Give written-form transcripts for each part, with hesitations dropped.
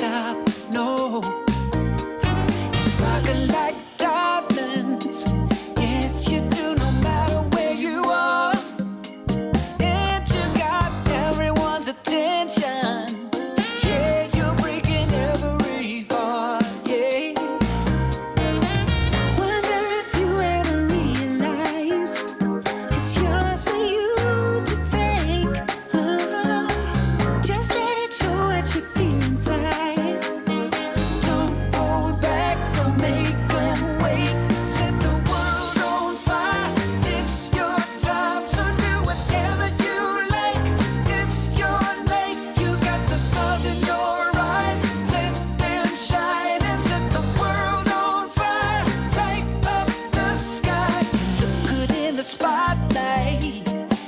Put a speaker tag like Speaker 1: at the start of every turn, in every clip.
Speaker 1: stop, no. You sparkle like diamonds. Yes, you do, no matter where you are. And you got everyone's attention. Yeah, you're breaking every heart, yeah. Wonder if you ever realize it's yours for you to take. Just let it show what you feel inside. Don't hold back, don't make them wait. Set the world on fire. It's your time, so do whatever you like. It's your night, you got the stars in your eyes. Let them shine and set the world on fire. Light up the sky. You look good in the spotlight.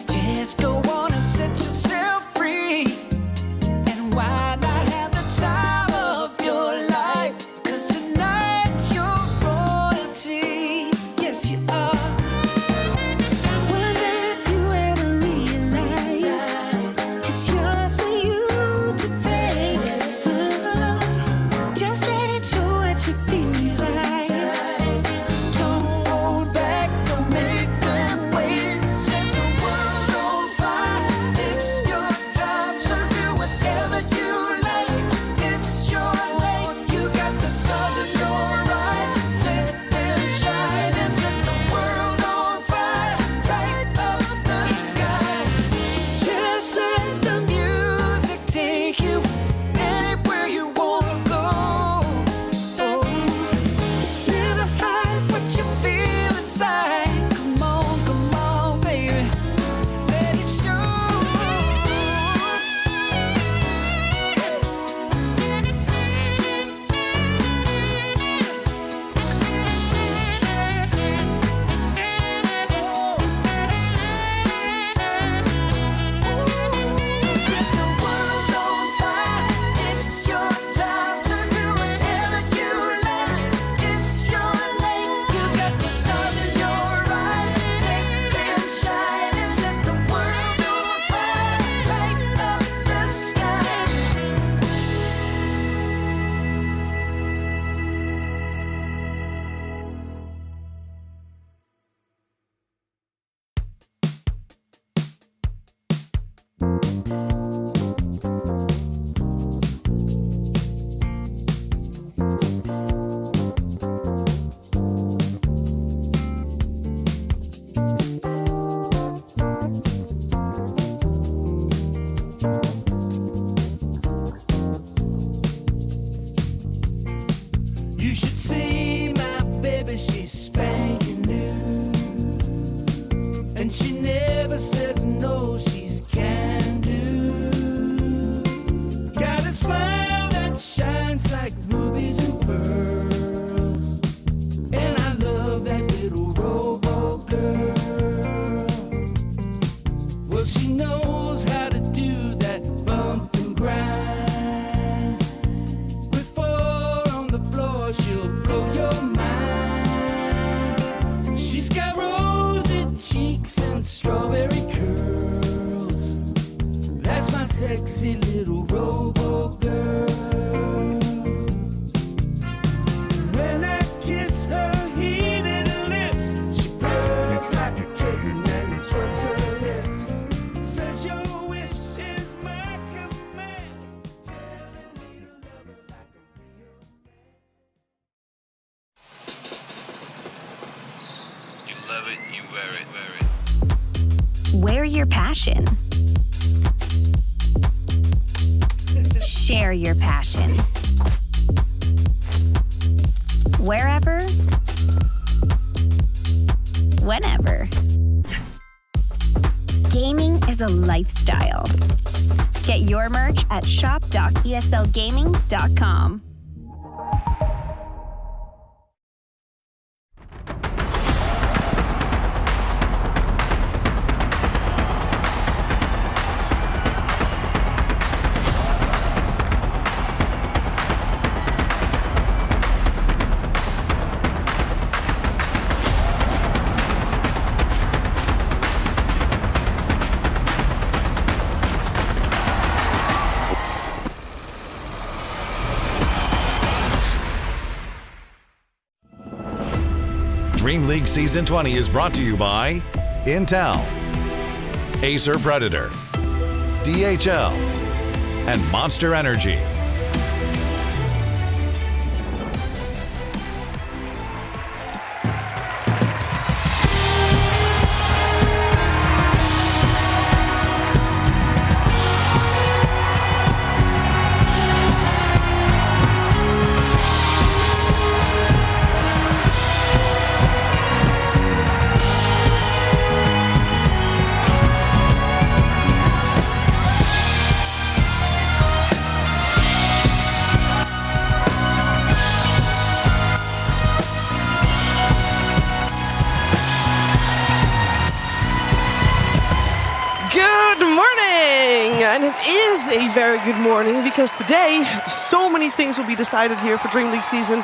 Speaker 1: Just go on and set yourself free. And why not have the time of your life? 'Cause tonight you're royalty. Yes, you are. Wonder if you ever realize it's yours for you to take. Just let it show what you feel inside. Don't hold back, don't make them wait. Set the world on fire. It's your time, so do whatever you like. It's your light, you got the stars in your eyes. Let them shine and set the world on fire. Light up the sky. Just let the music take you anywhere you wanna go. Oh, never hide what you feel inside. Come on, baby, let it show. Set the world on fire. It's your time, so do whatever you like. It's your light, you got the stars in your eyes. Let them shine and set the world on fire. Light up the sky. You should see my baby, she's spanking new. And she never says no, she's can do. Got a smile that shines like rubies and pearls. And I love that little robo girl. Well, she knows how to do that bump and grind. With four on the floor, she'll blow your mind. She's got rosy cheeks and strawberry curls. That's my sexy little robo girl. When I kiss her heated lips, she burns like a kitten and twirls her lips. Says your wish is my command, telling me to love her like a real man.
Speaker 2: You love it, you wear it, wear it.
Speaker 3: Wear your passion. Share your passion. Wherever, whenever. Gaming is a lifestyle. Get your merch at shop.eslgaming.com.
Speaker 4: Dream League Season 20 is brought to you by Intel, Acer Predator, DHL, and Monster Energy.
Speaker 5: And it is a very good morning because today so many things will be decided here for Dream League Season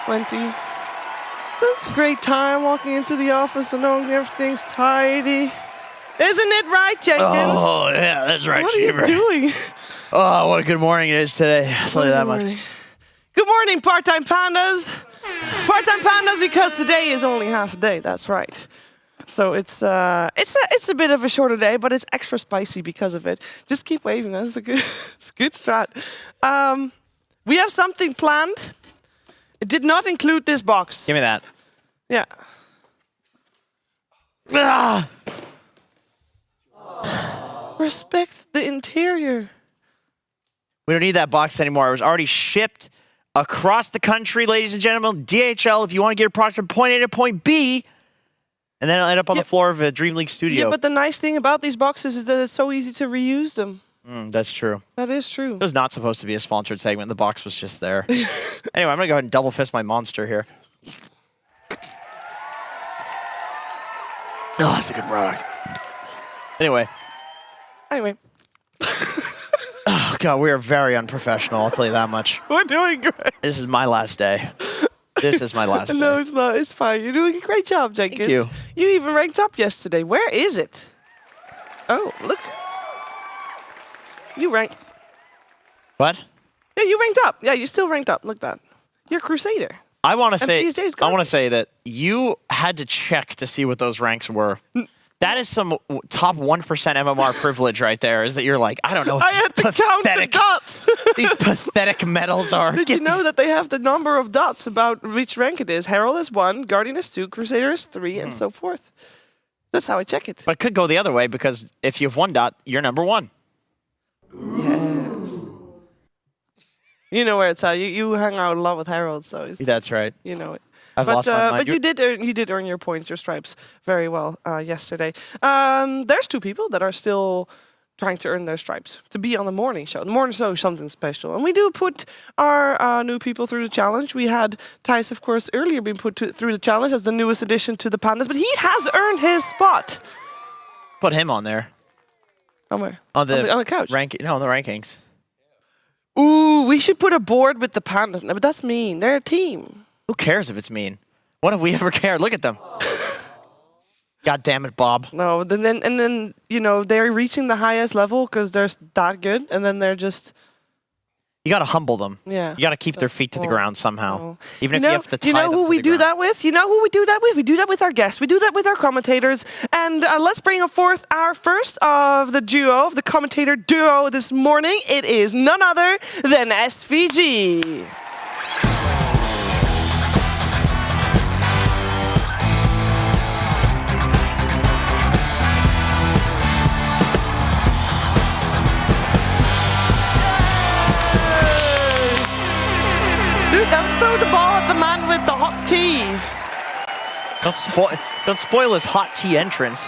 Speaker 5: 20. It's a great time walking into the office and knowing everything's tidy. Isn't it right, Jenkins?
Speaker 6: Oh, yeah, that's right,
Speaker 5: What are you
Speaker 6: Cheever.
Speaker 5: doing?
Speaker 6: Oh, what a good morning it is today. I'll tell you that much.
Speaker 5: Good morning, part-time pandas. Part-time pandas because today is only half a day, that's right. So it's a bit of a shorter day, but it's extra spicy because of it. Just keep waving. That's a good, it's a good strat. We have something planned. It did not include this box.
Speaker 6: Give me that.
Speaker 5: Yeah.
Speaker 6: Ah!
Speaker 5: Respect the interior.
Speaker 6: We don't need that box anymore. It was already shipped across the country, ladies and gentlemen. DHL, if you want to get your products from point A to point B, and then it'll end up on the floor of a Dream League studio.
Speaker 5: Yeah, but the nice thing about these boxes is that it's so easy to reuse them.
Speaker 6: That's true.
Speaker 5: That is true.
Speaker 6: It was not supposed to be a sponsored segment. The box was just there. Anyway, I'm going to go ahead and double fist my monster here. Oh, that's a good product. Anyway. Oh, God, we are very unprofessional. I'll tell you that much.
Speaker 5: We're doing great.
Speaker 6: This is my last day. This is my last day.
Speaker 5: No, it's not. It's fine. You're doing a great job, Jenkins.
Speaker 6: Thank you.
Speaker 5: You even ranked up yesterday. Where is it? Oh, look. You ranked.
Speaker 6: What?
Speaker 5: Yeah, you ranked up. Yeah, you still ranked up. Look at that. You're a Crusader.
Speaker 6: I want to say.
Speaker 5: PJ's
Speaker 6: I want
Speaker 5: gone.
Speaker 6: to say that you had to check to see what those ranks were. That is some top 1% MMR privilege right there. Is that you're like, I don't know what
Speaker 5: I had to count the dots.
Speaker 6: these pathetic medals are.
Speaker 5: Did you know that they have the number of dots about which rank it is? Herald is 1, Guardian is 2, Crusader is 3, and so forth. That's how I check it.
Speaker 6: But it could go the other way because if you have 1 dot, you're number 1.
Speaker 5: Yes. You know where it's at. You hang out a lot with Herald, so it's,
Speaker 6: That's right.
Speaker 5: you know it.
Speaker 6: I've lost my mind.
Speaker 5: But you did earn your points, your stripes, very well yesterday. There's 2 people that are still trying to earn their stripes to be on the morning show. The morning show is something special, and we do put our new people through the challenge. We had Thijs, of course, earlier being put through the challenge as the newest addition to the Pandas, but he has earned his spot.
Speaker 6: Put him on there.
Speaker 5: On where?
Speaker 6: On the
Speaker 5: couch.
Speaker 6: No, on the rankings.
Speaker 5: Ooh, we should put a board with the Pandas. No, but that's mean. They're a team.
Speaker 6: Who cares if it's mean? When have we ever cared? Look at them. God damn it, Bob.
Speaker 5: No, then you know they're reaching the highest level because they're that good, and then they're just.
Speaker 6: You got to humble them.
Speaker 5: Yeah.
Speaker 6: You got to keep their feet to the ground somehow. Even if
Speaker 5: You know,
Speaker 6: you have to tie
Speaker 5: you know
Speaker 6: them
Speaker 5: who
Speaker 6: to
Speaker 5: we
Speaker 6: the
Speaker 5: do
Speaker 6: ground.
Speaker 5: that with? You know who we do that with? We do that with our guests. We do that with our commentators. And let's bring forth our first of the duo, of the commentator duo this morning. It is none other than SVG. Dude, don't throw the ball at the man with the hot tea.
Speaker 6: Don't spoil his hot tea entrance.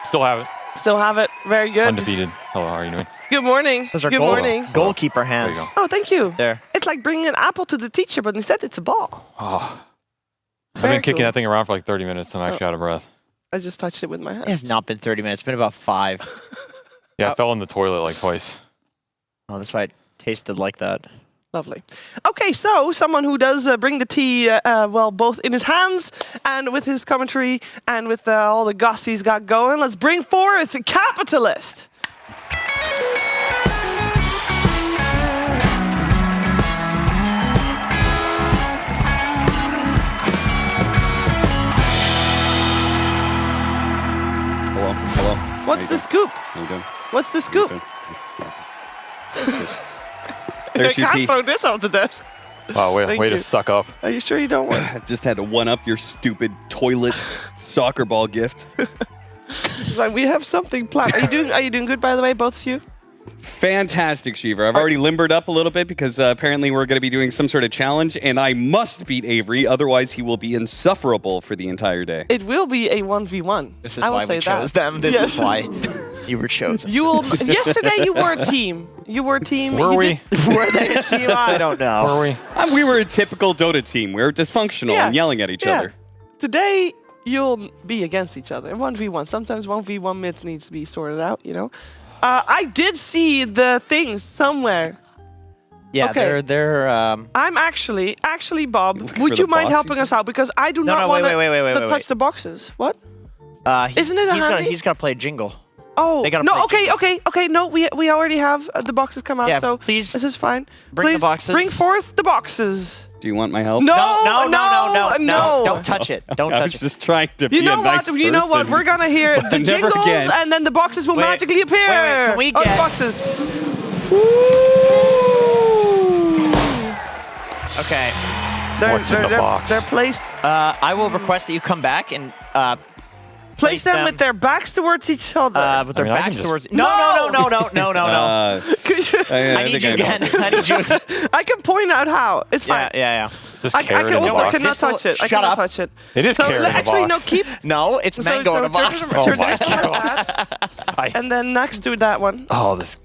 Speaker 7: Still have it.
Speaker 5: Still have it. Very good.
Speaker 7: Undefeated. Hello, how are you doing?
Speaker 5: Good morning.
Speaker 6: Those are
Speaker 5: Good morning.
Speaker 6: goalkeeper hands.
Speaker 7: There you go.
Speaker 5: Oh, thank you.
Speaker 6: There.
Speaker 5: It's like bringing an apple to the teacher, but instead it's a ball.
Speaker 7: I've
Speaker 5: Very
Speaker 7: been kicking
Speaker 5: cool.
Speaker 7: that thing around for like 30 minutes. I'm actually out of breath.
Speaker 5: I just touched it with my hand.
Speaker 6: It has not been 30 minutes. It's been about 5.
Speaker 7: Yeah, I fell in the toilet like twice.
Speaker 6: Oh, that's right. Tasted like that.
Speaker 5: Lovely. Okay, so someone who does bring the tea, well, both in his hands and with his commentary and with all the goss he's got going. Let's bring forth the Capitalist. What's the scoop?
Speaker 8: There's
Speaker 5: I
Speaker 8: your
Speaker 5: can't
Speaker 8: tea.
Speaker 5: throw this off the desk.
Speaker 7: Wow, way
Speaker 5: Thank
Speaker 7: to
Speaker 5: you.
Speaker 7: suck up.
Speaker 5: Are you sure you don't want?
Speaker 8: Just had to one-up your stupid toilet soccer ball gift.
Speaker 5: It's like we have something planned. Are you doing good, by the way, both of you?
Speaker 8: Fantastic, Shiva. I've already limbered up a little bit because apparently we're going to be doing some sort of challenge, and I must beat Avery, otherwise he will be insufferable for the entire day.
Speaker 5: It will be a 1v1.
Speaker 6: This is
Speaker 5: I will
Speaker 6: why
Speaker 5: say
Speaker 6: we chose them. This
Speaker 5: Yes.
Speaker 6: is why you were chosen.
Speaker 5: You will. Yesterday you were a team. You were a team.
Speaker 7: Were
Speaker 5: You
Speaker 7: we?
Speaker 5: did-
Speaker 6: Were they a team? I don't know.
Speaker 7: Were we?
Speaker 8: We were a typical Dota team. We were dysfunctional
Speaker 5: Yeah.
Speaker 8: and yelling at each
Speaker 5: Yeah.
Speaker 8: other.
Speaker 5: Today you'll be against each other. 1v1. Sometimes 1v1 mids needs to be sorted out. You know. I did see the things somewhere.
Speaker 6: Yeah,
Speaker 5: Okay.
Speaker 6: they're
Speaker 5: I'm actually, Bob.
Speaker 8: looking
Speaker 5: Would
Speaker 8: for
Speaker 5: you
Speaker 8: the
Speaker 5: mind
Speaker 8: box?
Speaker 5: helping us out because I do
Speaker 6: No,
Speaker 5: not
Speaker 6: no,
Speaker 5: want
Speaker 6: wait, wait,
Speaker 5: to touch
Speaker 6: wait.
Speaker 5: the boxes. What?
Speaker 6: Isn't
Speaker 5: it a
Speaker 6: he's gonna
Speaker 5: handy?
Speaker 6: he's gonna play a jingle.
Speaker 5: Oh
Speaker 6: They gotta
Speaker 5: no!
Speaker 6: play
Speaker 5: Okay. No, we already have the boxes come out.
Speaker 6: Yeah,
Speaker 5: so
Speaker 6: please
Speaker 5: this is fine.
Speaker 6: bring the
Speaker 5: Please
Speaker 6: boxes.
Speaker 5: Bring forth the boxes.
Speaker 8: Do you want my help?
Speaker 5: No,
Speaker 6: No, don't touch it. Don't
Speaker 8: I
Speaker 6: touch
Speaker 8: was
Speaker 6: it.
Speaker 8: just trying to be
Speaker 5: You know
Speaker 8: a nice
Speaker 5: what? You know what?
Speaker 8: person.
Speaker 5: We're gonna hear
Speaker 8: But
Speaker 5: the
Speaker 8: never
Speaker 5: jingles,
Speaker 8: again.
Speaker 5: and then the boxes will
Speaker 6: Wait,
Speaker 5: magically appear.
Speaker 6: wait, can we
Speaker 5: Oh, the
Speaker 6: get-
Speaker 5: boxes?
Speaker 6: Okay.
Speaker 7: What's in the box?
Speaker 5: They're placed.
Speaker 6: I will request that you come back and
Speaker 5: Place them with their backs towards each other.
Speaker 6: with their
Speaker 7: I mean, I can
Speaker 6: backs
Speaker 7: just-
Speaker 6: towards. No.
Speaker 5: Could you-
Speaker 6: I need you again. I need you.
Speaker 5: I can point out how. It's fine.
Speaker 6: Yeah.
Speaker 7: Is this
Speaker 5: I
Speaker 7: carrot
Speaker 5: can
Speaker 7: in the
Speaker 5: also
Speaker 7: box?
Speaker 5: cannot touch it. I
Speaker 6: Shut
Speaker 5: cannot
Speaker 6: up.
Speaker 5: touch it.
Speaker 7: It is
Speaker 5: So
Speaker 7: carrot in the
Speaker 5: actually, no.
Speaker 7: box.
Speaker 5: Keep.
Speaker 6: No, it's mango in a box.
Speaker 5: Turn
Speaker 7: my
Speaker 5: it like that. And then next to that one,
Speaker 7: Oh, this.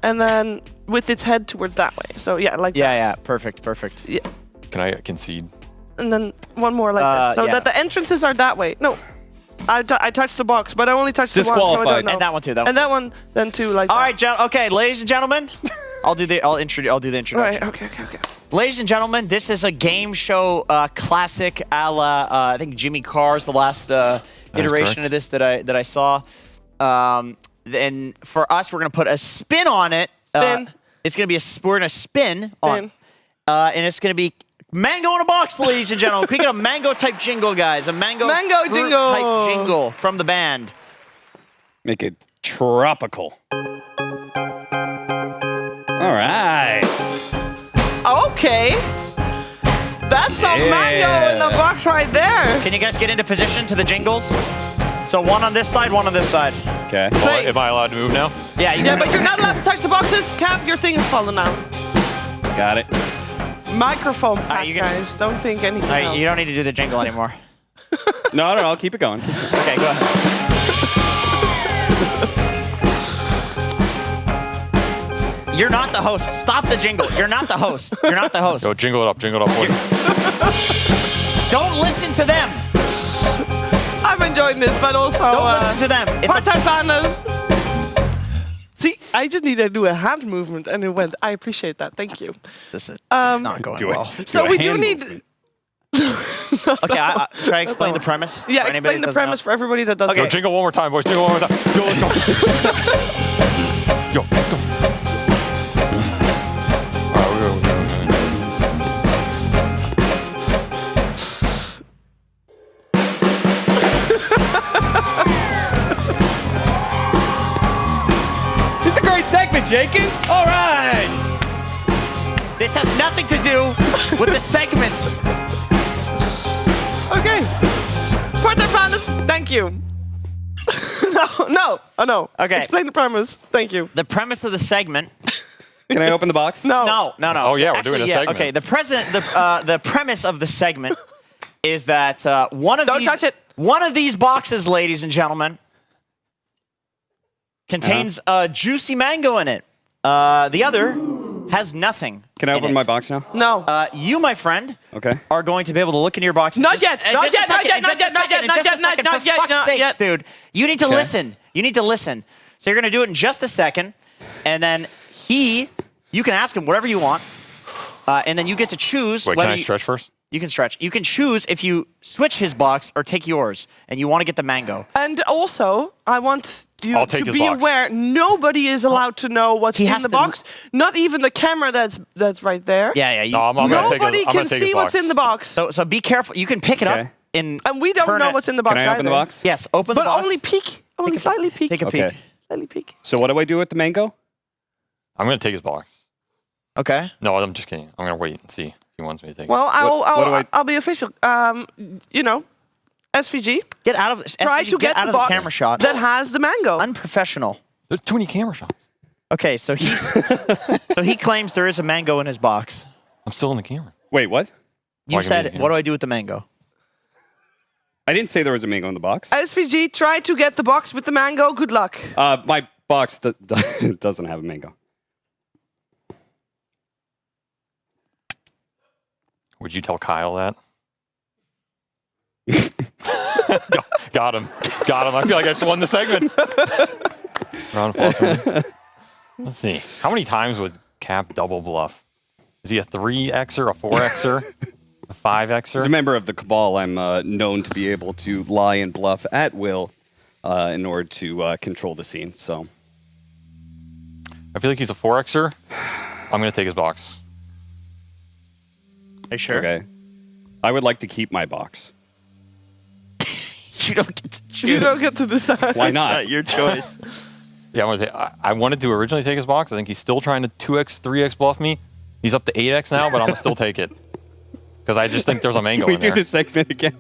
Speaker 5: and then with its head towards that way. So yeah, like that.
Speaker 6: Yeah. Perfect.
Speaker 7: Can I concede?
Speaker 5: And then one more like this, so
Speaker 6: yeah.
Speaker 5: that the entrances are that way. No, I touched the box, but I only touched the one, so I
Speaker 8: Disqualified.
Speaker 5: don't know.
Speaker 6: And that one too.
Speaker 5: And that one, then two like
Speaker 6: All
Speaker 5: that.
Speaker 6: right, okay, ladies and gentlemen. I'll do the introduction.
Speaker 5: Right. Okay.
Speaker 6: Ladies and gentlemen, this is a game show classic a la I think Jimmy Carr's the last iteration
Speaker 7: correct.
Speaker 6: of this that I saw. And for us, we're gonna put a spin on it.
Speaker 5: Spin.
Speaker 6: It's gonna be we're gonna spin on, and it's gonna be mango in a box, ladies and gentlemen. Can we get a mango type jingle, guys? A mango fruit
Speaker 5: jingle.
Speaker 6: type jingle from the band.
Speaker 8: Make it tropical. All right.
Speaker 5: Okay. That's a mango in the box right there.
Speaker 6: Can you guys get into position to the jingles? So one on this side, one on this side.
Speaker 8: Okay.
Speaker 7: Oh, am I allowed to move now?
Speaker 6: Yeah,
Speaker 5: Yeah, but you're not allowed to touch the boxes. Cap, your thing is falling out.
Speaker 8: Got it.
Speaker 5: Microphone pack,
Speaker 6: you can-
Speaker 5: guys. Don't think anything
Speaker 6: All right,
Speaker 5: else.
Speaker 6: you don't need to do the jingle anymore.
Speaker 8: No, I'll keep it going.
Speaker 6: Okay, go ahead. You're not the host. Stop the jingle. You're not the host. You're not the host.
Speaker 7: Yo, jingle it up, boys.
Speaker 6: Don't listen to them.
Speaker 5: I'm enjoying this, but also
Speaker 6: Don't listen to them. It's a,
Speaker 5: part-time pandas. See, I just need to do a hand movement, and it went. I appreciate that. Thank you.
Speaker 6: this is not going
Speaker 8: Do
Speaker 6: well.
Speaker 8: it.
Speaker 5: So
Speaker 8: Do a
Speaker 5: we do
Speaker 8: hand
Speaker 5: need.
Speaker 8: movement.
Speaker 6: Okay, should I explain the premise? for anybody
Speaker 5: Explain
Speaker 6: that
Speaker 5: the
Speaker 6: doesn't
Speaker 5: premise
Speaker 6: know?
Speaker 5: for everybody that doesn't.
Speaker 6: Okay.
Speaker 7: Yo, jingle one more time, boys. Jingle one more time. Yo, let's go. Yo, let's go. All right, we go.
Speaker 8: It's a great segment, Jenkins. All right.
Speaker 6: This has nothing to do with the segment.
Speaker 5: Okay. Part-time pandas. Thank you. No.
Speaker 6: Okay.
Speaker 5: Explain the premise. Thank you.
Speaker 6: The premise of the segment.
Speaker 8: Can I open the box?
Speaker 5: No.
Speaker 6: No.
Speaker 7: Oh, yeah, we're
Speaker 6: Actually,
Speaker 7: doing a
Speaker 6: yeah,
Speaker 7: segment.
Speaker 6: Okay, the premise of the segment is that one of
Speaker 5: Don't
Speaker 6: these
Speaker 5: touch it.
Speaker 6: one of these boxes, ladies and gentlemen, contains a juicy mango in it. The other has nothing.
Speaker 8: Can I
Speaker 6: in
Speaker 8: open
Speaker 6: it.
Speaker 8: my box now?
Speaker 5: No.
Speaker 6: You, my friend,
Speaker 8: Okay.
Speaker 6: are going to be able to look into your box.
Speaker 5: Not yet, not
Speaker 6: just a
Speaker 5: yet, not
Speaker 6: second,
Speaker 5: yet,
Speaker 6: in
Speaker 5: not
Speaker 6: just a
Speaker 5: yet, not
Speaker 6: second,
Speaker 5: yet,
Speaker 6: in
Speaker 5: not
Speaker 6: just a
Speaker 5: yet,
Speaker 6: second,
Speaker 5: not
Speaker 6: for
Speaker 5: yet,
Speaker 6: fuck's
Speaker 5: not
Speaker 6: sakes,
Speaker 5: yet.
Speaker 6: dude. You need to listen. You need to listen. So you're going to do it in just a second, and then you can ask him whatever you want, and then you get to choose.
Speaker 7: Wait,
Speaker 6: whether
Speaker 7: can I stretch first?
Speaker 6: You can stretch. You can choose if you switch his box or take yours, and you want to get the mango.
Speaker 5: And also, I want you
Speaker 7: I'll take
Speaker 5: to
Speaker 7: his
Speaker 5: be
Speaker 7: box.
Speaker 5: aware. Nobody is allowed to know what's
Speaker 6: He
Speaker 5: in
Speaker 6: has
Speaker 5: the
Speaker 6: to-
Speaker 5: box. Not even the camera that's right there.
Speaker 6: Yeah. You,
Speaker 7: No, I'm gonna take
Speaker 5: Nobody
Speaker 7: his, I'm
Speaker 5: can
Speaker 7: gonna take
Speaker 5: see
Speaker 7: his
Speaker 5: what's
Speaker 7: box.
Speaker 5: in the box.
Speaker 6: so be careful. You can pick it up
Speaker 8: Okay.
Speaker 6: in.
Speaker 5: And we don't
Speaker 6: turn
Speaker 5: know
Speaker 6: it.
Speaker 5: what's in the box
Speaker 8: Can I open the
Speaker 5: either.
Speaker 8: box?
Speaker 6: Yes, open the
Speaker 5: But
Speaker 6: box.
Speaker 5: only peek. Only slightly peek.
Speaker 6: Take a
Speaker 8: Okay.
Speaker 6: peek.
Speaker 5: Slightly peek.
Speaker 8: So what do I do with the mango?
Speaker 7: I'm going to take his box.
Speaker 6: Okay.
Speaker 7: No, I'm just kidding. I'm going to wait and see if he wants me to take it.
Speaker 5: Well,
Speaker 8: what do I-
Speaker 5: I'll be official. You know, SVG.
Speaker 6: Get out of
Speaker 5: Try to get
Speaker 6: out
Speaker 5: the
Speaker 6: of the
Speaker 5: box
Speaker 6: camera shot.
Speaker 5: that has the mango.
Speaker 6: Unprofessional.
Speaker 7: There's too many camera shots.
Speaker 6: Okay, so he claims there is a mango in his box.
Speaker 7: I'm still in the camera.
Speaker 8: Wait, what?
Speaker 6: You
Speaker 7: Why can't we
Speaker 6: said,
Speaker 7: get
Speaker 6: what do I do with the mango?
Speaker 8: I didn't say there was a mango in the box.
Speaker 5: SVG, try to get the box with the mango. Good luck.
Speaker 8: My box doesn't have a mango.
Speaker 7: Would you tell Kyle that? Got him. Got him. I feel like I just won the segment. Round of applause. Let's see. How many times would Cap double bluff? Is he a 3Xer, a 4Xer, a 5Xer?
Speaker 8: As a member of the Cabal, I'm known to be able to lie and bluff at will in order to control the scene. So
Speaker 7: I feel like he's a 4Xer. I'm going to take his box.
Speaker 6: Are you sure?
Speaker 8: okay, I would like to keep my box.
Speaker 6: You don't get to choose.
Speaker 5: You don't get to decide.
Speaker 8: Why
Speaker 6: It's
Speaker 8: not?
Speaker 6: not your choice.
Speaker 7: Yeah, I wanted to originally take his box. I think he's still trying to 2X, 3X bluff me. He's up to 8X now, but I'm going to still take it. Because I just think there's a mango
Speaker 8: Can we
Speaker 7: in
Speaker 8: do
Speaker 7: there.
Speaker 8: this segment again?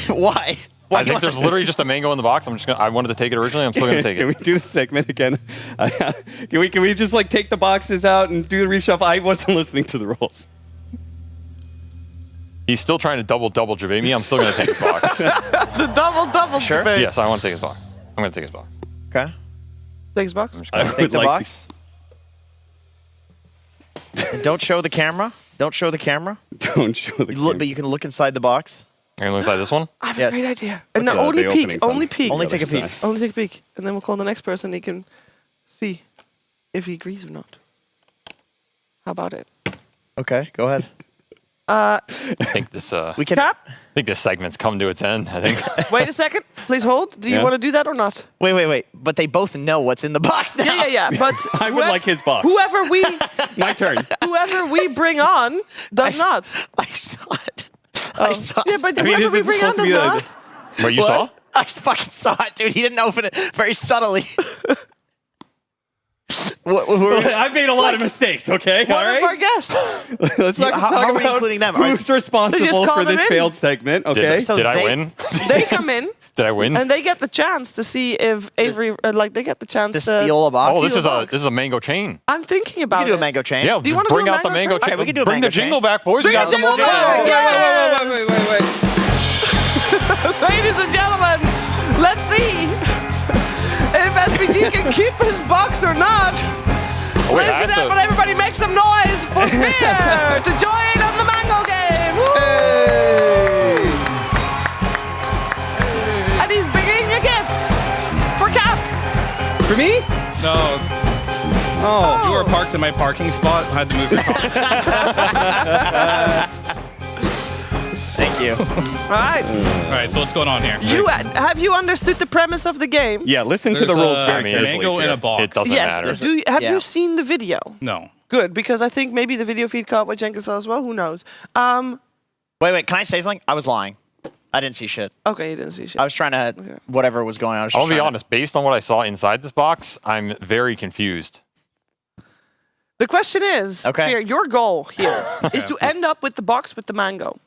Speaker 6: Why?
Speaker 7: I think there's literally just a mango in the box. I wanted to take it originally. I'm still going to take
Speaker 8: Can we
Speaker 7: it.
Speaker 8: do the segment again? Can we just like take the boxes out and do the reshuffle? I wasn't listening to the rules.
Speaker 7: He's still trying to double debate me. I'm still going to take his box.
Speaker 5: The double
Speaker 6: Sure?
Speaker 5: debate.
Speaker 7: Yes, I want to take his box. I'm going to take his box.
Speaker 6: Okay.
Speaker 5: Thanks, box.
Speaker 7: I'm just
Speaker 8: I
Speaker 7: gonna,
Speaker 6: Take the
Speaker 8: like
Speaker 6: box. And don't show the camera. Don't show the camera.
Speaker 8: Don't show the.
Speaker 6: You look, but you can look inside the box.
Speaker 7: Are you going to look inside this one?
Speaker 5: I have
Speaker 6: Yes.
Speaker 5: a great idea. And
Speaker 8: What's
Speaker 5: now only
Speaker 8: the opening
Speaker 5: peek.
Speaker 8: sign?
Speaker 5: Only peek.
Speaker 6: Only
Speaker 8: The
Speaker 6: take a
Speaker 8: other
Speaker 6: peek.
Speaker 8: side.
Speaker 5: Only take a peek. And then we'll call the next person. He can see if he agrees or not. How about it?
Speaker 6: Okay, go ahead.
Speaker 7: I think this.
Speaker 6: We can.
Speaker 5: Cap,
Speaker 7: I think this segment's come to its end. I think.
Speaker 5: wait a second. Please hold. Do you
Speaker 8: Yeah.
Speaker 5: want to do that or not?
Speaker 6: Wait. But they both know what's in the box now.
Speaker 5: Yeah. But
Speaker 8: I would like his box.
Speaker 5: Whoever
Speaker 8: My turn.
Speaker 5: we bring on does not.
Speaker 6: I saw it. I saw
Speaker 5: Yeah,
Speaker 6: it.
Speaker 5: but
Speaker 8: I mean,
Speaker 5: whoever
Speaker 8: is
Speaker 5: we
Speaker 8: it
Speaker 5: bring on
Speaker 8: supposed to
Speaker 5: does
Speaker 8: be
Speaker 5: not.
Speaker 7: What you saw?
Speaker 6: I fucking saw it, dude. He didn't open it very subtly.
Speaker 8: I've made a lot of mistakes. Okay,
Speaker 5: One
Speaker 8: all
Speaker 5: of our
Speaker 8: right.
Speaker 5: guests.
Speaker 8: Let's not
Speaker 6: How
Speaker 8: talk
Speaker 6: are we
Speaker 8: about
Speaker 6: including them?
Speaker 8: who's responsible
Speaker 5: call
Speaker 8: for
Speaker 5: them
Speaker 8: this
Speaker 5: in.
Speaker 8: failed segment. Okay.
Speaker 6: So
Speaker 7: Did I
Speaker 6: they-
Speaker 7: win?
Speaker 5: They come in
Speaker 7: Did I win?
Speaker 5: and they get the chance to see if Avery, they get the chance
Speaker 6: To
Speaker 5: to
Speaker 6: steal a box.
Speaker 7: Oh, this
Speaker 5: steal
Speaker 7: is
Speaker 5: a
Speaker 7: a
Speaker 5: box.
Speaker 7: this is a mango chain.
Speaker 5: I'm thinking
Speaker 6: We
Speaker 5: about
Speaker 6: can do a
Speaker 5: it.
Speaker 6: mango chain.
Speaker 7: Yeah,
Speaker 5: Do you wanna do
Speaker 7: bring
Speaker 5: a
Speaker 7: out the
Speaker 5: mango
Speaker 7: mango
Speaker 5: chain?
Speaker 7: chain.
Speaker 6: Alright, we can do a
Speaker 7: Bring
Speaker 6: mango
Speaker 7: the jingle
Speaker 6: chain.
Speaker 7: back, boys.
Speaker 5: Bring
Speaker 7: We got
Speaker 5: the
Speaker 7: some more
Speaker 5: jingle back.
Speaker 7: games.
Speaker 5: Yes. Ladies and gentlemen, let's see if SVG can keep his box or not.
Speaker 7: Oh, wait,
Speaker 5: Ladies
Speaker 7: I
Speaker 5: and
Speaker 7: have
Speaker 5: gentlemen,
Speaker 7: to-
Speaker 5: everybody make some noise for Fear to join on the mango game. Woo! And he's bringing a gift for Cap.
Speaker 8: For me?
Speaker 9: No.
Speaker 8: Oh.
Speaker 9: You were parked in my parking spot. I had to move your car.
Speaker 6: Thank you.
Speaker 5: All right.
Speaker 9: All right, so what's going on here?
Speaker 5: Have you understood the premise of the game?
Speaker 8: Yeah. Listen to
Speaker 9: There's
Speaker 8: the rules
Speaker 9: a
Speaker 8: very carefully.
Speaker 9: mango in
Speaker 8: Fear.
Speaker 9: a box.
Speaker 7: It doesn't
Speaker 5: Yes.
Speaker 7: matter.
Speaker 5: Have
Speaker 6: Yeah.
Speaker 5: you seen the video?
Speaker 9: No.
Speaker 5: Good, because I think maybe the video feed caught what Jenkins saw as well. Who knows?
Speaker 6: Wait. Can I say something? I was lying. I didn't see shit.
Speaker 5: Okay, you didn't see shit.
Speaker 6: I was trying to whatever was going on. I was
Speaker 7: I'll
Speaker 6: just
Speaker 7: be
Speaker 6: trying to-
Speaker 7: honest. Based on what I saw inside this box, I'm very confused.
Speaker 5: The question is,
Speaker 6: Okay.
Speaker 5: Fear, your goal here is to end up with the box with the mango.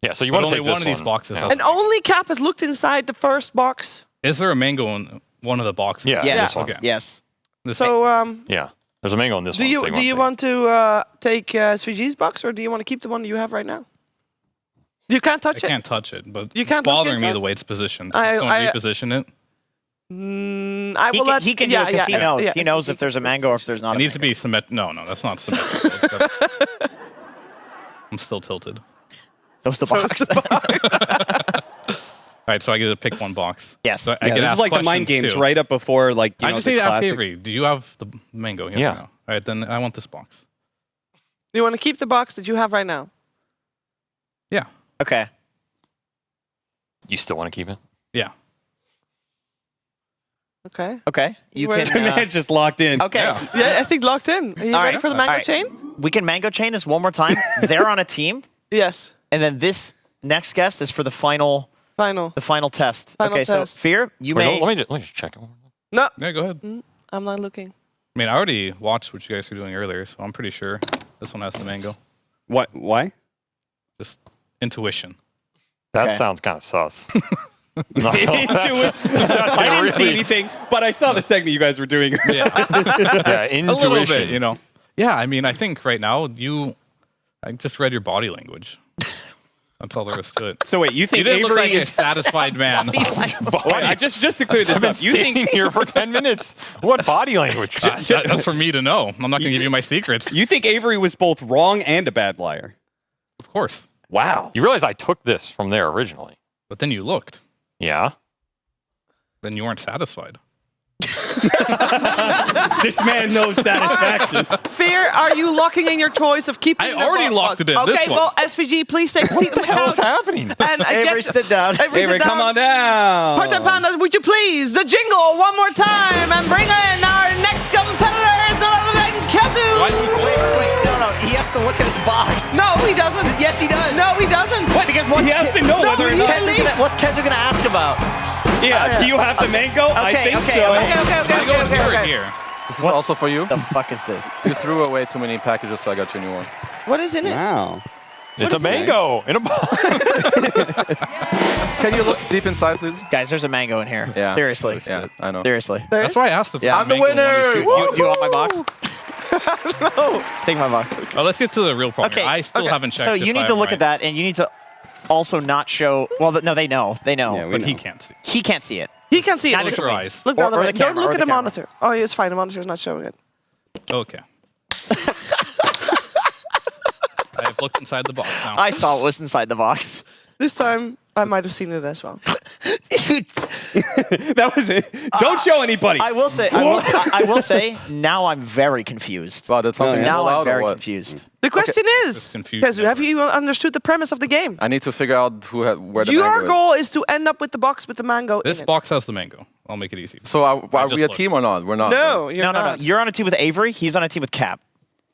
Speaker 7: Yeah. So you
Speaker 9: But
Speaker 7: want to
Speaker 9: only
Speaker 7: take this
Speaker 9: one of these boxes
Speaker 7: Yeah.
Speaker 9: has-
Speaker 5: And only Cap has looked inside the first box.
Speaker 9: Is there a mango in one of the boxes?
Speaker 7: Yeah.
Speaker 6: Yeah.
Speaker 7: This one.
Speaker 9: Okay.
Speaker 6: Yes.
Speaker 9: This
Speaker 5: So,
Speaker 7: Yeah. There's a mango in this
Speaker 5: do
Speaker 7: one.
Speaker 5: you
Speaker 7: so
Speaker 5: do you
Speaker 7: take
Speaker 5: want to take SVG's box, or do you want to keep the one you have right now? You can't touch
Speaker 9: I
Speaker 5: it.
Speaker 9: can't touch it, but
Speaker 5: You can't
Speaker 9: it's
Speaker 5: look
Speaker 9: bothering me
Speaker 5: inside?
Speaker 9: the way it's positioned.
Speaker 5: I-
Speaker 9: Can someone
Speaker 5: I-
Speaker 9: reposition it?
Speaker 5: I
Speaker 6: He
Speaker 5: will
Speaker 6: can,
Speaker 5: let.
Speaker 6: he can
Speaker 5: yeah,
Speaker 6: do it because
Speaker 5: yeah,
Speaker 6: he knows.
Speaker 5: yeah.
Speaker 6: He knows if there's a mango or if there's not
Speaker 9: It
Speaker 6: a
Speaker 9: needs to
Speaker 6: mango.
Speaker 9: be symmetrical. No, that's not symmetrical. It's got- I'm still tilted.
Speaker 6: So it's the box.
Speaker 9: All right, so I get to pick one box.
Speaker 6: Yes.
Speaker 9: So I
Speaker 8: Yeah,
Speaker 9: get
Speaker 8: this
Speaker 9: asked
Speaker 8: is like the mind
Speaker 9: questions,
Speaker 8: games
Speaker 9: too.
Speaker 8: right up before, like you
Speaker 9: I
Speaker 8: know,
Speaker 9: just
Speaker 8: the
Speaker 9: need to ask
Speaker 8: classic-
Speaker 9: Avery, do you have the mango? Yes
Speaker 7: Yeah.
Speaker 9: or no? All right, then I want this box.
Speaker 5: Do you want to keep the box that you have right now?
Speaker 9: Yeah.
Speaker 6: Okay.
Speaker 7: You still want to keep it?
Speaker 9: Yeah.
Speaker 5: Okay.
Speaker 6: Okay. You
Speaker 5: Wait.
Speaker 8: The
Speaker 6: can.
Speaker 8: man's just locked in.
Speaker 6: Okay.
Speaker 9: Yeah.
Speaker 5: Yeah, I think locked in. Are you
Speaker 6: All
Speaker 5: ready
Speaker 6: right.
Speaker 5: for the mango
Speaker 6: All right.
Speaker 5: chain?
Speaker 6: We can mango chain this one more time. They're on a team,
Speaker 5: Yes.
Speaker 6: and then this next guest is for the final
Speaker 5: Final.
Speaker 6: The final test.
Speaker 5: Final
Speaker 6: okay,
Speaker 5: test.
Speaker 6: so Fear, you
Speaker 7: Wait,
Speaker 6: may.
Speaker 7: let me just check.
Speaker 5: No,
Speaker 9: Yeah, go ahead.
Speaker 5: I'm not looking.
Speaker 9: I mean, I already watched what you guys were doing earlier, so I'm pretty sure this one has the mango.
Speaker 8: What? Why?
Speaker 9: Just intuition.
Speaker 7: That
Speaker 6: Okay.
Speaker 7: sounds kind of sus.
Speaker 8: I didn't see anything, but I saw the segment you guys were doing.
Speaker 9: Yeah,
Speaker 7: Yeah,
Speaker 9: a little
Speaker 7: intuition.
Speaker 9: bit, you know. Yeah, I mean, I think right now I just read your body language. That's all there is to it.
Speaker 8: So wait, you think
Speaker 9: You didn't look
Speaker 8: Avery
Speaker 9: like a
Speaker 8: is?
Speaker 9: satisfied man.
Speaker 8: Wait, just to clear this
Speaker 7: I've been
Speaker 8: up, you
Speaker 7: standing
Speaker 8: think
Speaker 7: here for 10 minutes. What body language?
Speaker 9: That's for me to know. I'm not going to give you my secrets.
Speaker 8: you think Avery was both wrong and a bad liar?
Speaker 9: Of course.
Speaker 8: Wow.
Speaker 7: You realize I took this from there originally?
Speaker 9: But then you looked.
Speaker 7: Yeah.
Speaker 9: Then you weren't satisfied.
Speaker 8: This man knows satisfaction.
Speaker 5: Fear, are you locking in your choice of keeping?
Speaker 9: I
Speaker 5: the
Speaker 9: already
Speaker 5: box?
Speaker 9: locked it in,
Speaker 5: Okay,
Speaker 9: this one.
Speaker 5: well, SVG, please take a seat on the
Speaker 7: What's
Speaker 5: couch.
Speaker 7: happening?
Speaker 5: And
Speaker 6: Avery, sit down.
Speaker 5: Avery,
Speaker 8: Avery,
Speaker 5: sit
Speaker 8: come
Speaker 5: down.
Speaker 8: on down.
Speaker 5: Part-time Pandas, would you please, the jingle one more time and bring in our next competitor. It's none other than Kezu.
Speaker 6: Wait, no. He has to look at his box.
Speaker 5: No, he doesn't.
Speaker 6: Yes, he does.
Speaker 5: No, he doesn't.
Speaker 6: Because what's
Speaker 8: He has to know whether or
Speaker 5: he
Speaker 8: not.
Speaker 5: can leave.
Speaker 6: What's Kezu gonna ask about?
Speaker 8: Yeah. Do you have the mango? I think so.
Speaker 9: Okay. Here.
Speaker 10: This is also for you.
Speaker 6: The fuck is this?
Speaker 10: You threw away too many packages, so I got you a new one.
Speaker 5: What is in it?
Speaker 8: Wow.
Speaker 7: It's a mango in a box.
Speaker 10: Can you look deep inside, please?
Speaker 6: Guys, there's a mango in here.
Speaker 10: Yeah.
Speaker 6: Seriously.
Speaker 10: Yeah, I know.
Speaker 6: Seriously.
Speaker 9: That's why I asked if
Speaker 6: Yeah.
Speaker 9: I'm the
Speaker 10: winner!
Speaker 6: Do you want my box? No. Take my box.
Speaker 9: Oh, let's get to the real problem.
Speaker 6: Okay.
Speaker 9: Here. I still haven't checked.
Speaker 6: So
Speaker 9: if
Speaker 6: you need
Speaker 9: I'm
Speaker 6: to look
Speaker 9: right.
Speaker 6: at that, and you need to also not show. Well, no, they know. They know.
Speaker 8: Yeah, we
Speaker 9: But
Speaker 8: know.
Speaker 9: he can't see.
Speaker 6: He can't see it.
Speaker 5: He can't see it.
Speaker 6: Neither
Speaker 5: Look,
Speaker 6: can
Speaker 9: your
Speaker 6: we.
Speaker 9: eyes.
Speaker 5: look down the
Speaker 6: Or
Speaker 5: way.
Speaker 6: the
Speaker 5: Don't
Speaker 6: camera,
Speaker 5: look
Speaker 6: or
Speaker 5: at
Speaker 6: the
Speaker 5: the
Speaker 6: camera.
Speaker 5: monitor. Oh, yeah, it's fine. The monitor's not showing it.
Speaker 9: Okay. I have looked inside the box now.
Speaker 6: I saw what was inside the box.
Speaker 5: This time, I might have seen it as well.
Speaker 8: That was it. Don't show anybody.
Speaker 6: I will say. I will say. Now I'm very confused.
Speaker 10: Wow, that's something
Speaker 6: Now I'm
Speaker 10: allowed or
Speaker 6: very
Speaker 10: what?
Speaker 6: confused.
Speaker 5: The question
Speaker 9: This
Speaker 5: is,
Speaker 9: confusion
Speaker 5: Kezu, have you understood the premise of the game?
Speaker 10: I need to figure out where the
Speaker 5: Your
Speaker 10: mango is.
Speaker 5: goal is to end up with the box with the mango
Speaker 9: This
Speaker 5: in it.
Speaker 9: box has the mango. I'll make it easy.
Speaker 10: So are
Speaker 9: just
Speaker 10: we a
Speaker 9: looked.
Speaker 10: team or not? We're not.
Speaker 5: No, you're
Speaker 6: No.
Speaker 5: not.
Speaker 6: You're on a team with Avery. He's on a team with Cap.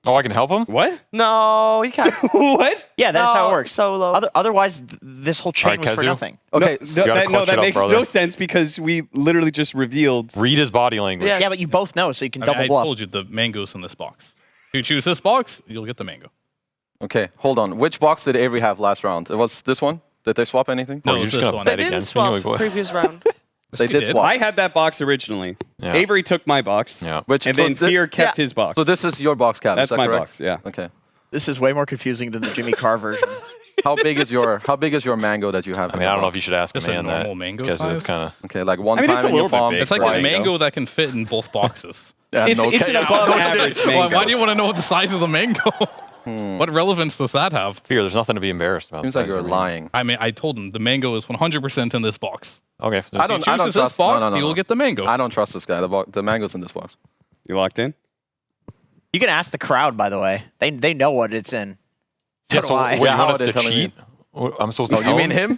Speaker 7: Oh, I can help him?
Speaker 8: What?
Speaker 5: No, you can't.
Speaker 8: What?
Speaker 6: Yeah, that's how it
Speaker 5: No,
Speaker 6: works.
Speaker 5: solo.
Speaker 6: Otherwise, this whole chain
Speaker 7: All right,
Speaker 6: was for
Speaker 7: Kezu.
Speaker 6: nothing.
Speaker 10: Okay.
Speaker 8: No,
Speaker 7: gotta
Speaker 8: that
Speaker 7: clutch it up,
Speaker 8: makes
Speaker 7: brother.
Speaker 8: no sense because we literally just revealed.
Speaker 7: Read his body language.
Speaker 5: Yeah.
Speaker 6: Yeah, but you both know, so you can
Speaker 9: I mean,
Speaker 6: double
Speaker 9: I
Speaker 6: bluff.
Speaker 9: told you the mango's in this box. If you choose this box, you'll get the mango.
Speaker 10: Okay, hold on. Which box did Avery have last round? It was this one? Did they swap anything?
Speaker 9: No,
Speaker 7: you're
Speaker 9: it's
Speaker 7: just
Speaker 9: this
Speaker 7: gonna
Speaker 9: one.
Speaker 5: They
Speaker 7: bet
Speaker 5: didn't
Speaker 7: against me,
Speaker 5: swap
Speaker 7: like what?
Speaker 5: previous round.
Speaker 10: They
Speaker 9: we
Speaker 10: did
Speaker 9: did.
Speaker 10: swap.
Speaker 8: I had that box originally.
Speaker 7: Yeah.
Speaker 8: Avery took my box.
Speaker 7: Yeah.
Speaker 10: Which,
Speaker 8: And
Speaker 10: so
Speaker 8: then
Speaker 10: thi-
Speaker 8: Fear kept
Speaker 5: Yeah.
Speaker 8: his box.
Speaker 10: So this is your box, Cap.
Speaker 8: That's
Speaker 10: is that
Speaker 8: my
Speaker 10: correct?
Speaker 8: box. Yeah.
Speaker 10: Okay.
Speaker 6: This is way more confusing than the Jimmy Carr version.
Speaker 10: How big is your mango that you have?
Speaker 7: I mean, I don't know if you should ask
Speaker 9: Just
Speaker 7: a
Speaker 9: a
Speaker 7: man that.
Speaker 9: normal mango
Speaker 7: Because
Speaker 9: size?
Speaker 7: it's kind of.
Speaker 10: Okay, like one
Speaker 8: I mean, it's
Speaker 10: time
Speaker 8: a
Speaker 10: in your
Speaker 8: little bit
Speaker 10: palm.
Speaker 8: big.
Speaker 9: It's like
Speaker 8: Right.
Speaker 9: a mango that can fit in both boxes.
Speaker 10: Yeah,
Speaker 8: It's,
Speaker 10: no,
Speaker 8: it's
Speaker 10: okay.
Speaker 8: an above average mango.
Speaker 9: Why do you want to know the size of the mango? What relevance does that have?
Speaker 7: Fear, there's nothing to be embarrassed about.
Speaker 10: Seems like
Speaker 7: besides
Speaker 10: you're
Speaker 7: the mango.
Speaker 10: lying.
Speaker 9: I mean, I told him the mango is 100% in this box.
Speaker 7: Okay.
Speaker 10: I
Speaker 9: If he
Speaker 10: don't
Speaker 9: chooses this
Speaker 10: trust.
Speaker 9: box,
Speaker 10: no,
Speaker 9: he will get the mango.
Speaker 10: I don't trust this guy. The mango's in this box.
Speaker 8: You locked in?
Speaker 6: You can ask the crowd, by the way. They know what it's in. So
Speaker 7: Yeah,
Speaker 6: do
Speaker 7: so
Speaker 6: I.
Speaker 7: what,
Speaker 10: Yeah,
Speaker 7: you
Speaker 10: how
Speaker 7: want
Speaker 10: are
Speaker 7: us
Speaker 10: they
Speaker 7: to
Speaker 10: telling
Speaker 7: cheat? I'm supposed to
Speaker 10: Oh,
Speaker 7: tell
Speaker 10: you mean him?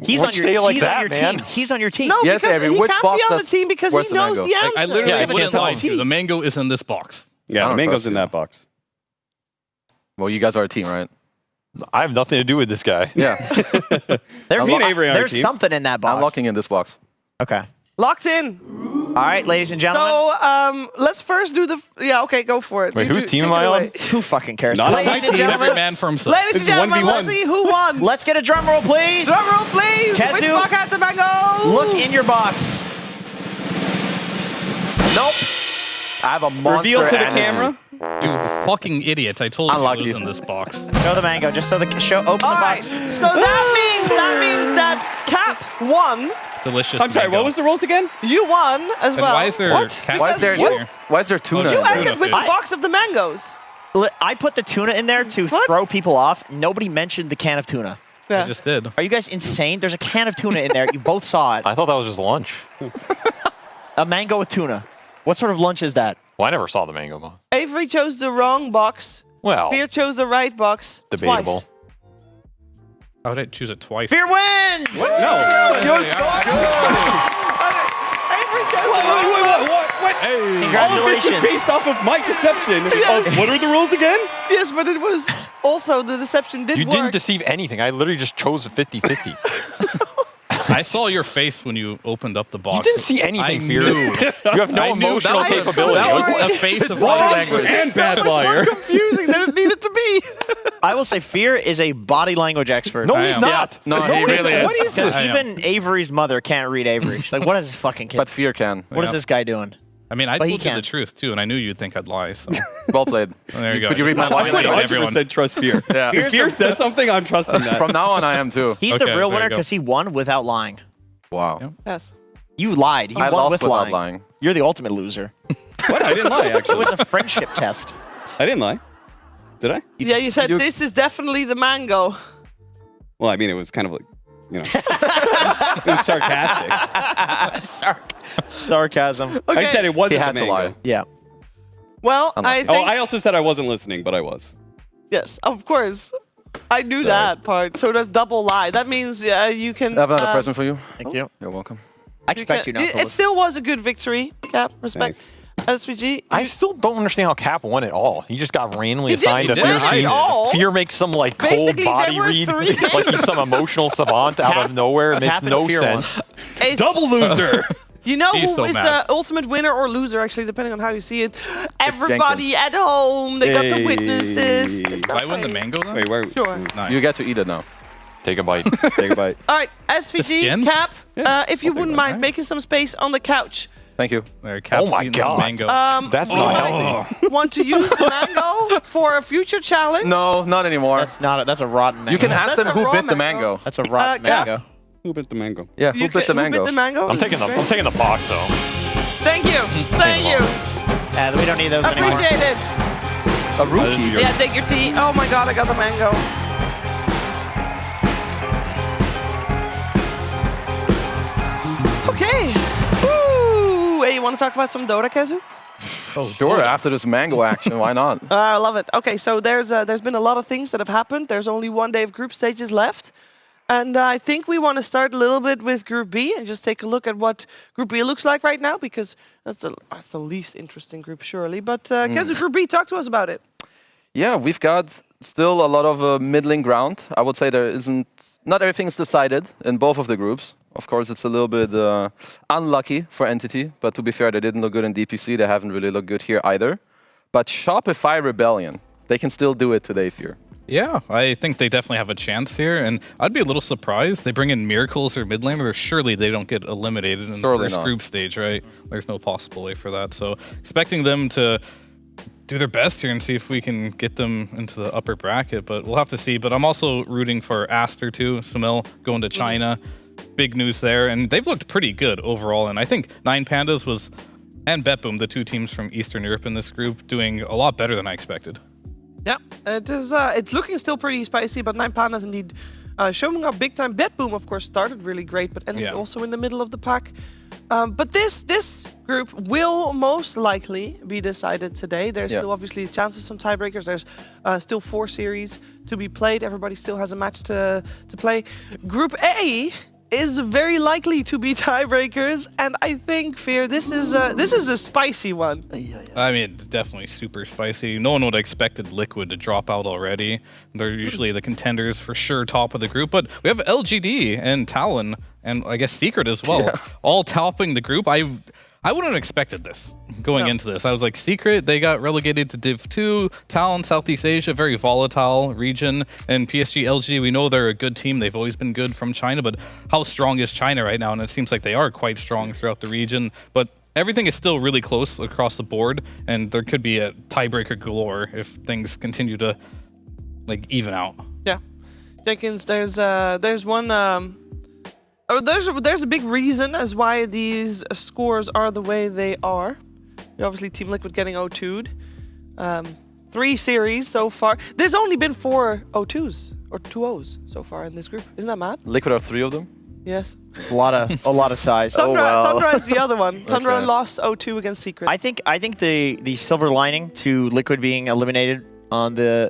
Speaker 6: He's
Speaker 7: Why'd
Speaker 6: on
Speaker 7: you
Speaker 6: your,
Speaker 7: say it like
Speaker 6: he's on
Speaker 7: that,
Speaker 6: your
Speaker 7: man?
Speaker 6: team. He's on your team.
Speaker 5: No,
Speaker 10: Yes,
Speaker 5: because
Speaker 10: Avery,
Speaker 5: he
Speaker 10: which
Speaker 5: can't
Speaker 10: box
Speaker 5: be on the
Speaker 10: does-
Speaker 5: team because
Speaker 10: where's
Speaker 5: he
Speaker 10: the
Speaker 5: knows
Speaker 10: mango?
Speaker 5: the
Speaker 10: Like,
Speaker 5: answer.
Speaker 9: I literally
Speaker 6: Yeah, I
Speaker 9: wouldn't
Speaker 6: can't
Speaker 9: lie
Speaker 6: tell.
Speaker 9: to you. The mango is in this box.
Speaker 8: Yeah,
Speaker 10: I
Speaker 8: the
Speaker 10: don't
Speaker 8: mango's
Speaker 10: trust
Speaker 8: in
Speaker 10: you.
Speaker 8: that box.
Speaker 10: Well, you guys are a team, right?
Speaker 7: I have nothing to do with this guy.
Speaker 10: Yeah.
Speaker 6: There's,
Speaker 8: Me and Avery on our
Speaker 6: there's
Speaker 8: team.
Speaker 6: something in that box.
Speaker 10: I'm locking in this box.
Speaker 6: Okay.
Speaker 5: Locked in.
Speaker 6: All right, ladies and gentlemen.
Speaker 5: So let's first do the. Yeah, okay, go for it.
Speaker 7: Wait,
Speaker 5: You
Speaker 7: whose
Speaker 5: do-
Speaker 7: team
Speaker 5: take
Speaker 7: am I
Speaker 5: it
Speaker 7: on?
Speaker 5: away.
Speaker 6: Who fucking cares?
Speaker 8: Not on my
Speaker 6: Ladies and
Speaker 8: team.
Speaker 9: Every
Speaker 6: gentlemen,
Speaker 9: man for himself.
Speaker 5: Ladies and
Speaker 8: This is
Speaker 5: gentlemen,
Speaker 8: 1v1.
Speaker 5: let's see who won.
Speaker 6: let's get a drum roll, please.
Speaker 5: Drum roll, please.
Speaker 6: Kezu,
Speaker 5: Which box had the mango?
Speaker 6: Look in your box.
Speaker 10: Nope. I have a monster
Speaker 8: Reveal to the
Speaker 10: energy.
Speaker 8: camera.
Speaker 9: You fucking idiot. I told you
Speaker 10: Unlucky.
Speaker 9: it was in this box.
Speaker 6: Show the mango, just so the show. Open the
Speaker 5: All right.
Speaker 6: box.
Speaker 5: So that means that Cap won.
Speaker 9: Delicious
Speaker 8: I'm sorry,
Speaker 9: mango.
Speaker 8: what was the rules again?
Speaker 5: You won as
Speaker 9: And
Speaker 5: well.
Speaker 9: why is there
Speaker 10: What?
Speaker 9: cat
Speaker 10: Why is there?
Speaker 9: food here?
Speaker 10: Why is there tuna?
Speaker 9: You
Speaker 5: You
Speaker 10: in there?
Speaker 5: ended with the
Speaker 9: fish.
Speaker 5: box of the mangoes.
Speaker 6: I put the tuna in there to
Speaker 5: What?
Speaker 6: throw people off. Nobody mentioned the can of tuna.
Speaker 5: Yeah.
Speaker 9: I just did.
Speaker 6: Are you guys insane? There's a can of tuna in there. You both saw it.
Speaker 7: I thought that was just lunch.
Speaker 6: A mango with tuna. What sort of lunch is that?
Speaker 7: Well, I never saw the mango box.
Speaker 5: Avery chose the wrong box.
Speaker 7: Well,
Speaker 5: Fear chose the right box.
Speaker 7: debatable.
Speaker 5: Twice.
Speaker 9: How did I choose it twice?
Speaker 6: Fear wins!
Speaker 8: No.
Speaker 5: Avery
Speaker 8: What? All of this
Speaker 6: Congratulations.
Speaker 8: was based off of my deception.
Speaker 5: Yes.
Speaker 8: Of, what are the rules again?
Speaker 5: Yes, but it was also the deception did
Speaker 7: You
Speaker 5: work.
Speaker 7: didn't deceive anything. I literally just chose a 50-50.
Speaker 9: I saw your face when you opened up the box.
Speaker 7: You didn't see anything,
Speaker 9: I
Speaker 7: Fear.
Speaker 9: knew.
Speaker 7: You have no
Speaker 9: I knew
Speaker 7: emotional
Speaker 9: that was-
Speaker 7: capability.
Speaker 9: That was a face of body language.
Speaker 8: And bad
Speaker 5: That was more
Speaker 8: liar.
Speaker 5: confusing than it needed to be.
Speaker 6: I will say Fear is a body language expert.
Speaker 7: No,
Speaker 9: I
Speaker 7: he's
Speaker 9: am.
Speaker 7: not.
Speaker 10: No, he really is.
Speaker 7: What is
Speaker 6: Because
Speaker 7: this?
Speaker 9: I am.
Speaker 6: even Avery's mother can't read Avery. She's like, what is this fucking kid?
Speaker 10: But Fear can.
Speaker 6: What is
Speaker 9: Yeah.
Speaker 6: this guy doing?
Speaker 9: I mean, I
Speaker 6: But he
Speaker 9: told you the
Speaker 6: can.
Speaker 9: truth too, and I knew you'd think I'd lie. So
Speaker 10: Well played.
Speaker 9: there you go.
Speaker 10: Could you read my
Speaker 9: Just
Speaker 10: body
Speaker 9: lying to
Speaker 10: language?
Speaker 9: everyone.
Speaker 8: 100% trust Fear.
Speaker 10: Yeah.
Speaker 8: If Fear says something, I'm trusting that.
Speaker 10: From now on, I am too.
Speaker 6: He's
Speaker 9: Okay,
Speaker 6: the real
Speaker 9: there you
Speaker 6: winner
Speaker 9: go.
Speaker 6: because he won without lying.
Speaker 10: Wow.
Speaker 9: Yep.
Speaker 5: Yes.
Speaker 6: You lied. You
Speaker 10: I
Speaker 6: won
Speaker 10: lost
Speaker 6: with
Speaker 10: without
Speaker 6: lying.
Speaker 10: lying.
Speaker 6: You're the ultimate loser.
Speaker 8: What? I didn't lie,
Speaker 6: It
Speaker 8: actually.
Speaker 6: was a friendship test.
Speaker 8: I didn't lie. Did I?
Speaker 5: Yeah, you said this is definitely the mango.
Speaker 8: Well, I mean, it was kind of like, you know. It was sarcastic.
Speaker 6: Sarcasm.
Speaker 8: I said it wasn't
Speaker 10: He had
Speaker 8: the
Speaker 10: to
Speaker 8: mango.
Speaker 10: lie.
Speaker 6: Yeah.
Speaker 5: Well,
Speaker 10: Unlucky.
Speaker 5: I
Speaker 8: Oh,
Speaker 5: think
Speaker 8: I also said I wasn't listening, but I was.
Speaker 5: yes, of course. I knew that part. So that's double lie. That means you can.
Speaker 10: I have another present for you.
Speaker 6: Thank you.
Speaker 10: You're welcome.
Speaker 6: I expect you not to
Speaker 5: It
Speaker 6: listen.
Speaker 5: still was a good victory. Cap, respect. SVG.
Speaker 7: I still don't understand how Cap won at all. He just got randomly
Speaker 5: He
Speaker 7: assigned to
Speaker 5: didn't
Speaker 7: Fear's
Speaker 5: win
Speaker 7: team.
Speaker 5: at all.
Speaker 7: Fear makes some like cold
Speaker 5: Basically, there
Speaker 7: body
Speaker 5: were
Speaker 7: read,
Speaker 5: 3
Speaker 7: like he's some emotional savant out
Speaker 6: Cap-
Speaker 7: of nowhere. It makes
Speaker 6: Cap and
Speaker 7: no
Speaker 6: Fear
Speaker 7: sense.
Speaker 6: won.
Speaker 5: Ace,
Speaker 8: Double loser.
Speaker 5: you know
Speaker 9: He's
Speaker 5: who
Speaker 9: so
Speaker 5: is
Speaker 9: mad.
Speaker 5: the ultimate winner or loser, actually, depending on how you see it? Everybody at home. They got to witness this. It's
Speaker 9: Do I win the
Speaker 5: okay.
Speaker 9: mango then?
Speaker 8: Wait, where?
Speaker 5: Sure.
Speaker 9: Nice.
Speaker 10: You get to eat it now.
Speaker 7: Take a bite.
Speaker 8: Take a bite.
Speaker 5: All right, SVG,
Speaker 9: skin?
Speaker 5: Cap, if you wouldn't mind
Speaker 9: Nice.
Speaker 5: making some space on the couch.
Speaker 10: Thank you.
Speaker 9: There, Cap's
Speaker 7: Oh my
Speaker 9: eating some
Speaker 7: God.
Speaker 9: mango.
Speaker 7: That's not healthy.
Speaker 5: Want to use the mango for a future challenge?
Speaker 10: No, not anymore.
Speaker 6: That's a rotten mango.
Speaker 10: You can ask
Speaker 5: That's
Speaker 10: them
Speaker 5: a
Speaker 10: who
Speaker 5: raw
Speaker 10: bit the
Speaker 5: mango.
Speaker 10: mango.
Speaker 6: That's a rotten
Speaker 5: Cap.
Speaker 6: mango.
Speaker 8: Who bit the mango?
Speaker 10: Yeah, who
Speaker 5: You
Speaker 10: bit the
Speaker 5: who
Speaker 10: mango?
Speaker 5: bit the mango?
Speaker 7: I'm taking the box though.
Speaker 5: Thank you. Thank you.
Speaker 6: We don't need those anymore.
Speaker 5: Appreciate it.
Speaker 10: A rookie.
Speaker 5: Yeah, take your tea. Oh my god, I got the mango. Okay. Woo. Hey, you want to talk about some Dota, Kazu?
Speaker 10: Sure, after this mango action, why not?
Speaker 5: I love it. Okay, so there's been a lot of things that have happened. There's only one day of group stages left. And I think we want to start a little bit with Group B and just take a look at what Group B looks like right now, because that's the least interesting group, surely. But Kazu, Group B, talk to us about it.
Speaker 10: Yeah, we've got still a lot of middling ground. I would say not everything's decided in both of the groups. Of course, it's a little bit unlucky for Entity, but to be fair, they didn't look good in DPC. They haven't really looked good here either. But Shopify Rebellion, they can still do it today, Fear.
Speaker 9: Yeah, I think they definitely have a chance here, and I'd be a little surprised. They bring in Miracles or mid laner, surely they don't get eliminated in
Speaker 10: Surely
Speaker 9: the first
Speaker 10: not.
Speaker 9: group stage, right? There's no possible way for that. So expecting them to do their best here and see if we can get them into the upper bracket, but we'll have to see. But I'm also rooting for Aster too, Samil going to China. Big news there, and they've looked pretty good overall, and I think Nine Pandas and Betboom, the 2 teams from Eastern Europe in this group, doing a lot better than I expected.
Speaker 5: Yeah, it is. It's looking still pretty spicy, but Nine Pandas indeed showing up big time. Betboom, of course, started really great, but ended also in the middle of the pack. But this group will most likely be decided today. There's still obviously a chance of some tiebreakers. There's still 4 series to be played. Everybody still has a match to play. Group A is very likely to be tiebreakers, and I think, Fear, this is a spicy one.
Speaker 9: I mean, it's definitely super spicy. No one would have expected Liquid to drop out already. They're usually the contenders for sure, top of the group. But we have LGD and Talon, and I guess Secret as well, all topping the group. I wouldn't have expected this going into this. I was like, Secret, they got relegated to Div 2. Talon, Southeast Asia, very volatile region. And PSG, LG, we know they're a good team. They've always been good from China. But how strong is China right now? And it seems like they are quite strong throughout the region. But everything is still really close across the board. And there could be a tiebreaker galore if things continue to even out.
Speaker 5: Yeah, Jenkins, there's one. There's a big reason as why these scores are the way they are. Obviously, Team Liquid getting 0-2'd. 3 series so far. There's only been 4 0-2s or 2-0s so far in this group. Isn't that mad?
Speaker 10: Liquid are 3 of them.
Speaker 5: Yes.
Speaker 6: A lot of ties.
Speaker 5: Tundra is the other one. Tundra
Speaker 10: Okay.
Speaker 5: lost 0-2 against Secret.
Speaker 6: I think the silver lining to Liquid being eliminated on the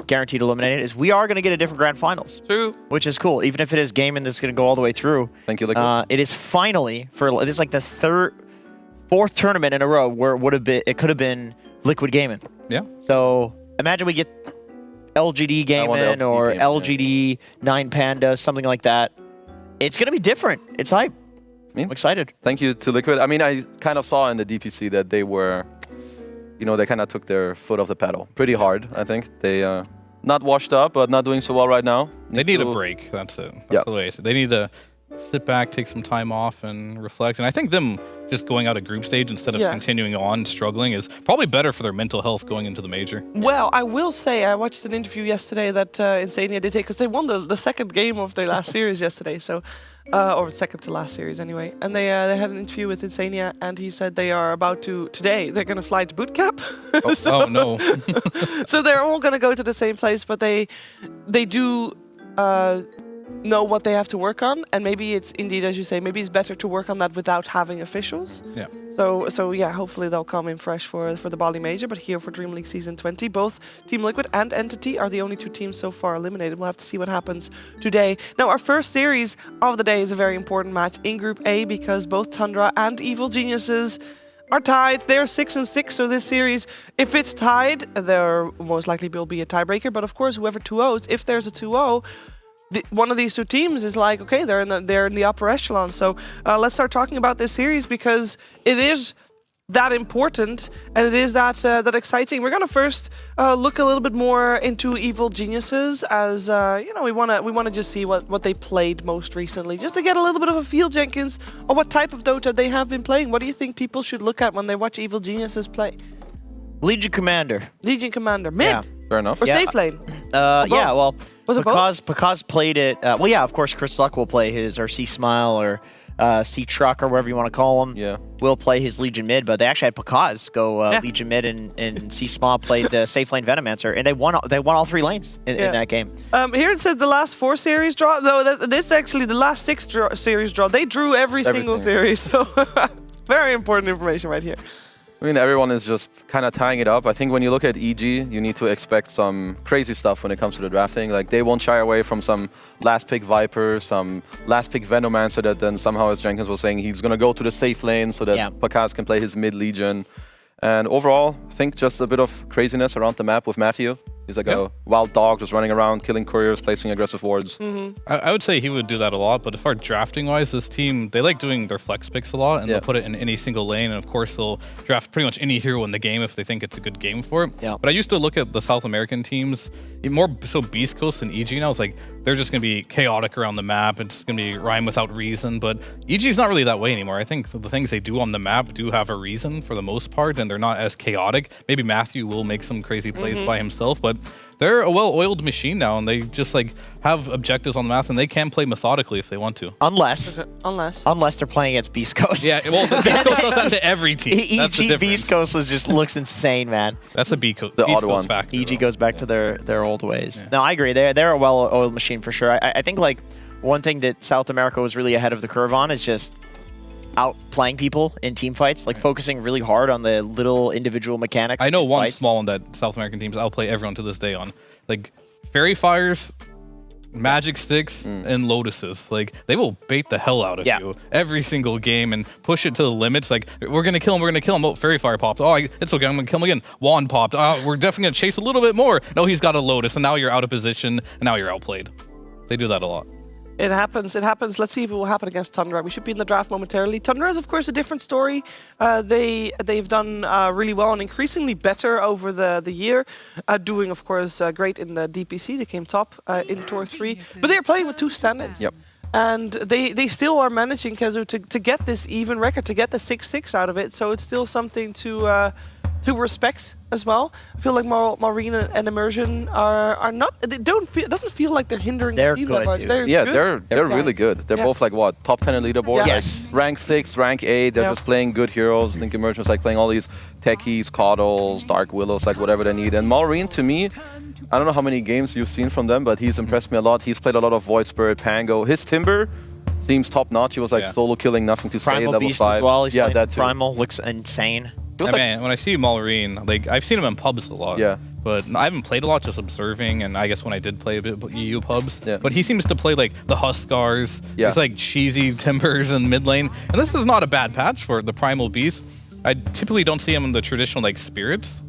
Speaker 6: guaranteed eliminated is we are going to get a different grand finals.
Speaker 5: True.
Speaker 6: Which is cool, even if it is gaming that's going to go all the way through.
Speaker 10: Thank you, Liquid.
Speaker 6: It is finally this is like the 4th tournament in a row where it could have been Liquid Gaming.
Speaker 9: Yeah.
Speaker 6: So imagine we get LGD Gaming
Speaker 10: LGD
Speaker 6: or
Speaker 10: Gaming,
Speaker 6: LGD 9 Pandas, something like that. It's gonna be different. It's hype. I'm excited.
Speaker 10: Thank you to Liquid. I mean, I kind of saw in the DPC that they were, they kind of took their foot off the pedal pretty hard. I think they not washed up, but not doing so well right now.
Speaker 9: They need a break. That's it. That's the way I say it. They need to sit back, take some time off, and reflect. And I think them just going out of group stage instead of continuing on struggling is probably better for their mental health going into the major.
Speaker 5: Well, I will say I watched an interview yesterday that Insania did take because they won the second game of their last series yesterday. So. Or second to last series anyway. And they had an interview with Insania, and he said they are about to, today, they're going to fly to boot camp.
Speaker 9: Oh, no.
Speaker 5: So they're all going to go to the same place, but they do know what they have to work on. And maybe it's indeed, as you say, maybe it's better to work on that without having officials.
Speaker 9: Yeah.
Speaker 5: So yeah, hopefully they'll come in fresh for the Bali Major. But here for Dream League Season 20, both Team Liquid and Entity are the only 2 teams so far eliminated. We'll have to see what happens today. Now, our first series of the day is a very important match in Group A because both Tundra and Evil Geniuses are tied. They're 6-6, so this series, if it's tied, there most likely will be a tiebreaker. But of course, whoever 2-0s, if there's a 2-0, one of these 2 teams is like, okay, they're in the upper echelon. So let's start talking about this series because it is that important and it is that exciting. We're gonna first look a little bit more into Evil Geniuses, as we wanna just see what they played most recently, just to get a little bit of a feel, Jenkins, of what type of Dota they have been playing. What do you think people should look at when they watch Evil Geniuses play?
Speaker 6: Legion Commander.
Speaker 5: Legion Commander, mid.
Speaker 6: Yeah.
Speaker 10: Fair enough.
Speaker 5: Or safe lane.
Speaker 6: Yeah, well,
Speaker 5: Was it
Speaker 6: Pakaz played it. Well, yeah, of course, Chris Luck will play his, or C-Smile, or C-Truck, or whatever you want to call him.
Speaker 10: Yeah.
Speaker 6: Will play his Legion mid, but they actually had Pakaz go Legion mid, and C-Smile played the safe lane Venomancer, and they won all 3 lanes in that game.
Speaker 5: Here it says the last 4 series draw. Though this is actually the last 6 series draw. They drew every single series, so very important information right here.
Speaker 10: I mean, everyone is just kind of tying it up. I think when you look at EG, you need to expect some crazy stuff when it comes to the drafting. Like, they won't shy away from some last pick Viper, some last pick Venomancer that then somehow, as Jenkins was saying, he's going to go to the safe lane so that Pakaz can play his mid Legion. And overall, I think just a bit of craziness around the map with Matthew. He's like a wild dog just running around, killing couriers, placing aggressive wards.
Speaker 9: I would say he would do that a lot, but as far as drafting-wise, this team, they like doing their flex picks a lot, and they'll put it in any single lane, and of course they'll draft pretty much any hero in the game if they think it's a good game for it.
Speaker 6: Yeah.
Speaker 9: But I used to look at the South American teams, more so Beast Coast than EG now. It's like, they're just going to be chaotic around the map. It's going to be rhyme without reason, but EG's not really that way anymore. I think the things they do on the map do have a reason for the most part, and they're not as chaotic. Maybe Matthew will make some crazy plays by himself, but they're a well-oiled machine now, and they just like have objectives on the map, and they can play methodically if they want to.
Speaker 6: Unless they're playing against Beast Coast.
Speaker 9: Yeah, well, Beast Coast does that to every team. That's the
Speaker 6: EG
Speaker 9: difference.
Speaker 6: Beast Coast just looks insane, man.
Speaker 9: That's the Beast
Speaker 10: odd
Speaker 9: Coast
Speaker 10: one.
Speaker 9: factor.
Speaker 6: EG goes back to their old ways. No, I agree. They're a well-oiled machine for sure. I think like one thing that South America was really ahead of the curve on is just outplaying people in team fights, like focusing really hard on the little individual mechanics.
Speaker 9: I know one
Speaker 6: fights.
Speaker 9: small one that South American teams outplay everyone to this day on. Like Fairy Fires, Magic Sticks, and Lotuses. Like, they will bait the hell out of you every single game and push it to the limits. Like, we're going to kill him, Oh, Fairy Fire popped. Oh, it's okay, I'm going to kill him again. Wand popped. We're definitely going to chase a little bit more. No, he's got a Lotus, and now you're out of position, and now you're outplayed. They do that a lot.
Speaker 5: It happens. Let's see if it will happen against Tundra. We should be in the draft momentarily. Tundra is, of course, a different story. They've done really well and increasingly better over the year, doing, of course, great in the DPC. They came top in Tour 3. But they're playing with 2 stand-ins.
Speaker 10: Yep.
Speaker 5: And they still are managing, Kezu, to get this even record, to get the 6-6 out of it. So it's still something to respect as well. I feel like Maureen and Immersion are not. It doesn't feel like they're hindering the team
Speaker 6: good,
Speaker 5: that much.
Speaker 6: dude.
Speaker 5: They're
Speaker 10: They're really good. They're both like what, top 10 in leaderboard?
Speaker 5: Yeah.
Speaker 6: Yes.
Speaker 10: Rank 6, rank 8. They're just playing good heroes. I think Immersion's like playing all these techies, Caudals, Dark Willows, like whatever they need. And Maureen, to me, I don't know how many games you've seen from them, but he's impressed me a lot. He's played a lot of Void Spirit, Pango. His Timber seems top notch. He was like solo killing, nothing to say,
Speaker 6: Primal
Speaker 10: level
Speaker 6: Beast
Speaker 10: 5.
Speaker 6: as well. He's
Speaker 10: yeah,
Speaker 6: playing
Speaker 10: that
Speaker 6: some
Speaker 10: too.
Speaker 6: Primal looks insane.
Speaker 9: Man, when I see Maureen, like, I've seen him in pubs a lot.
Speaker 10: Yeah.
Speaker 9: But I haven't played a lot, just observing, and I guess when I did play a bit of EU pubs.
Speaker 10: Yeah.
Speaker 9: But he seems to play like the Huskars.
Speaker 10: Yeah.
Speaker 9: He's like cheesy Timbers in mid lane. And this is not a bad patch for the Primal Beast. I typically don't see him in the traditional like spirits.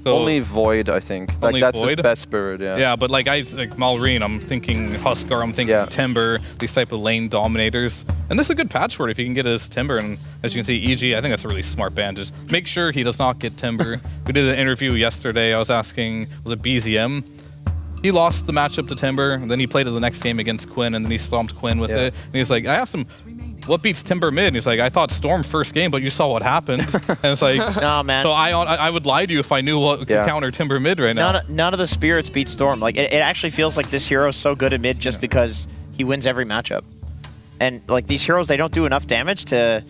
Speaker 9: So
Speaker 10: Only Void, I think. Like
Speaker 9: Only
Speaker 10: that's
Speaker 9: Void?
Speaker 10: his best spirit. Yeah.
Speaker 9: yeah, but like Malrine, I'm thinking Huskar, I'm thinking
Speaker 10: Yeah.
Speaker 9: Timber, these type of lane dominators. And this is a good patch for it if you can get his Timber. And as you can see, EG, I think that's a really smart ban. Just make sure he does not get Timber. We did an interview yesterday. I was asking, was it BZM? He lost the matchup to Timber, and then he played it the next game against Quinn, and then he stomped Quinn with it. And he's like, I asked him, what beats Timber mid? And he's like, I thought Storm first game, but you saw what happened. And it's like,
Speaker 6: Nah, man.
Speaker 9: so I would lie to you if I knew what could counter Timber mid right now.
Speaker 6: None of the spirits beat Storm. Like it actually feels like this hero is so good at mid just because he wins every matchup. And like these heroes, they don't do enough damage to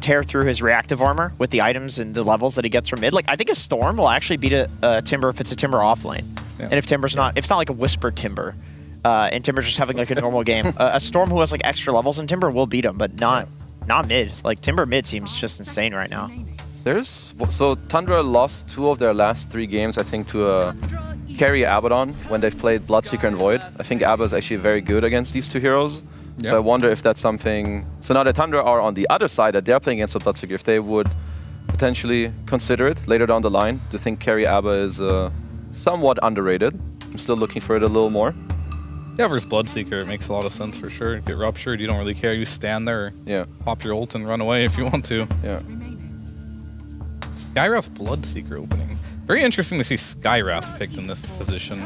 Speaker 6: tear through his reactive armor with the items and the levels that he gets from mid. Like I think a Storm will actually beat a Timber if it's a Timber off lane. And if Timber's not, if it's not like a Whisper Timber, and Timber's just having like a normal game, a Storm who has like extra levels in Timber will beat him, but not mid. Like Timber mid seems just insane right now.
Speaker 10: So Tundra lost 2 of their last 3 games, I think, to carry Abaddon when they've played Bloodseeker and Void. I think Abba is actually very good against these 2 heroes.
Speaker 9: Yeah.
Speaker 10: So I wonder if that's something. So now that Tundra are on the other side that they're playing against the Bloodseeker, if they would potentially consider it later down the line. Do you think carry Abba is somewhat underrated? I'm still looking for it a little more.
Speaker 9: Yeah, versus Bloodseeker, it makes a lot of sense for sure. Get ruptured, you don't really care. You stand there, pop your ult and run away if you want to.
Speaker 10: Yeah.
Speaker 9: Skywrath Bloodseeker opening. Very interesting to see Skywrath picked in this position.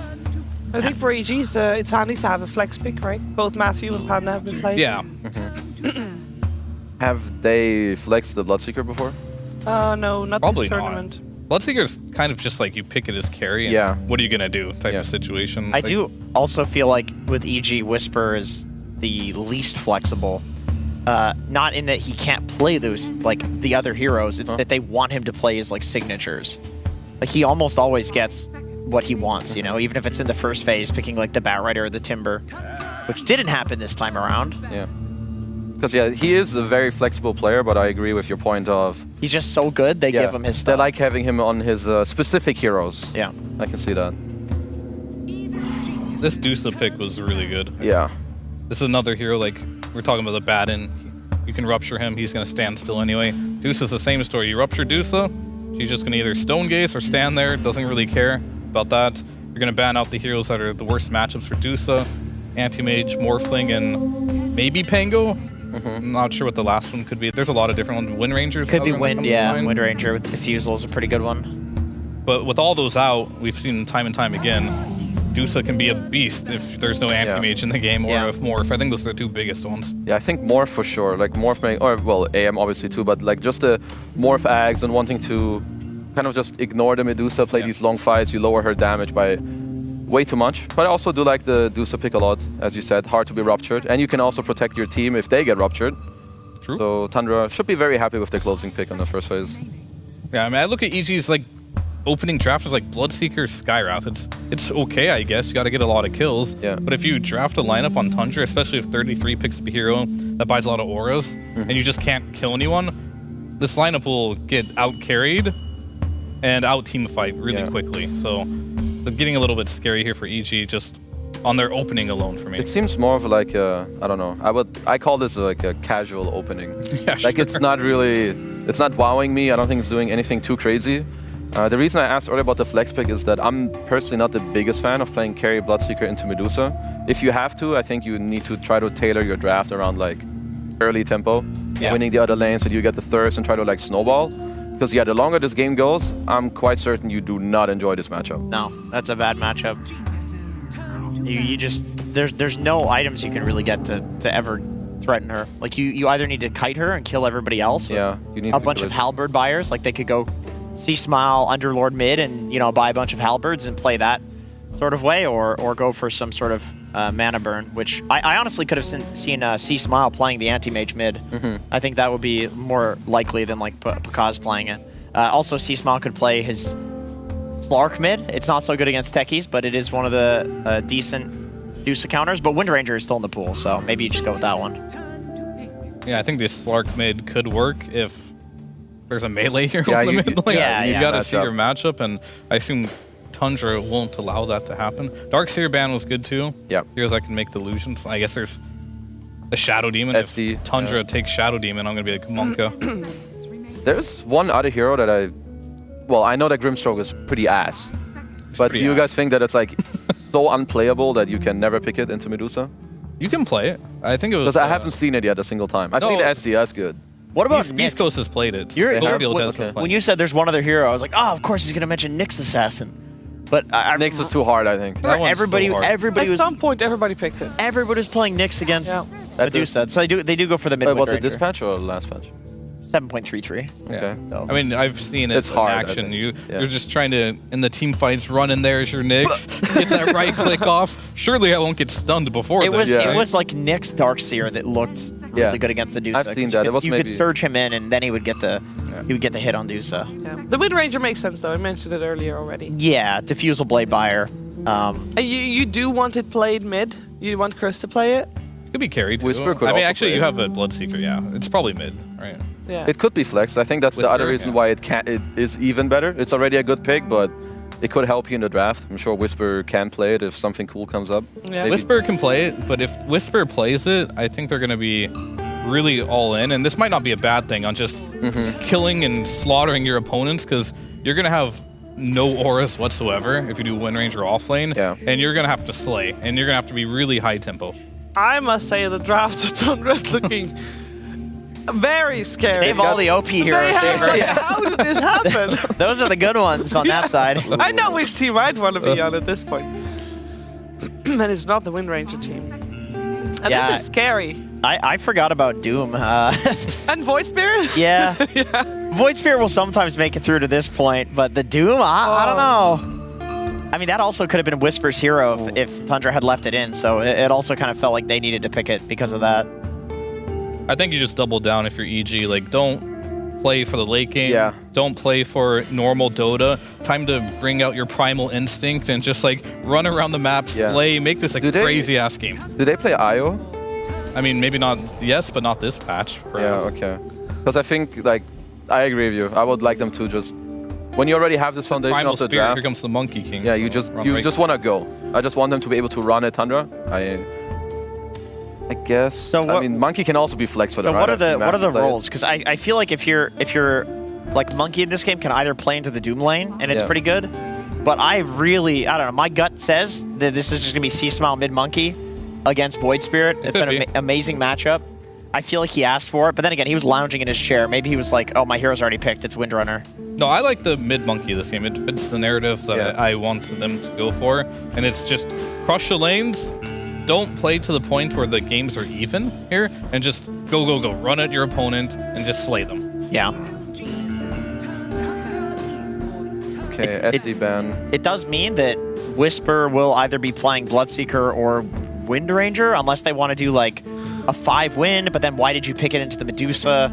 Speaker 5: I think for EGs, it's handy to have a flex pick, right? Both Matthew and Panda have been playing.
Speaker 9: Yeah.
Speaker 10: Have they flexed the Bloodseeker before?
Speaker 5: No, not
Speaker 9: Probably
Speaker 5: this tournament.
Speaker 9: Bloodseeker's kind of just like you pick it as carry. And what are you going to do type of situation.
Speaker 6: I do also feel like with EG, Whisper is the least flexible. Not in that he can't play those like the other heroes. It's that they want him to play his like signatures. Like he almost always gets what he wants, you know, even if it's in the first phase, picking like the Batrider or the Timber, which didn't happen this time around.
Speaker 10: Yeah. Because he is a very flexible player, but I agree with your point of
Speaker 6: he's just so good. They give him his stuff.
Speaker 10: They like having him on his specific heroes.
Speaker 6: Yeah,
Speaker 10: I can see that.
Speaker 9: This Dusa pick was really good.
Speaker 10: Yeah.
Speaker 9: This is another hero like we're talking about the Batten. You can rupture him. He's going to stand still anyway. Dusa's the same story. You rupture Dusa, she's just going to either stone gaze or stand there. Doesn't really care about that. You're going to ban out the heroes that are the worst matchups for Dusa. Anti-Mage, Morphling, and maybe Pango. I'm not sure what the last one could be. There's a lot of different ones. Wind Rangers.
Speaker 6: Could be Wind, yeah. Wind Ranger with the Diffusal is a pretty good one.
Speaker 9: But with all those out, we've seen time and time again, Dusa can be a beast if there's no Anti-Mage in the game, or if Morph. I think those are the 2 biggest ones.
Speaker 10: Yeah, I think Morph for sure. Like Morph, or well, AM obviously too, but like just the Morph Ags and wanting to kind of just ignore the Medusa, play these long fights, you lower her damage by way too much. But I also do like the Dusa pick a lot, as you said, hard to be ruptured. And you can also protect your team if they get ruptured.
Speaker 9: True.
Speaker 10: So Tundra should be very happy with their closing pick on the first phase.
Speaker 9: Yeah, I mean, I look at EG's like opening draft as like Bloodseeker, Skywrath. It's okay, I guess. You got to get a lot of kills.
Speaker 10: Yeah.
Speaker 9: But if you draft a lineup on Tundra, especially if 33 picks up a hero that buys a lot of auras, and you just can't kill anyone, this lineup will get out carried and out team fight really quickly. So they're getting a little bit scary here for EG just on their opening alone for me.
Speaker 10: It seems more of like a, I don't know, I call this like a casual opening.
Speaker 9: Yeah,
Speaker 10: like
Speaker 9: sure.
Speaker 10: it's not wowing me. I don't think it's doing anything too crazy. The reason I asked earlier about the flex pick is that I'm personally not the biggest fan of playing carry Bloodseeker into Medusa. If you have to, I think you need to try to tailor your draft around like early tempo, winning the other lanes so you get the thirst and try to like snowball. Because the longer this game goes, I'm quite certain you do not enjoy this matchup.
Speaker 6: No, that's a bad matchup. You just there's no items you can really get to ever threaten her. Like you either need to kite her and kill everybody else.
Speaker 10: Yeah, you need
Speaker 6: a bunch of halberd buyers. Like they could go C-Smile Underlord mid and buy a bunch of halberds and play that sort of way, or go for some sort of mana burn, which I honestly could have seen C-Smile playing the anti-mage mid. I think that would be more likely than like Pakaz playing it. Also, C-Smile could play his Slark mid. It's not so good against techies, but it is one of the decent Dusa counters. But Wind Ranger is still in the pool, so maybe you just go with that one.
Speaker 9: Yeah, I think this Slark mid could work if there's a melee hero in the mid lane. You got to see your matchup, and I assume Tundra won't allow that to happen. Darkseer ban was good too.
Speaker 10: Yeah.
Speaker 9: Heroes that can make delusions. I guess there's the Shadow Demon.
Speaker 10: SD,
Speaker 9: if Tundra takes Shadow Demon, I'm going to be like Monka.
Speaker 10: There's one other hero that I know that Grimstroke is pretty ass. But do you guys think that it's like so unplayable that you can never pick it into Medusa?
Speaker 9: You can play it. I think it was.
Speaker 10: Because I haven't seen it yet a single time. I've seen SD, that's good.
Speaker 6: What about
Speaker 9: Beast
Speaker 6: Nyx?
Speaker 9: Coast has played it.
Speaker 6: When,
Speaker 9: has been
Speaker 6: when you said there's one other hero, I was like, oh, of course he's going to mention Nyx Assassin. But
Speaker 10: Nyx was too hard, I think.
Speaker 6: everybody
Speaker 5: At
Speaker 6: was
Speaker 5: some point, everybody picked it.
Speaker 6: everybody was playing Nyx against
Speaker 5: Yeah.
Speaker 6: Medusa. So they do go for the mid.
Speaker 10: Was it this patch or last patch?
Speaker 6: 7.33.
Speaker 10: Okay.
Speaker 6: So.
Speaker 9: I mean, I've seen it
Speaker 10: It's
Speaker 9: in
Speaker 10: hard, I
Speaker 9: action.
Speaker 10: think.
Speaker 9: You're just trying to, in the team fights, run in there as your Nyx, get that right click off. Surely I won't get stunned before
Speaker 6: It was
Speaker 9: then.
Speaker 6: it was like Nyx Darkseer that looked really good against the Dusa.
Speaker 10: I've seen that.
Speaker 6: You could surge him in, and then he would get the hit on Dusa.
Speaker 5: Yeah. The Wind Ranger makes sense, though. I mentioned it earlier already.
Speaker 6: Yeah, Diffusal Blade Buyer.
Speaker 5: And you do want it played mid? You want Chris to play it?
Speaker 9: Could be carried too.
Speaker 10: Whisper could
Speaker 9: I mean,
Speaker 10: also
Speaker 9: actually,
Speaker 10: play
Speaker 9: you
Speaker 10: it.
Speaker 9: have a Bloodseeker. Yeah, it's probably mid, right?
Speaker 5: Yeah.
Speaker 10: It could be flexed. I think that's the other
Speaker 9: Whisper,
Speaker 10: reason why it is even better. It's already a good pick, but it could help you in the draft. I'm sure Whisper can play it if something cool comes up.
Speaker 5: Yeah.
Speaker 10: Maybe-
Speaker 9: Whisper can play it, but if Whisper plays it, I think they're going to be really all in. And this might not be a bad thing on just killing and slaughtering your opponents, because you're going to have no auras whatsoever if you do Wind Ranger offlane.
Speaker 10: Yeah.
Speaker 9: And you're going to have to slay, and you're going to have to be really high tempo.
Speaker 5: I must say the draft of Tundra is looking very scary.
Speaker 6: They have all the OP heroes.
Speaker 5: How did this happen?
Speaker 6: Those are the good ones on that side.
Speaker 5: I know which team I'd want to be on at this point. And it's not the Wind Ranger team. And
Speaker 6: Yeah.
Speaker 5: this is scary.
Speaker 6: I forgot about Doom.
Speaker 5: And Void Spirit?
Speaker 6: Yeah. Void Spirit will sometimes make it through to this point, but the Doom, I don't know. I mean, that also could have been Whisper's hero if Tundra had left it in, so it also kind of felt like they needed to pick it because of that.
Speaker 9: I think you just double down if you're EG. Like, don't play for the late game.
Speaker 10: Yeah.
Speaker 9: Don't play for normal Dota. Time to bring out your primal instinct and just, like, run around the map, slay, make this a crazy-ass game.
Speaker 10: Do they play IO?
Speaker 9: I mean, maybe not, yes, but not this patch. Perhaps.
Speaker 10: Yeah, okay. Because I think, like, I agree with you. I would like them to just... When you already have this foundation
Speaker 9: Primal
Speaker 10: of the
Speaker 9: Spirit
Speaker 10: draft...
Speaker 9: becomes the Monkey King.
Speaker 10: Yeah, you just want to go. I just want them to be able to run at Tundra. I guess.
Speaker 6: So
Speaker 10: I mean, Monkey can also be flexed for them.
Speaker 6: So
Speaker 10: right?
Speaker 6: what are the roles? Because I feel like if you're like Monkey in this game can either play into the Doom lane and it's pretty good, but I don't know. My gut says that this is just gonna be C-Smile mid Monkey against Void Spirit. It's an amazing matchup. I feel like he asked for it, but then again, he was lounging in his chair. Maybe he was like, "Oh, my hero's already picked. It's Windrunner."
Speaker 9: No, I like the mid Monkey this game. It fits the narrative that I want them to go for, and it's just crush the lanes. Don't play to the point where the games are even here, and just go, run at your opponent and just slay them.
Speaker 6: Yeah.
Speaker 10: Okay, SD ban.
Speaker 6: It does mean that Whisper will either be playing Bloodseeker or Wind Ranger, unless they want to do like a 5-wind, but then why did you pick it into the Medusa?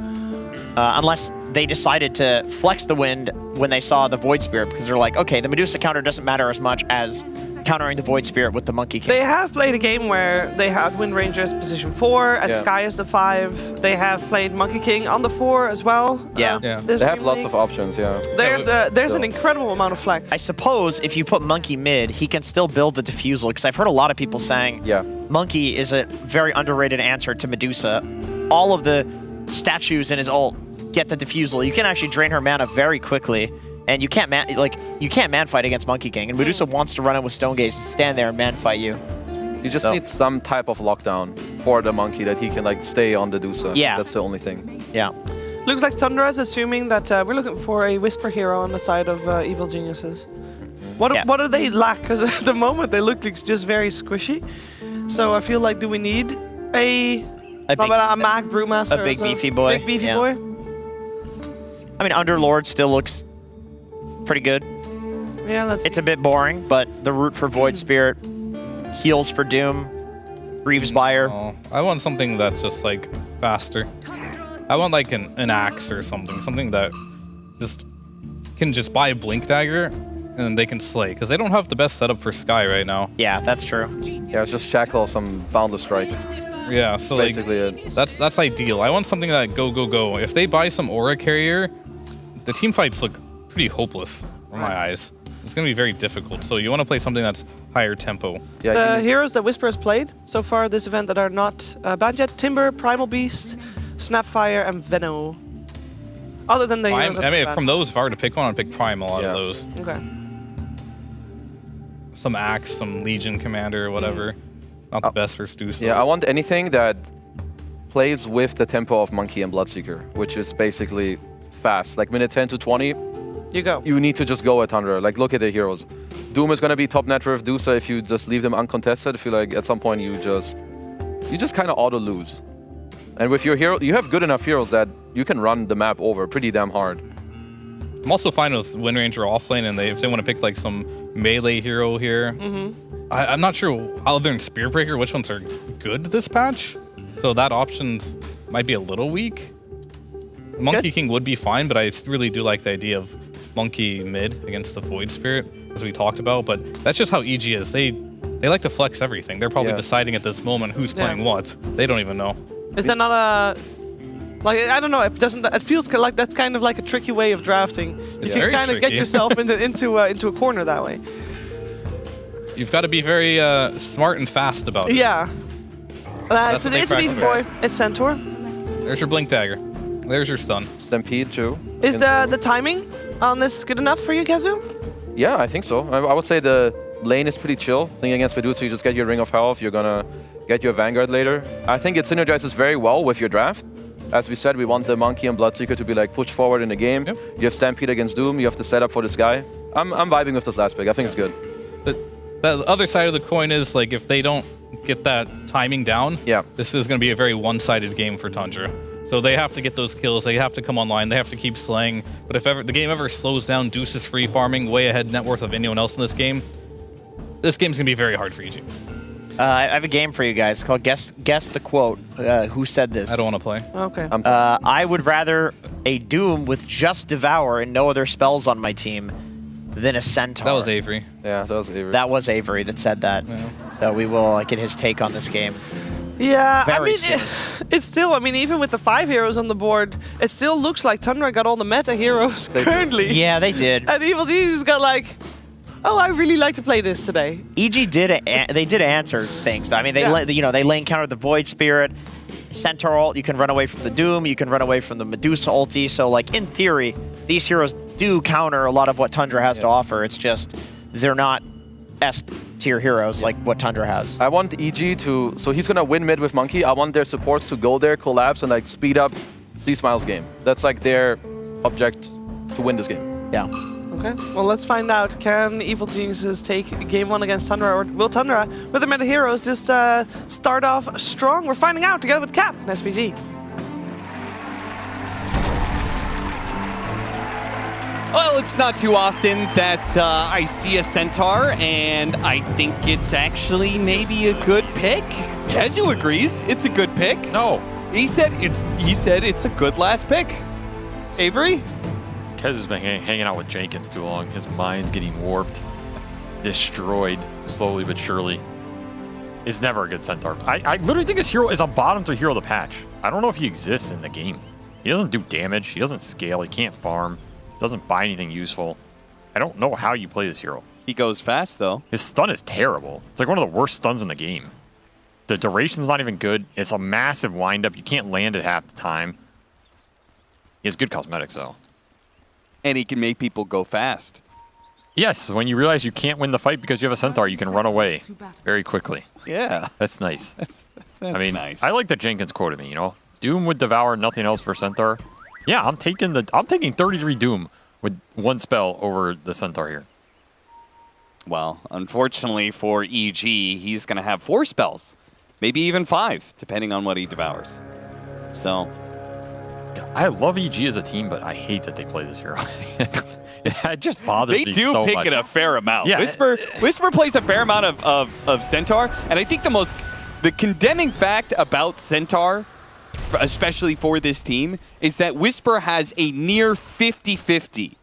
Speaker 6: Unless they decided to flex the Wind when they saw the Void Spirit, because they're like, okay, the Medusa counter doesn't matter as much as countering the Void Spirit with the Monkey King.
Speaker 5: They have played a game where they had Wind Ranger as position 4, and Sky as the 5. They have played Monkey King on the 4 as well.
Speaker 10: They have lots of options,
Speaker 5: There's an incredible amount of flex.
Speaker 6: I suppose if you put Monkey mid, he can still build the Diffusal, because I've heard a lot of people saying Monkey is a very underrated answer to Medusa. All of the statues in his ult get the Diffusal. You can actually drain her mana very quickly, and you can't man fight against Monkey King. And Medusa wants to run in with Stone Gaze and stand there and man fight you.
Speaker 10: You just need some type of lockdown for the Monkey that he can like stay on the Dusa.
Speaker 6: Yeah.
Speaker 10: That's the only thing.
Speaker 6: Yeah.
Speaker 5: Looks like Tundra is assuming that we're looking for a Whisper hero on the side of Evil Geniuses. What do they lack? Because at the moment they look like just very squishy. So I feel like, do we need a Mag Brewmaster?
Speaker 6: A big beefy boy.
Speaker 5: Big beefy boy?
Speaker 6: I mean, Underlord still looks pretty good.
Speaker 5: Yeah,
Speaker 6: it's a bit boring, but the root for Void Spirit, heals for Doom, Reeves Buyer.
Speaker 9: Oh, I want something that's just like faster. I want like an axe or something that just can just buy a Blink Dagger and they can slay, because they don't have the best setup for Sky right now.
Speaker 6: Yeah, that's true.
Speaker 10: Yeah, it's just Shackle, some Boundless Strike.
Speaker 9: Yeah, so
Speaker 10: that's basically
Speaker 9: it. That's ideal. I want something that go. If they buy some Aura Carrier, the team fights look pretty hopeless in my eyes. It's going to be very difficult. So you want to play something that's higher tempo.
Speaker 10: Yeah,
Speaker 5: the heroes that Whisper has played so far this event that are not banned yet: Timber, Primal Beast, Snapfire, and Veno. Other than the
Speaker 9: Prime,
Speaker 5: heroes.
Speaker 9: I mean, from those, if I were to pick one, I'd pick Primal out of those.
Speaker 5: Okay.
Speaker 9: Some Axe, some Legion Commander, whatever. Not the best for Stuso.
Speaker 10: Yeah, I want anything that plays with the tempo of Monkey and Bloodseeker, which is basically fast. Like minute 10 to 20,
Speaker 5: You go.
Speaker 10: you need to just go at Tundra. Like, look at the heroes. Doom is going to be top net with Dusa if you just leave them uncontested. I feel like at some point you just kind of auto lose. And with your hero, you have good enough heroes that you can run the map over pretty damn hard.
Speaker 9: I'm also fine with Wind Ranger offlane, and if they want to pick like some melee hero here. I'm not sure, other than Spearbreaker, which ones are good this patch. So that options might be a little weak. Monkey King would be fine, but I really do like the idea of Monkey mid against the Void Spirit, as we talked about. But that's just how EG is. They like to flex everything. They're probably deciding at this moment who's playing what. They don't even know.
Speaker 5: Is that not a... Like, I don't know, it feels like that's kind of like a tricky way of drafting. You can kind of get yourself into a corner that way.
Speaker 9: You've got to be very smart and fast about it.
Speaker 5: Yeah.
Speaker 9: That's
Speaker 5: So
Speaker 9: what they
Speaker 5: it's an easy boy. It's Centaur.
Speaker 9: There's your Blink Dagger. There's your stun.
Speaker 10: Stampede too.
Speaker 5: Is the timing on this good enough for you, Kazu?
Speaker 10: Yeah, I think so. I would say the lane is pretty chill. Thing against Medusa, you just get your Ring of Health. You're gonna get your Vanguard later. I think it synergizes very well with your draft. As we said, we want the Monkey and Bloodseeker to be like pushed forward in the game.
Speaker 9: Yep.
Speaker 10: You have Stampede against Doom. You have the setup for this guy. I'm vibing with this last pick. I think it's good.
Speaker 9: The other side of the coin is, like, if they don't get that timing down, this is going to be a very one-sided game for Tundra. So they have to get those kills. They have to come online. They have to keep slaying. But if ever the game ever slows down, Deuce is free farming, way ahead net worth of anyone else in this game's going to be very hard for EG.
Speaker 6: I have a game for you guys called Guess the Quote. Who said this?
Speaker 9: I don't want to play.
Speaker 5: Okay.
Speaker 6: I would rather a Doom with just Devour and no other spells on my team than a Centaur.
Speaker 9: That was Avery.
Speaker 10: Yeah, that was Avery.
Speaker 6: That was Avery that said that.
Speaker 9: Yeah.
Speaker 6: So we will get his take on this game.
Speaker 5: Yeah, I
Speaker 6: Very
Speaker 5: mean,
Speaker 6: soon.
Speaker 5: it's still, I mean, even with the 5 heroes on the board, it still looks like Tundra got all the meta heroes currently.
Speaker 6: Yeah, they did.
Speaker 5: And Evil Genius got like, oh, I really like to play this today.
Speaker 6: EG did they did answer things. I mean, they they lane countered the Void Spirit, Centaur ult. You can run away from the Doom. You can run away from the Medusa ulti. So, like, in theory, these heroes do counter a lot of what Tundra has to offer. It's just they're not S-tier heroes like what Tundra has.
Speaker 10: I want EG to... So he's going to win mid with Monkey. I want their supports to go there, collapse, and, like, speed up C-Smile's game. That's, like, their object to win this game.
Speaker 6: Yeah.
Speaker 5: Okay, well, let's find out. Can Evil Geniuses take game 1 against Tundra, or will Tundra, with the meta heroes, just start off strong? We're finding out together with Cap and SPG.
Speaker 8: Well, it's not too often that I see a Centaur, and I think it's actually maybe a good pick. Kezu agrees it's a good pick.
Speaker 7: No.
Speaker 8: He said it's a good last pick. Avery?
Speaker 7: Kez has been hanging out with Jenkins too long. His mind's getting warped, destroyed, slowly but surely. It's never a good Centaur. I literally think this hero is a bottom 3 hero of the patch. I don't know if he exists in the game. He doesn't do damage. He doesn't scale. He can't farm. Doesn't buy anything useful. I don't know how you play this hero.
Speaker 8: He goes fast, though.
Speaker 7: His stun is terrible. It's like one of the worst stuns in the game. The duration's not even good. It's a massive windup. You can't land it half the time. He has good cosmetics, though.
Speaker 8: And he can make people go fast.
Speaker 7: Yes, when you realize you can't win the fight because you have a Centaur, you can run away very quickly.
Speaker 8: Yeah.
Speaker 7: That's nice.
Speaker 8: That's
Speaker 7: I mean,
Speaker 8: nice.
Speaker 7: I like the Jenkins quoted me, you know? Doom would devour, nothing else for Centaur. Yeah, I'm taking 33 Doom with 1 spell over the Centaur here.
Speaker 8: Well, unfortunately for EG, he's going to have 4 spells. Maybe even 5, depending on what he devours. So...
Speaker 7: I love EG as a team, but I hate that they play this hero. It just bothers me so much.
Speaker 8: They do pick it a fair amount.
Speaker 7: Yeah.
Speaker 8: Whisper plays a fair amount of Centaur, and I think the condemning fact about Centaur, especially for this team, is that Whisper has a near 50-50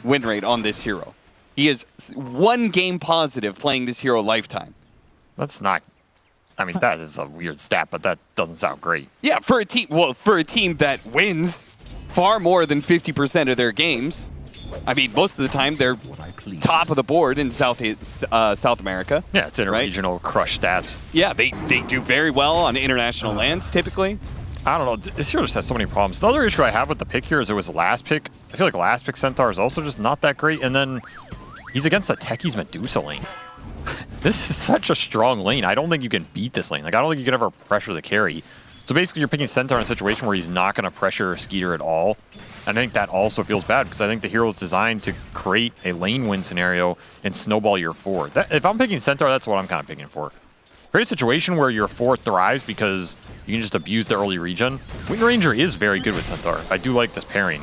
Speaker 8: win rate on this hero. He is 1 game positive playing this hero lifetime.
Speaker 7: That's not... I mean, that is a weird stat, but that doesn't sound great.
Speaker 8: Yeah, for a team that wins far more than 50% of their games. I mean, most of the time they're top of the board in South America.
Speaker 7: Yeah, it's interregional crush stats.
Speaker 8: Yeah, they do very well on international lands typically.
Speaker 7: I don't know. This hero just has so many problems. The other issue I have with the pick here is it was the last pick. I feel like last pick Centaur is also just not that great. And then he's against the Techies Medusa lane. This is such a strong lane. I don't think you can beat this lane. Like, I don't think you can ever pressure the carry. So basically, you're picking Centaur in a situation where he's not going to pressure Skeeter at all. And I think that also feels bad because I think the hero is designed to create a lane win scenario and snowball your 4. If I'm picking Centaur, that's what I'm kind of picking for. Create a situation where your 4 thrives because you can just abuse the early regen. Wind Ranger is very good with Centaur. I do like this pairing.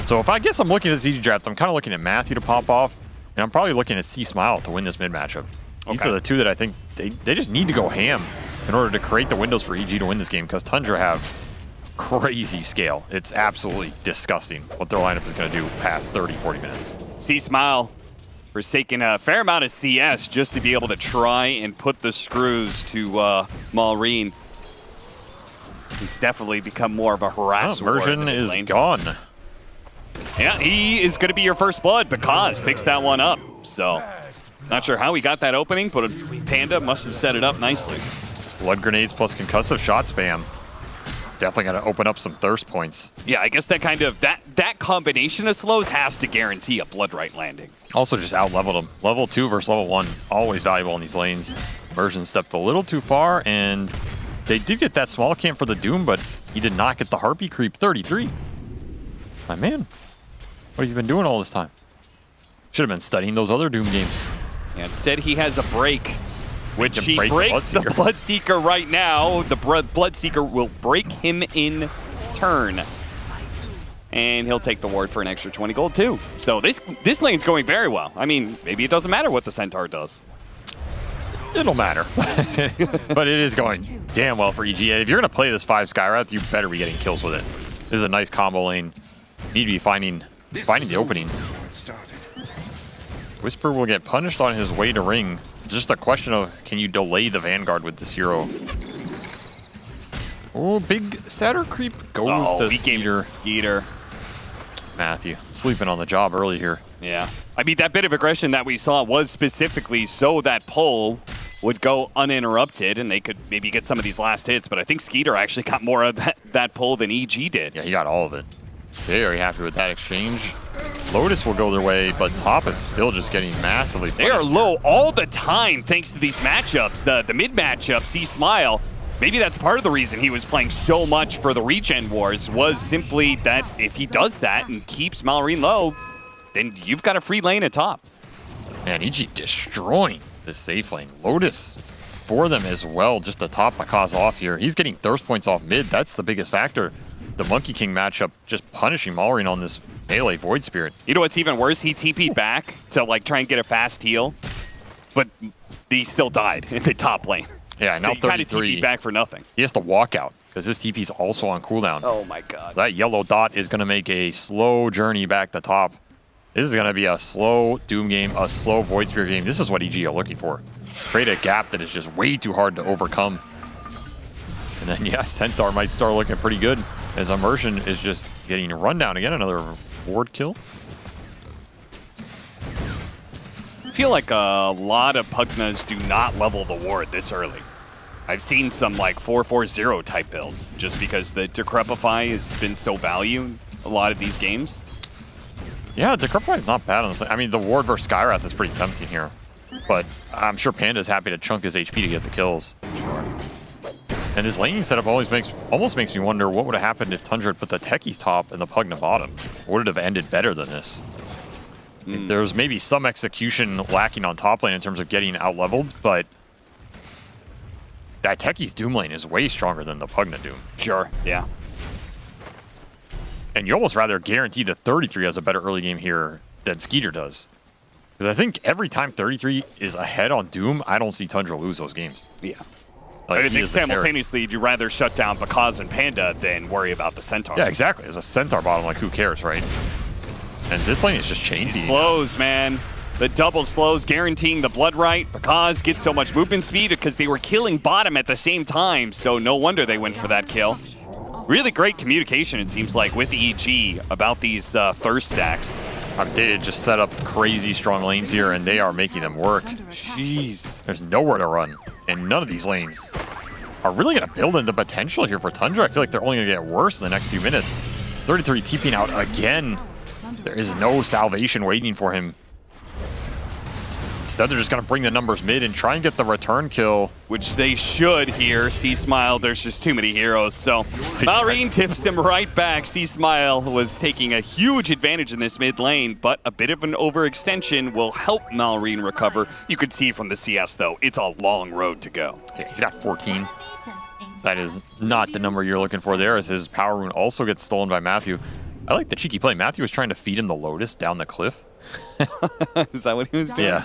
Speaker 7: So if I guess I'm looking at this easy draft, I'm kind of looking at Matthew to pop off, and I'm probably looking at C Smile to win this mid matchup. These are the two that I think they just need to go ham in order to create the windows for EG to win this game because Tundra have crazy scale. It's absolutely disgusting what their lineup is going to do past 30, 40 minutes.
Speaker 8: C Smile forsaking a fair amount of CS just to be able to try and put the screws to Maureen. He's definitely become more of a harasser.
Speaker 7: Immersion is gone.
Speaker 8: Yeah, he is going to be your first blood because picks that one up. So, not sure how he got that opening, but Panda must have set it up nicely.
Speaker 7: Blood grenades plus concussive shot spam. Definitely got to open up some thirst points.
Speaker 8: Yeah, I guess that kind of that combination of slows has to guarantee a blood right landing.
Speaker 7: Also just out-leveled him. Level 2 versus level 1, always valuable in these lanes. Immersion stepped a little too far, and they did get that small camp for the Doom, but he did not get the Harpy creep 33. My man, what have you been doing all this time? Should have been studying those other Doom games.
Speaker 8: Yeah, instead, he has a break, which he
Speaker 7: break
Speaker 8: breaks the Bloodseeker right now. The Bloodseeker will break him in turn. And he'll take the ward for an extra 20 gold, too. So this lane's going very well. I mean, maybe it doesn't matter what the Centaur does.
Speaker 7: It'll matter. But it is going damn well for EG. If you're going to play this 5 Skywrath, you better be getting kills with it. This is a nice combo lane. You need to be finding the openings. Whisper will get punished on his way to ring. It's just a question of, can you delay the Vanguard with this hero? Oh, big Satyr creep goes to Skeeter.
Speaker 8: Skeeter.
Speaker 7: Matthew, sleeping on the job early here.
Speaker 8: Yeah. I mean, that bit of aggression that we saw was specifically so that pull would go uninterrupted and they could maybe get some of these last hits, but I think Skeeter actually got more of that pull than EG did.
Speaker 7: Yeah, he got all of it. Very happy with that exchange. Lotus will go their way, but top is still just getting massively punished.
Speaker 8: They are low all the time thanks to these matchups. The mid matchup, C Smile, maybe that's part of the reason he was playing so much for the regen wars, was simply that if he does that and keeps Malrine low, then you've got a free lane at top.
Speaker 7: Man, EG destroying this safe lane. Lotus for them as well, just to top Akaza off here. He's getting thirst points off mid. That's the biggest factor. The Monkey King matchup just punishing Malrine on this melee Void Spirit.
Speaker 8: You know what's even worse? He TP'd back to like try and get a fast heal, but he still died in the top lane.
Speaker 7: Yeah,
Speaker 8: so
Speaker 7: now 33.
Speaker 8: Kind of TP'd back for nothing.
Speaker 7: He has to walk out because this TP is also on cooldown.
Speaker 8: Oh my god.
Speaker 7: That yellow dot is going to make a slow journey back to top. This is going to be a slow Doom game, a slow Void Spirit game. This is what EG are looking for. Create a gap that is just way too hard to overcome. And then, yeah, Centaur might start looking pretty good as Immersion is just getting run down again. Another ward kill.
Speaker 8: I feel like a lot of Pugnas do not level the ward this early. I've seen some like 4-4-0 type builds just because the Decrepify has been so valued a lot of these games.
Speaker 7: Yeah, Decrepify is not bad on this. I mean, the ward versus Skywrath is pretty tempting here. But I'm sure Panda's happy to chunk his HP to get the kills.
Speaker 8: Sure.
Speaker 7: And his laning setup almost makes me wonder what would have happened if Tundra had put the Techies top and the Pugna bottom. Would it have ended better than this? There's maybe some execution lacking on top lane in terms of getting out-leveled, but that Techies Doom lane is way stronger than the Pugna Doom.
Speaker 8: Sure, yeah.
Speaker 7: And you almost rather guarantee that 33 has a better early game here than Skeeter does. Because I think every time 33 is ahead on Doom, I don't see Tundra lose those games.
Speaker 8: Yeah.
Speaker 7: Like,
Speaker 8: I think simultaneously, you'd rather shut down Bakaz and Panda than worry about the Centaur.
Speaker 7: Yeah, exactly. As a Centaur bottom, like, who cares, right? And this lane is just changing.
Speaker 8: Slows, man. The double slows guaranteeing the blood right. Bakaz gets so much movement speed because they were killing bottom at the same time, so no wonder they went for that kill. Really great communication, it seems like, with EG about these thirst stacks.
Speaker 7: They just set up crazy strong lanes here, and they are making them work. Jeez. There's nowhere to run in none of these lanes. are really going to build into potential here for Tundra. I feel like they're only going to get worse in the next few minutes. 33 TPing out again. There is no salvation waiting for him. Instead, they're just going to bring the numbers mid and try and get the return kill.
Speaker 8: Which they should here. C-Smile, there's just too many heroes. So Malrine tips him right back. C-Smile was taking a huge advantage in this mid lane, but a bit of an overextension will help Malrine recover. You could see from the CS, though, it's a long road to go.
Speaker 7: Yeah, he's got 14. That is not the number you're looking for there, as his power rune also gets stolen by Matthew. I like the cheeky play. Matthew was trying to feed him the Lotus down the cliff.
Speaker 8: Is that what he was doing?
Speaker 7: Yeah.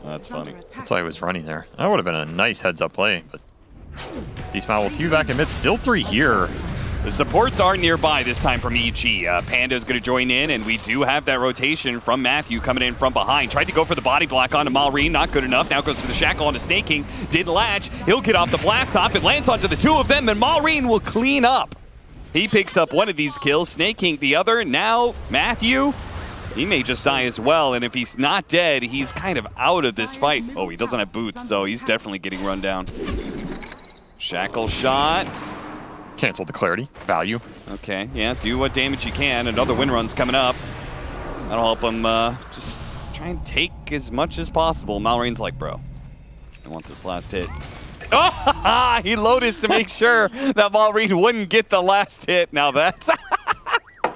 Speaker 8: That's funny.
Speaker 7: That's why he was running there. That would have been a nice heads-up play, but C-Smile will TV back in mid. Still 3 here.
Speaker 8: The supports are nearby this time from EG. Panda's going to join in, and we do have that rotation from Matthew coming in from behind. Tried to go for the body block onto Malrine, not good enough. Now goes for the shackle onto Snaking. Didn't latch. He'll get off the blast off. It lands onto the 2 of them, and Malrine will clean up. He picks up one of these kills, Snaking the other. Now Matthew, he may just die as well, and if he's not dead, he's kind of out of this fight. Oh, he doesn't have boots, so he's definitely getting run down. Shackle shot.
Speaker 7: Cancel the clarity. Value.
Speaker 8: Okay, yeah, do what damage you can. Another win run's coming up. That'll help him just try and take as much as possible. Malrine's like, bro, I want this last hit. Oh, he Lotus to make sure that Malrine wouldn't get the last hit. Now that's...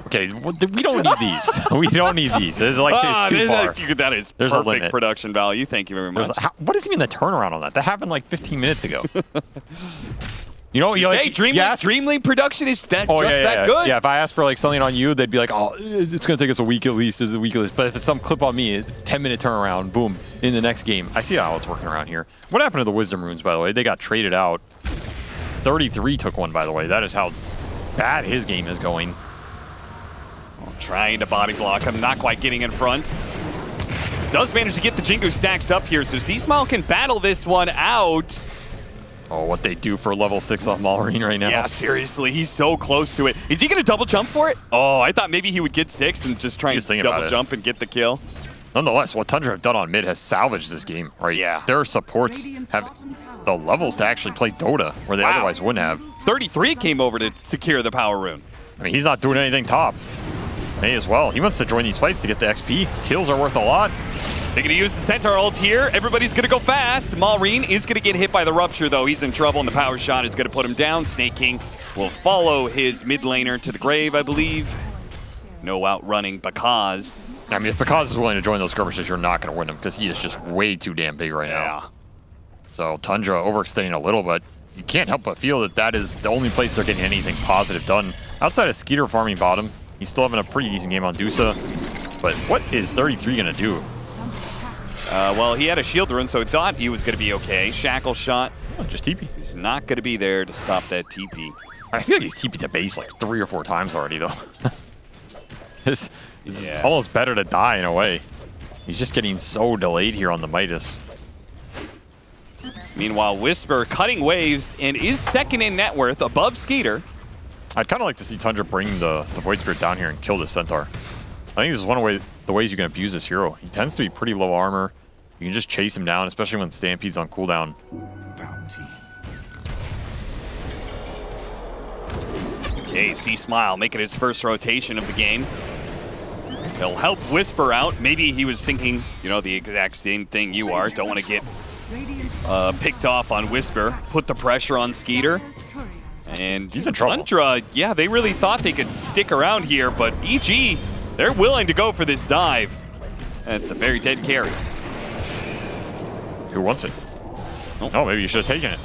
Speaker 7: Okay, we don't need these. We don't need these. It's like it's too far.
Speaker 8: That is
Speaker 7: There's a
Speaker 8: perfect
Speaker 7: limit.
Speaker 8: production value. Thank you very much.
Speaker 7: What is even the turnaround on that? That happened like 15 minutes ago. You know, you
Speaker 8: say
Speaker 7: like,
Speaker 8: DreamLeague production is that that good?
Speaker 7: Yeah, if I asked for like something on you, they'd be like, oh, it's going to take us a week at least. It's a week at least. But if it's some clip on me, it's 10-minute turnaround, boom, in the next game. I see how it's working around here. What happened to the Wisdom Runes, by the way? They got traded out. 33 took one, by the way. That is how bad his game is going.
Speaker 8: Trying to body block him, not quite getting in front. Does manage to get the Jingu stacks up here, so C-Smile can battle this one out.
Speaker 7: Oh, what they do for level 6 off Malrine right now.
Speaker 8: Yeah, seriously, he's so close to it. Is he going to double jump for it? Oh, I thought maybe he would get 6 and just try and double jump and get the kill.
Speaker 7: Nonetheless, what Tundra have done on mid has salvaged this game, right?
Speaker 8: Yeah.
Speaker 7: Their supports have the levels to actually play Dota, where they otherwise wouldn't have.
Speaker 8: 33 came over to secure the power rune.
Speaker 7: I mean, he's not doing anything top. May as well. He wants to join these fights to get the XP. Kills are worth a lot.
Speaker 8: They're going to use the Centaur ult here. Everybody's going to go fast. Malrine is going to get hit by the Rupture, though. He's in trouble, and the power shot is going to put him down. Snake King will follow his mid laner to the grave, I believe. No outrunning because...
Speaker 7: I mean, if Bakaz is willing to join those skirmishes, you're not going to win him because he is just way too damn big right now. So Tundra overextending a little, but you can't help but feel that that is the only place they're getting anything positive done. Outside of Skeeter farming bottom, he's still having a pretty decent game on Dusa. But what is 33 going to do?
Speaker 8: Well, he had a shield rune, so he thought he was going to be okay. Shackle shot.
Speaker 7: Oh, just TP.
Speaker 8: He's not going to be there to stop that TP.
Speaker 7: I feel like he's TP'd to base like 3 or 4 times already, though. It's almost better to die in a way. He's just getting so delayed here on the Midas.
Speaker 8: Meanwhile, Whisper cutting waves and is second in net worth above Skeeter.
Speaker 7: I'd kind of like to see Tundra bring the Void Spirit down here and kill this Centaur. I think this is one of the ways you can abuse this hero. He tends to be pretty low armor. You can just chase him down, especially when Stampede's on cooldown.
Speaker 8: Okay, C-Smile making his first rotation of the game. He'll help Whisper out. Maybe he was thinking, you know, the exact same thing you are. Don't want to get picked off on Whisper. Put the pressure on Skeeter. And
Speaker 7: he's in trouble.
Speaker 8: Tundra, yeah, they really thought they could stick around here, but EG, they're willing to go for this dive. And it's a very dead carry.
Speaker 7: Who wants it? Oh, maybe you should have taken it.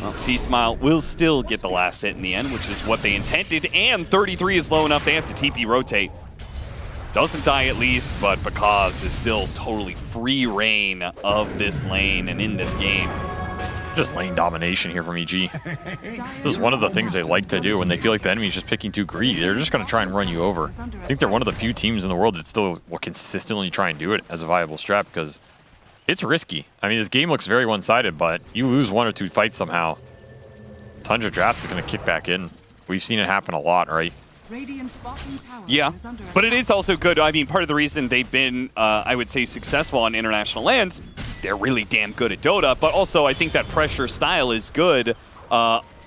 Speaker 8: Well, C-Smile will still get the last hit in the end, which is what they intended, and 33 is low enough they have to TP rotate. Doesn't die at least, but Bakaz is still totally free reign of this lane and in this game.
Speaker 7: Just lane domination here from EG. This is one of the things they like to do when they feel like the enemy's just picking too greedy. They're just going to try and run you over. I think they're one of the few teams in the world that still will consistently try and do it as a viable strat because it's risky. I mean, this game looks very one-sided, but you lose 1 or 2 fights somehow. Tundra Draft is going to kick back in. We've seen it happen a lot, right?
Speaker 8: Yeah, but it is also good. I mean, part of the reason they've been, I would say, successful on international lands they're really damn good at Dota, but also I think that pressure style is good.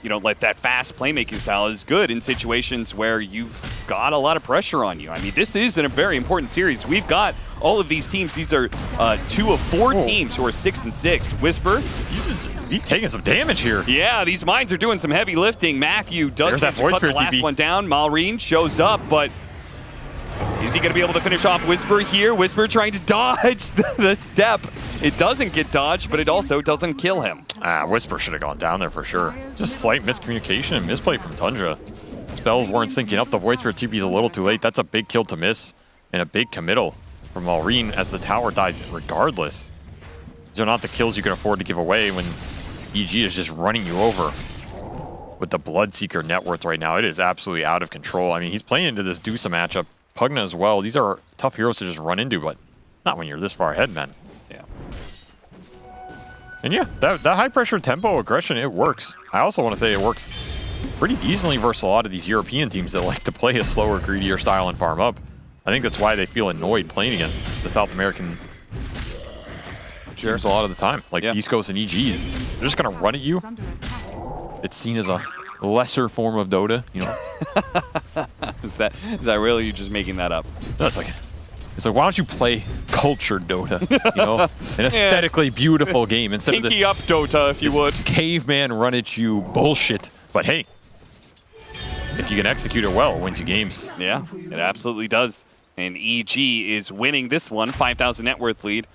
Speaker 8: You know, like that fast playmaking style is good in situations where you've got a lot of pressure on you. I mean, this is a very important series. We've got all of these teams. These are 2 of 4 teams who are 6-6. Whisper,
Speaker 7: he's taking some damage here.
Speaker 8: yeah, these mines are doing some heavy lifting. Matthew does
Speaker 7: There's that
Speaker 8: cut the
Speaker 7: voice
Speaker 8: last
Speaker 7: TV.
Speaker 8: one down. Malrine shows up, but is he going to be able to finish off Whisper here? Whisper trying to dodge the step. It doesn't get dodged, but it also doesn't kill him.
Speaker 7: Whisper should have gone down there for sure. Just slight miscommunication and misplay from Tundra. Spells weren't syncing up. The voice for TP's a little too late. That's a big kill to miss and a big committal from Malrine as the tower dies regardless. These are not the kills you can afford to give away when EG is just running you over. With the Bloodseeker net worth right now, it is absolutely out of control. I mean, he's playing into this Dusa matchup. Pugna as well. These are tough heroes to just run into, but not when you're this far ahead, man.
Speaker 8: Yeah.
Speaker 7: And yeah, that high pressure tempo aggression, it works. I also want to say it works pretty decently versus a lot of these European teams that like to play a slower, greedier style and farm up. I think that's why they feel annoyed playing against the South American teams a lot of the time. Like East Coast and EG, they're just going to run at you. It's seen as a lesser form of Dota, you know.
Speaker 8: Is that really you just making that up?
Speaker 7: No, it's like why don't you play cultured Dota? You know, an aesthetically beautiful game instead of this
Speaker 8: Pinky up Dota, if you would.
Speaker 7: caveman run at you bullshit. But hey, if you can execute it well, it wins you games.
Speaker 8: Yeah, it absolutely does. And EG is winning this one, 5,000 net worth lead.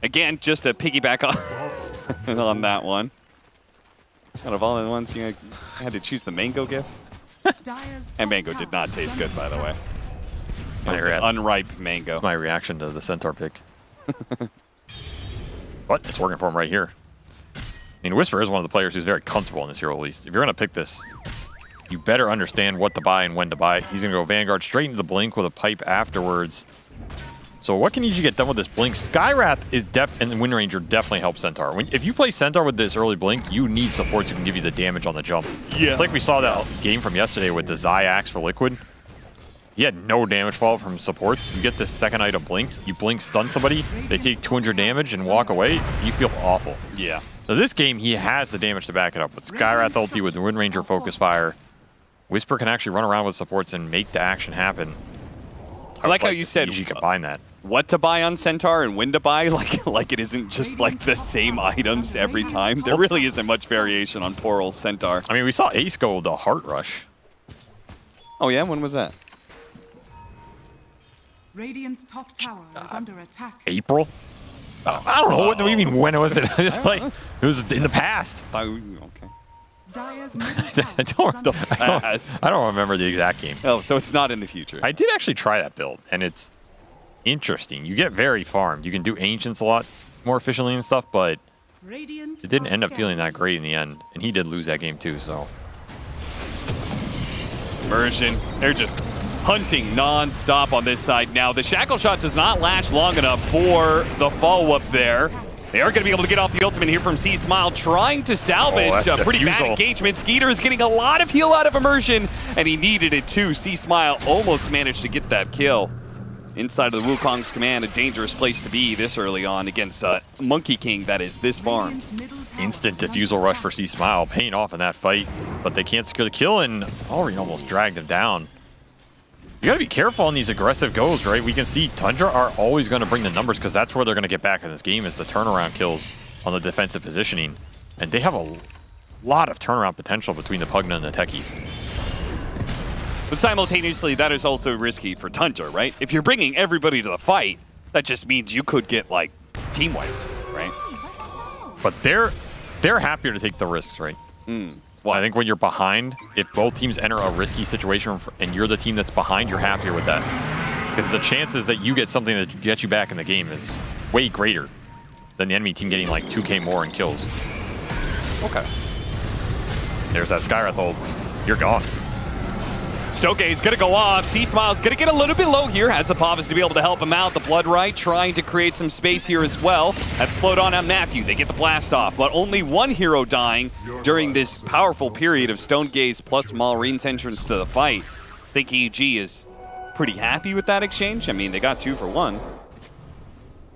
Speaker 8: Again, just to piggyback on that one. Out of all the ones, you had to choose the mango gif. And mango did not taste good, by the way. It was an unripe mango.
Speaker 7: My reaction to the Centaur pick. But it's working for him right here. I mean, Whisper is one of the players who's very comfortable in this hero, at least. If you're going to pick this, you better understand what to buy and when to buy. He's going to go Vanguard straight into the Blink with a pipe afterwards. So what can EG get done with this Blink? Skywrath is and Wind Ranger definitely help Centaur. If you play Centaur with this early Blink, you need supports who can give you the damage on the jump.
Speaker 8: Yeah.
Speaker 7: It's like we saw that game from yesterday with the Axe for Liquid. He had no damage fall from supports. You get this second item Blink, you Blink stun somebody, they take 200 damage and walk away, you feel awful.
Speaker 8: Yeah.
Speaker 7: So this game, he has the damage to back it up. With Skywrath ulti, with the Wind Ranger Focus Fire, Whisper can actually run around with supports and make the action happen.
Speaker 8: I like how you said
Speaker 7: EG combine that.
Speaker 8: What to buy on Centaur and when to buy, like it isn't just like the same items every time. There really isn't much variation on poor old Centaur.
Speaker 7: I mean, we saw Ace go the Heart Rush.
Speaker 8: Oh yeah, when was that?
Speaker 11: Radiant's top tower is under attack.
Speaker 7: April? I don't know. What do you mean when was it? It's like, it was in the past.
Speaker 8: Okay.
Speaker 11: Dire's
Speaker 7: I don't remember the exact game.
Speaker 8: Oh, so it's not in the future.
Speaker 7: I did actually try that build, and it's interesting. You get very farmed. You can do Ancients a lot more efficiently and stuff, but it didn't end up feeling that great in the end. And he did lose that game too, so.
Speaker 8: Immersion. They're just hunting non-stop on this side now. The Shackle Shot does not last long enough for the follow-up there. They are going to be able to get off the ultimate here from C-Smile, trying to salvage a pretty bad engagement. Skeeter is getting a lot of heal out of Immersion, and he needed it too. C-Smile almost managed to get that kill. Inside of the Wukong's command, a dangerous place to be this early on against Monkey King that is this farmed.
Speaker 7: Instant Diffusal Rush for C-Smile, paying off in that fight, but they can't secure the kill, and Already almost dragged him down. You gotta be careful on these aggressive goes, right? We can see Tundra are always gonna bring the numbers because that's where they're gonna get back in this game is the turnaround kills on the defensive positioning. And they have a lot of turnaround potential between the Pugna and the Techies.
Speaker 8: But simultaneously, that is also risky for Tundra, right? If you're bringing everybody to the fight, that just means you could get, like, team wiped, right?
Speaker 7: But they're happier to take the risks, right? Well, I think when you're behind, if both teams enter a risky situation and you're the team that's behind, you're happier with that. Because the chances that you get something that gets you back in the game is way greater than the enemy team getting like 2k more in kills.
Speaker 8: Okay.
Speaker 7: There's that Skywrath ult. You're gone.
Speaker 8: Stoke's gonna go off. C-Smile's gonna get a little bit low here. Has the Pavas to be able to help him out. The Blood Right trying to create some space here as well. That's slowed on Matthew. They get the blast off, but only one hero dying during this powerful period of Stone Gaze plus Malrine's entrance to the fight. I think EG is pretty happy with that exchange. I mean, they got 2 for 1.
Speaker 7: We're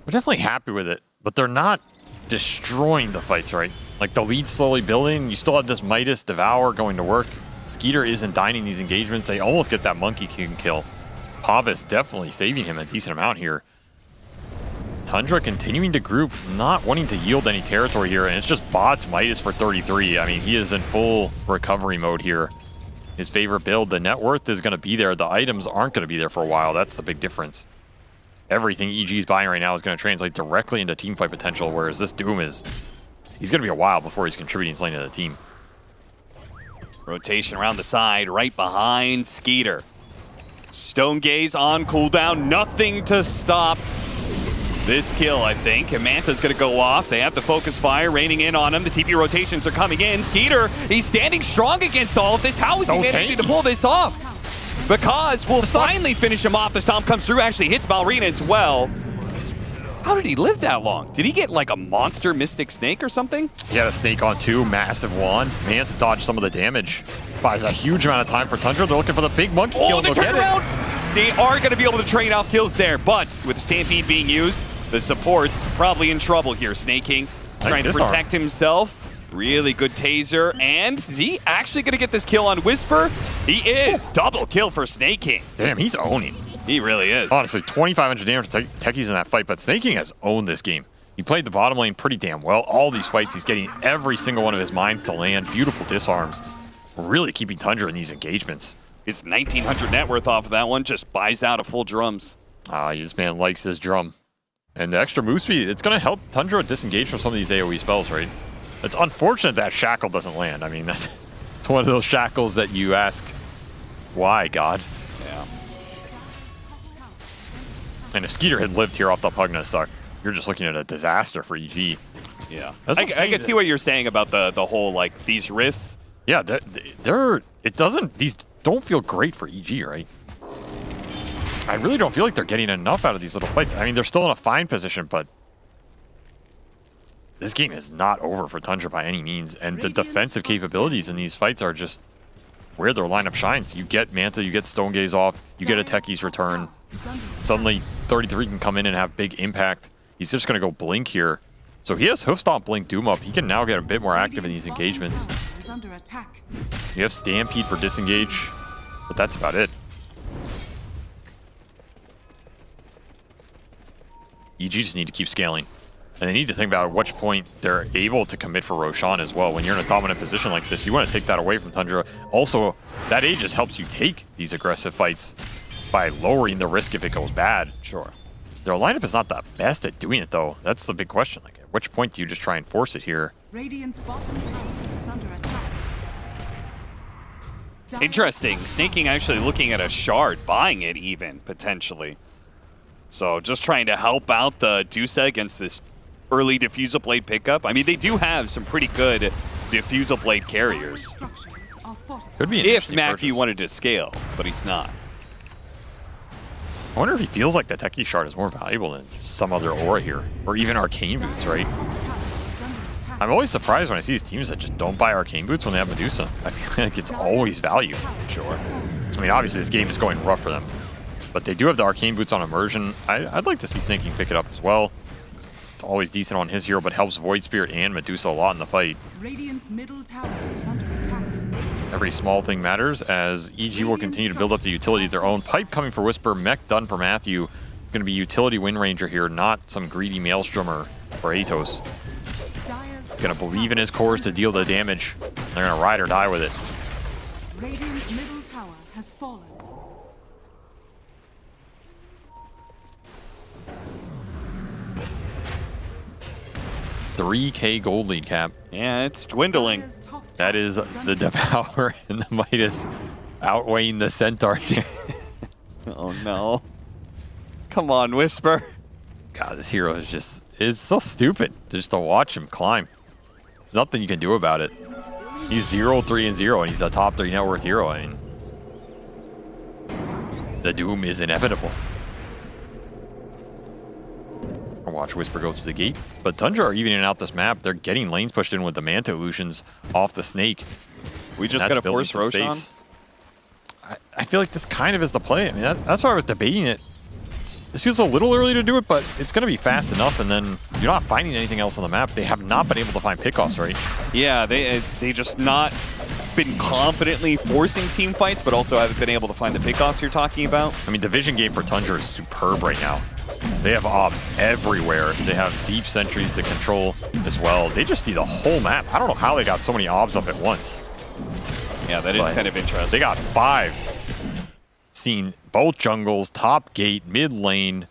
Speaker 7: definitely happy with it, but they're not destroying the fights, right? Like the lead slowly building. You still have this Midas Devour going to work. Skeeter isn't dining these engagements. They almost get that Monkey King kill. Pavis definitely saving him a decent amount here. Tundra continuing to group, not wanting to yield any territory here, and it's just bots Midas for 33. I mean, he is in full recovery mode here. His favorite build, the net worth is going to be there. The items aren't going to be there for a while. That's the big difference. Everything EG is buying right now is going to translate directly into teamfight potential, whereas this Doom is... He's going to be a while before he's contributing something to the team.
Speaker 8: Rotation around the side, right behind Skeeter. Stone Gaze on cooldown, nothing to stop this kill, I think. And Manta's going to go off. They have the focus fire raining in on him. The TP rotations are coming in. Skeeter, he's standing strong against all of this. How is he managing to pull this off? Because we'll finally finish him off. The stomp comes through, actually hits Ballerina as well. How did he live that long? Did he get like a monster Mystic Snake or something?
Speaker 7: He had a Snake on 2, massive wand. Manta dodged some of the damage. Buys a huge amount of time for Tundra. They're looking for the big monkey kill.
Speaker 8: Oh, the turnaround! They are going to be able to trade off kills there, but with Stampede being used, the support's probably in trouble here. Snake King trying to protect himself. Really good taser, and is he actually going to get this kill on Whisper? He is! Double kill for Snake King.
Speaker 7: Damn, he's owning.
Speaker 8: He really is.
Speaker 7: Honestly, 2,500 damage to Techies in that fight, but Snake King has owned this game. He played the bottom lane pretty damn well. All these fights, he's getting every single one of his mines to land. Beautiful disarms. Really keeping Tundra in these engagements.
Speaker 8: It's 1,900 net worth off of that one. Just buys out a full drums.
Speaker 7: This man likes his drum. And the extra move speed, it's going to help Tundra disengage from some of these AoE spells, right? It's unfortunate that Shackle doesn't land. I mean, that's it's one of those shackles that you ask, why, God?
Speaker 8: Yeah.
Speaker 7: And if Skeeter had lived here off the Pugna stock, you're just looking at a disaster for EG.
Speaker 8: Yeah. I can see what you're saying about the whole, like, these risks.
Speaker 7: Yeah, these don't feel great for EG, right? I really don't feel like they're getting enough out of these little fights. I mean, they're still in a fine position, but this game is not over for Tundra by any means, and the defensive capabilities in these fights are just where their lineup shines. You get Manta, you get Stone Gaze off, you get a Techie's return. Suddenly, 33 can come in and have big impact. He's just going to go Blink here. So he has Hoof Stomp Blink Doom up. He can now get a bit more active in these engagements. You have Stampede for disengage, but that's about it. EG just need to keep scaling. And they need to think about at which point they're able to commit for Roshan as well. When you're in a dominant position like this, you want to take that away from Tundra. Also, that Aegis helps you take these aggressive fights by lowering the risk if it goes bad.
Speaker 8: Sure.
Speaker 7: Their lineup is not the best at doing it, though. That's the big question. Like, at which point do you just try and force it here?
Speaker 11: Radiant's bottom tower is under attack.
Speaker 8: Interesting. Snake King actually looking at a shard, buying it even, potentially. So just trying to help out the Dusa against this early Diffusal Blade pickup. I mean, they do have some pretty good Diffusal Blade carriers.
Speaker 7: Could be an
Speaker 8: If
Speaker 7: interesting
Speaker 8: Matthew
Speaker 7: purchase.
Speaker 8: wanted to scale, but he's not.
Speaker 7: I wonder if he feels like the Techie Shard is more valuable than just some other aura here. Or even Arcane Boots, right? I'm always surprised when I see these teams that just don't buy Arcane Boots when they have Medusa. I feel like it's always value.
Speaker 8: Sure.
Speaker 7: I mean, obviously this game is going rough for them. But they do have the Arcane Boots on Immersion. I'd like to see Snake King pick it up as well. It's always decent on his hero, but helps Void Spirit and Medusa a lot in the fight.
Speaker 11: Radiant's middle tower is under attack.
Speaker 7: Every small thing matters as EG will continue to build up the utility of their own. Pipe coming for Whisper, Mech done for Matthew. It's going to be utility Wind Ranger here, not some greedy Maelstrom or Atos. He's going to believe in his cores to deal the damage. They're going to ride or die with it.
Speaker 11: Radiant's middle tower has fallen.
Speaker 7: 3K gold lead cap.
Speaker 8: Yeah, it's dwindling.
Speaker 7: That is the Devour and the Midas outweighing the Centaur.
Speaker 8: Oh no. Come on, Whisper.
Speaker 7: God, this hero is just, it's so stupid just to watch him climb. There's nothing you can do about it. He's 0-3-0 and he's a top 3 net worth hero. I mean, the doom is inevitable. Watch Whisper go through the gate. But Tundra are evening out this map. They're getting lanes pushed in with the Manta illusions off the Snake.
Speaker 8: We just got to force Roshan.
Speaker 7: I feel like this kind of is the play. I mean, that's why I was debating it This feels a little early to do it, but it's going to be fast enough, and then you're not finding anything else on the map. They have not been able to find pickoffs, right?
Speaker 8: Yeah, they just not been confidently forcing team fights, but also haven't been able to find the pickoffs you're talking about.
Speaker 7: I mean, the vision game for Tundra is superb right now. They have obs everywhere. They have deep sentries to control as well. They just see the whole map. I don't know how they got so many obs up at once.
Speaker 8: Yeah, that is kind of interesting.
Speaker 7: They got 5. Seen both jungles, top gate, mid lane,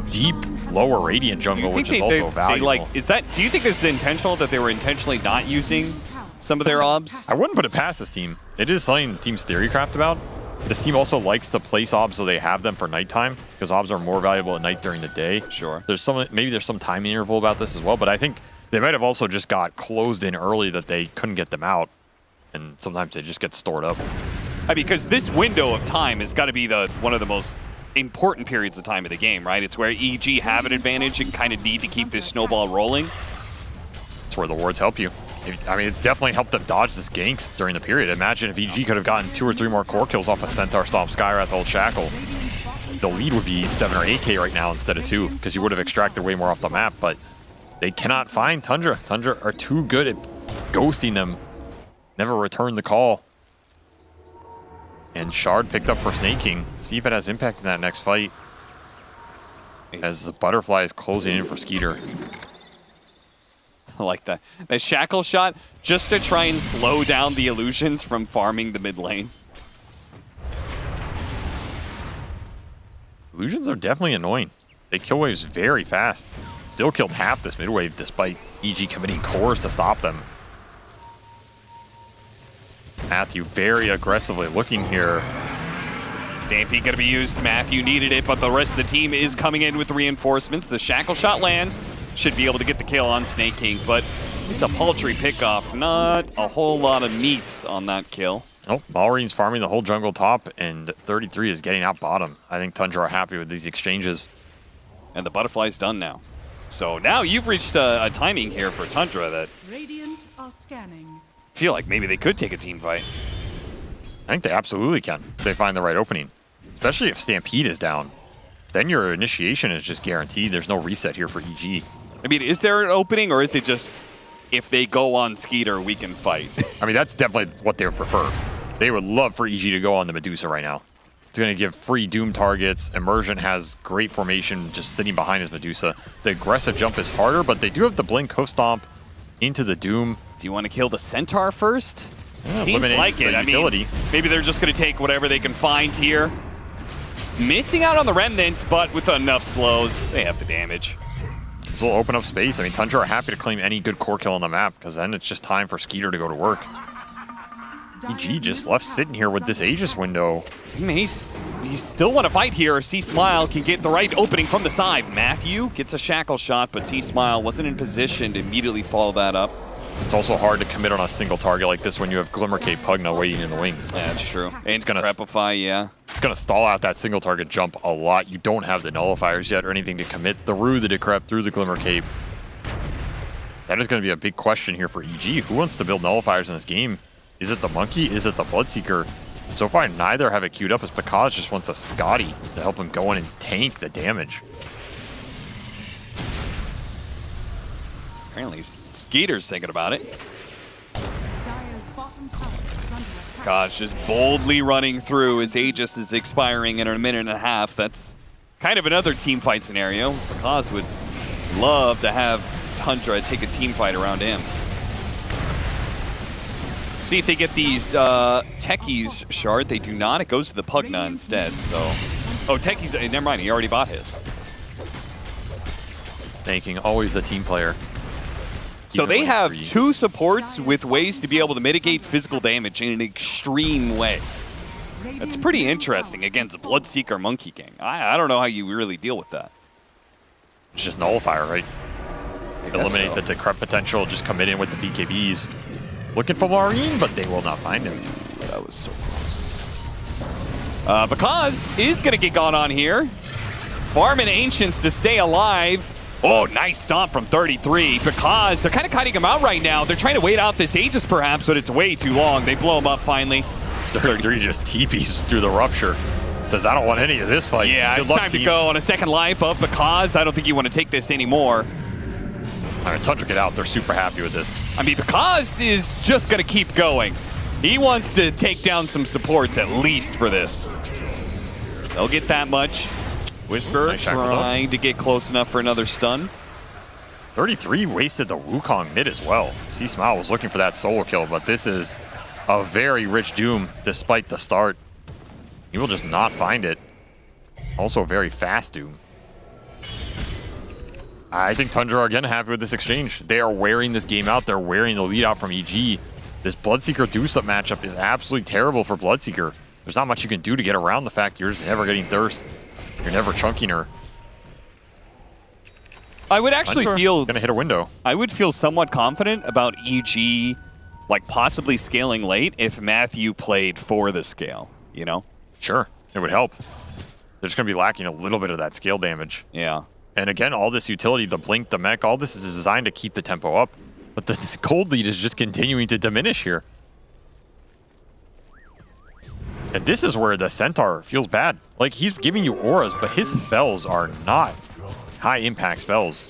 Speaker 7: deep lower radiant jungle, which is also valuable.
Speaker 8: Do you think this is intentional, that they were intentionally not using some of their obs?
Speaker 7: I wouldn't put it past this team. It is something the team's theorycraft about. This team also likes to place obs so they have them for nighttime, because obs are more valuable at night during the day.
Speaker 8: Sure.
Speaker 7: Maybe there's some timing interval about this as well, but I think they might have also just got closed in early that they couldn't get them out, and sometimes they just get stored up.
Speaker 8: Because this window of time has got to be one of the most important periods of time of the game, right? It's where EG have an advantage and kind of need to keep this snowball rolling.
Speaker 7: That's where the wards help you. I mean, it's definitely helped them dodge this ganks during the period. Imagine if EG could have gotten 2 or 3 more core kills off of Centaur, Stomp, Skywrath, Old Shackle. The lead would be 7 or 8k right now instead of 2, because you would have extracted way more off the map, but they cannot find Tundra. Tundra are too good at ghosting them. Never return the call. And Shard picked up for Snake King. See if it has impact in that next fight. As the butterfly is closing in for Skeeter.
Speaker 8: I like that. The shackle shot just to try and slow down the illusions from farming the mid lane.
Speaker 7: Illusions are definitely annoying. They kill waves very fast. Still killed half this mid wave despite EG committing cores to stop them. Matthew very aggressively looking here.
Speaker 8: Stampede going to be used. Matthew needed it, but the rest of the team is coming in with the reinforcements. The shackle shot lands. Should be able to get the kill on Snake King, but it's a paltry pickoff. Not a whole lot of meat on that kill.
Speaker 7: Oh, Balreen's farming the whole jungle top, and 33 is getting out bottom. I think Tundra are happy with these exchanges.
Speaker 8: And the butterfly's done now. So now you've reached a timing here for Tundra that
Speaker 11: Radiant are scanning.
Speaker 8: feel like maybe they could take a team fight.
Speaker 7: I think they absolutely can if they find the right opening, especially if Stampede is down. Then your initiation is just guaranteed. There's no reset here for EG.
Speaker 8: I mean, is there an opening, or is it just if they go on Skeeter, we can fight?
Speaker 7: I mean, that's definitely what they would prefer. They would love for EG to go on the Medusa right now. It's going to give free Doom targets. Immersion has great formation just sitting behind his Medusa. The aggressive jump is harder, but they do have the Blink Hoof Stomp into the Doom.
Speaker 8: Do you want to kill the Centaur first?
Speaker 7: Yeah,
Speaker 8: Seems like it. I mean, maybe they're just going to take whatever they can find here. Missing out on the Remnant, but with enough slows, they have the damage.
Speaker 7: This will open up space. I mean, Tundra are happy to claim any good core kill on the map, because then it's just time for Skeeter to go to work. EG just left sitting here with this Aegis window.
Speaker 8: He still want to fight here. C-Smile can get the right opening from the side. Matthew gets a shackle shot, but C-Smile wasn't in position to immediately follow that up.
Speaker 7: It's also hard to commit on a single target like this when you have Glimmercape Pugna waiting in the wings.
Speaker 8: Yeah, that's true. And
Speaker 7: it's gonna
Speaker 8: Prepify, yeah.
Speaker 7: It's going to stall out that single target jump a lot. You don't have the nullifiers yet or anything to commit through the Decrep, through the Glimmercape. That is going to be a big question here for EG. Who wants to build nullifiers in this game? Is it the Monkey? Is it the Bloodseeker? So far, neither have it queued up, as Pakaz just wants a Scotty to help him go in and tank the damage.
Speaker 8: Apparently, Skeeter's thinking about it.
Speaker 11: Dire's bottom tower is under attack.
Speaker 8: Gosh, just boldly running through. His Aegis is expiring in a minute and a half. That's kind of another team fight scenario. Pakaz would love to have Tundra take a team fight around him. See if they get these Techies shard. They do not. It goes to the Pugna instead. So, oh, Techies. Never mind. He already bought his.
Speaker 7: Snaking, always the team player.
Speaker 8: So they have 2 supports with ways to be able to mitigate physical damage in an extreme way. That's pretty interesting against the Bloodseeker Monkey King. I don't know how you really deal with that.
Speaker 7: It's just nullifier, right? Eliminate the Decrep potential, just come in with the BKBs. Looking for Maureen, but they will not find him.
Speaker 8: That was so close. Pakaz is going to get gone on here. Farming Ancients to stay alive. Oh, nice stomp from 33. Pakaz, they're kind of cutting him out right now. They're trying to wait out this Aegis perhaps, but it's way too long. They blow him up finally.
Speaker 7: 33 just TPs through the rupture. Says, I don't want any of this fight.
Speaker 8: Yeah,
Speaker 7: Good
Speaker 8: it's
Speaker 7: luck,
Speaker 8: time
Speaker 7: team.
Speaker 8: to go on a second life of Because. I don't think you want to take this anymore.
Speaker 7: All right, Tundra get out. They're super happy with this.
Speaker 8: I mean, Because is just going to keep going. He wants to take down some supports at least for this. They'll get that much. Whisper
Speaker 7: Nice shackle
Speaker 8: trying to get close enough for another stun.
Speaker 7: 33 wasted the Wukong mid as well. C-Smile was looking for that solo kill, but this is a very rich Doom despite the start. He will just not find it. Also a very fast Doom. I think Tundra are again happy with this exchange. They are wearing this game out. They're wearing the lead out from EG. This Bloodseeker Deuce-up matchup is absolutely terrible for Bloodseeker. There's not much you can do to get around the fact you're just never getting Thirst. You're never chunking her.
Speaker 8: I would actually feel
Speaker 7: gonna hit a window.
Speaker 8: I would feel somewhat confident about EG, like possibly scaling late if Matthew played for the scale. You know?
Speaker 7: Sure, it would help. They're just gonna be lacking a little bit of that scale damage.
Speaker 8: Yeah.
Speaker 7: And again, all this utility, the blink, the mech, all this is designed to keep the tempo up. But the gold lead is just continuing to diminish here. And this is where the Centaur feels bad. Like, he's giving you auras, but his spells are not high impact spells.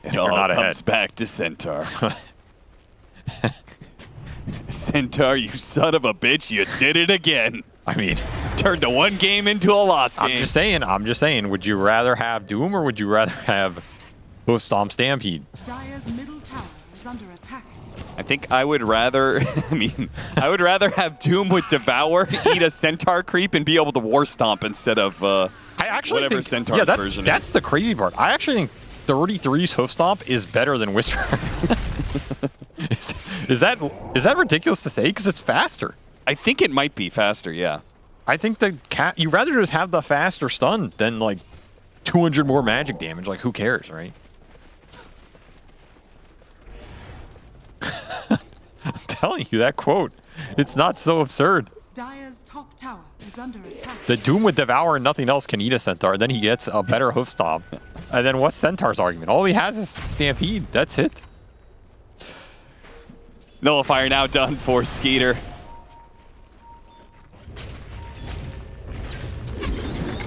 Speaker 8: It all
Speaker 7: not
Speaker 8: comes
Speaker 7: ahead.
Speaker 8: back to Centaur. Centaur, you son of a bitch, you did it again.
Speaker 7: I mean,
Speaker 8: turned a one game into a lost game.
Speaker 7: I'm just saying, would you rather have Doom or would you rather have Hoof Stomp Stampede?
Speaker 11: Dire's middle tower is under attack.
Speaker 8: I think I would rather, I would rather have Doom with Devour, eat a Centaur creep, and be able to War Stomp instead of
Speaker 7: I actually
Speaker 8: whatever
Speaker 7: think,
Speaker 8: Centaur's version is.
Speaker 7: That's the crazy part. I actually think 33's Hoof Stomp is better than Whisper. is that ridiculous to say? Because it's faster.
Speaker 8: I think it might be faster, yeah.
Speaker 7: I think you'd rather just have the faster stun than like 200 more magic damage. Like, who cares, right? I'm telling you, that quote, it's not so absurd.
Speaker 11: Dire's top tower is under attack.
Speaker 7: The Doom with Devour and nothing else can eat a Centaur. Then he gets a better Hoof Stomp. And then what's Centaur's argument? All he has is Stampede. That's it.
Speaker 8: Nullifier now done for Skeeter.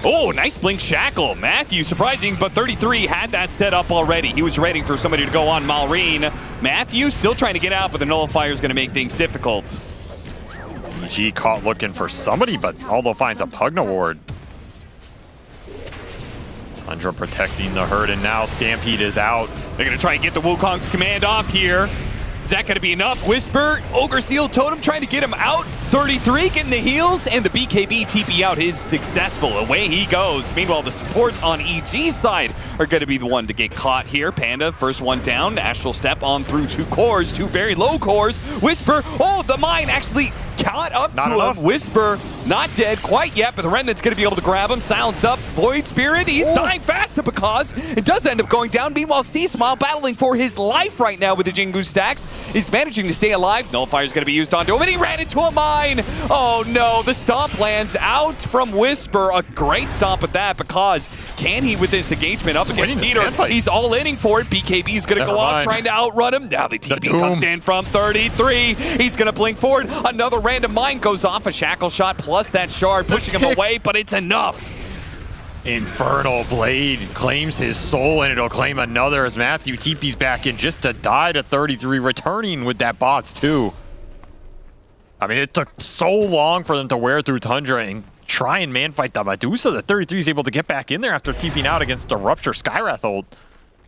Speaker 8: Oh, nice blink shackle. Matthew, surprising, but 33 had that set up already. He was ready for somebody to go on Malrine. Matthew still trying to get out, but the Nullifier is going to make things difficult.
Speaker 7: EG caught looking for somebody, but Aldo finds a Pugna ward. Tundra protecting the herd, and now Stampede is out.
Speaker 8: They're going to try and get the Wukong's command off here. Is that going to be enough? Whisper, Ogre Seal Totem trying to get him out. 33 getting the heals, and the BKB TP out is successful. Away he goes. Meanwhile, the supports on EG's side are going to be the one to get caught here. Panda, first one down. Astral Step on through two cores, two very low cores. Whisper, oh, the mine actually caught up
Speaker 7: Not
Speaker 8: to
Speaker 7: enough.
Speaker 8: him. Whisper, not dead quite yet, but the Remnant's going to be able to grab him. Silence up. Void Spirit, he's dying fast because it does end up going down. Meanwhile, C-Smile battling for his life right now with the Jingu stacks. He's managing to stay alive. Nullifier's going to be used onto him, and he ran into a mine. Oh no, the stomp lands out from Whisper. A great stomp at that because can he with this engagement up against Peter? He's all inning for it. BKB is going to go off trying to outrun him. Now the TP comes in from 33. He's going to blink forward. Another random mine goes off. A shackle shot plus that shard pushing him away, but it's enough.
Speaker 7: Infernal Blade claims his soul, and it'll claim another as Matthew TP's back in just to die to 33, returning with that bots too. I mean, it took so long for them to wear through Tundra and try and man-fight the Medusa that 33 is able to get back in there after TPing out against the Rupture Skywrath ult.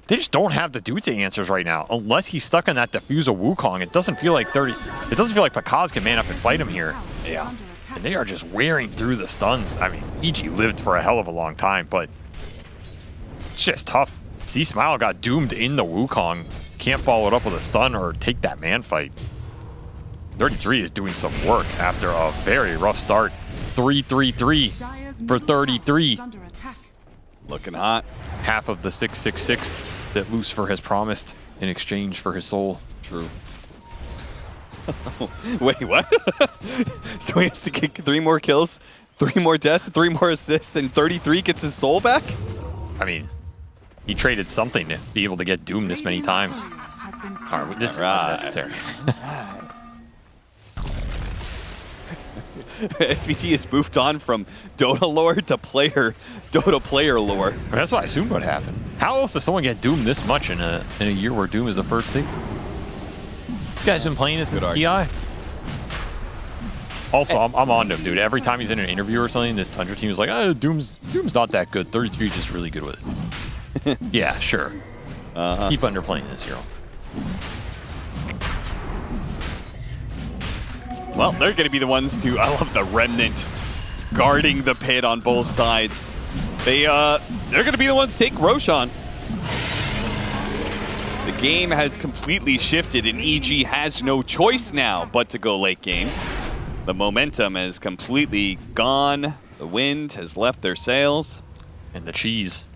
Speaker 7: They just don't have the Dute answers right now. Unless he's stuck in that Diffuse of Wukong, it doesn't feel like Pakaz can man up and fight him here.
Speaker 11: Yeah.
Speaker 7: And they are just wearing through the stuns. I mean, EG lived for a hell of a long time, but it's just tough. C-Smile got doomed in the Wukong. Can't follow it up with a stun or take that man fight. 33 is doing some work after a very rough start. 3-3-3 for 33.
Speaker 8: Looking hot.
Speaker 7: Half of the 666 that Lucifer has promised in exchange for his soul.
Speaker 8: True. Wait, what? So he has to get 3 more kills, 3 more deaths, 3 more assists, and 33 gets his soul back?
Speaker 7: I mean, he traded something to be able to get doomed this many times. All right, this is unnecessary.
Speaker 8: SVT has moved on from Dota lore to Dota player lore.
Speaker 7: That's what I assumed would happen. How else does someone get Doom this much in a year where Doom is the first pick? This guy's been playing it since TI. Also, I'm on to him, dude. Every time he's in an interview or something, this Tundra team is like, oh, Doom's not that good. 33 is just really good with it. Yeah, sure. Keep underplaying this hero.
Speaker 8: Well, they're going to be the ones to, I love the Remnant guarding the pit on both sides. They're going to be the ones to take Roshan. The game has completely shifted and EG has no choice now but to go late game. The momentum has completely gone. The wind has left their sails.
Speaker 7: And the cheese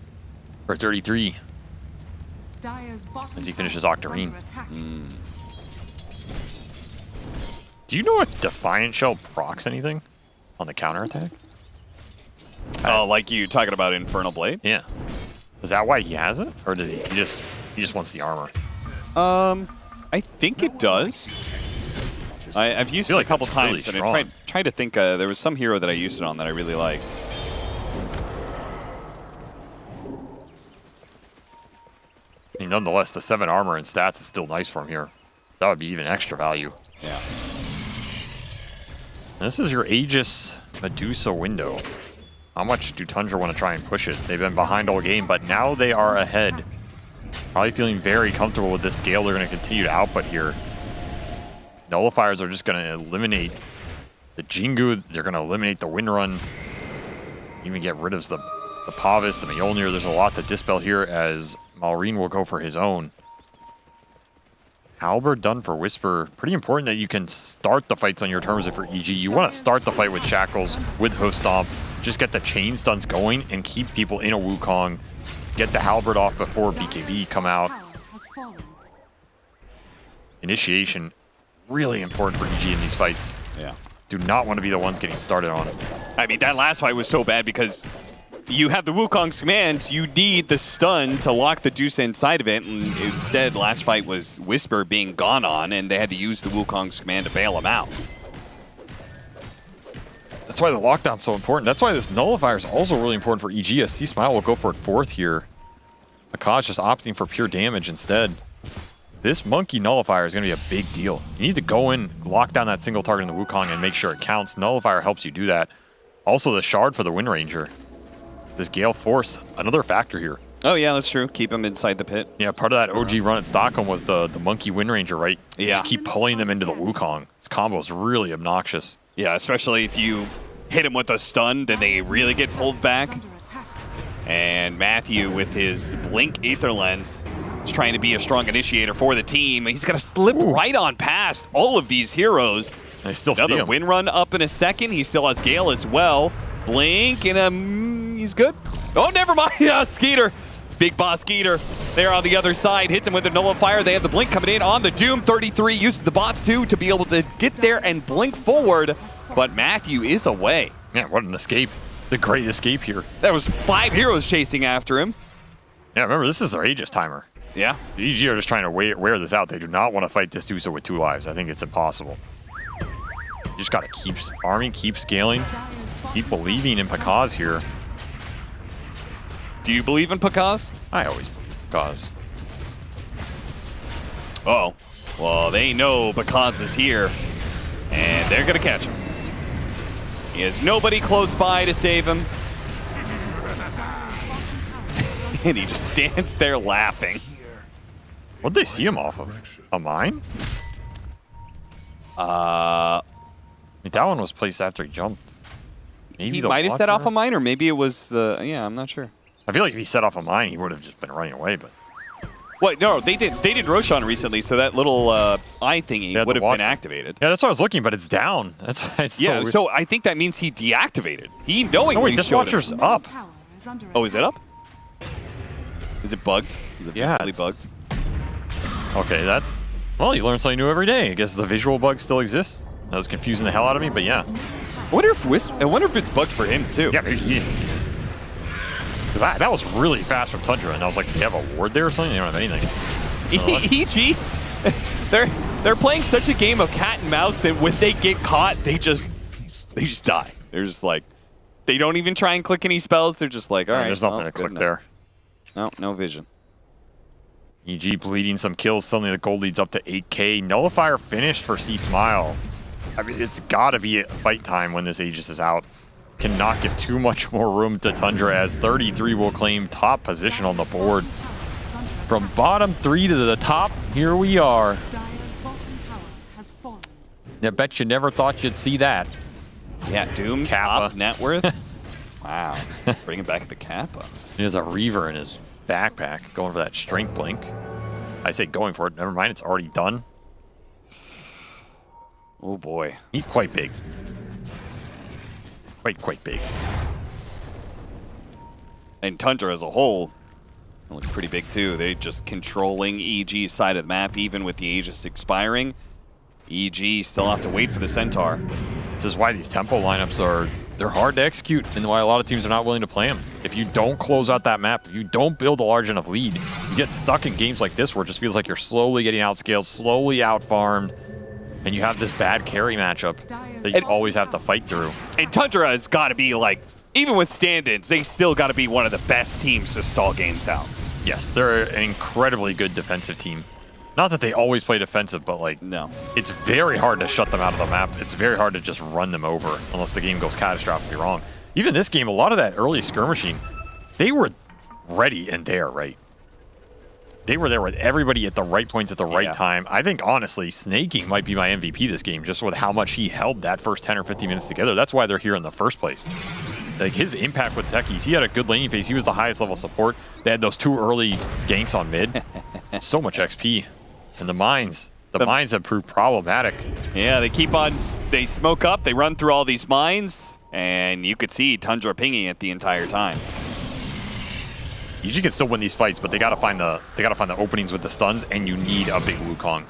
Speaker 7: for 33 as he finishes Octarine. Do you know if Defiant Shell procs anything on the counterattack?
Speaker 8: Oh, like you talking about Infernal Blade?
Speaker 7: Yeah. Is that why he has it? Or did he just wants the armor?
Speaker 8: I think it does. I've used it
Speaker 7: like
Speaker 8: a couple
Speaker 7: that's
Speaker 8: times,
Speaker 7: really
Speaker 8: and I tried to think. There was some hero that I used it on that I really liked.
Speaker 7: I mean, nonetheless, the 7 armor and stats is still nice for him here. That would be even extra value.
Speaker 8: Yeah.
Speaker 7: This is your Aegis Medusa window. How much do Tundra want to try and push it? They've been behind all game, but now they are ahead. Probably feeling very comfortable with this scale. They're going to continue to output here. Nullifiers are just going to eliminate the Jingu. They're going to eliminate the Windrun. Even get rid of the Pavis, the Mjolnir. There's a lot to dispel here as Malrine will go for his own. Halberd done for Whisper. Pretty important that you can start the fights on your terms for EG. You want to start the fight with Shackles, with Hoof Stomp. Just get the chain stunts going and keep people in a Wukong. Get the Halberd off before BKB come out. Initiation, really important for EG in these fights.
Speaker 8: Yeah.
Speaker 7: Do not want to be the ones getting started on it.
Speaker 8: I mean, that last fight was so bad because you have the Wukong's command, you need the stun to lock the Deuce inside of it, and instead, last fight was Whisper being gone on, and they had to use the Wukong's command to bail him out.
Speaker 7: That's why the lockdown's so important. That's why this Nullifier is also really important for EG. A C-Smile will go for it 4th here. Akash just opting for pure damage instead. This Monkey Nullifier is going to be a big deal. You need to go in, lock down that single target in the Wukong, and make sure it counts. Nullifier helps you do that. Also, the Shard for the Wind Ranger. This Gale Force, another factor here.
Speaker 8: Oh, yeah, that's true. Keep him inside the pit.
Speaker 7: Yeah, part of that OG run at Stockholm was the Monkey Wind Ranger, right?
Speaker 8: Yeah.
Speaker 7: Just keep pulling them into the Wukong. This combo is really obnoxious.
Speaker 8: Yeah, especially if you hit him with a stun, then they really get pulled back. And Matthew, with his Blink Aether Lens, is trying to be a strong initiator for the team. He's going to slip right on past all of these heroes.
Speaker 7: They still
Speaker 8: Another Wind Run up in a second. He still has Gale as well. Blink, and he's good. Oh, never mind. Yeah, Skeeter. Big Boss Skeeter there on the other side. Hits him with the Nullifier. They have the Blink coming in on the Doom. 33 uses the bots, too, to be able to get there and blink forward. But Matthew is away.
Speaker 7: Yeah, what an escape. The great escape here.
Speaker 8: There was 5 heroes chasing after him.
Speaker 7: Yeah, remember, this is their Aegis timer.
Speaker 8: Yeah.
Speaker 7: The EG are just trying to wear this out. They do not want to fight this Dusa with 2 lives. I think it's impossible. You just got to keep farming, keep scaling, keep believing in Pakaz here.
Speaker 8: Do you believe in Pakaz?
Speaker 7: I always believe in Pakaz.
Speaker 8: Uh-oh. Well, they know Pakaz is here, and they're going to catch him. He has nobody close by to save him. And he just stands there laughing.
Speaker 7: What'd they see him off of? A mine?
Speaker 8: Uh,
Speaker 7: That one was placed after he jumped. Maybe
Speaker 8: he
Speaker 7: the
Speaker 8: might have set off
Speaker 7: Watcher?
Speaker 8: a mine, or maybe it was the... Yeah, I'm not sure.
Speaker 7: I feel like if he set off a mine, he would have just been running away, but...
Speaker 8: What? No, they did Roshan recently, so that little eye thingy would have been activated.
Speaker 7: Yeah, that's what I was looking, but it's down. It's
Speaker 8: Yeah,
Speaker 7: weird.
Speaker 8: so I think that means he deactivated. He knowingly
Speaker 7: No, wait, this
Speaker 8: showed
Speaker 7: Watcher's
Speaker 8: it.
Speaker 7: up.
Speaker 8: Oh, is it up? Is it bugged? Is it
Speaker 7: Yeah,
Speaker 8: really bugged?
Speaker 7: Okay, that's... Well, you learn something new every day. I guess the visual bug still exists. That was confusing the hell out of me, but yeah.
Speaker 8: I wonder if it's bugged for him, too.
Speaker 7: Yeah, maybe he is. Because that was really fast from Tundra, and I was like, do they have a ward there or something? They don't have anything.
Speaker 8: EG, they're playing such a game of cat and mouse that when they get caught, they just They just die. They're just like, they don't even try and click any spells. They're just like, all right.
Speaker 7: There's nothing to
Speaker 8: good
Speaker 7: click
Speaker 8: enough.
Speaker 7: there.
Speaker 8: No, no vision.
Speaker 7: EG bleeding some kills. Suddenly the gold leads up to 8K. Nullifier finished for C-Smile. I mean, it's got to be fight time when this Aegis is out. Cannot give too much more room to Tundra as 33 will claim top position on the board. From bottom 3 to the top, here we are.
Speaker 11: Dire's bottom tower has fallen.
Speaker 7: I bet you never thought you'd see that.
Speaker 8: Yeah, Doom,
Speaker 7: Kappa.
Speaker 8: top net worth. Wow. Bringing back the Kappa.
Speaker 7: He has a Reaver in his backpack, going for that strength blink. I say going for it. Never mind, it's already done.
Speaker 8: Oh boy.
Speaker 7: He's quite big. Quite big.
Speaker 8: And Tundra as a whole looks pretty big too. They just controlling EG's side of the map, even with the Aegis expiring. EG still have to wait for the Centaur.
Speaker 7: This is why these tempo lineups they're hard to execute and why a lot of teams are not willing to play them. If you don't close out that map, if you don't build a large enough lead, you get stuck in games like this where it just feels like you're slowly getting outscaled, slowly outfarmed, and you have this bad carry matchup that you always have to fight through.
Speaker 8: And Tundra has got to be like, even with stand-ins, they still got to be one of the best teams to stall games out.
Speaker 7: Yes, they're an incredibly good defensive team. Not that they always play defensive, but like,
Speaker 8: no,
Speaker 7: it's very hard to shut them out of the map. It's very hard to just run them over unless the game goes catastrophically wrong. Even this game, a lot of that early skirmishing, they were ready and there, right? They were there with everybody at the right points at the right time. I think, honestly, Snaking might be my MVP this game, just with how much he held that first 10 or 15 minutes together. That's why they're here in the first place. Like, his impact with techies, he had a good laning phase. He was the highest level support. They had those 2 early ganks on mid. So much XP. And the mines have proved problematic.
Speaker 8: Yeah, they keep on, they smoke up, they run through all these mines, and you could see Tundra pinging it the entire time.
Speaker 7: EG can still win these fights, but they gotta find the openings with the stuns, and you need a big Wukong.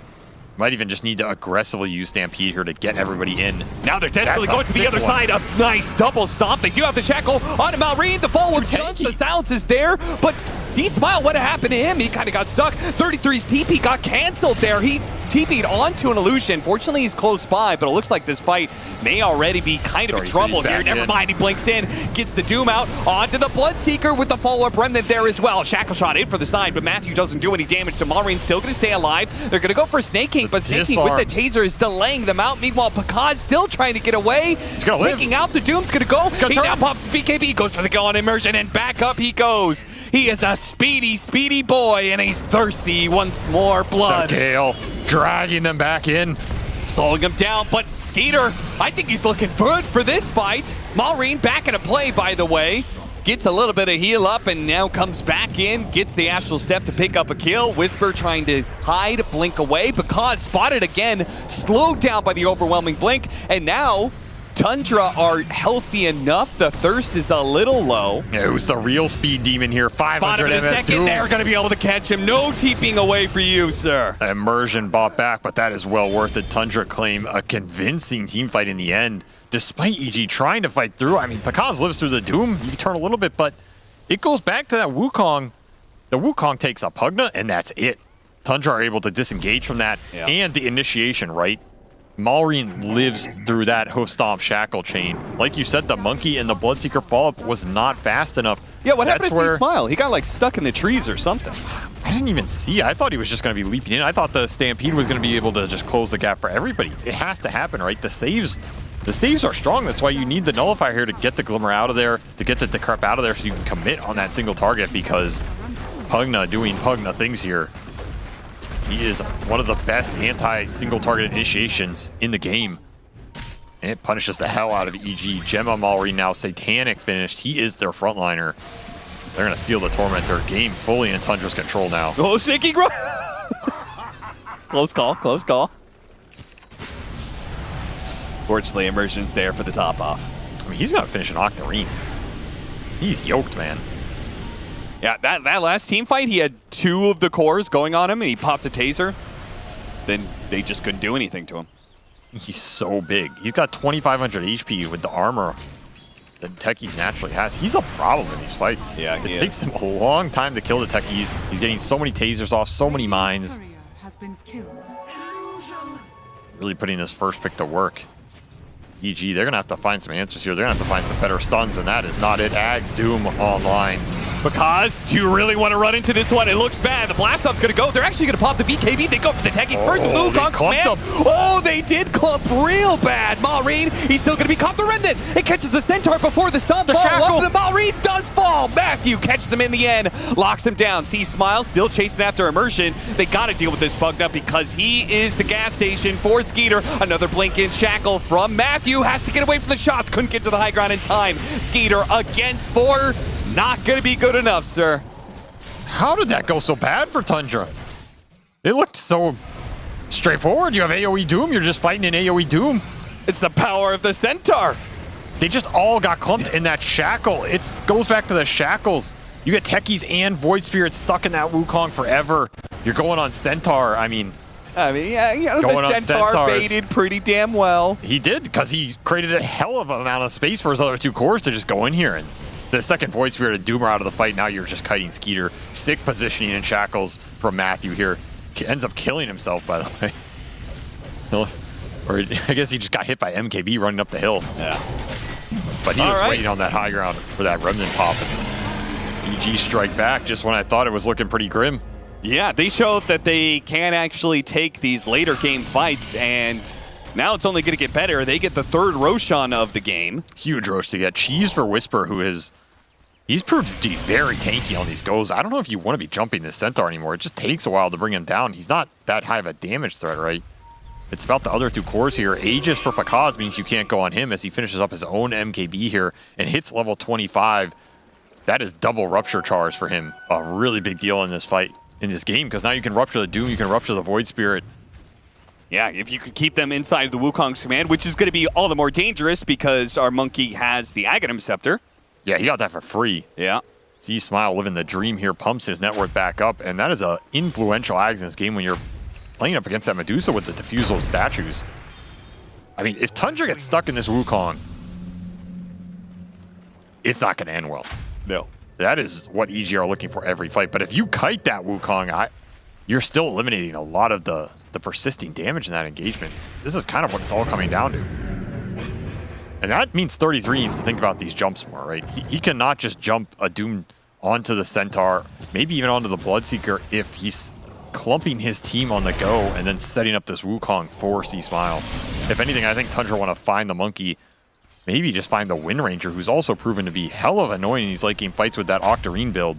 Speaker 7: Might even just need to aggressively use Stampede here to get everybody in.
Speaker 8: Now they're desperately going to the other side. A nice double stomp. They do have the shackle on Malrine. The forward stunts. The silence is there, but C-Smile, what happened to him? He kind of got stuck. 33's TP got canceled there. He TP'd onto an illusion. Fortunately, he's close by, but it looks like this fight may already be kind of in trouble here. Never mind, he blinks in, gets the Doom out, onto the Bloodseeker with the follow-up remnant there as well. Shackle shot in for the side, but Matthew doesn't do any damage, so Malrine's still going to stay alive. They're going to go for Snaking, but Snaking with the taser is delaying them out. Meanwhile, Pakaz still trying to get away.
Speaker 7: He's going to live.
Speaker 8: Taking out the Doom's going to go. He now pops BKB, goes for the kill on immersion, and back up he goes. He is a speedy boy, and he's thirsty once more blood.
Speaker 7: The Gale dragging them back in.
Speaker 8: Slowing him down, but Skeeter, I think he's looking good for this fight. Malrine back into play, by the way. Gets a little bit of heal up and now comes back in, gets the Astral Step to pick up a kill. Whisper trying to hide, blink away. Because spotted again, slowed down by the overwhelming blink, and now Tundra are healthy enough. The thirst is a little low.
Speaker 7: Yeah, who's the real speed demon here? 500
Speaker 8: Bottom of the
Speaker 7: MS
Speaker 8: second,
Speaker 7: Doom.
Speaker 8: they're going to be able to catch him. No TPing away for you, sir.
Speaker 7: Immersion bought back, but that is well worth it. Tundra claim a convincing team fight in the end, despite EG trying to fight through. I mean, Pakaz lives through the Doom. You can turn a little bit, but it goes back to that Wukong. The Wukong takes a Pugna, and that's it. Tundra are able to disengage from that, and the initiation, right? Malrine lives through that Hoof Stomp Shackle chain. Like you said, the Monkey and the Bloodseeker follow-up was not fast enough.
Speaker 8: Yeah, what happened to C-Smile? He got like stuck in the trees or something.
Speaker 7: I didn't even see. I thought he was just going to be leaping in. I thought the Stampede was going to be able to just close the gap for everybody. It has to happen, right? The saves are strong. That's why you need the Nullifier here to get the Glimmer out of there, to get the Decrep out of there so you can commit on that single target, because Pugna doing Pugna things here. He is one of the best anti-single target initiations in the game. And it punishes the hell out of EG. Gemma Mallory now Satanic finished. He is their frontliner. They're going to steal the Tormentor. Game fully in Tundra's control now.
Speaker 8: Oh, Snaking run! Close call, close call. Fortunately, Immersion's there for the top off.
Speaker 7: I mean, he's going to finish an Octarine. He's yoked, man.
Speaker 8: Yeah, that last team fight, he had 2 of the cores going on him, and he popped a taser. Then they just couldn't do anything to him.
Speaker 7: He's so big. He's got 2,500 HP with the armor that Techies naturally has. He's a problem in these fights.
Speaker 8: Yeah,
Speaker 7: it takes him a long time to kill the Techies. He's getting so many tasers off, so many mines.
Speaker 11: Has been killed.
Speaker 7: Really putting this first pick to work. EG, they're going to have to find some answers here. They're going to have to find some better stuns, and that is not it. Ags, Doom online.
Speaker 8: Because do you really want to run into this one? It looks bad. The blast off's going to go. They're actually going to pop the BKB. They go for the techies first.
Speaker 7: Oh, they clumped them.
Speaker 8: Oh, they did clump real bad. Maureen, he's still going to be caught the remnant. It catches the Centaur before the stun. The shackle. The Maureen does fall. Matthew catches him in the end. Locks him down. C-Smile still chasing after Immersion. They got to deal with this bug up because he is the gas station for Skeeter. Another blink-in shackle from Matthew. Has to get away from the shots. Couldn't get to the high ground in time. Skeeter against 4. Not going to be good enough, sir.
Speaker 7: How did that go so bad for Tundra? It looked so straightforward. You have AoE Doom. You're just fighting in AoE Doom.
Speaker 8: It's the power of the Centaur.
Speaker 7: They just all got clumped in that shackle. It goes back to the shackles. You get Techies and Void Spirits stuck in that Wukong forever. You're going on Centaur. I mean,
Speaker 8: yeah, you know, the Centaur baited pretty damn well.
Speaker 7: He did, because he created a hell of an amount of space for his other 2 cores to just go in here. And the second Void Spirit and Doom are out of the fight. Now you're just kiting Skeeter. Sick positioning in shackles from Matthew here. Ends up killing himself, by the way. Or I guess he just got hit by MKB running up the hill.
Speaker 8: Yeah.
Speaker 7: But he was waiting on that high ground for that remnant pop. And EG strike back just when I thought it was looking pretty grim.
Speaker 8: Yeah, they showed that they can actually take these later game fights, and now it's only going to get better. They get the 3rd Roshan of the game.
Speaker 7: Huge Rosh to get. Cheese for Whisper, who is... He's proved to be very tanky on these goes. I don't know if you want to be jumping this Centaur anymore. It just takes a while to bring him down. He's not that high of a damage threat, right? It's about the other 2 cores here. Aegis for Pakaz means you can't go on him as he finishes up his own MKB here and hits level 25. That is double Rupture Chars for him. A really big deal in this fight, in this game, because now you can Rupture the Doom, you can Rupture the Void Spirit.
Speaker 8: Yeah, if you could keep them inside the Wukong's command, which is going to be all the more dangerous because our monkey has the Aghanim Scepter.
Speaker 7: Yeah, he got that for free.
Speaker 8: Yeah.
Speaker 7: C-Smile living the dream here, pumps his net worth back up, and that is a influential Ags in this game when you're playing up against that Medusa with the Diffusal statues. I mean, if Tundra gets stuck in this Wukong, it's not going to end well.
Speaker 8: No.
Speaker 7: That is what EG are looking for every fight. But if you kite that Wukong, you're still eliminating a lot of the persisting damage in that engagement. This is kind of what it's all coming down to. And that means 33 needs to think about these jumps more, right? He cannot just jump a Doom onto the Centaur, maybe even onto the Bloodseeker if he's clumping his team on the go and then setting up this Wukong for C-Smile. If anything, I think Tundra want to find the monkey, maybe just find the Wind Ranger, who's also proven to be hell of annoying in these late game fights with that Octarine build.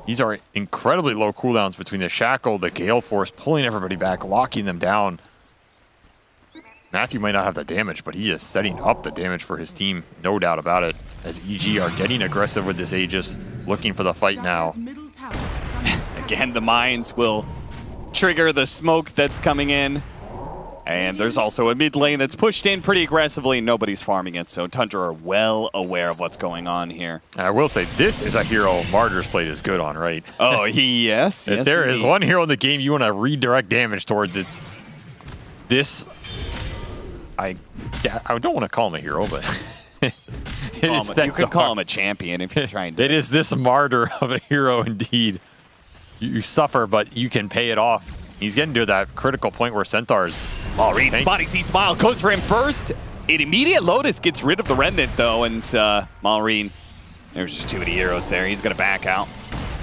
Speaker 7: These are incredibly low cooldowns between the Shackle, the Gale Force, pulling everybody back, locking them down. Matthew might not have the damage, but he is setting up the damage for his team, no doubt about it, as EG are getting aggressive with this Aegis, looking for the fight now.
Speaker 8: Again, the mines will trigger the smoke that's coming in. And there's also a mid lane that's pushed in pretty aggressively. Nobody's farming it, so Tundra are well aware of what's going on here.
Speaker 7: And I will say, this is a hero Martyr's Plate is good on, right?
Speaker 8: Oh, yes.
Speaker 7: If there is one hero in the game you want to redirect damage towards, it's this. I don't want to call him a hero, but
Speaker 8: you could call him a champion if you're trying to.
Speaker 7: It is this martyr of a hero indeed. You suffer, but you can pay it off. He's getting to that critical point where Centaur's...
Speaker 8: Maureen spotting C-Smile, goes for him first. An immediate Lotus gets rid of the Remnant, though, and Maureen, there's just too many heroes there. He's going to back out.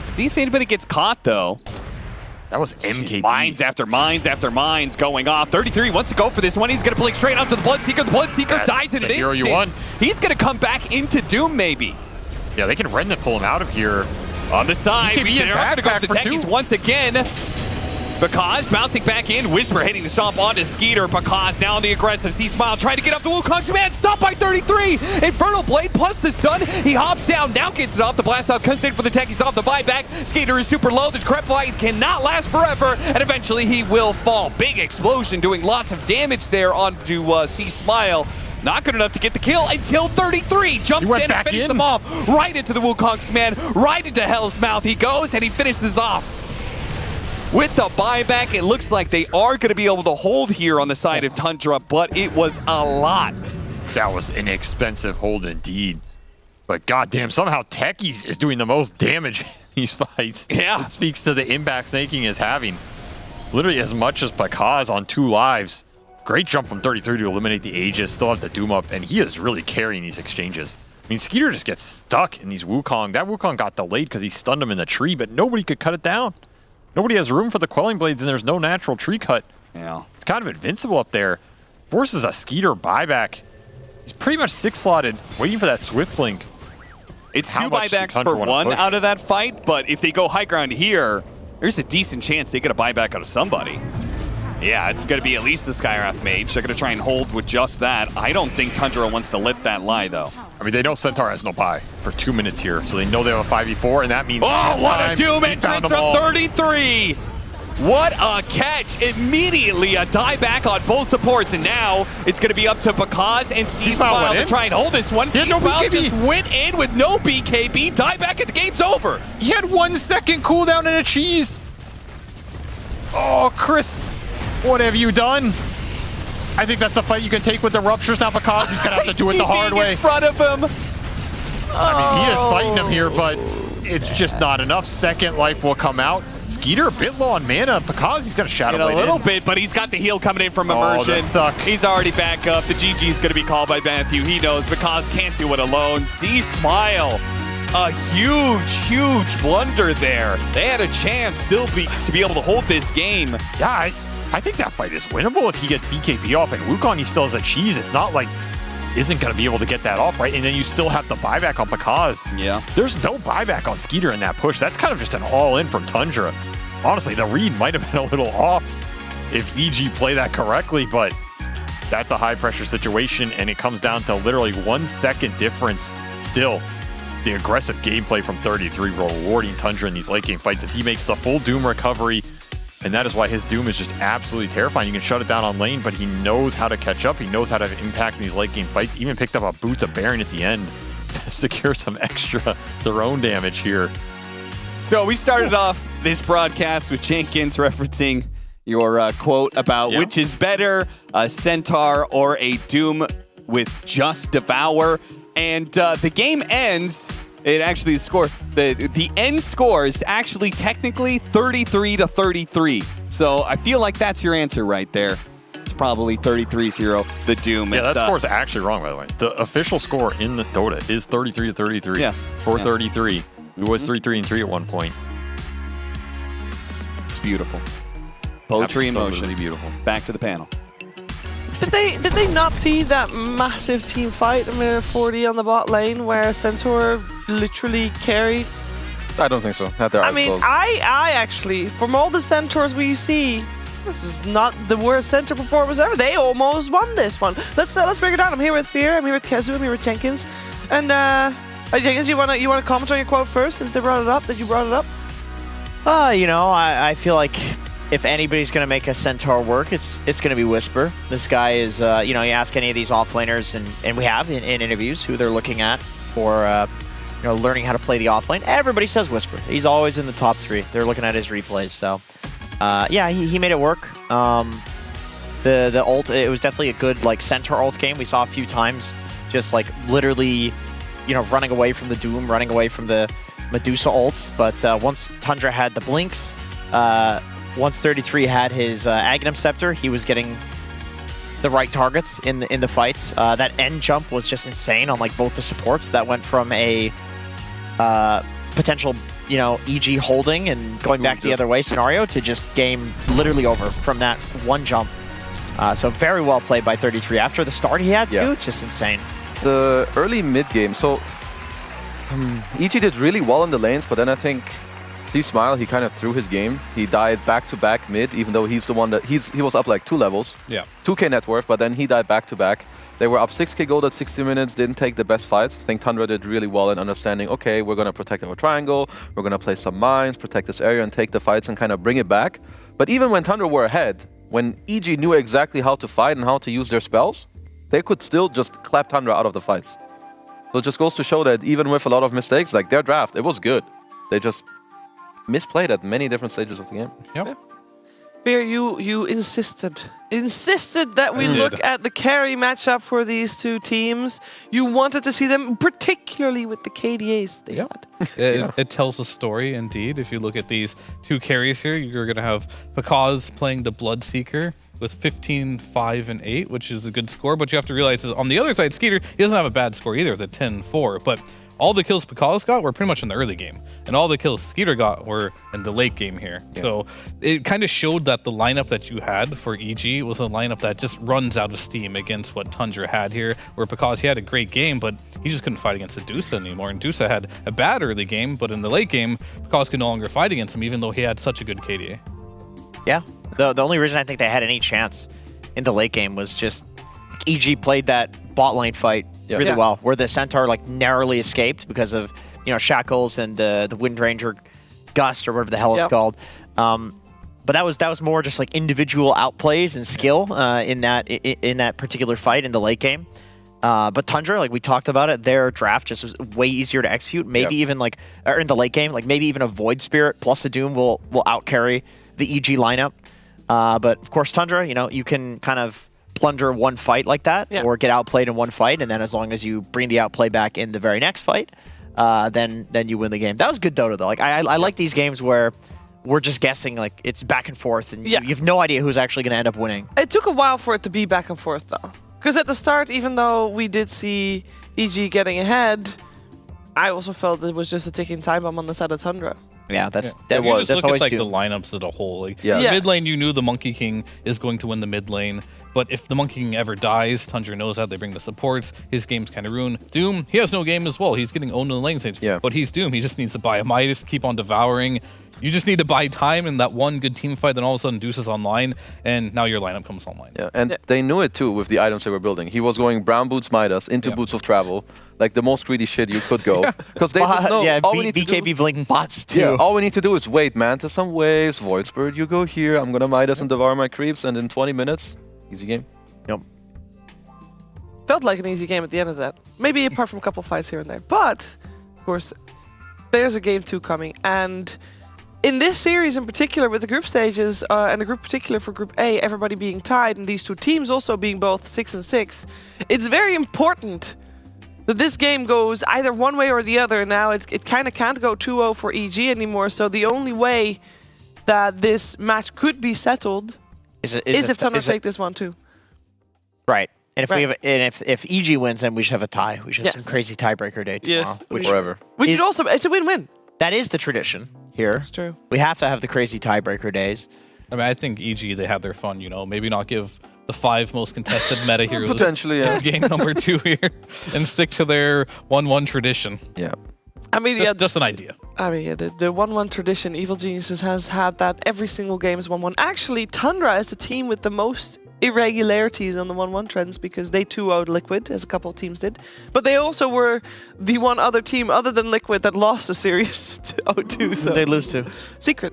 Speaker 8: See if anybody gets caught, though.
Speaker 7: That was MKB.
Speaker 8: Mines after mines after mines going off. 33 wants to go for this one. He's going to blink straight onto the Bloodseeker. The Bloodseeker dies in an
Speaker 7: hero
Speaker 8: instant.
Speaker 7: You won.
Speaker 8: He's going to come back into Doom, maybe.
Speaker 7: Yeah, they can Remnant pull him out of here.
Speaker 8: On the side, they're going to go for the techies once again. Pakaz bouncing back in. Whisper hitting the stomp onto Skeeter. Pakaz now on the aggressive. C-Smile trying to get up the Wukong's command. Stopped by 33. Infernal Blade plus the stun. He hops down. Now gets it off. The blast out comes in for the techies off the buyback. Skeeter is super low. The Crep Fight cannot last forever. And eventually he will fall. Big explosion doing lots of damage there onto C-Smile. Not good enough to get the kill until 33. Jumps in and finishes them off. Right into the Wukong's command. Right into Hell's Mouth he goes, and he finishes off. With the buyback, it looks like they are going to be able to hold here on the side of Tundra, but it was a lot.
Speaker 7: That was an expensive hold indeed. But goddamn, somehow Techies is doing the most damage in these fights.
Speaker 8: Yeah.
Speaker 7: It speaks to the impact Snaking is having. Literally as much as Pakaz on 2 lives. Great jump from 33 to eliminate the Aegis, still have the Doom up, and he is really carrying these exchanges. I mean, Skeeter just gets stuck in these Wukong. That Wukong got delayed because he stunned him in the tree, but nobody could cut it down. Nobody has room for the Quelling Blades, and there's no natural tree cut.
Speaker 8: Yeah.
Speaker 7: It's kind of invincible up there. Forces a Skeeter buyback. He's pretty much 6-slotted, waiting for that Swift Blink.
Speaker 8: It's
Speaker 7: How
Speaker 8: 2
Speaker 7: much do
Speaker 8: buybacks
Speaker 7: Tundra
Speaker 8: per
Speaker 7: wanna
Speaker 8: 1
Speaker 7: push?
Speaker 8: out of that fight, but if they go high ground here, there's a decent chance they get a buyback out of somebody. Yeah, it's going to be at least the Skywrath Mage. They're going to try and hold with just that. I don't think Tundra wants to let that lie, though.
Speaker 7: I mean, they know Centaur has no buy for 2 minutes here, so they know they have a 5v4, and that means...
Speaker 8: Oh, what a Doom
Speaker 7: He found
Speaker 8: entrance
Speaker 7: them all.
Speaker 8: from 33! What a catch! Immediately a dieback on both supports, and now it's going to be up to Bakaz and
Speaker 7: C-Smile
Speaker 8: C-Smile to try and hold this one.
Speaker 7: He had no
Speaker 8: C-Smile
Speaker 7: BKB.
Speaker 8: just went in with no BKB. Dieback and the game's over.
Speaker 7: He had 1 second cooldown and a cheese. Oh, Chris, what have you done? I think that's a fight you can take with the Ruptures, not because he's going to have to do it the hard way.
Speaker 8: In front of him.
Speaker 7: I mean, he is fighting him here, but it's just not enough. Second life will come out. Skeeter a bit low on mana because he's got a Shadow
Speaker 8: In a
Speaker 7: Blade
Speaker 8: little
Speaker 7: in.
Speaker 8: bit, but he's got the heal coming in from
Speaker 7: Oh,
Speaker 8: Immersion.
Speaker 7: this suck.
Speaker 8: He's already back up. The GG's going to be called by Matthew. He knows because can't do it alone. C-Smile. A huge, huge blunder there. They had a chance still to be able to hold this game.
Speaker 7: Yeah, I think that fight is winnable if he gets BKB off. And Wukong, he still has a cheese. It's not like isn't going to be able to get that off, right? And then you still have the buyback on Bakaz.
Speaker 8: Yeah.
Speaker 7: There's no buyback on Skeeter in that push. That's kind of just an all-in from Tundra. Honestly, the read might have been a little off if EG play that correctly, but that's a high-pressure situation, and it comes down to literally 1 second difference still. The aggressive gameplay from 33 rewarding Tundra in these late-game fights as he makes the full Doom recovery, and that is why his Doom is just absolutely terrifying. You can shut it down on lane, but he knows how to catch up. He knows how to impact in these late-game fights. Even picked up a Boots of Baron at the end to secure some extra throne damage here.
Speaker 8: So we started off this broadcast with Jenkins referencing your quote about which is better, a Centaur or a Doom with just Devour. And the game ends, the end score is actually technically 33-33. So I feel like that's your answer right there. It's probably 33-0, the Doom.
Speaker 7: Yeah,
Speaker 8: It's
Speaker 7: that score is actually wrong, by the way. The official score in the Dota is 33-33.
Speaker 8: Yeah.
Speaker 7: For 33. It was 3-3-3 at one point.
Speaker 8: It's beautiful. Poetry in
Speaker 7: Absolutely
Speaker 8: motion.
Speaker 7: beautiful.
Speaker 8: Back to the panel.
Speaker 5: Did they not see that massive team fight a minute 40 on the bot lane where Centaur literally carried?
Speaker 10: I don't think so. Not their
Speaker 5: I
Speaker 10: eyes
Speaker 5: mean,
Speaker 10: closed.
Speaker 5: I actually, from all the Centaurs we see, this is not the worst Centaur performance ever. They almost won this one. Let's break it down. I'm here with Fear. I'm here with Kezu. I'm here with Jenkins. And Jenkins, you wanna comment on your quote first since they brought it up? That you brought it up?
Speaker 6: You know, I feel like if anybody's going to make a Centaur work, it's going to be Whisper. This guy is, you know, you ask any of these offlaners, and we have in interviews who they're looking at for, you know, learning how to play the offlane. Everybody says Whisper. He's always in the top 3. They're looking at his replays. So, yeah, he made it work. The ult, it was definitely a good, like, Centaur ult game. We saw a few times just, like, literally, you know, running away from the Doom, running away from the Medusa ult. But once Tundra had the blinks, once 33 had his Aghanim Scepter, he was getting the right targets in the fights. That end jump was just insane on like both the supports. That went from a potential, you know, EG holding and going back the other way scenario to just game literally over from that one jump. So very well played by 33. After the start he had too, just insane.
Speaker 10: The early mid game, so EG did really well in the lanes, but then I think C-Smile, he kind of threw his game. He died back-to-back mid, even though he's the one that he was up like 2 levels.
Speaker 9: Yeah.
Speaker 10: 2k net worth, but then he died back-to-back. They were up 6k gold at 60 minutes, didn't take the best fights. I think Tundra did really well in understanding, okay, we're going to protect our triangle, we're going to play some mines, protect this area and take the fights and kind of bring it back. But even when Tundra were ahead, when EG knew exactly how to fight and how to use their spells, they could still just clap Tundra out of the fights. So it just goes to show that even with a lot of mistakes, like their draft, it was good. They just misplayed at many different stages of the game.
Speaker 9: Yep.
Speaker 5: Fear, you insisted that we
Speaker 9: I did.
Speaker 5: look at the carry matchup for these two teams. You wanted to see them, particularly with the KDAs they had.
Speaker 9: It tells a story, indeed. If you look at these two carries here, you're going to have Pakaz playing the Bloodseeker with 15, 5, and 8, which is a good score. But you have to realize that on the other side, Skeeter, he doesn't have a bad score either, the 10, 4. But all the kills Pakaz got were pretty much in the early game. And all the kills Skeeter got were in the late game here.
Speaker 10: Yeah.
Speaker 9: So it kind of showed that the lineup that you had for EG was a lineup that just runs out of steam against what Tundra had here, where Pakaz, he had a great game, but he just couldn't fight against Adusa anymore. And Adusa had a bad early game, but in the late game, Pakaz could no longer fight against him, even though he had such a good KDA.
Speaker 6: Yeah. The only reason I think they had any chance in the late game was just EG played that bot lane fight really well, where the Centaur like narrowly escaped because of shackles and the Wind Ranger gust or whatever the hell it's called. But that was more just like individual outplays and skill in that particular fight in the late game. But Tundra, like we talked about it, their draft just was way easier to execute. Maybe even or in the late game, like maybe even a Void Spirit plus a Doom will outcarry the EG lineup. But of course, Tundra, you can kind of plunder one fight like that or get outplayed in one fight, and then as long as you bring the outplay back in the very next fight, then you win the game. That was good Dota though. Like I like these games where we're just guessing, like it's back and forth, and you have no idea who's actually going to end up winning.
Speaker 5: It took a while for it to be back and forth though, because at the start, even though we did see EG getting ahead, I also felt it was just a ticking time bomb on the side of Tundra.
Speaker 6: Yeah, that's
Speaker 9: If you just look
Speaker 6: always
Speaker 9: at
Speaker 6: Doom.
Speaker 9: the lineups as a whole. Like
Speaker 10: Yeah.
Speaker 9: the mid lane, you knew the Monkey King is going to win the mid lane. But if the Monkey King ever dies, Tundra knows that. They bring the supports. His game's kind of ruined. Doom, he has no game as well. He's getting owned in the lane stage.
Speaker 10: Yeah.
Speaker 9: But he's Doom. He just needs to buy a Midas to keep on devouring. You just need to buy time in that one good team fight, then all of a sudden Deuce is online, and now your lineup comes online.
Speaker 10: Yeah, and they knew it too with the items they were building. He was going brown boots Midas into boots of travel, like the most greedy shit you could go. Because they just know all we need to do,
Speaker 6: BKB blinking bots too.
Speaker 10: yeah, all we need to do is wait, man, to some waves, Void Spirit, you go here, I'm gonna Midas and devour my creeps, and in 20 minutes, easy game.
Speaker 6: Yep.
Speaker 5: Felt like an easy game at the end of that. Maybe apart from a couple fights here and there. But, of course, there's a game 2 coming. And in this series in particular, with the group stages, and the group particular for Group A, everybody being tied, and these two teams also being both 6 and 6, it's very important that this game goes either one way or the other. Now, it kind of can't go 2-0 for EG anymore, so the only way that this match could be settled is if Tundra take this one too.
Speaker 6: Right. And if EG wins, then we should have a tie. We should have some crazy tiebreaker day tomorrow.
Speaker 5: Yes.
Speaker 10: Forever.
Speaker 5: We should also, it's a win-win.
Speaker 6: That is the tradition here.
Speaker 5: It's true.
Speaker 6: We have to have the crazy tiebreaker days.
Speaker 9: I mean, I think EG, they had their fun, maybe not give the 5 most contested meta heroes
Speaker 10: Potentially, yeah.
Speaker 9: game number 2 here and stick to their 1-1 tradition.
Speaker 10: Yeah.
Speaker 5: I mean,
Speaker 9: Just an idea.
Speaker 5: I mean, the 1-1 tradition, Evil Geniuses has had that every single game is 1-1. Actually, Tundra is the team with the most irregularities on the 1-1 trends because they 2-0'd Liquid, as a couple of teams did. But they also were the one other team other than Liquid that lost a series to 0-2. So.
Speaker 6: They lose to
Speaker 5: Secret.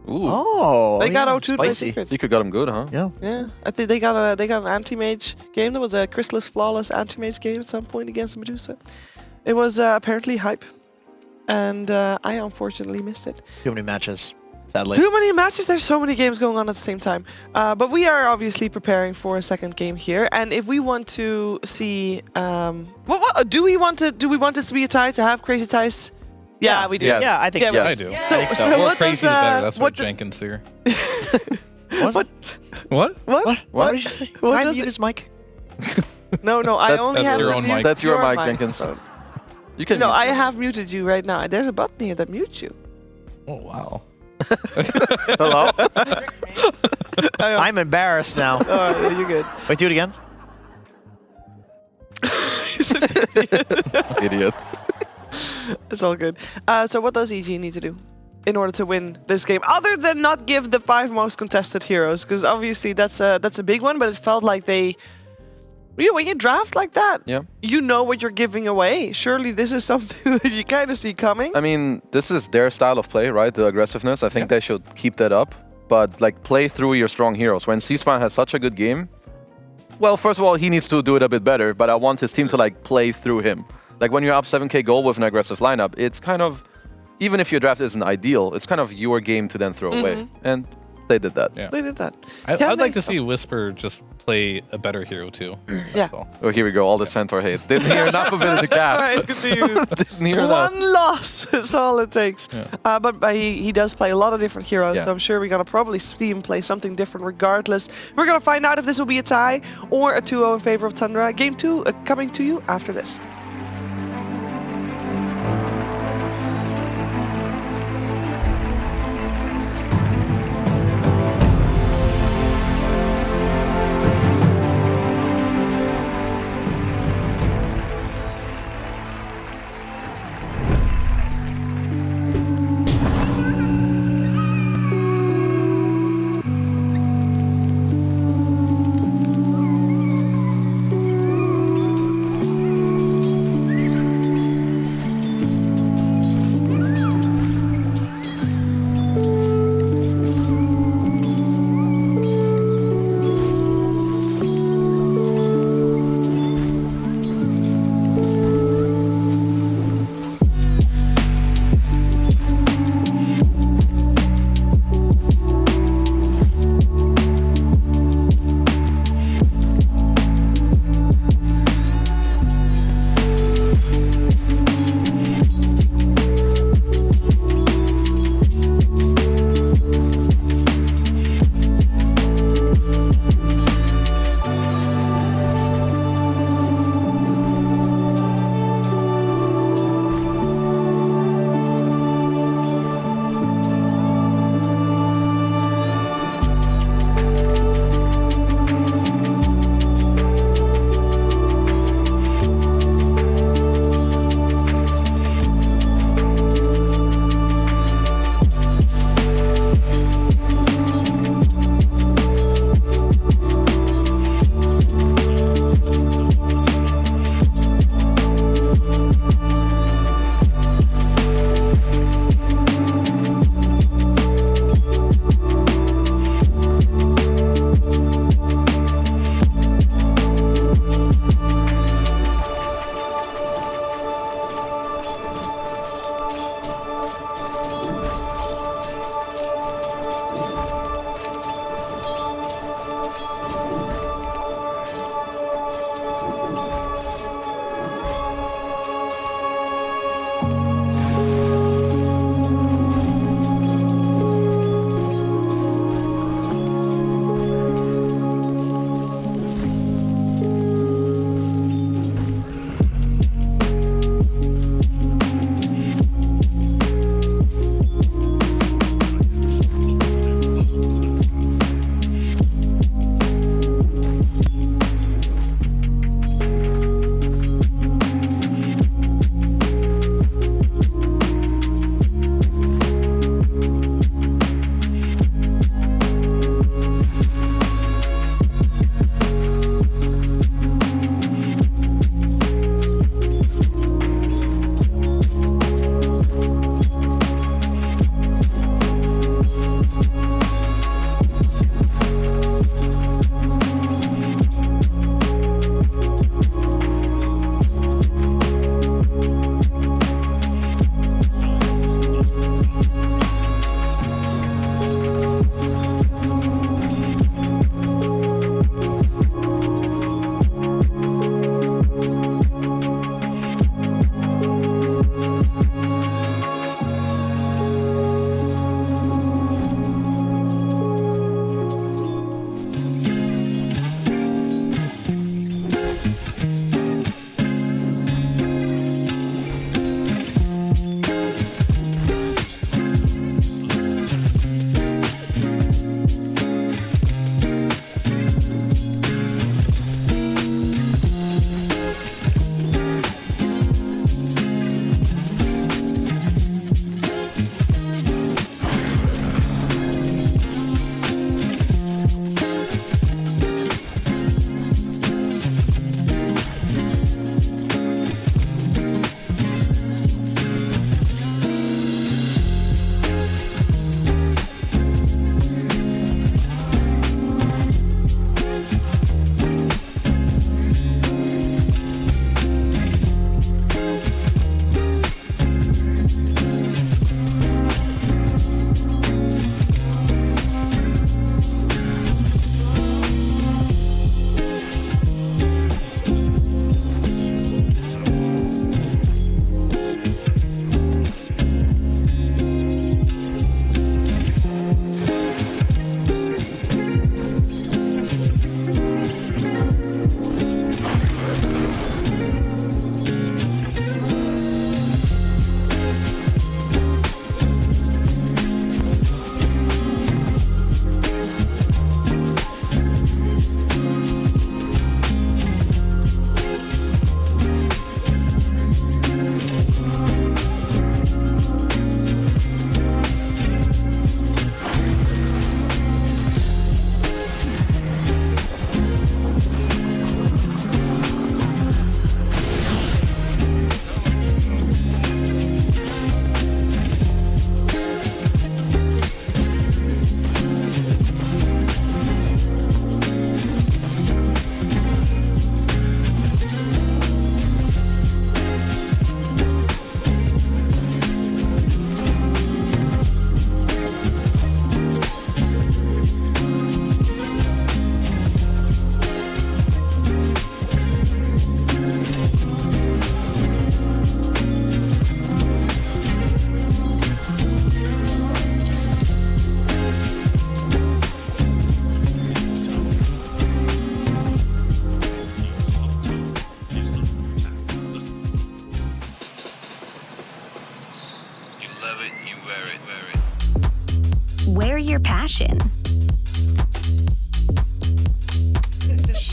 Speaker 10: Ooh.
Speaker 6: Oh,
Speaker 5: They got 0-2'd by
Speaker 6: spicy.
Speaker 5: Secret.
Speaker 10: Secret got him good, huh?
Speaker 6: Yeah.
Speaker 5: Yeah, I think they got an anti-mage game. There was a Chrysalis Flawless anti-mage game at some point against Medusa. It was apparently hype. And I unfortunately missed it.
Speaker 6: Too many matches, sadly.
Speaker 5: Too many matches. There's so many games going on at the same time. But we are obviously preparing for a second game here. And if we want to see, do we want this to be a tie to have crazy ties? Yeah, we do.
Speaker 10: Yeah.
Speaker 6: Yeah, I think so.
Speaker 10: Yeah.
Speaker 9: I do.
Speaker 5: So,
Speaker 6: think so.
Speaker 9: The more
Speaker 5: what
Speaker 9: crazy,
Speaker 5: does,
Speaker 9: the better. That's why
Speaker 5: what
Speaker 9: Jenkins here.
Speaker 6: What?
Speaker 9: What?
Speaker 6: What did you say?
Speaker 5: What
Speaker 6: Can I
Speaker 5: does
Speaker 6: mute
Speaker 5: it-
Speaker 6: his mic?
Speaker 5: No, I
Speaker 10: That's-
Speaker 5: only
Speaker 10: that's
Speaker 5: have
Speaker 9: your own
Speaker 5: mute
Speaker 9: mic.
Speaker 10: That's your mic,
Speaker 5: mic.
Speaker 10: Jenkins. You can.
Speaker 5: No,
Speaker 10: mute
Speaker 5: I
Speaker 10: him.
Speaker 5: have muted you right now. There's a button here that mutes you.
Speaker 9: Oh, wow.
Speaker 6: Hello? I'm embarrassed now.
Speaker 5: Oh, you're good.
Speaker 6: Wait, do it again.
Speaker 10: Idiot.
Speaker 5: It's all good. So what does EG need to do in order to win this game, other than not give the 5 most contested heroes? Because obviously that's a big one, but it felt like they... When you draft like that, you know what you're giving away. Surely this is something that you kind of see coming.
Speaker 10: I mean, this is their style of play, right? The aggressiveness. I think they should keep that up. But like, play through your strong heroes. When Seaspan has such a good game, well, first of all, he needs to do it a bit better. But I want his team to like play through him. Like when you're up 7k gold with an aggressive lineup, it's kind of, even if your draft isn't ideal, it's kind of your game to then throw away. And They did that.
Speaker 9: Yeah.
Speaker 5: They did that.
Speaker 9: I'd
Speaker 5: Can
Speaker 9: like
Speaker 5: they?
Speaker 9: to see Whisper just play a better hero too. That's
Speaker 5: Yeah.
Speaker 9: all.
Speaker 10: Oh, here we go. All the Centaur hate. Didn't hear enough of it in the
Speaker 5: All
Speaker 10: cap.
Speaker 5: right, continue.
Speaker 10: Didn't hear that.
Speaker 5: One loss is all it takes. But he does play a lot of different heroes,
Speaker 10: Yeah.
Speaker 5: so I'm sure we're going to probably see him play something different regardless. We're going to find out if this will be a tie or a 2-0 in favor of Tundra. Game 2 coming to you after this.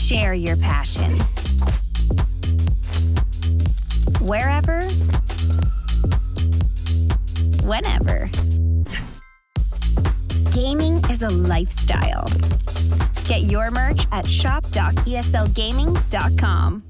Speaker 3: Share your passion. Wherever, whenever. Gaming is a lifestyle. Get your merch at shop.eslgaming.com.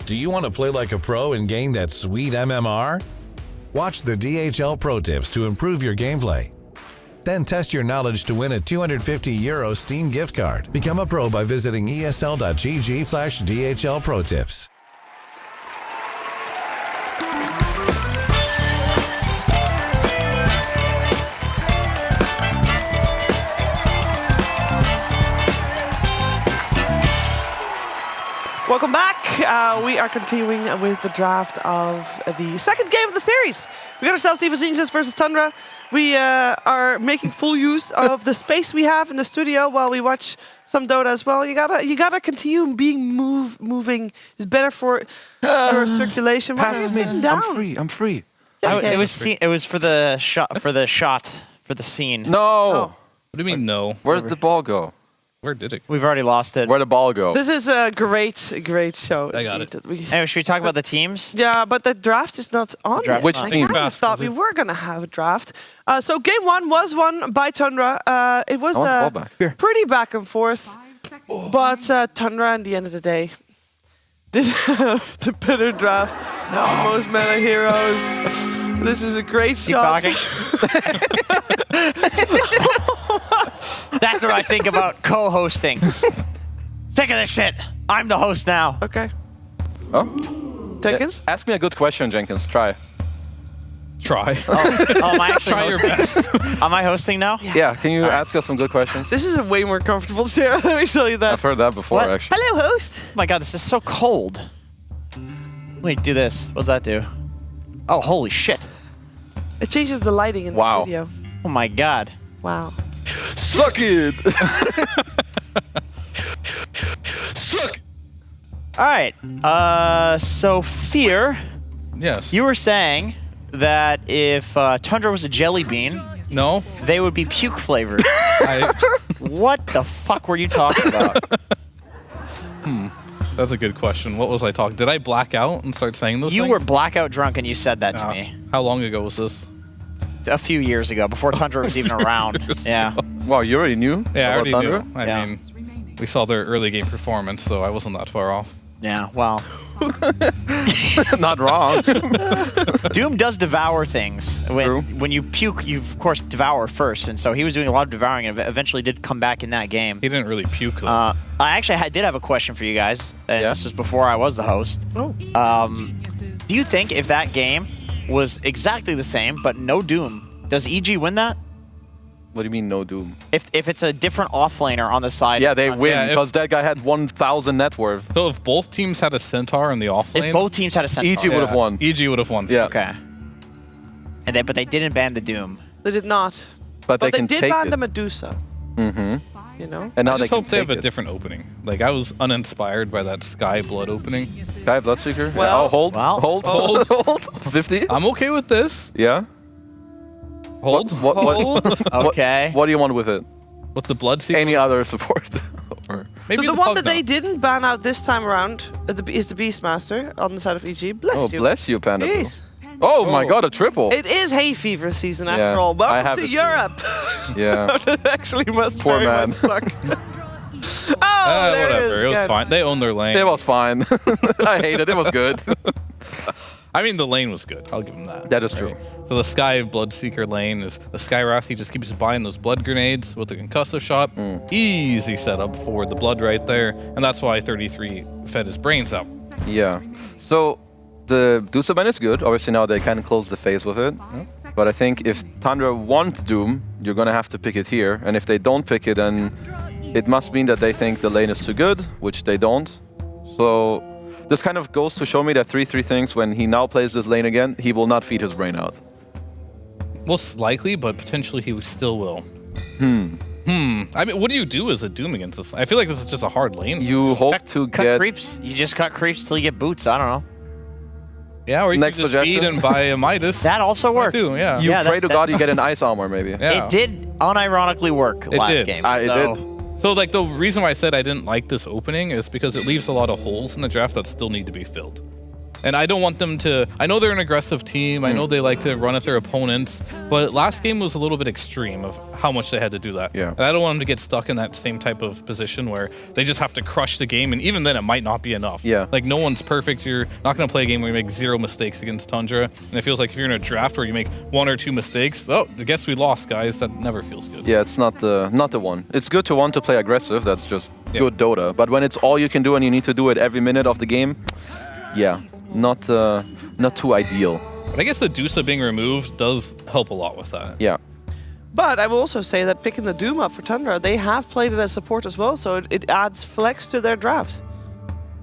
Speaker 4: Do you want to play like a pro and gain that sweet MMR? Watch the DHL Pro Tips to improve your gameplay. Then test your knowledge to win a €250 Steam gift card. Become a pro by visiting esl.gg/DHL Pro Tips.
Speaker 5: Welcome back. We are continuing with the draft of the second game of the series. We got ourselves Evil Geniuses versus Tundra. We are making full use of the space we have in the studio while we watch some Dota as well. You gotta continue being moving. It's better for your circulation. Why are you sitting down?
Speaker 10: I'm free.
Speaker 6: It was for the shot for the scene.
Speaker 10: No.
Speaker 5: Oh.
Speaker 9: What do you mean no?
Speaker 10: Where did the ball go?
Speaker 9: Where did it?
Speaker 6: We've already lost it.
Speaker 10: Where'd the ball go?
Speaker 5: This is a great show.
Speaker 9: I got it.
Speaker 6: Anyway, should we talk about the teams?
Speaker 5: Yeah, but the draft is not on yet.
Speaker 10: Which
Speaker 5: I
Speaker 10: team?
Speaker 5: kind of thought we were going to have a draft. So game one was won by Tundra. It was
Speaker 10: I want the ball back. Here.
Speaker 5: pretty back and forth.
Speaker 11: 5 seconds.
Speaker 5: But Tundra, at the end of the day, did have the better draft. Most meta heroes. This is a great
Speaker 6: Keep
Speaker 5: shot.
Speaker 6: talking. That's what I think about co-hosting. Sick of this shit. I'm the host now.
Speaker 5: Okay.
Speaker 10: Oh?
Speaker 5: Jenkins?
Speaker 10: Ask me a good question, Jenkins. Try.
Speaker 9: Try.
Speaker 6: Oh, am I actually
Speaker 9: Try your
Speaker 6: hosting?
Speaker 9: best.
Speaker 6: Am I hosting now?
Speaker 10: Yeah, can you ask us some good questions?
Speaker 5: This is a way more comfortable chair. Let me show you that.
Speaker 10: I've heard that before,
Speaker 6: What?
Speaker 10: actually.
Speaker 5: Hello, host.
Speaker 6: Oh my god, this is so cold. Wait, do this. What does that do? Oh, holy shit.
Speaker 5: It changes the lighting in the
Speaker 10: Wow.
Speaker 5: studio.
Speaker 6: Oh my god.
Speaker 5: Wow.
Speaker 10: Suck it!
Speaker 12: Suck!
Speaker 6: Alright. So Fear,
Speaker 9: Yes.
Speaker 6: you were saying that if Tundra was a jelly bean,
Speaker 9: No.
Speaker 6: they would be puke flavored.
Speaker 9: I,
Speaker 6: What the fuck were you talking about?
Speaker 9: that's a good question. What was I talking? Did I black out and start saying those
Speaker 6: You
Speaker 9: things?
Speaker 6: were blackout drunk and you said that to me
Speaker 9: How long ago was this?
Speaker 6: a few years ago, before Tundra was even around. Yeah.
Speaker 10: Wow, you already knew
Speaker 9: Yeah, I
Speaker 10: about
Speaker 9: already
Speaker 10: Thunder?
Speaker 9: knew. I
Speaker 6: Yeah.
Speaker 9: mean, we saw their early game performance, so I wasn't that far off.
Speaker 6: Yeah, well.
Speaker 10: Not wrong.
Speaker 6: Doom does devour things.
Speaker 10: True.
Speaker 6: When you puke, you of course devour first, and so he was doing a lot of devouring and eventually did come back in that game.
Speaker 9: He didn't really puke, though.
Speaker 6: I actually did have a question for you guys, and
Speaker 10: Yeah?
Speaker 6: this was before I was the host.
Speaker 5: Oh.
Speaker 6: Do you think if that game was exactly the same, but no Doom, does EG win that?
Speaker 10: What do you mean, no Doom?
Speaker 6: If it's a different offlaner on the side?
Speaker 10: Yeah, they
Speaker 6: on-
Speaker 10: win,
Speaker 9: Yeah, if-
Speaker 10: because that guy had 1,000 net worth.
Speaker 9: So if both teams had a Centaur in the offlane,
Speaker 6: If both teams had a centaur.
Speaker 10: EG would have won.
Speaker 9: EG would have won.
Speaker 10: Yeah.
Speaker 6: Okay. But they didn't ban the Doom.
Speaker 5: They did not.
Speaker 10: But they can
Speaker 5: did
Speaker 10: take
Speaker 5: ban
Speaker 10: it.
Speaker 5: the Medusa.
Speaker 10: Mm-hmm.
Speaker 5: You know?
Speaker 10: And now
Speaker 9: I
Speaker 10: they
Speaker 9: just
Speaker 10: can
Speaker 9: hope they have
Speaker 10: take
Speaker 9: a
Speaker 10: it.
Speaker 9: different opening. Like, I was uninspired by that Sky Blood opening.
Speaker 10: Sky Bloodseeker?
Speaker 5: Well-
Speaker 10: Yeah. Oh, hold.
Speaker 6: Well-
Speaker 10: Hold.
Speaker 9: Hold.
Speaker 10: Hold. 50?
Speaker 9: I'm okay with this.
Speaker 10: Yeah?
Speaker 9: Hold.
Speaker 10: What,
Speaker 6: Okay.
Speaker 10: what do you want with it?
Speaker 9: With the Blood Seeker.
Speaker 10: Any other support? Or-
Speaker 9: Maybe
Speaker 5: So the one
Speaker 9: Pug
Speaker 5: that they
Speaker 9: Knot.
Speaker 5: didn't ban out this time around is the Beastmaster on the side of EG. Bless
Speaker 10: Oh,
Speaker 5: you.
Speaker 10: bless you, Panda. Bro.
Speaker 5: Jeez.
Speaker 10: Oh my god, a triple.
Speaker 5: It is hay fever season after
Speaker 10: Yeah,
Speaker 5: all.
Speaker 10: I
Speaker 5: Welcome
Speaker 10: have
Speaker 5: to
Speaker 10: it too.
Speaker 5: Europe.
Speaker 10: Yeah.
Speaker 5: That actually must
Speaker 10: Poor
Speaker 5: very
Speaker 10: man.
Speaker 5: much suck. Oh, there it
Speaker 9: Whatever.
Speaker 5: is.
Speaker 9: It was
Speaker 5: Good.
Speaker 9: fine. They owned their lane.
Speaker 10: It was fine. I hate it. It was good.
Speaker 9: I mean, the lane was good. I'll give them that.
Speaker 10: That is true.
Speaker 9: So the Sky Bloodseeker lane is the Sky Wrath. He just keeps buying those blood grenades with the concussive shot. Easy setup for the blood right there, and that's why 33 fed his brains out.
Speaker 10: Yeah. So the Dusaban is good. Obviously now they can close the phase with it. But I think if Tundra want Doom, you're gonna have to pick it here. And if they don't pick it, then it must mean that they think the lane is too good, which they don't. So this kind of goes to show me that 3-3 thinks when he now plays this lane again, he will not feed his brain out.
Speaker 9: Most likely, but potentially he still will. I mean, what do you do as a Doom against this? I feel like this is just a hard lane.
Speaker 10: You hope to
Speaker 6: cut
Speaker 10: get...
Speaker 6: creeps. You just cut creeps till you get boots. I don't know.
Speaker 9: Yeah, or you
Speaker 10: Next
Speaker 9: can just
Speaker 10: suggestion?
Speaker 9: feed and buy a Midas.
Speaker 6: That also works.
Speaker 9: Too, yeah.
Speaker 10: You
Speaker 6: Yeah,
Speaker 10: pray to
Speaker 6: that-
Speaker 10: God you get an ice armor, maybe.
Speaker 9: Yeah.
Speaker 6: It did unironically work last
Speaker 9: did.
Speaker 6: game.
Speaker 10: It
Speaker 6: so-
Speaker 10: did.
Speaker 9: So, like, the reason why I said I didn't like this opening is because it leaves a lot of holes in the draft that still need to be filled. And I don't want them to... I know they're an aggressive team. I know they like to run at their opponents. But last game was a little bit extreme of how much they had to do that.
Speaker 10: Yeah.
Speaker 9: And I don't want them to get stuck in that same type of position where they just have to crush the game. And even then, it might not be enough.
Speaker 10: Yeah.
Speaker 9: Like, no one's perfect. You're not going to play a game where you make 0 mistakes against Tundra. And it feels like if you're in a draft where you make 1 or 2 mistakes, oh, I guess we lost, guys. That never feels good.
Speaker 10: Yeah, it's not the one. It's good to want to play aggressive. That's just good Dota. But when it's all you can do and you need to do it every minute of the game, yeah, not too ideal.
Speaker 9: But I guess the Dusa being removed does help a lot with that.
Speaker 10: Yeah.
Speaker 5: But I will also say that picking the Doom up for Tundra, they have played it as support as well, so it adds flex to their draft.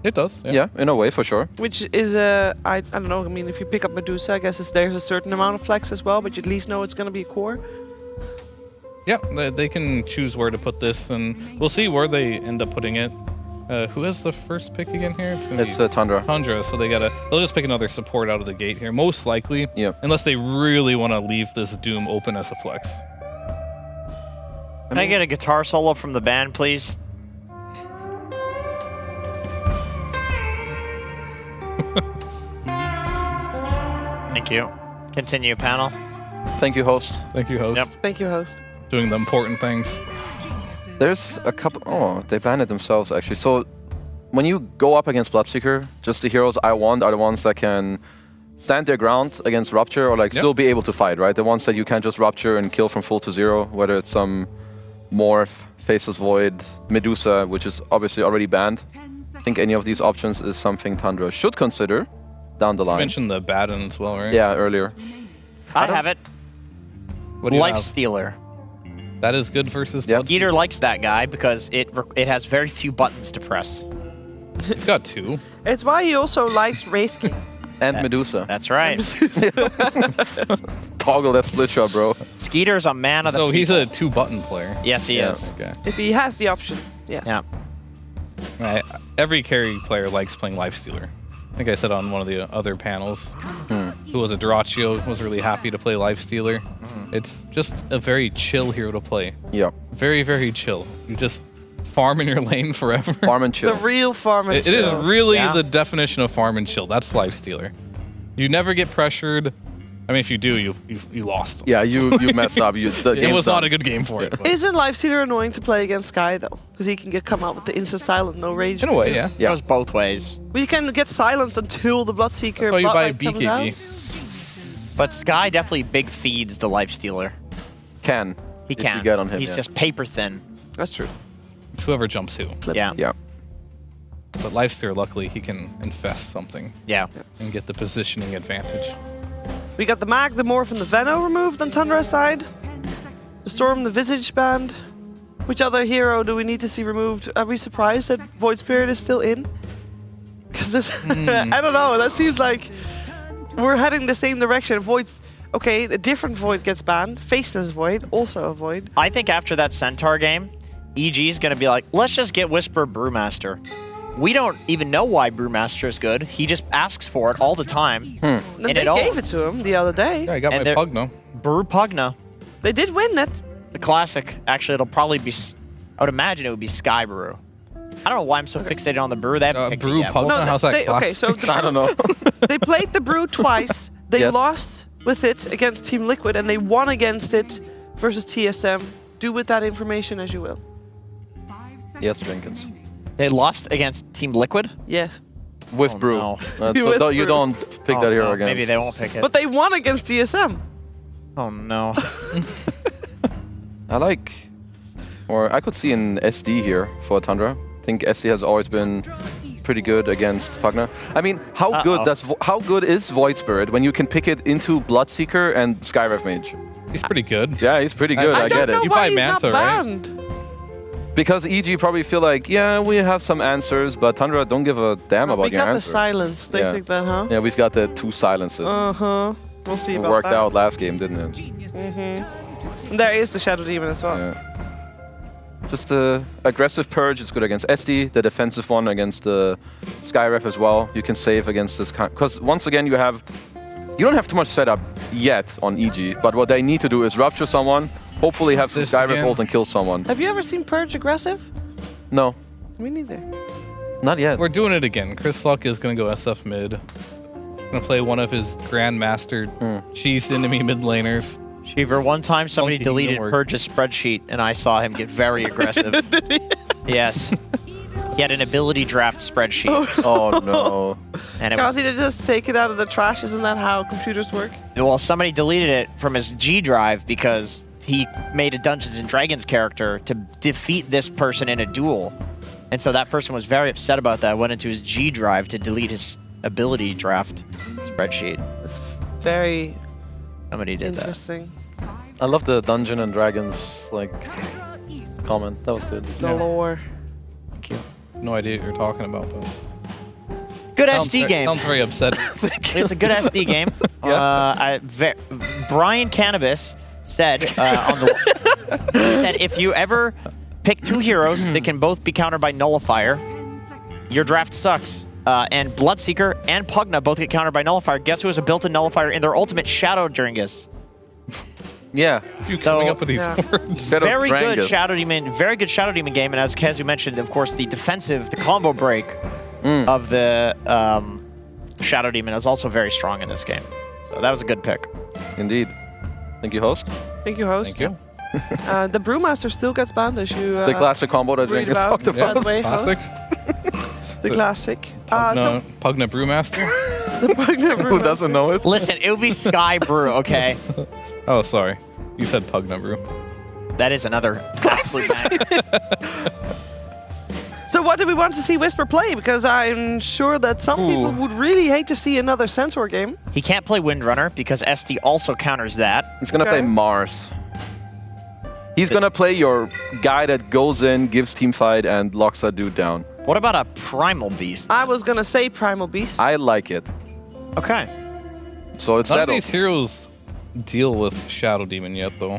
Speaker 9: It does.
Speaker 10: Yeah, in a way, for sure.
Speaker 5: Which is, I don't know, I mean, if you pick up Medusa, I guess there's a certain amount of flex as well, but you at least know it's going to be a core.
Speaker 9: Yeah, they can choose where to put this, and we'll see where they end up putting it. Who has the first pick again here?
Speaker 10: It's Tundra.
Speaker 9: Tundra, so they'll just pick another support out of the gate here, most likely.
Speaker 10: Yeah.
Speaker 9: Unless they really want to leave this Doom open as a flex.
Speaker 6: Can I get a guitar solo from the band, please? Thank you. Continue, panel.
Speaker 10: Thank you, host.
Speaker 9: Thank you, host.
Speaker 6: Yep.
Speaker 5: Thank you, host.
Speaker 9: Doing the important things.
Speaker 10: There's a couple... Oh, they banned it themselves, actually. So when you go up against Bloodseeker, just the heroes I want are the ones that can stand their ground against Rupture or like still be able to fight, right? The ones that you can just Rupture and kill from full to 0, whether it's some Morph, Faceless Void, Medusa, which is obviously already banned. I think any of these options is something Tundra should consider down the
Speaker 9: You
Speaker 10: line.
Speaker 9: mentioned the Baden as well, right?
Speaker 10: Yeah, earlier.
Speaker 6: I have it.
Speaker 9: What do you
Speaker 6: Life
Speaker 9: have?
Speaker 6: Stealer.
Speaker 9: That is good versus
Speaker 10: Yep.
Speaker 6: Geeter likes that guy because it has very few buttons to press.
Speaker 9: It's got 2.
Speaker 5: It's why he also likes Wraith King.
Speaker 10: And Medusa.
Speaker 6: That's right.
Speaker 10: Toggle that split shot, bro.
Speaker 6: Skeeter's a man of the
Speaker 9: So he's
Speaker 6: people.
Speaker 9: a 2-button player.
Speaker 6: Yes, he is.
Speaker 9: Okay.
Speaker 5: If he has the option, yeah.
Speaker 6: Yeah.
Speaker 9: Right. Every carry player likes playing Lifestealer. I think I said on one of the other panels, who was a Duraccio, was really happy to play Lifestealer. It's just a very chill hero to play.
Speaker 10: Yep.
Speaker 9: Very, very chill. You just farm in your lane forever.
Speaker 10: Farm and chill.
Speaker 5: The real farm and
Speaker 9: It is
Speaker 5: chill.
Speaker 9: really
Speaker 6: Yeah.
Speaker 9: the definition of farm and chill. That's Lifestealer. You never get pressured. I mean, if you do, you lost.
Speaker 10: Yeah, you messed up.
Speaker 9: It was not a good game for it. but-
Speaker 5: Isn't Lifestealer annoying to play against Sky, though? Because he can come out with the instant silent, no rage.
Speaker 9: In a way, yeah.
Speaker 6: It goes both ways.
Speaker 5: Well, you can get silenced until the Bloodseeker
Speaker 9: That's why you buy a
Speaker 5: Bloodlight comes out.
Speaker 9: BKB.
Speaker 6: But Sky definitely big feeds the Life Stealer.
Speaker 10: Can.
Speaker 6: He
Speaker 10: If
Speaker 6: can.
Speaker 10: you get on him,
Speaker 6: He's
Speaker 10: yeah.
Speaker 6: just paper thin.
Speaker 5: That's true.
Speaker 9: It's whoever jumps who.
Speaker 6: Yeah.
Speaker 10: Yeah.
Speaker 9: But Lifestealer, luckily, he can infest something
Speaker 6: Yeah.
Speaker 9: and get the positioning advantage.
Speaker 5: We got the Mag, the Morph, and the Veno removed on Tundra's side. The Storm, the Visage banned. Which other hero do we need to see removed? Are we surprised that Void Spirit is still in? Because I don't know. That seems like we're heading the same direction. Void's okay. A different Void gets banned. Faceless Void, also a Void.
Speaker 6: I think after that Centaur game, EG is going to be like, let's just get Whisper Brewmaster. We don't even know why Brewmaster is good. He just asks for it all the time.
Speaker 5: And they
Speaker 6: it
Speaker 5: gave
Speaker 6: owns.
Speaker 5: it to him the other day.
Speaker 9: Yeah, I got
Speaker 6: And
Speaker 9: my
Speaker 6: they're-
Speaker 9: Pugno.
Speaker 6: Brew Pugna,
Speaker 5: They did win it.
Speaker 6: the classic. Actually, it'll probably be, I would imagine it would be Sky Brew. I don't know why I'm so fixated on the brew. They haven't picked
Speaker 9: Brew
Speaker 6: it yet.
Speaker 9: Pugna? How's that
Speaker 5: they, okay,
Speaker 9: classic?
Speaker 5: so
Speaker 10: I don't know.
Speaker 5: they played the Brew twice. They
Speaker 10: Yes.
Speaker 5: lost with it against Team Liquid, and they won against it versus TSM. Do with that information as you will.
Speaker 11: 5 seconds
Speaker 10: Yes, Jenkins.
Speaker 11: remaining.
Speaker 6: They lost against Team Liquid?
Speaker 5: Yes.
Speaker 10: With
Speaker 6: Oh,
Speaker 10: Brew.
Speaker 6: no.
Speaker 10: So
Speaker 5: With
Speaker 10: don't- you
Speaker 5: Brew.
Speaker 10: don't pick that hero
Speaker 6: no,
Speaker 10: again.
Speaker 6: Maybe they won't pick it.
Speaker 5: But they won against TSM.
Speaker 6: Oh, no.
Speaker 10: I like, or I could see an SD here for Tundra. I think SD has always been pretty good against Pugna. I mean, how good is Void Spirit when you can pick it into Bloodseeker and Skyrev Mage?
Speaker 9: He's pretty good.
Speaker 10: Yeah, he's pretty good. I,
Speaker 5: don't
Speaker 10: get
Speaker 5: know
Speaker 10: it.
Speaker 9: You
Speaker 5: why
Speaker 9: buy
Speaker 5: he's
Speaker 9: Manta,
Speaker 5: not
Speaker 9: right?
Speaker 5: banned.
Speaker 10: Because EG probably feel like, yeah, we have some answers, but Tundra don't give a damn about
Speaker 5: We
Speaker 10: your
Speaker 5: got the
Speaker 10: answer.
Speaker 5: silence. They think that, huh?
Speaker 10: Yeah, we've got the 2 silences.
Speaker 5: Uh-huh. We'll see
Speaker 10: It
Speaker 5: about
Speaker 10: worked
Speaker 5: that.
Speaker 10: out last game, didn't it?
Speaker 5: Mm-hmm. There is the Shadow Demon as well.
Speaker 10: Yeah. Just the aggressive purge, it's good against SD. The defensive one against the Skyref as well. You can save against this kind. Because once again, you don't have too much setup yet on EG, but what they need to do is rupture someone, hopefully have some Skyref ult and kill someone.
Speaker 5: Have you ever seen Purge aggressive?
Speaker 10: No.
Speaker 5: Me neither.
Speaker 10: Not yet.
Speaker 9: We're doing it again. Chris Luck is going to go SF mid. Going to play one of his Grandmaster cheese enemy mid laners.
Speaker 6: Shiver, one time somebody
Speaker 9: Funky
Speaker 6: deleted
Speaker 9: Kingdom
Speaker 6: Purge's spreadsheet, and I saw him get very aggressive. Yes. He had an ability draft spreadsheet.
Speaker 10: Oh, no.
Speaker 6: And it
Speaker 5: Can't
Speaker 6: was,
Speaker 5: he just take it out of the trash? Isn't that how computers work?
Speaker 6: well, somebody deleted it from his G drive because he made a Dungeons and Dragons character to defeat this person in a duel. And so that person was very upset about that, went into his G drive to delete his ability draft spreadsheet.
Speaker 5: It's very
Speaker 6: Somebody did that.
Speaker 5: interesting.
Speaker 10: I love the Dungeon and Dragons comment. That was good.
Speaker 5: The lore.
Speaker 6: Thank you.
Speaker 9: No idea what you're talking about, though.
Speaker 6: Good SD game.
Speaker 9: Sounds very upsetting.
Speaker 6: It's a good SD game. Brian Cannabis said on the he said if you ever pick 2 heroes that can both be countered by Nullifier, your draft sucks. And Bloodseeker and Pugna both get countered by Nullifier. Guess who has a built-in Nullifier in their ultimate Shadow Dringus?
Speaker 10: Yeah.
Speaker 9: You're coming up with these words.
Speaker 6: Very good Shadow Demon game. And as Kazu mentioned, of course, the combo break of the Shadow Demon is also very strong in this game. So that was a good pick.
Speaker 10: Indeed. Thank you, host.
Speaker 5: Thank you, host.
Speaker 9: Thank you.
Speaker 5: The Brewmaster still gets banned, as you
Speaker 10: The classic combo that
Speaker 5: read
Speaker 10: Jenkins talked
Speaker 5: By
Speaker 10: about.
Speaker 5: the way,
Speaker 9: Classic.
Speaker 5: host. The classic.
Speaker 9: Pugna Brewmaster.
Speaker 5: The Pugna
Speaker 10: Who doesn't know it?
Speaker 6: Listen, it would be Sky Brew, okay?
Speaker 9: Oh, sorry. You said Pugna Brew.
Speaker 6: That is another absolute bang.
Speaker 5: So what do we want to see Whisper play? Because I'm sure that some people would really hate to see another Centaur game.
Speaker 6: He can't play Windrunner because SD also counters that.
Speaker 10: He's going to play Mars. He's going to play your guy that goes in, gives team fight, and locks a dude down.
Speaker 6: What about a Primal Beast?
Speaker 5: I was going to say Primal Beast.
Speaker 10: I like it.
Speaker 6: Okay.
Speaker 10: So it's
Speaker 9: None of
Speaker 10: that.
Speaker 9: these heroes deal with Shadow Demon yet, though.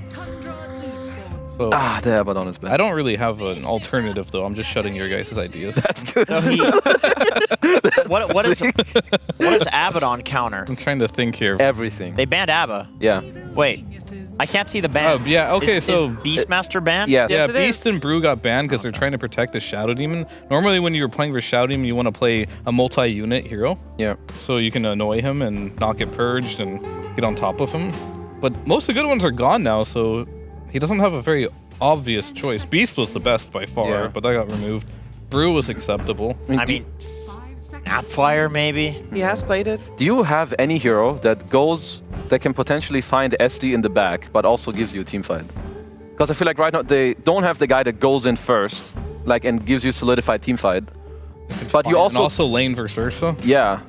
Speaker 9: So
Speaker 10: The Abaddon is bad.
Speaker 9: I don't really have an alternative, though. I'm just shutting your guys' ideas.
Speaker 10: That's good.
Speaker 6: So what is Abaddon counter?
Speaker 9: I'm trying to think here.
Speaker 10: Everything.
Speaker 6: They banned Abba.
Speaker 10: Yeah.
Speaker 6: Wait, I can't see the ban.
Speaker 9: Oh, yeah, okay,
Speaker 6: is
Speaker 9: so-
Speaker 6: Beastmaster banned?
Speaker 10: Yeah.
Speaker 9: Yeah,
Speaker 5: Yes, it
Speaker 9: Beast
Speaker 5: is.
Speaker 9: and Brew got banned because they're trying to protect the Shadow Demon. Normally, when you're playing for Shadow Demon, you want to play a multi-unit hero,
Speaker 10: Yeah.
Speaker 9: so you can annoy him and not get purged and get on top of him. But most of the good ones are gone now, so he doesn't have a very obvious choice. Beast was the best by far,
Speaker 10: Yeah.
Speaker 9: but that got removed. Brew was acceptable.
Speaker 6: I mean, Snapfire maybe?
Speaker 5: He has played it.
Speaker 10: Do you have any hero that can potentially find SD in the back, but also gives you a team fight? Because I feel like right now they don't have the guy that goes in first, and gives you solidified team fight. But you
Speaker 9: And
Speaker 10: also,
Speaker 9: also lane versus Ursa.
Speaker 10: yeah,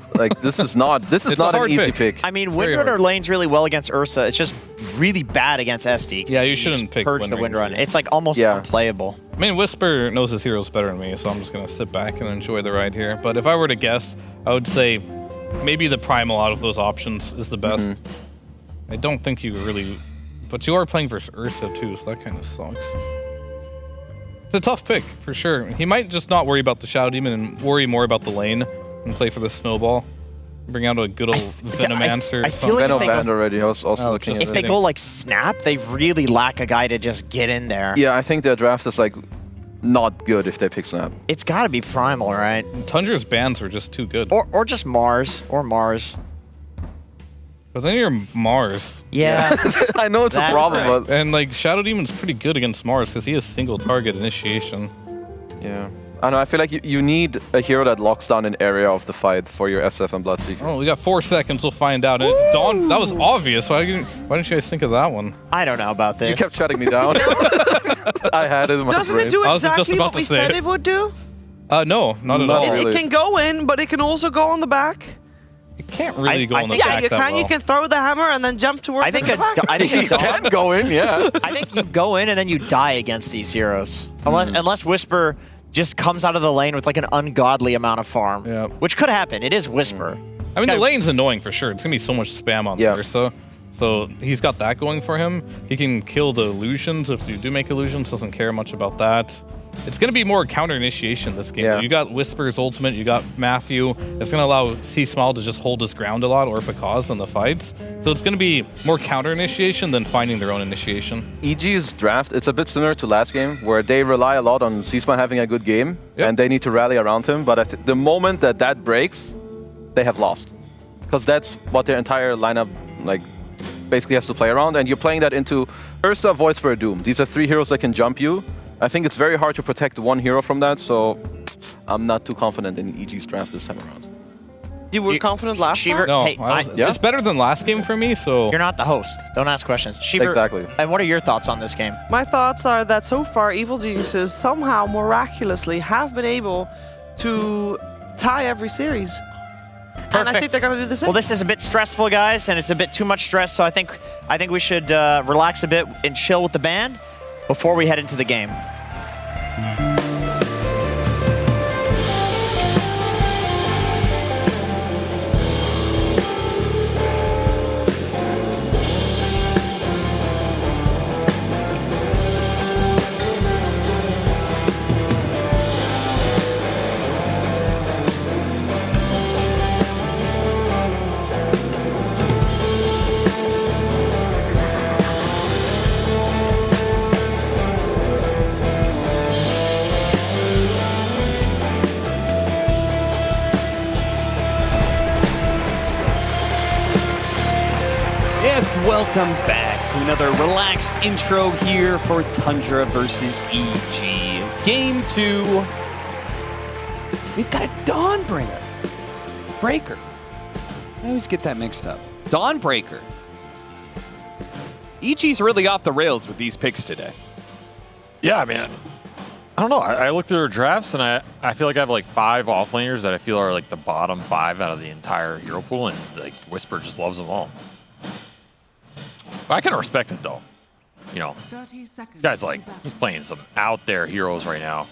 Speaker 10: this is not
Speaker 9: It's a
Speaker 10: an
Speaker 9: hard
Speaker 10: easy
Speaker 9: pick.
Speaker 10: pick.
Speaker 6: I mean,
Speaker 9: Very
Speaker 6: Windrunner
Speaker 9: hard.
Speaker 6: lanes really well against Ursa. It's just really bad against SD.
Speaker 9: Yeah, you shouldn't pick
Speaker 6: Purge the
Speaker 9: Windrunner.
Speaker 6: Windrun. It's like almost
Speaker 10: Yeah.
Speaker 6: unplayable.
Speaker 9: I mean, Whisper knows his heroes better than me, so I'm just going to sit back and enjoy the ride here. But if I were to guess, I would say maybe the Primal out of those options is the best. I don't think you really... But you are playing versus Ursa, too, so that kind of sucks. It's a tough pick, for sure. He might just not worry about the Shadow Demon and worry more about the lane and play for the Snowball. Bring out a good old Venomancer.
Speaker 6: I feel like
Speaker 10: Venom
Speaker 6: if they
Speaker 10: banned
Speaker 6: go-
Speaker 10: already. I was also
Speaker 9: Oh,
Speaker 10: looking
Speaker 9: just-
Speaker 10: at
Speaker 6: If
Speaker 10: it.
Speaker 6: they go like Snap, they really lack a guy to just get in there.
Speaker 10: Yeah, I think their draft is not good if they pick Snap.
Speaker 6: It's got to be Primal, right?
Speaker 9: Tundra's bans were just too good.
Speaker 6: Or just Mars. Or Mars.
Speaker 9: But then you're Mars.
Speaker 6: Yeah.
Speaker 10: I know it's a
Speaker 6: That's
Speaker 10: problem,
Speaker 6: right.
Speaker 10: but
Speaker 9: And like Shadow Demon's pretty good against Mars because he has single target initiation.
Speaker 10: yeah. I know. I feel like you need a hero that locks down an area of the fight for your SF and Bloodseeker.
Speaker 9: Oh, we got 4 seconds. We'll find out. And it's Dawn. That was obvious. Why didn't you guys think of that one?
Speaker 6: I don't know about this.
Speaker 10: You kept shutting me down. I had it in my
Speaker 5: Doesn't
Speaker 10: brain.
Speaker 5: it do
Speaker 9: I was just
Speaker 5: exactly
Speaker 9: about
Speaker 5: what
Speaker 9: to
Speaker 5: we
Speaker 9: say
Speaker 5: said
Speaker 9: it.
Speaker 5: it would do?
Speaker 9: No, not at
Speaker 10: No.
Speaker 9: all.
Speaker 5: It
Speaker 10: Really?
Speaker 5: can go in, but it can also go on the back.
Speaker 9: You can't really go on the
Speaker 5: Yeah,
Speaker 9: back
Speaker 5: you
Speaker 9: that
Speaker 5: can.
Speaker 9: well.
Speaker 5: You can throw the hammer and then jump towards
Speaker 6: I think
Speaker 5: the back.
Speaker 6: I think
Speaker 7: You can go in, yeah.
Speaker 6: I think you go in and then you die against these heroes. Unless Whisper just comes out of the lane with like an ungodly amount of farm.
Speaker 9: Yeah.
Speaker 6: Which could happen. It is Whisper.
Speaker 9: I mean, the lane's annoying for sure. It's going to be so much spam on the Ursa. So he's got that going for him. He can kill the illusions if you do make illusions. Doesn't care much about that. It's going to be more counter initiation this game.
Speaker 10: Yeah.
Speaker 9: You got Whisper's ultimate. You got Matthew. It's going to allow C-Smile to just hold his ground a lot, or Picaz in the fights. So it's going to be more counter initiation than finding their own initiation.
Speaker 10: EG's draft, it's a bit similar to last game, where they rely a lot on C-Smile having a good game, and they need to rally around him. But the moment that breaks, they have lost. Because that's what their entire lineup basically has to play around. And you're playing that into Ursa, Void Spirit, Doom. These are 3 heroes that can jump you. I think it's very hard to protect one hero from that, so I'm not too confident in EG's draft this time around.
Speaker 5: You were confident last time?
Speaker 9: No,
Speaker 6: Hey,
Speaker 9: it's better than last game for me, so...
Speaker 6: You're not the host. Don't ask questions. Shiver,
Speaker 10: Exactly.
Speaker 6: And what are your thoughts on this game?
Speaker 5: My thoughts are that so far, Evil Geniuses somehow miraculously have been able to tie every series. And I think they're going to do the same.
Speaker 6: Well, this is a bit stressful, guys, and it's a bit too much stress, so I think we should relax a bit and chill with the band before we head into the game.
Speaker 8: Yes, welcome back to another relaxed intro here for Tundra versus EG. Game 2. We've got a Dawnbreaker. Breaker. I always get that mixed up. Dawnbreaker. EG's really off the rails with these picks today.
Speaker 7: Yeah, I mean, I don't know. I looked at their drafts, and I feel like I have like 5 offlaners that I feel are like the bottom 5 out of the entire hero pool, and like Whisper just loves them all. I can respect it though. You know,
Speaker 11: 30 seconds.
Speaker 7: this guy's like, he's playing some out there heroes right now.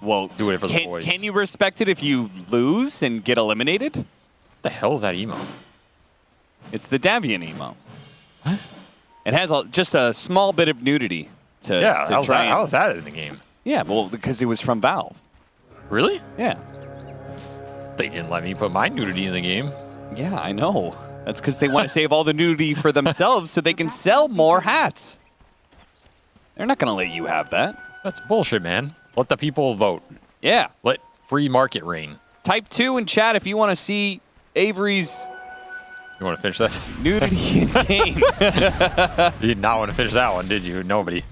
Speaker 8: Well,
Speaker 7: doing it for the boys.
Speaker 8: Can you respect it if you lose and get eliminated?
Speaker 7: What the hell is that emo?
Speaker 8: It's the Davian emo. What? It has just a small bit of nudity to
Speaker 7: how's that in the game?
Speaker 8: Yeah, well, because it was from Valve.
Speaker 7: Really?
Speaker 8: Yeah.
Speaker 7: They didn't let me put my nudity in the game.
Speaker 8: Yeah, I know. That's because they want to save all the nudity for themselves so they can sell more hats. They're not going to let you have that.
Speaker 7: That's bullshit, man. Let the people vote.
Speaker 8: Yeah.
Speaker 7: Let free market reign.
Speaker 8: Type 2 in chat if you want to see Avery's
Speaker 7: You want to finish that?
Speaker 8: nudity in game.
Speaker 7: You did not want to finish that one, did you? Nobody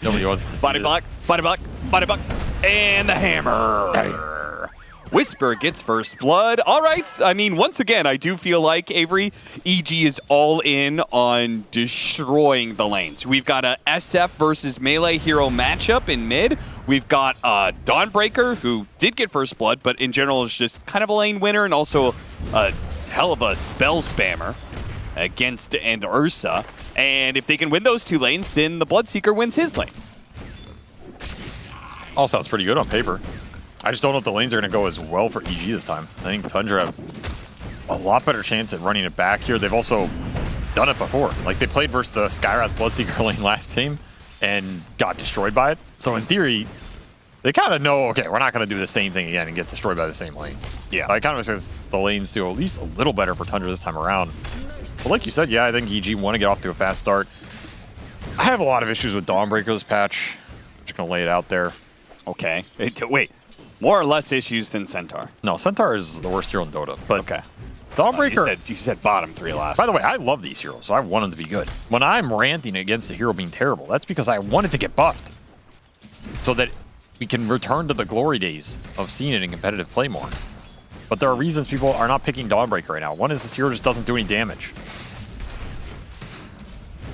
Speaker 7: wants to see
Speaker 8: Body
Speaker 7: this.
Speaker 8: block, body block, body block, and the hammer. Whisper gets first blood. All right. I mean, once again, I do feel like, Avery, EG is all in on destroying the lanes. We've got a SF versus melee hero matchup in mid. We've got Dawnbreaker, who did get first blood, but in general is just kind of a lane winner and also a hell of a spell spammer against and Ursa. And if they can win those 2 lanes, then the Bloodseeker wins his lane.
Speaker 7: All sounds pretty good on paper. I just don't know if the lanes are going to go as well for EG this time. I think Tundra have a lot better chance at running it back here. They've also done it before. Like, they played versus the Skyrath Bloodseeker lane last team and got destroyed by it. So in theory, they kind of know, okay, we're not going to do the same thing again and get destroyed by the same lane.
Speaker 8: Yeah.
Speaker 7: I kind of expect the lanes to at least a little better for Tundra this time around. But like you said, yeah, I think EG want to get off to a fast start. I have a lot of issues with Dawnbreaker this patch. I'm just going to lay it out there.
Speaker 8: Okay. Wait. More or less issues than Centaur.
Speaker 7: No, Centaur is the worst hero in Dota. But
Speaker 8: Okay.
Speaker 7: Dawnbreaker...
Speaker 8: You said bottom 3 last.
Speaker 7: By the way, I love these heroes, so I want them to be good. When I'm ranting against a hero being terrible, that's because I want it to get buffed. So that we can return to the glory days of seeing it in competitive play more. But there are reasons people are not picking Dawnbreaker right now. One is this hero just doesn't do any damage.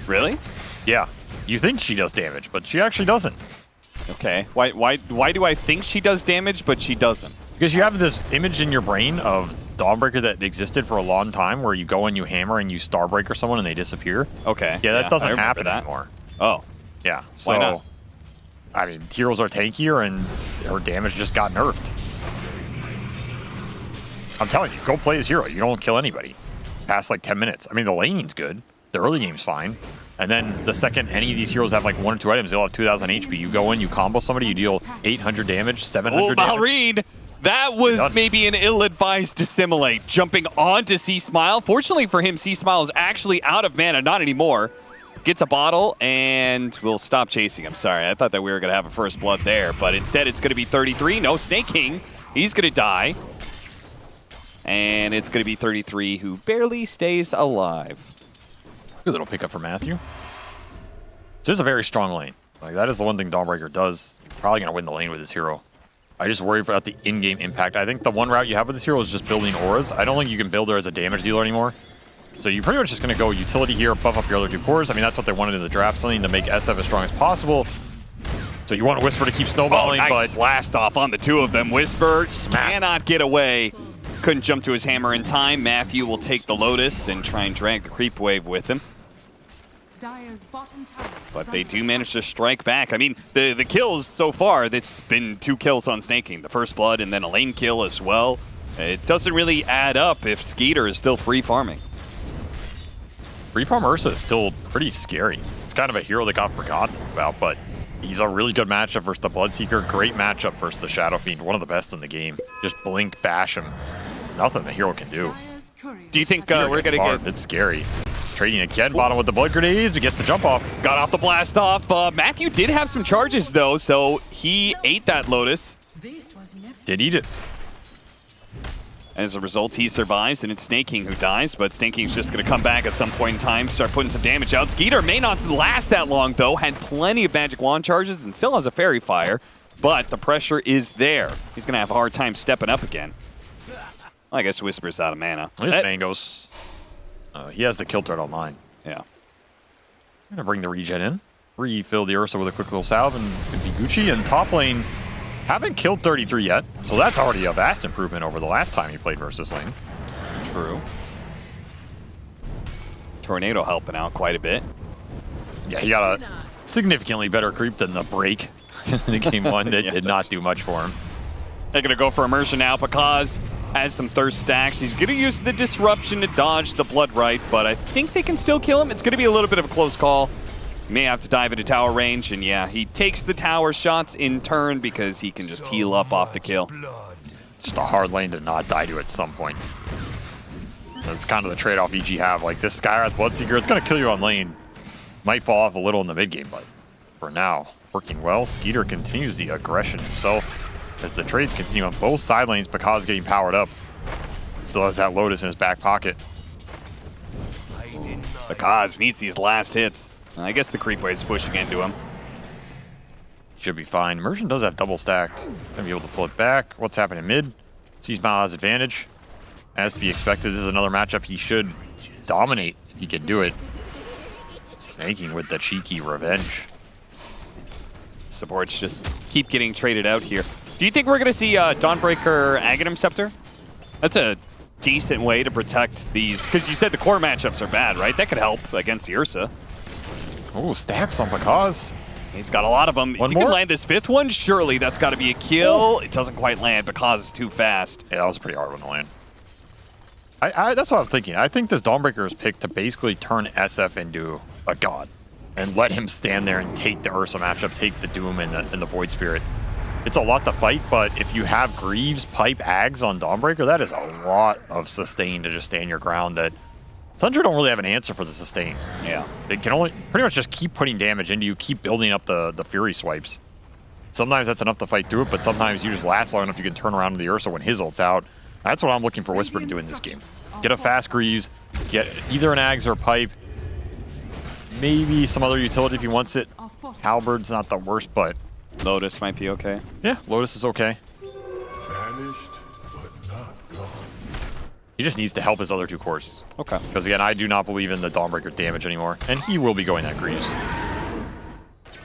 Speaker 8: Really?
Speaker 7: Yeah. You think she does damage, but she actually doesn't.
Speaker 8: Okay. Why do I think she does damage, but she doesn't?
Speaker 7: Because you have this image in your brain of Dawnbreaker that existed for a long time where you go and you hammer and you Starbreaker someone and they disappear.
Speaker 8: Okay.
Speaker 7: Yeah, that doesn't
Speaker 8: I remember
Speaker 7: happen
Speaker 8: that.
Speaker 7: anymore.
Speaker 8: Oh.
Speaker 7: Yeah. So,
Speaker 8: Why not?
Speaker 7: I mean, heroes are tankier and her damage just got nerfed. I'm telling you, go play as hero. You don't kill anybody past like 10 minutes. I mean, the laning's good. The early game's fine. And then the second any of these heroes have like 1 or 2 items, they'll have 2,000 HP. You go in, you combo somebody, you deal 800 damage, 700 damage.
Speaker 8: Malrine, that was
Speaker 7: Done.
Speaker 8: maybe an ill-advised dissimilate. Jumping onto C-Smile. Fortunately for him, C-Smile is actually out of mana. Not anymore. Gets a bottle and will stop chasing him. Sorry, I thought that we were going to have a first blood there. But instead, it's going to be 33. No, Snake King. He's going to die. And it's going to be 33, who barely stays alive.
Speaker 7: Good little pickup for Matthew. So this is a very strong lane. Like, that is the one thing Dawnbreaker does. He's probably going to win the lane with his hero. I just worry about the in-game impact. I think the one route you have with this hero is just building auras. I don't think you can build her as a damage dealer anymore. So you're pretty much just going to go utility here, buff up your other 2 cores. I mean, that's what they wanted in the draft, something to make SF as strong as possible. So you want Whisper to keep snowballing,
Speaker 8: nice
Speaker 7: but
Speaker 8: blast off on the 2 of them. Whisper cannot get away. Couldn't jump to his hammer in time. Matthew will take the Lotus and try and drag the creep wave with him.
Speaker 11: Dire's bottom tower
Speaker 8: But
Speaker 11: is
Speaker 8: they
Speaker 11: under
Speaker 8: do
Speaker 11: attack.
Speaker 8: manage to strike back. I mean, the kills so far, it's been 2 kills on Snake King. The first blood and then a lane kill as well. It doesn't really add up if Skeeter is still free farming.
Speaker 7: Free Farm Ursa is still pretty scary. It's kind of a hero that got forgotten about, but he's a really good matchup versus the Bloodseeker. Great matchup versus the Shadow Fiend. One of the best in the game. Just blink, bash him. It's nothing the hero can do.
Speaker 11: Dire's courier
Speaker 8: Do you think
Speaker 11: has
Speaker 8: we're going to
Speaker 7: Smart.
Speaker 8: get...
Speaker 7: It's scary. Trading again, bottom with the blood grenades. He gets the jump off.
Speaker 8: Got off the blast off. Matthew did have some charges, though, so he ate that Lotus.
Speaker 11: This was left
Speaker 7: Did eat it.
Speaker 8: As a result, he survives, and it's Snake King who dies, but Snake King's just going to come back at some point in time, start putting some damage out. Skeeter may not last that long, though. Had plenty of magic wand charges and still has a fairy fire, but the pressure is there. He's going to have a hard time stepping up again. Well, I guess Whisper's out of mana.
Speaker 7: His mangoes. He has the kill threat online.
Speaker 8: Yeah.
Speaker 7: I'm going to bring the regen in. Refill the Ursa with a quick little salve and could be Gucci. And top lane haven't killed 33 yet, so that's already a vast improvement over the last time he played versus lane.
Speaker 8: True. Tornado helping out quite a bit.
Speaker 7: Yeah, he got a significantly better creep than the break in game 1 that did not do much for him.
Speaker 8: They're going to go for immersion now because has some thirst stacks. He's going to use the disruption to dodge the blood right, but I think they can still kill him. It's going to be a little bit of a close call. He may have to dive into tower range, and yeah, he takes the tower shots in turn because he can just heal up off the kill.
Speaker 7: Just a hard lane to not die to at some point. That's kind of the trade-off EG have. Like, this Skywrath Bloodseeker, it's going to kill you on lane. Might fall off a little in the mid-game, but for now, working well. Skeeter continues the aggression himself as the trades continue on both side lanes. Bakaz getting powered up. Still has that Lotus in his back pocket.
Speaker 8: Bakaz needs these last hits. I guess the creep wave's pushing into him.
Speaker 7: Should be fine. Immersion does have double stack. Gonna be able to pull it back. What's happening mid? C-Smile has advantage. As to be expected, this is another matchup he should dominate if he can do it. Snaking with the cheeky revenge.
Speaker 8: Supports just keep getting traded out here. Do you think we're going to see Dawnbreaker Aghanim Scepter? That's a decent way to protect these, because you said the core matchups are bad, right? That could help against the Ursa.
Speaker 7: Oh, stacks on Bakaz.
Speaker 8: He's got a lot of them.
Speaker 7: One
Speaker 8: if you
Speaker 7: more?
Speaker 8: can land this 5th one, surely that's got to be a kill. It doesn't quite land because it's too fast.
Speaker 7: Yeah, that was a pretty hard one to land. That's what I'm thinking. I think this Dawnbreaker is picked to basically turn SF into a god and let him stand there and take the Ursa matchup, take the Doom and the Void Spirit. It's a lot to fight, but if you have Greaves, Pipe, Ags on Dawnbreaker, that is a lot of sustain to just stand your ground. That Tundra don't really have an answer for the sustain.
Speaker 8: Yeah.
Speaker 7: They can only pretty much just keep putting damage into you, keep building up the Fury swipes. Sometimes that's enough to fight through it, but sometimes you just last long enough you can turn around to the Ursa when his ult's out. That's what I'm looking for Whisper to do in this game. Get a fast Greaves, get either an Ags or Pipe, maybe some other utility if he wants it. Halberd's not the worst, but
Speaker 8: Lotus might be okay.
Speaker 7: yeah, Lotus is okay.
Speaker 1: Vanished, but not gone.
Speaker 7: He just needs to help his other 2 cores.
Speaker 8: Okay.
Speaker 7: Because again, I do not believe in the Dawnbreaker damage anymore, and he will be going that Greaves.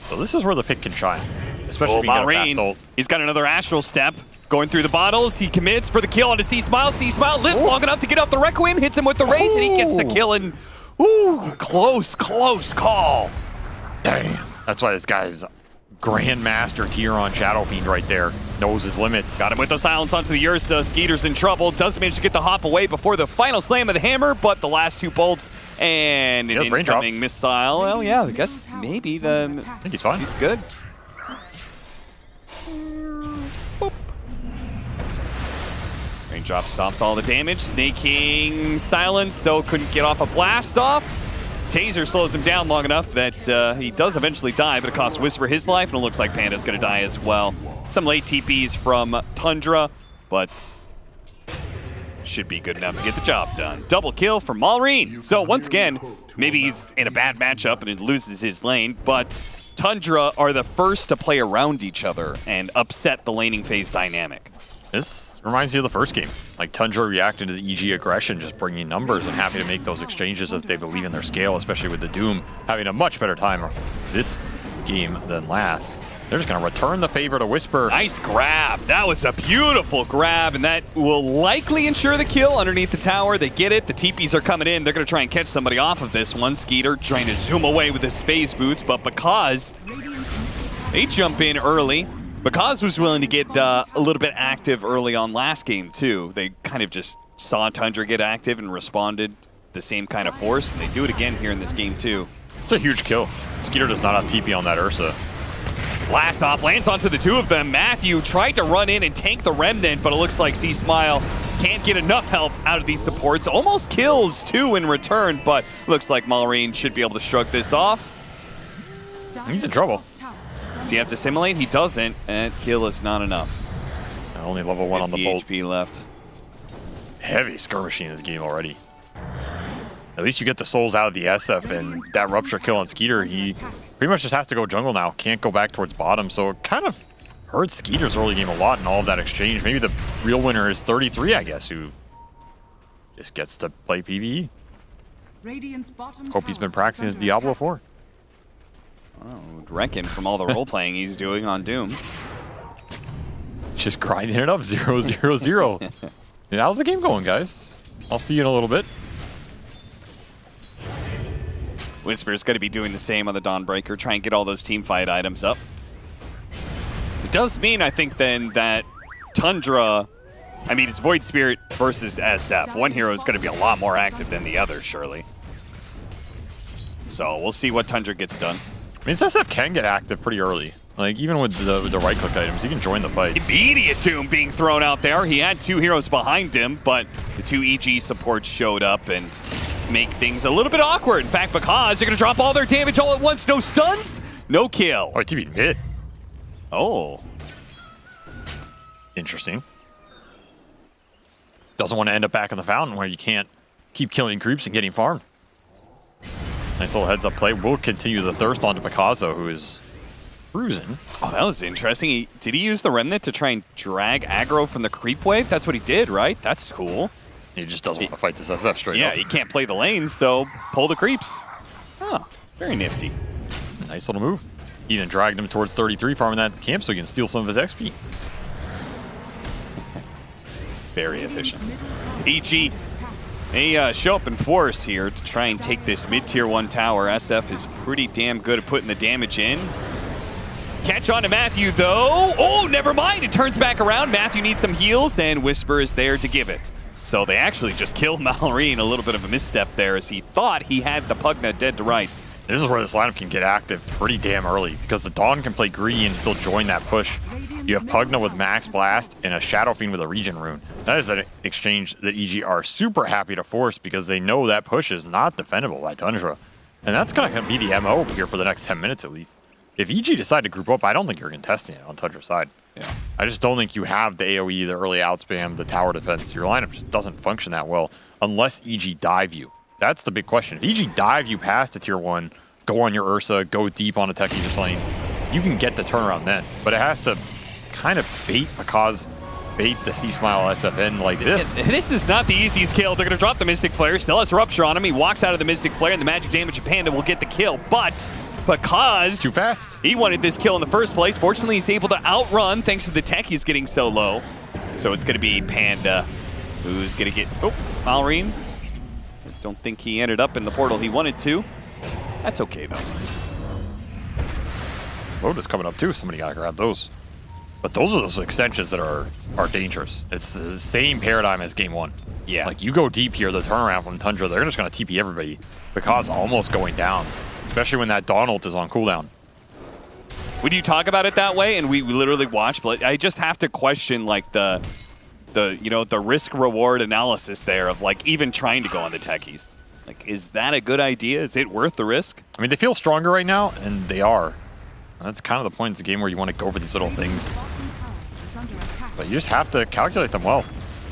Speaker 7: So this is where the pick can shine, especially if you get a fast
Speaker 8: Malrine,
Speaker 7: ult.
Speaker 8: he's got another Astral Step. Going through the bottles, he commits for the kill onto C-Smile. C-Smile lives long enough to get off the Requiem, hits him with the raise, and he gets the kill. And close call.
Speaker 7: Damn. That's why this guy's Grandmaster tier on Shadow Fiend right there. Knows his limits.
Speaker 8: Got him with the silence onto the Ursa. Skeeter's in trouble. Does manage to get the hop away before the final slam of the hammer, but the last 2 bolts and an incoming missile. Well, yeah, I guess maybe I
Speaker 7: think he's fine.
Speaker 8: He's good. Boop. Raindrop stops all the damage. Snaking silence, so couldn't get off a blast off. Taser slows him down long enough that he does eventually die, but it costs Whisper his life, and it looks like Panda's going to die as well. Some late TPs from Tundra, but should be good enough to get the job done. Double kill from Malrine. So once again, maybe he's in a bad matchup and it loses his lane, but Tundra are the first to play around each other and upset the laning phase dynamic.
Speaker 7: This reminds me of the first game. Like Tundra reacted to the EG aggression, just bringing numbers and happy to make those exchanges if they believe in their scale, especially with the Doom having a much better time this game than last. They're just going to return the favor to Whisper.
Speaker 8: Nice grab. That was a beautiful grab, and that will likely ensure the kill underneath the tower. They get it. The TPs are coming in. They're going to try and catch somebody off of this one. Skeeter trying to zoom away with his phase boots, but because they jump in early, because was willing to get a little bit active early on last game, too. They kind of just saw Tundra get active and responded the same kind of force, and they do it again here in this game, too.
Speaker 7: It's a huge kill. Skeeter does not have TP on that Ursa.
Speaker 8: Blast off lands onto the 2 of them. Matthew tried to run in and tank the Remnant, but it looks like C-Smile can't get enough help out of these supports. Almost kills 2 in return, but looks like Malrine should be able to shrug this off.
Speaker 7: He's in trouble.
Speaker 8: Does he have to simulate? He doesn't, and kill is not enough.
Speaker 7: Only level 1 on the bolt.
Speaker 8: HP left.
Speaker 7: Heavy skirmishing in this game already. At least you get the souls out of the SF, and that Rupture kill on Skeeter, he pretty much just has to go jungle now. Can't go back towards bottom, so it kind of hurt Skeeter's early game a lot in all of that exchange. Maybe the real winner is 33, I guess, who just gets to play PvE. Hope he's been practicing his Diablo 4.
Speaker 8: I would reckon from all the role-playing he's doing on Doom.
Speaker 7: Just grinding it up, 0-0-0. Yeah, how's the game going, guys? I'll see you in a little bit.
Speaker 8: Whisper's going to be doing the same on the Dawnbreaker, try and get all those team fight items up. It does mean, I think, then, that Tundra, I mean, it's Void Spirit versus SF. One hero is going to be a lot more active than the other, surely. So we'll see what Tundra gets done.
Speaker 7: I mean, SF can get active pretty early. Like, even with the right-click items, he can join the fight.
Speaker 8: Immediate Doom being thrown out there. He had 2 heroes behind him, but the 2 EG supports showed up and make things a little bit awkward. In fact, because they're going to drop all their damage all at once. No stuns, no kill.
Speaker 7: Oh, TP mid.
Speaker 8: Oh.
Speaker 7: Interesting. Doesn't want to end up back in the fountain where you can't keep killing creeps and getting farmed. Nice little heads-up play. We'll continue the thirst onto Picasso, who is cruising.
Speaker 8: Oh, that was interesting. Did he use the Remnant to try and drag aggro from the creep wave? That's what he did, right? That's cool.
Speaker 7: He just doesn't want to fight this SF straight up.
Speaker 8: Yeah, he can't play the lanes, so pull the creeps. Oh, very nifty.
Speaker 7: Nice little move. He even dragged him towards 33, farming that camp so he can steal some of his XP.
Speaker 8: Very efficient. EG, they show up in force here to try and take this mid-tier 1 tower. SF is pretty damn good at putting the damage in. Catch on to Matthew, though. Oh, never mind. It turns back around. Matthew needs some heals, and Whisper is there to give it. So they actually just killed Malrine. A little bit of a misstep there as he thought he had the Pugna dead to rights.
Speaker 7: This is where this lineup can get active pretty damn early because the Dawn can play greedy and still join that push. You have Pugna with Max Blast and a Shadow Fiend with a Regen Rune. That is an exchange that EG are super happy to force because they know that push is not defendable by Tundra. And that's going to be the MO here for the next 10 minutes at least. If EG decide to group up, I don't think you're contesting it on Tundra's side.
Speaker 8: Yeah.
Speaker 7: I just don't think you have the AoE, the early outspam, the tower defense. Your lineup just doesn't function that well unless EG dive you. That's the big question. If EG dive you past a tier 1, go on your Ursa, go deep on a Techies or something, you can get the turnaround then. But it has to kind of bait the C-Smile SFN like this.
Speaker 8: This is not the easiest kill. They're going to drop the Mystic Flare. Still has Rupture on him. He walks out of the Mystic Flare, and the magic damage of Panda will get the kill. But because
Speaker 7: too fast,
Speaker 8: he wanted this kill in the first place. Fortunately, he's able to outrun thanks to the tech he's getting so low. So it's going to be Panda who's going to get... Oh, Malrine. Don't think he ended up in the portal he wanted to. That's okay, though.
Speaker 7: Lotus coming up, too. Somebody got to grab those. But those are those extensions that are dangerous. It's the same paradigm as game 1.
Speaker 8: Yeah.
Speaker 7: Like, you go deep here, the turnaround from Tundra, they're just going to TP everybody. Because almost going down. Especially when that Dawn ult is on cooldown.
Speaker 8: When you talk about it that way, and we literally watch, but I just have to question, like, the risk-reward analysis there of, like, even trying to go on the techies. Like, is that a good idea? Is it worth the risk?
Speaker 7: I mean, they feel stronger right now, and they are. That's kind of the point of the game where you want to go for these little things. But you just have to calculate them well.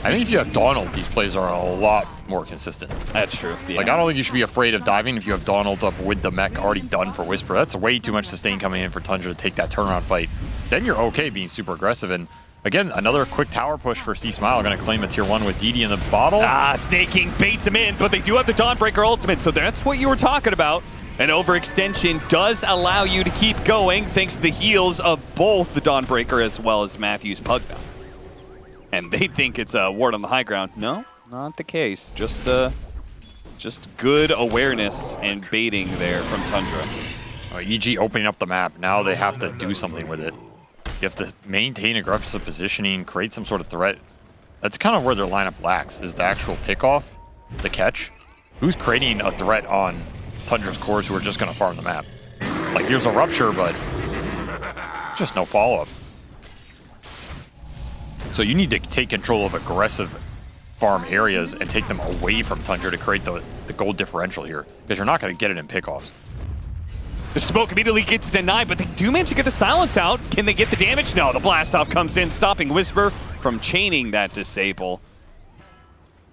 Speaker 7: I think if you have Dawn ult, these plays are a lot more consistent.
Speaker 8: That's true. Yeah.
Speaker 7: Like, I don't think you should be afraid of diving if you have Dawn ult up with the mech already done for Whisper. That's way too much sustain coming in for Tundra to take that turnaround fight. Then you're okay being super aggressive. And again, another quick tower push for C-Smile. Going to claim a tier 1 with DD in the bottle.
Speaker 8: Snake King baits him in, but they do have the Dawnbreaker ultimate, so that's what you were talking about. An overextension does allow you to keep going thanks to the heals of both the Dawnbreaker as well as Matthew's Pugna. And they think it's a ward on the high ground. No, not the case. Just good awareness and baiting there from Tundra.
Speaker 7: EG opening up the map. Now they have to do something with it. You have to maintain aggressive positioning, create some sort of threat. That's kind of where their lineup lacks, is the actual pickoff, the catch. Who's creating a threat on Tundra's cores who are just going to farm the map? Like, here's a Rupture, but just no follow-up. So you need to take control of aggressive farm areas and take them away from Tundra to create the gold differential here, because you're not going to get it in pickoffs.
Speaker 8: The smoke immediately gets denied, but they do manage to get the silence out. Can they get the damage? No, the blast off comes in, stopping Whisper from chaining that disable.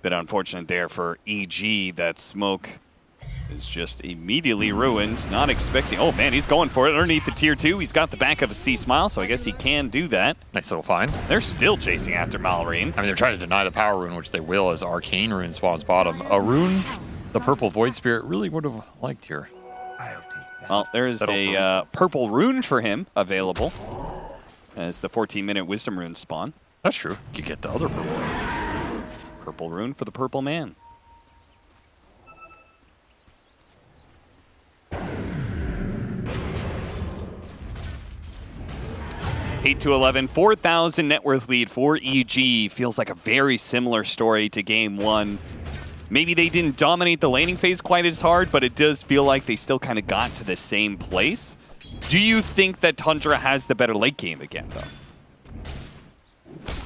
Speaker 8: Bit unfortunate there for EG. That smoke is just immediately ruined. Not expecting. Oh man, he's going for it underneath the tier 2. He's got the back of a C-Smile, so I guess he can do that.
Speaker 7: Nice little find.
Speaker 8: They're still chasing after Malrine.
Speaker 7: I mean, they're trying to deny the power rune, which they will as Arcane Rune spawns bottom. A rune the purple Void Spirit really would have liked here.
Speaker 8: Well, there is a purple rune for him available as the 14-minute Wisdom Rune spawn.
Speaker 7: That's true. You get the other purple rune.
Speaker 8: Purple rune for the purple man. Eight to 11, 4,000 net worth lead for EG. Feels like a very similar story to game 1. Maybe they didn't dominate the laning phase quite as hard, but it does feel like they still kind of got to the same place. Do you think that Tundra has the better late game again,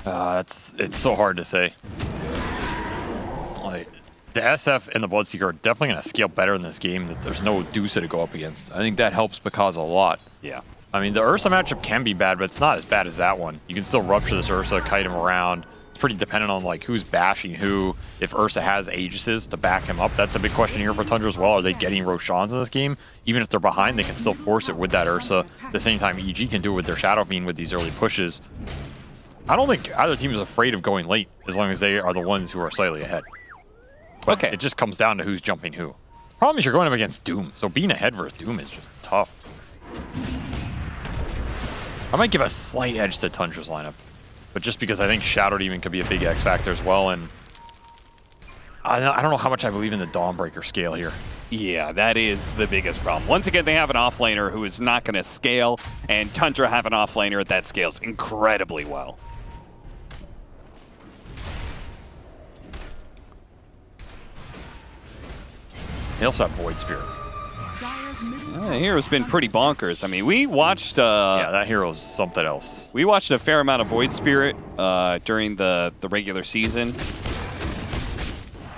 Speaker 8: though?
Speaker 7: It's so hard to say. Like, the SF and the Bloodseeker are definitely going to scale better in this game. That there's no Dusa to go up against. I think that helps Because a lot.
Speaker 8: Yeah.
Speaker 7: I mean, the Ursa matchup can be bad, but it's not as bad as that one. You can still Rupture this Ursa, kite him around. It's pretty dependent on like who's bashing who. If Ursa has Aegises to back him up, that's a big question here for Tundra as well. Are they getting Roshans in this game? Even if they're behind, they can still force it with that Ursa. At the same time, EG can do it with their Shadow Fiend with these early pushes. I don't think either team is afraid of going late, as long as they are the ones who are slightly ahead. But it just comes down to who's jumping who. Problem is you're going up against Doom, so being ahead versus Doom is just tough. I might give a slight edge to Tundra's lineup, but just because I think Shadow Demon could be a big X factor as well, and I don't know how much I believe in the Dawnbreaker scale here.
Speaker 8: Yeah, that is the biggest problem. Once again, they have an offlaner who is not going to scale, and Tundra have an offlaner that scales incredibly well.
Speaker 7: They also have Void Spirit.
Speaker 8: The hero's been pretty bonkers. I mean, we watched...
Speaker 7: yeah, that hero's something else.
Speaker 8: We watched a fair amount of Void Spirit during the regular season.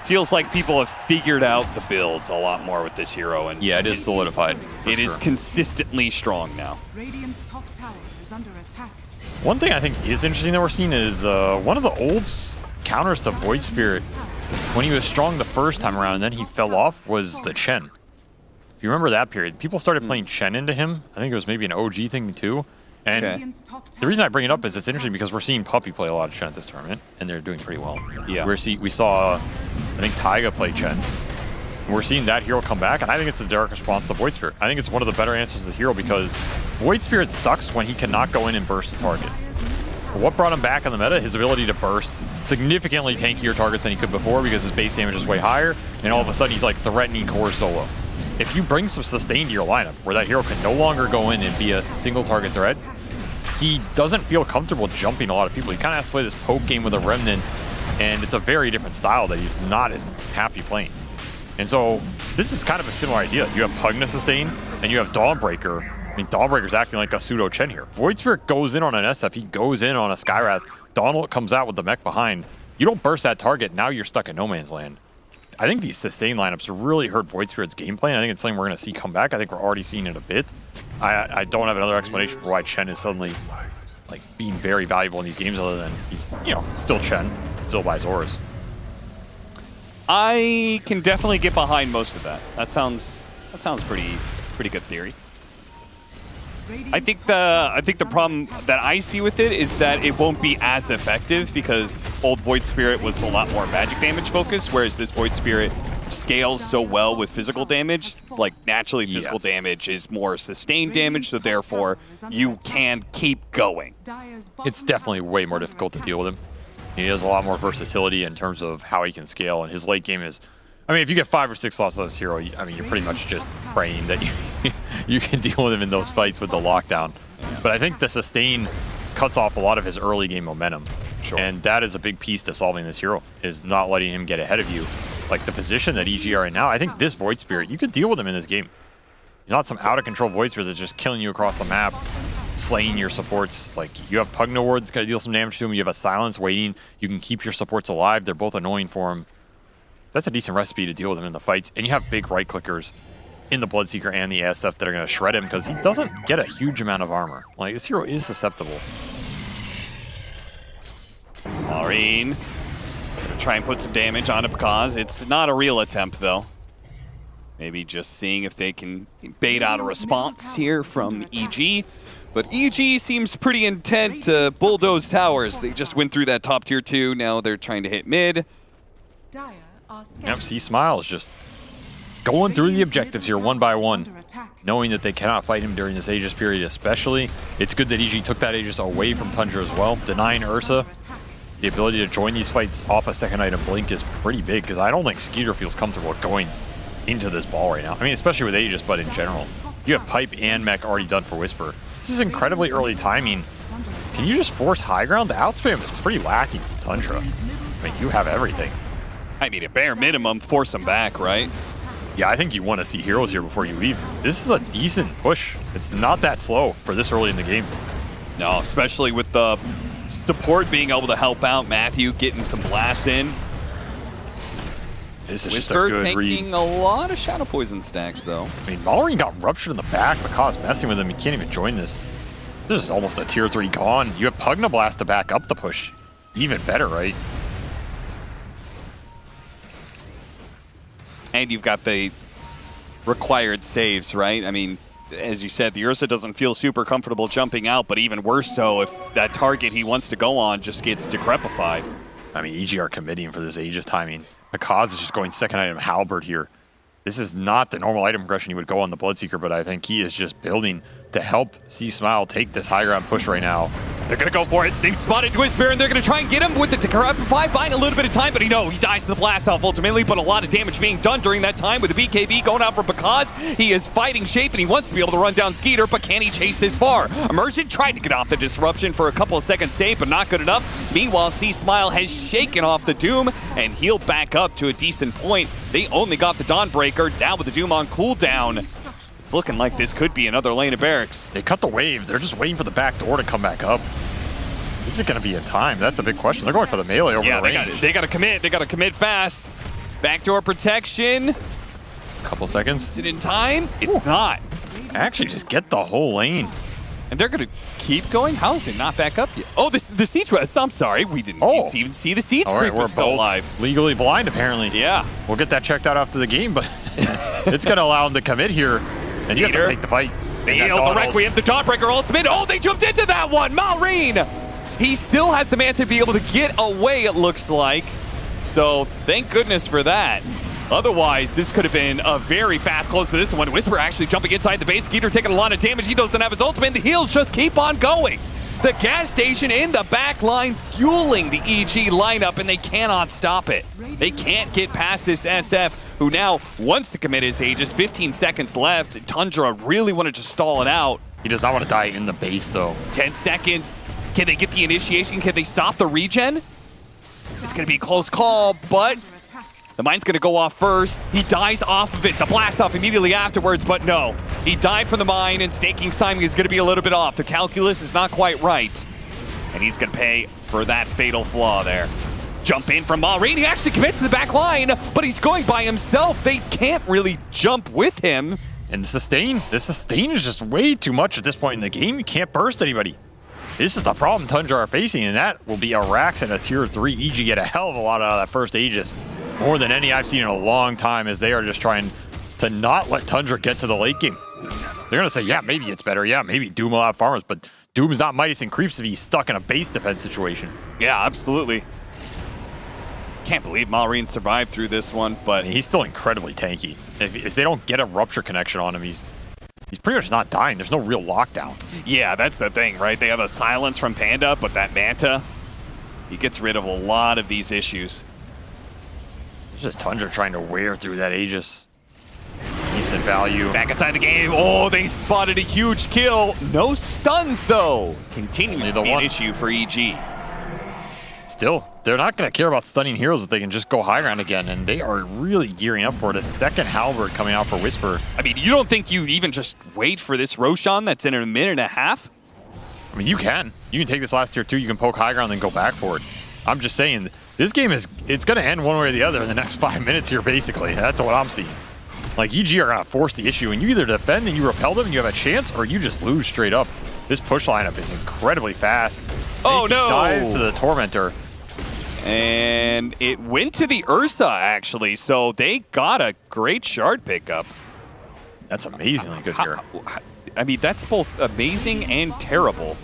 Speaker 8: Feels like people have figured out the builds a lot more with this hero. And
Speaker 7: yeah, it is solidified.
Speaker 8: It is consistently strong now.
Speaker 11: Radiant's top tower is under attack.
Speaker 7: One thing I think is interesting that we're seeing is one of the old counters to Void Spirit when he was strong the first time around and then he fell off was the Chen. If you remember that period, people started playing Chen into him. I think it was maybe an OG thing too. And the reason I bring it up is it's interesting because we're seeing Puppey play a lot of Chen at this tournament, and they're doing pretty well.
Speaker 8: Yeah.
Speaker 7: We saw, I think, Taiga play Chen. And we're seeing that hero come back, and I think it's a direct response to Void Spirit. I think it's one of the better answers to the hero because Void Spirit sucks when he cannot go in and burst the target. What brought him back in the meta? His ability to burst significantly tankier targets than he could before because his base damage is way higher, and all of a sudden he's like threatening core solo. If you bring some sustain to your lineup where that hero can no longer go in and be a single target threat, he doesn't feel comfortable jumping a lot of people. He kind of has to play this poke game with a Remnant, and it's a very different style that he's not as happy playing. And so this is kind of a similar idea. You have Pugna sustain, and you have Dawnbreaker. I mean, Dawnbreaker's acting like a pseudo Chen here. Void Spirit goes in on an SF, he goes in on a Skywrath. Donald comes out with the mech behind. You don't burst that target, now you're stuck in no man's land. I think these sustain lineups really hurt Void Spirit's gameplay, and I think it's something we're going to see come back. I think we're already seeing it a bit. I don't have another explanation for why Chen is suddenly like being very valuable in these games other than he's, you know, still Chen, still buys auras.
Speaker 8: I can definitely get behind most of that. That sounds pretty good theory. I think the problem that I see with it is that it won't be as effective because old Void Spirit was a lot more magic damage focused, whereas this Void Spirit scales so well with physical damage. Like naturally physical damage is more sustained damage, so therefore you can keep going.
Speaker 7: It's definitely way more difficult to deal with him. He has a lot more versatility in terms of how he can scale, and his late game is, I mean, if you get 5 or 6 slots on this hero, I mean, you're pretty much just praying that you can deal with him in those fights with the lockdown. But I think the sustain cuts off a lot of his early game momentum.
Speaker 8: Sure.
Speaker 7: And that is a big piece to solving this hero, is not letting him get ahead of you. Like the position that EG are in now, I think this Void Spirit, you can deal with him in this game. He's not some out-of-control Void Spirit that's just killing you across the map, slaying your supports. Like, you have Pugna Ward that's going to deal some damage to him. You have a Silence waiting. You can keep your supports alive. They're both annoying for him. That's a decent recipe to deal with him in the fights. And you have big right-clickers in the Bloodseeker and the ASF that are going to shred him because he doesn't get a huge amount of armor. Like, this hero is susceptible.
Speaker 8: Maureen gonna try and put some damage on it because it's not a real attempt, though. Maybe just seeing if they can bait out a response here from EG. But EG seems pretty intent to bulldoze towers. They just went through that top tier 2. Now they're trying to hit mid.
Speaker 7: Yep, C-Smile is just going through the objectives here one by one, knowing that they cannot fight him during this Aegis period especially. It's good that EG took that Aegis away from Tundra as well, denying Ursa. The ability to join these fights off a second item blink is pretty big because I don't think Skeeter feels comfortable going into this ball right now. I mean, especially with Aegis, but in general. You have Pipe and Mech already done for Whisper. This is incredibly early timing. Can you just force high ground? The outspam is pretty lacking from Tundra. I mean, you have everything.
Speaker 8: I mean, at bare minimum, force them back, right?
Speaker 7: Yeah, I think you want to see heroes here before you leave. This is a decent push. It's not that slow for this early in the game.
Speaker 8: No, especially with the support being able to help out. Matthew getting some blast in.
Speaker 7: This is just a
Speaker 8: Whisper
Speaker 7: good
Speaker 8: taking
Speaker 7: read.
Speaker 8: a lot of Shadow Poison stacks, though.
Speaker 7: I mean, Maureen got ruptured in the back because messing with him. He can't even join this. This is almost a tier 3 gone. You have Pugna Blast to back up the push. Even better, right?
Speaker 8: And you've got the required saves, right? I mean, as you said, the Ursa doesn't feel super comfortable jumping out, but even worse so if that target he wants to go on just gets decrepified.
Speaker 7: I mean, EG are committing for this Aegis timing. Akaz is just going second item Halberd here. This is not the normal item progression you would go on the Bloodseeker, but I think he is just building to help C-Smile take this high ground push right now.
Speaker 8: They're going to go for it. They've spotted Whisper, and they're going to try and get him with the Decrepify, buying a little bit of time, but he dies to the blast off ultimately, but a lot of damage being done during that time with the BKB going out for Bakaz. He is fighting shape, and he wants to be able to run down Skeeter, but can he chase this far? Immersion tried to get off the disruption for a couple of seconds safe, but not good enough. Meanwhile, C-Smile has shaken off the Doom and healed back up to a decent point. They only got the Dawnbreaker, now with the Doom on cooldown. It's looking like this could be another lane of barracks.
Speaker 7: They cut the wave. They're just waiting for the back door to come back up. This is going to be in time. That's a big question. They're going for the melee over the range.
Speaker 8: They got to commit. They got to commit fast. Backdoor protection.
Speaker 7: Couple seconds.
Speaker 8: Is it in time? It's not.
Speaker 7: Actually, just get the whole lane.
Speaker 8: And they're going to keep going? How is it not back up yet? Oh, the siege was. I'm sorry. We didn't even see the siege creep was still alive.
Speaker 7: Legally blind, apparently.
Speaker 8: Yeah.
Speaker 7: We'll get that checked out after the game, but it's going to allow them to commit here. And you have to take the fight.
Speaker 8: They nailed the Requiem, the Dawnbreaker ultimate. Oh, they jumped into that one. Maureen. He still has the man to be able to get away, it looks like. So thank goodness for that. Otherwise, this could have been a very fast close to this one. Whisper actually jumping inside the base. Skeeter taking a lot of damage. He doesn't have his ultimate. The heals just keep on going. The gas station in the back line fueling the EG lineup, and they cannot stop it. They can't get past this SF, who now wants to commit his Aegis. 15 seconds left. Tundra really wanted to stall it out.
Speaker 7: He does not want to die in the base, though.
Speaker 8: 10 seconds. Can they get the initiation? Can they stop the regen? It's going to be a close call, but the mine's going to go off first. He dies off of it. The blast off immediately afterwards, but no. He died from the mine, and staking timing is going to be a little bit off. The calculus is not quite right. And he's going to pay for that fatal flaw there. Jump in from Maureen. He actually commits to the back line, but he's going by himself. They can't really jump with him.
Speaker 7: And the sustain is just way too much at this point in the game. You can't burst anybody. This is the problem Tundra are facing, and that will be a Rax and a tier 3. EG get a hell of a lot out of that first Aegis. More than any I've seen in a long time, as they are just trying to not let Tundra get to the late game. They're going to say, yeah, maybe it's better. Yeah, maybe Doom will have farmers, but Doom's not Midas and Creeps if he's stuck in a base defense situation.
Speaker 8: Yeah, absolutely. Can't believe Maureen survived through this one, but
Speaker 7: I mean, he's still incredibly tanky. If they don't get a rupture connection on him, he's pretty much not dying. There's no real lockdown.
Speaker 8: Yeah, that's the thing, right? They have a silence from Panda, but that Manta, he gets rid of a lot of these issues.
Speaker 7: It's just Tundra trying to wear through that Aegis. Decent value.
Speaker 8: Back inside the game. Oh, they spotted a huge kill. No stuns, though. Continues to be an issue for EG.
Speaker 7: Still, they're not going to care about stunning heroes if they can just go high ground again, and they are really gearing up for it. A second Halberd coming out for Whisper.
Speaker 8: I mean, you don't think you even just wait for this Roshan that's in a minute and a half?
Speaker 7: I mean, you can. You can take this last tier 2, you can poke high ground, then go back for it. I'm just saying, this game it's going to end one way or the other in the next 5 minutes here, basically. That's what I'm seeing. Like, EG are going to force the issue, and you either defend and you repel them and you have a chance, or you just lose straight up. This push lineup is incredibly fast.
Speaker 8: Oh, no!
Speaker 7: Dies to the Tormentor.
Speaker 8: And it went to the Ursa, actually, so they got a great shard pickup.
Speaker 7: That's amazingly good here.
Speaker 8: I mean, that's both amazing and terrible.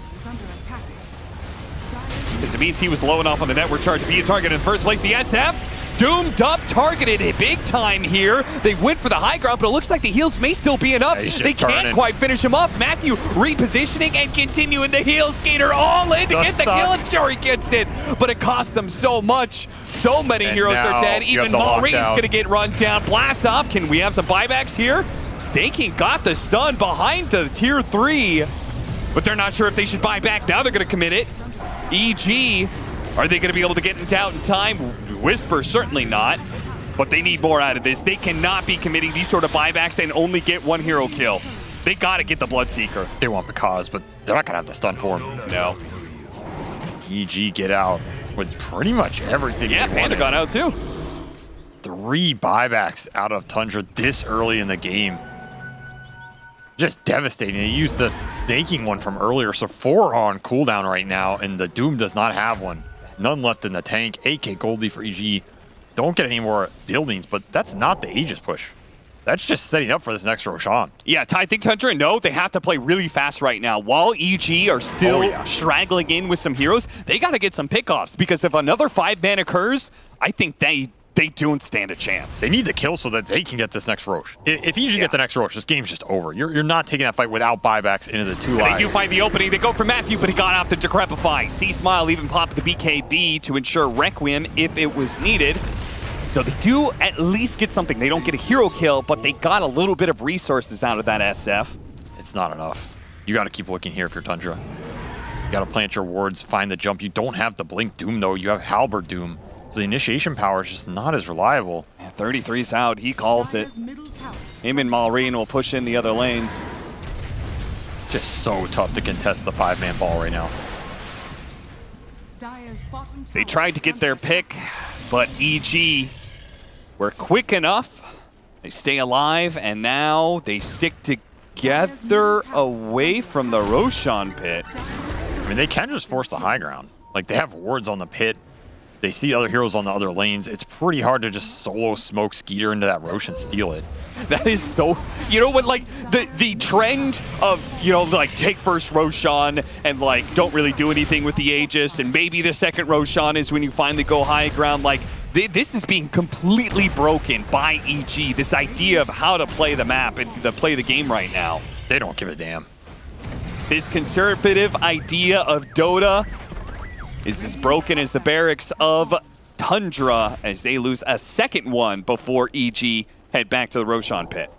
Speaker 8: Because it means he was low enough on the network chart to be a target in first place. The SF, doomed up, targeted big time here. They went for the high ground, but it looks like the heals may still be enough. They can't quite finish him up. Matthew repositioning and continuing the heal. Skater all in to get the kill, and sure he gets it, but it cost them so much. So many heroes are dead. Even Maureen's going to get run down. Blast off. Can we have some buybacks here? Staking got the stun behind the tier 3, but they're not sure if they should buy back. Now they're going to commit it. EG, are they going to be able to get it out in time? Whisper, certainly not, but they need more out of this. They cannot be committing these sort of buybacks and only get one hero kill. They got to get the Bloodseeker.
Speaker 7: They want the cause, but they're not going to have the stun for him.
Speaker 8: No.
Speaker 7: EG get out with pretty much everything.
Speaker 8: Yeah, Panda got out too.
Speaker 7: 3 buybacks out of Tundra this early in the game. Just devastating. They used the staking one from earlier, so 4 on cooldown right now, and the Doom does not have one. None left in the tank. 8k Goldie for EG. Don't get any more buildings, but that's not the Aegis push. That's just setting up for this next Roshan.
Speaker 8: Yeah, I think Tundra, no, they have to play really fast right now. While EG are still straggling in with some heroes, they got to get some pickoffs, because if another 5-man occurs, I think they don't stand a chance.
Speaker 7: They need the kill so that they can get this next Roche. If EG get the next Roche, this game's just over. You're not taking that fight without buybacks into the 2 lives.
Speaker 8: They do find the opening. They go for Matthew, but he got off the Decrepify. C-Smile even popped the BKB to ensure Requiem if it was needed. So they do at least get something. They don't get a hero kill, but they got a little bit of resources out of that SF.
Speaker 7: It's not enough. You got to keep looking here if you're Tundra. You got to plant your wards, find the jump. You don't have the Blink Doom, though. You have Halberd Doom. So the initiation power is just not as reliable.
Speaker 8: Yeah, 33's out. He calls it. Him and Maureen will push in the other lanes.
Speaker 7: Just so tough to contest the 5-man ball right now.
Speaker 8: They tried to get their pick, but EG were quick enough. They stay alive, and now they stick together away from the Roshan pit.
Speaker 7: I mean, they can just force the high ground. Like, they have wards on the pit. They see other heroes on the other lanes. It's pretty hard to just solo smoke Skeeter into that Roche and steal it.
Speaker 8: That is so, you know what, like the trend of, you know, like take first Roshan and like don't really do anything with the Aegis, and maybe the second Roshan is when you finally go high ground. Like this is being completely broken by EG, this idea of how to play the map and to play the game right now.
Speaker 7: They don't give a damn.
Speaker 8: This conservative idea of Dota is as broken as the barracks of Tundra as they lose a second one before EG head back to the Roshan pit.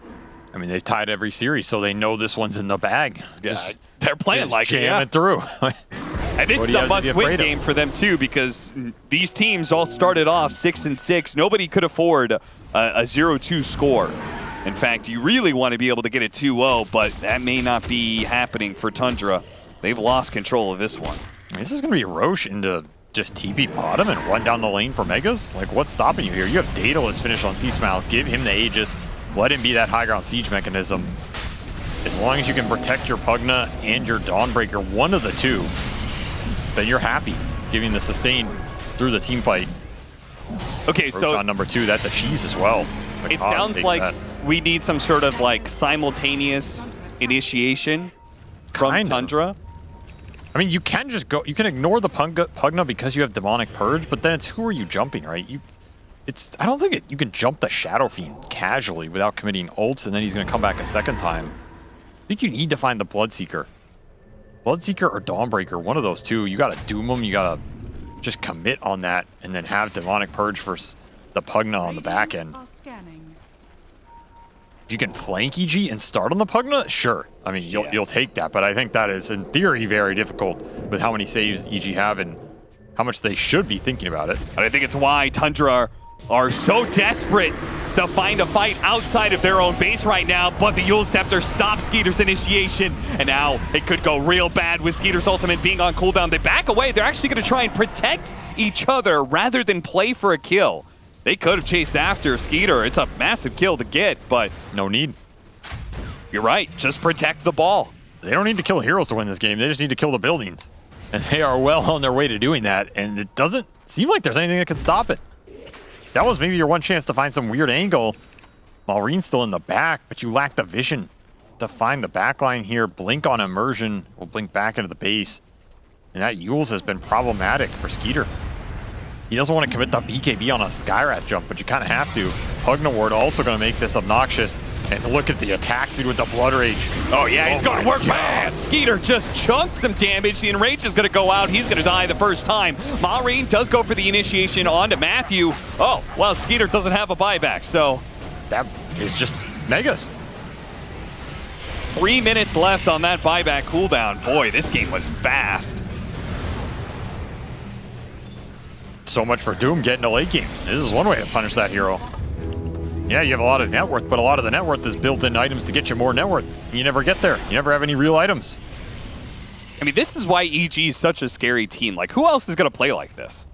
Speaker 7: I mean, they've tied every series, so they know this one's in the bag.
Speaker 8: Yeah, they're playing like it,
Speaker 7: jam it through.
Speaker 8: And this is a must-win game for them, too, because these teams all started off 6-6. Nobody could afford a 0-2 score. In fact, you really want to be able to get a 2-0, but that may not be happening for Tundra. They've lost control of this one.
Speaker 7: This is going to be Roche into just TP bottom and run down the lane for Megas? Like, what's stopping you here? You have Daedalus finish on C-Smile. Give him the Aegis. Let him be that high ground siege mechanism. As long as you can protect your Pugna and your Dawnbreaker, one of the two, then you're happy giving the sustain through the team fight.
Speaker 8: Okay,
Speaker 7: Roshan
Speaker 8: so
Speaker 7: number 2, that's a cheese as well.
Speaker 8: It sounds like we need some sort of like simultaneous initiation from Tundra.
Speaker 7: I mean, you can just go, you can ignore the Pugna because you have Demonic Purge, but then it's who are you jumping, right? I don't think you can jump the Shadow Fiend casually without committing ults, and then he's going to come back a second time. I think you need to find the Bloodseeker. Bloodseeker or Dawnbreaker, one of those two. You got to doom them, you got to just commit on that, and then have Demonic Purge for the Pugna on the back end. If you can flank EG and start on the Pugna, sure. I mean, you'll take that, but I think that is, in theory, very difficult with how many saves EG have and how much they should be thinking about it.
Speaker 8: And I think it's why Tundra are so desperate to find a fight outside of their own base right now, but the Yule Scepter stops Skeeter's initiation, and now it could go real bad with Skeeter's ultimate being on cooldown. They back away. They're actually going to try and protect each other rather than play for a kill. They could have chased after Skeeter. It's a massive kill to get, but
Speaker 7: no need.
Speaker 8: You're right. Just protect the ball.
Speaker 7: They don't need to kill heroes to win this game. They just need to kill the buildings. And they are well on their way to doing that, and it doesn't seem like there's anything that could stop it. That was maybe your one chance to find some weird angle. Malreen's still in the back, but you lack the vision to find the backline here. Blink on immersion will blink back into the base. And that Yules has been problematic for Skeeter. He doesn't want to commit the BKB on a Skywrath jump, but you kind of have to. Pugna Ward also going to make this obnoxious. And look at the attack speed with the Blood Rage.
Speaker 8: Oh yeah, he's going to work, man. Skeeter just chunked some damage. The Enrage is going to go out. He's going to die the first time. Malreen does go for the initiation onto Matthew. Oh, well, Skeeter doesn't have a buyback, so
Speaker 7: that is just Megas.
Speaker 8: 3 minutes left on that buyback cooldown. Boy, this game was fast.
Speaker 7: So much for Doom getting a late game. This is one way to punish that hero. Yeah, you have a lot of net worth, but a lot of the net worth is built in items to get you more net worth. You never get there. You never have any real items.
Speaker 8: I mean, this is why EG is such a scary team. Like, who else is going to play like this?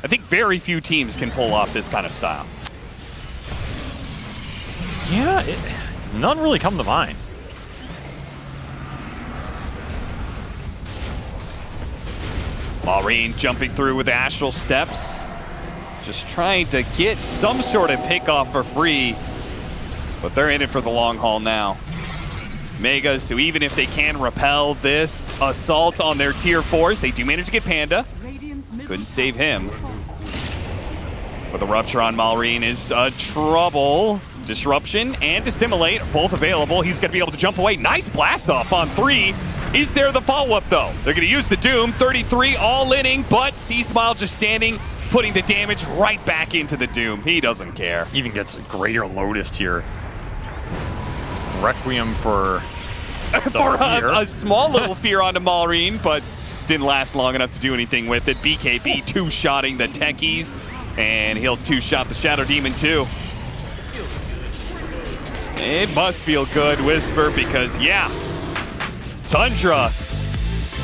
Speaker 8: I think very few teams can pull off this kind of style.
Speaker 7: Yeah, none really come to mind.
Speaker 8: Malreen jumping through with Astral Steps. Just trying to get some sort of pick off for free. But they're in it for the long haul now. Megas, who even if they can repel this assault on their tier 4s, they do manage to get Panda. Couldn't save him. But the Rupture on Malreen is trouble. Disruption and Dissimulate, both available. He's going to be able to jump away. Nice blast off on 3. Is there the follow-up, though? They're going to use the Doom. 33 all-inning, but C-Smile just standing, putting the damage right back into the Doom. He doesn't care.
Speaker 7: Even gets a greater Lotus here. Requiem for
Speaker 8: a small little fear onto Malreen, but didn't last long enough to do anything with it. BKB two-shotting the techies, and he'll two-shot the Shadow Demon too. It must feel good, Whisper, because yeah, Tundra,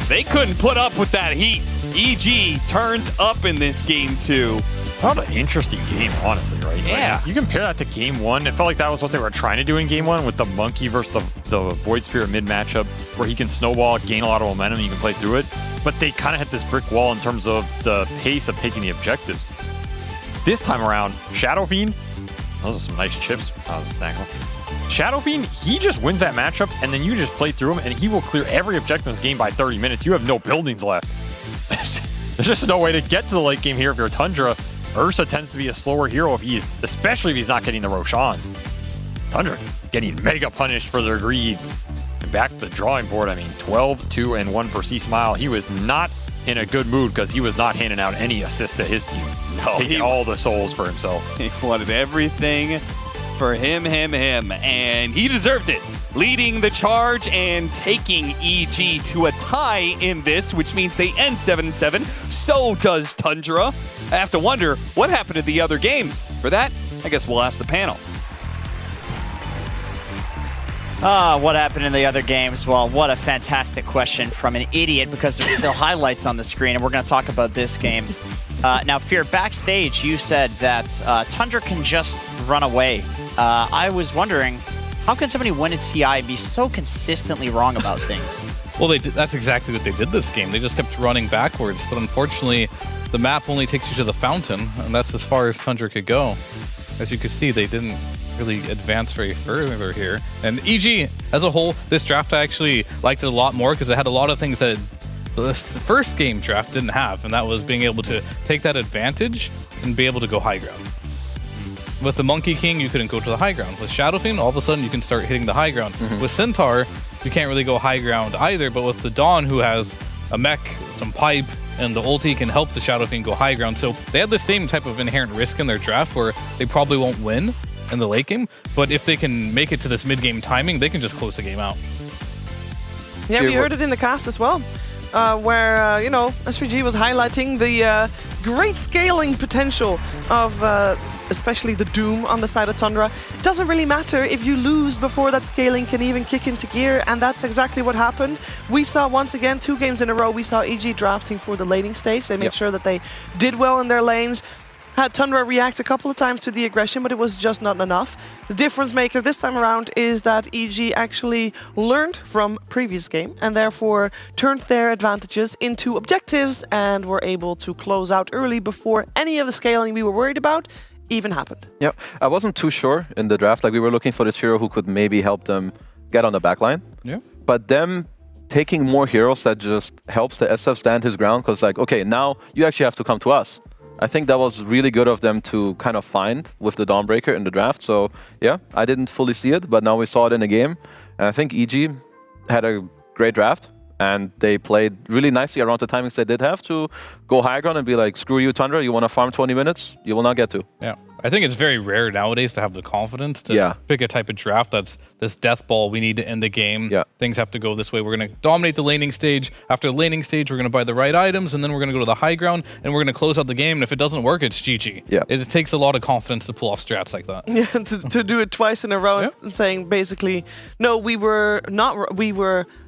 Speaker 8: they couldn't put up with that heat. EG turned up in this game too.
Speaker 7: What an interesting game, honestly, right?
Speaker 8: Yeah.
Speaker 7: Like, you compare that to game 1, it felt like that was what they were trying to do in game 1 with the Monkey versus the Void Spirit mid matchup, where he can snowball, gain a lot of momentum, and you can play through it. But they kind of hit this brick wall in terms of the pace of taking the objectives. This time around, Shadow Fiend, those are some nice chips. That was a snack. Shadow Fiend, he just wins that matchup, and then you just play through him, and he will clear every objective in this game by 30 minutes. You have no buildings left. There's just no way to get to the late game here if you're Tundra. Ursa tends to be a slower hero, especially if he's not getting the Roshans. Tundra getting mega punished for their greed. And back to the drawing board. I mean, 12, 2, and 1 for C-Smile. He was not in a good mood because he was not handing out any assists to his team.
Speaker 8: No,
Speaker 7: Taking all the souls for himself.
Speaker 8: He wanted everything for him, and he deserved it. Leading the charge and taking EG to a tie in this, which means they end 7-7. So does Tundra. I have to wonder what happened to the other games. For that, I guess we'll ask the panel.
Speaker 6: What happened in the other games? Well, what a fantastic question from an idiot, because there's still highlights on the screen, and we're going to talk about this game. Now, Fear, backstage, you said that Tundra can just run away. I was wondering, how can somebody win a TI and be so consistently wrong about things?
Speaker 9: Well, that's exactly what they did this game. They just kept running backwards, but unfortunately, the map only takes you to the fountain, and that's as far as Tundra could go. As you can see, they didn't really advance very further here. And EG, as a whole, this draft I actually liked it a lot more because it had a lot of things that the first game draft didn't have, and that was being able to take that advantage and be able to go high ground. With the Monkey King, you couldn't go to the high ground. With Shadow Fiend, all of a sudden you can start hitting the high ground. With Centaur, you can't really go high ground either, but with the Dawn, who has a mech, some pipe, and the ulti can help the Shadow Fiend go high ground. So they had the same type of inherent risk in their draft where they probably won't win in the late game, but if they can make it to this mid-game timing, they can just close the game out.
Speaker 5: Yeah, we heard it in the cast as well, where, you know, SVG was highlighting the great scaling potential of especially the Doom on the side of Tundra. It doesn't really matter if you lose before that scaling can even kick into gear, and that's exactly what happened. We saw once again, 2 games in a row, we saw EG drafting for the laning stage. They made sure that they did well in their lanes. Had Tundra react a couple of times to the aggression, but it was just not enough. The difference maker this time around is that EG actually learned from previous game and therefore turned their advantages into objectives and were able to close out early before any of the scaling we were worried about even happened.
Speaker 10: Yeah, I wasn't too sure in the draft. Like, we were looking for this hero who could maybe help them get on the backline.
Speaker 9: Yeah.
Speaker 10: But them taking more heroes that just helps the SF stand his ground, because like, okay, now you actually have to come to us. I think that was really good of them to kind of find with the Dawnbreaker in the draft. So yeah, I didn't fully see it, but now we saw it in a game. And I think EG had a great draft, and they played really nicely around the timings they did have to go high ground and be like, screw you, Tundra, you want to farm 20 minutes? You will not get to.
Speaker 9: Yeah. I think it's very rare nowadays to have the confidence to pick a type of draft that's this death ball. We need to end the game. Yeah. Things have to go this way. We're going to dominate the laning stage. After the laning stage, we're going to buy the right items, and then we're going to go to the high ground, and we're going to close out the game. And if it doesn't work, it's GG. Yeah. It takes a lot of confidence to pull off strats like that.
Speaker 5: Yeah, to do it twice in a row and saying basically, no, we were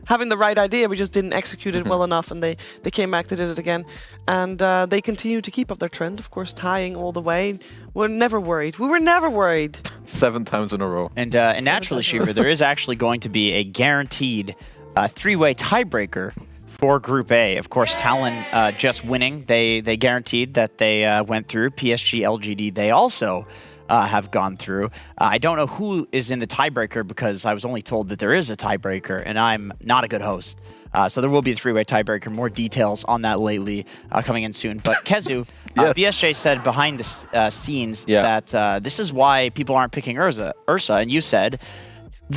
Speaker 5: having the right idea, we just didn't execute it well enough, and they came back to did it again. And they continue to keep up their trend, of course, tying all the way. We're never worried. We were never worried.
Speaker 10: 7 times in a row.
Speaker 6: And naturally, Shiver, there is actually going to be a guaranteed 3-way tiebreaker for Group A. Of course, Talon just winning. They guaranteed that they went through. PSG, LGD, they also have gone through. I don't know who is in the tiebreaker because I was only told that there is a tiebreaker, and I'm not a good host. So there will be a 3-way tiebreaker. More details on that lately coming in soon. But Kezu, BSJ said behind the scenes that this is why people aren't picking Ursa, and you said,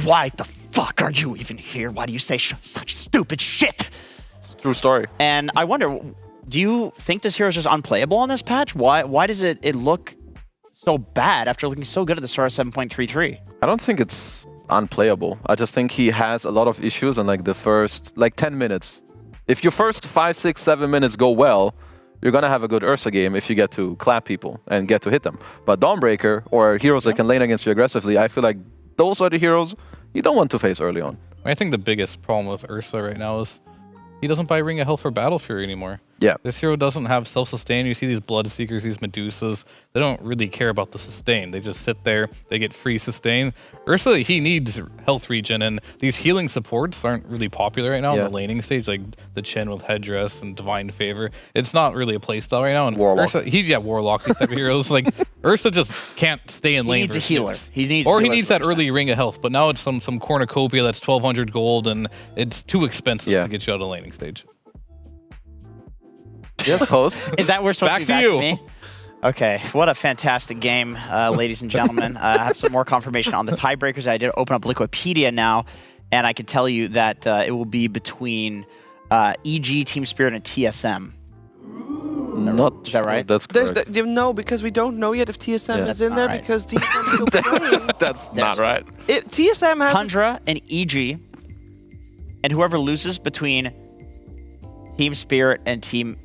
Speaker 6: why the fuck are you even here? Why do you say such stupid shit?
Speaker 10: True story.
Speaker 6: And I wonder, do you think this hero is just unplayable on this patch? Why does it look so bad after looking so good at the start of 7.33?
Speaker 10: I don't think it's unplayable. I just think he has a lot of issues in like the first 10 minutes. If your first 5, 6, 7 minutes go well, you're gonna have a good Ursa game if you get to clap people and get to hit them. But Dawnbreaker or heroes that can lane against you aggressively, I feel like those are the heroes you don't want to face early on.
Speaker 9: I think the biggest problem with Ursa right now is he doesn't buy Ring of Health for Battle Fury anymore. Yeah. This hero doesn't have self-sustain. You see these Blood Seekers, these Medusas. They don't really care about the sustain. They just sit there. They get free sustain. Ursa, he needs health regen, and these healing supports aren't really popular right now on the laning stage, like the Chen with Headdress and Divine Favor. It's not really a playstyle right now. And
Speaker 10: Warlock.
Speaker 9: Ursa, Warlock, these type of heroes. Like, Ursa just can't stay in lane.
Speaker 6: He needs a healer. He
Speaker 9: needs that early Ring of Health, but now it's some cornucopia that's 1,200 gold, and it's too expensive to get you out of laning stage.
Speaker 10: Yes, host.
Speaker 6: Is that we're supposed
Speaker 9: back
Speaker 6: to be
Speaker 9: to
Speaker 6: back
Speaker 9: you?
Speaker 6: To me? Okay, what a fantastic game, ladies and gentlemen. I have some more confirmation on the tiebreakers. I did open up Liquipedia now, and I can tell you that it will be between EG, Team Spirit, and TSM.
Speaker 10: Not
Speaker 6: Is that right?
Speaker 10: That's
Speaker 5: There's
Speaker 10: correct.
Speaker 5: no, because we don't know yet if TSM
Speaker 10: Yeah.
Speaker 5: is in
Speaker 6: That's
Speaker 5: there
Speaker 6: not right.
Speaker 5: because TSM is still playing.
Speaker 12: That's not right.
Speaker 5: TSM has
Speaker 6: Tundra and EG, and whoever loses between Team Spirit and Team...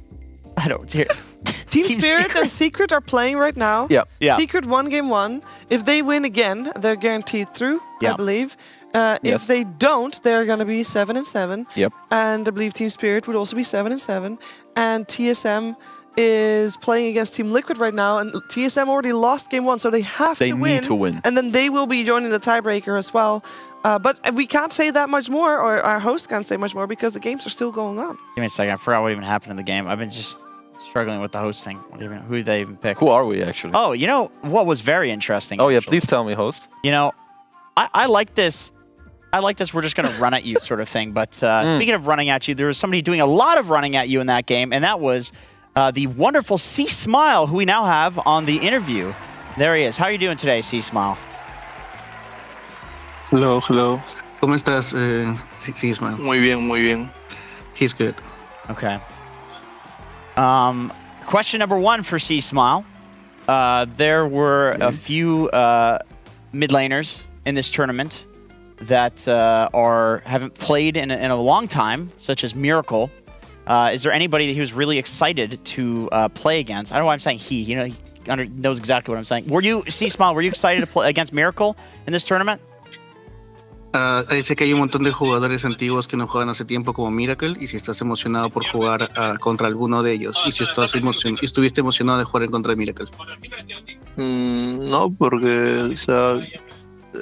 Speaker 6: I don't...
Speaker 5: Team Spirit and Secret are playing right now.
Speaker 10: Yeah.
Speaker 6: Yeah.
Speaker 5: Secret won game 1. If they win again, they're guaranteed through,
Speaker 6: Yeah.
Speaker 5: I believe.
Speaker 10: Yes.
Speaker 5: If they don't, they're going to be 7-7.
Speaker 10: Yep.
Speaker 5: And I believe Team Spirit would also be 7-7. And TSM is playing against Team Liquid right now, and TSM already lost game 1, so they have
Speaker 10: They
Speaker 5: to
Speaker 10: need
Speaker 5: win.
Speaker 10: to win.
Speaker 5: And then they will be joining the tiebreaker as well. But we can't say that much more, or our host can't say much more, because the games are still going on.
Speaker 6: Give me a second. I forgot what even happened in the game. I've been just struggling with the hosting. Who did they even pick?
Speaker 10: Who are we actually?
Speaker 6: Oh, you know what was very interesting?
Speaker 10: Oh, yeah,
Speaker 6: actually?
Speaker 10: please tell me, host.
Speaker 6: You know, I like this. I like this. We're just going to run at you sort of thing. But speaking of running at you, there was somebody doing a lot of running at you in that game, and that was the wonderful C Smile, who we now have on the interview. There he is. How are you doing today, C Smile?
Speaker 13: Hello, hello.
Speaker 14: ¿Cómo estás, sí, Ismael?
Speaker 13: Muy bien, muy bien.
Speaker 14: He's good.
Speaker 6: Okay. Question number 1 for C Smile. There were a few mid laners in this tournament that haven't played in a long time, such as Miracle. Is there anybody that he was really excited to play against? I don't know why I'm saying he. You know, he knows exactly what I'm saying. Were you, C Smile, were you excited to play against Miracle in this tournament?
Speaker 14: Dice que hay un montón de jugadores antiguos que no juegan hace tiempo como Miracle, y si estás emocionado por jugar contra alguno de ellos, y si estuviste emocionado de jugar en contra de Miracle.
Speaker 13: No, porque o sea,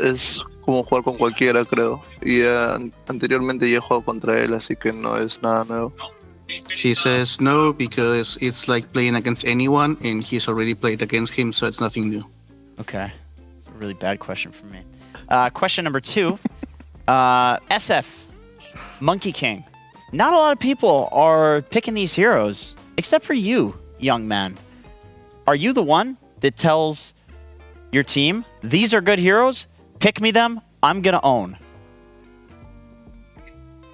Speaker 13: es como jugar con cualquiera, creo. Y anteriormente ya he jugado contra él, así que no es nada nuevo.
Speaker 14: She says no, because it's like playing against anyone, and he's already played against him, so it's nothing new.
Speaker 6: Okay. It's a really bad question for me. Question number 2. SF, Monkey King. Not a lot of people are picking these heroes, except for you, young man. Are you the one that tells your team, these are good heroes, pick me them, I'm gonna own?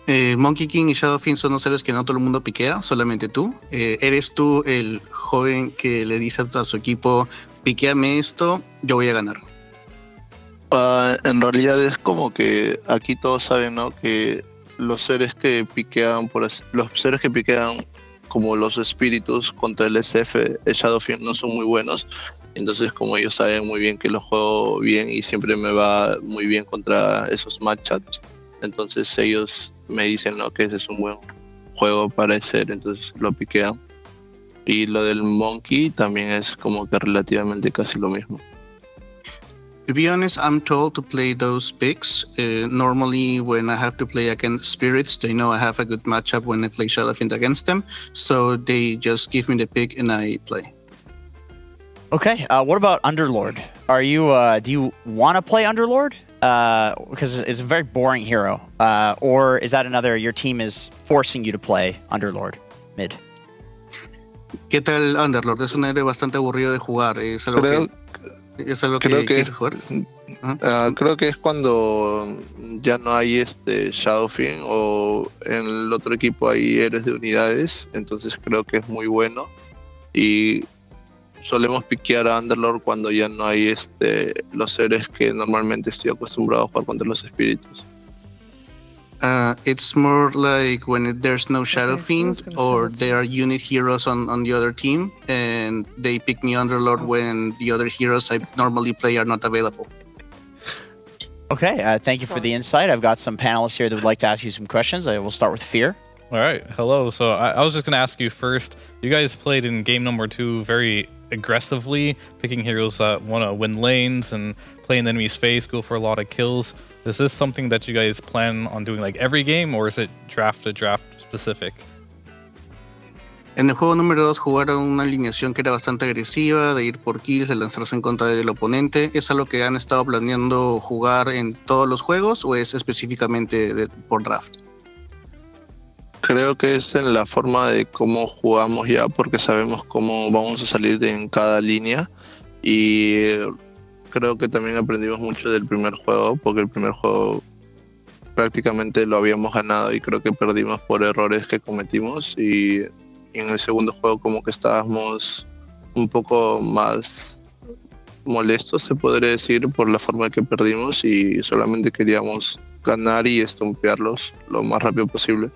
Speaker 14: Monkey King y Shadowfiend son dos héroes que no todo el mundo piquea, solamente tú. Eres tú el joven que le dice a su equipo, piqueame esto, yo voy a ganar.
Speaker 13: En realidad es como que aquí todos saben, ¿no? Que los seres que piquean, los seres que piquean como los espíritus contra el SF, el Shadowfiend, no son muy buenos. Entonces, como ellos saben muy bien que lo juego bien y siempre me va muy bien contra esos matchups, entonces ellos me dicen, ¿no? Que ese es un buen juego para ese ser, entonces lo piquean. Y lo del Monkey también es como que relativamente casi lo mismo.
Speaker 14: To be honest, I'm told to play those picks. Normally, when I have to play against spirits, they know I have a good matchup when I play Shadowfiend against them. So they just give me the pick and I play.
Speaker 6: Okay. What about Underlord? Are you? Do you want to play Underlord? Because it's a very boring hero. Or is that another? Your team is forcing you to play Underlord mid.
Speaker 14: ¿Qué tal Underlord? Es un héroe bastante aburrido de jugar. Es algo
Speaker 13: Creo que
Speaker 14: jugar.
Speaker 13: creo que es cuando ya no hay Shadowfiend o en el otro equipo hay héroes de unidades, entonces creo que es muy bueno y solemos piquear a Underlord cuando ya no hay los héroes que normalmente estoy acostumbrado a jugar contra los espíritus.
Speaker 14: It's more like when there's no Shadowfiend or there are unit heroes on the other team, and they pick me Underlord when the other heroes I normally play are not available.
Speaker 6: Okay. Thank you for the insight. I've got some panelists here that would like to ask you some questions. I will start with Fear.
Speaker 9: All right. Hello. So I was just going to ask you first, you guys played in game number 2 very aggressively, picking heroes that want to win lanes and play in the enemy's face, go for a lot of kills. Is this something that you guys plan on doing like every game, or is it draft to draft specific?
Speaker 14: En el juego número 2 jugaron una alineación que era bastante agresiva, de ir por kills, de lanzarse en contra del oponente. ¿Es algo que han estado planeando jugar en todos los juegos o es específicamente por draft?
Speaker 13: Creo que es en la forma de cómo jugamos ya, porque sabemos cómo vamos a salir en cada línea y creo que también aprendimos mucho del primer juego, porque el primer juego prácticamente lo habíamos ganado y creo que perdimos por errores que cometimos y en el segundo juego como que estábamos un poco más molestos, se podría decir, por la forma que perdimos y solamente queríamos ganar y estompearlos lo más rápido posible.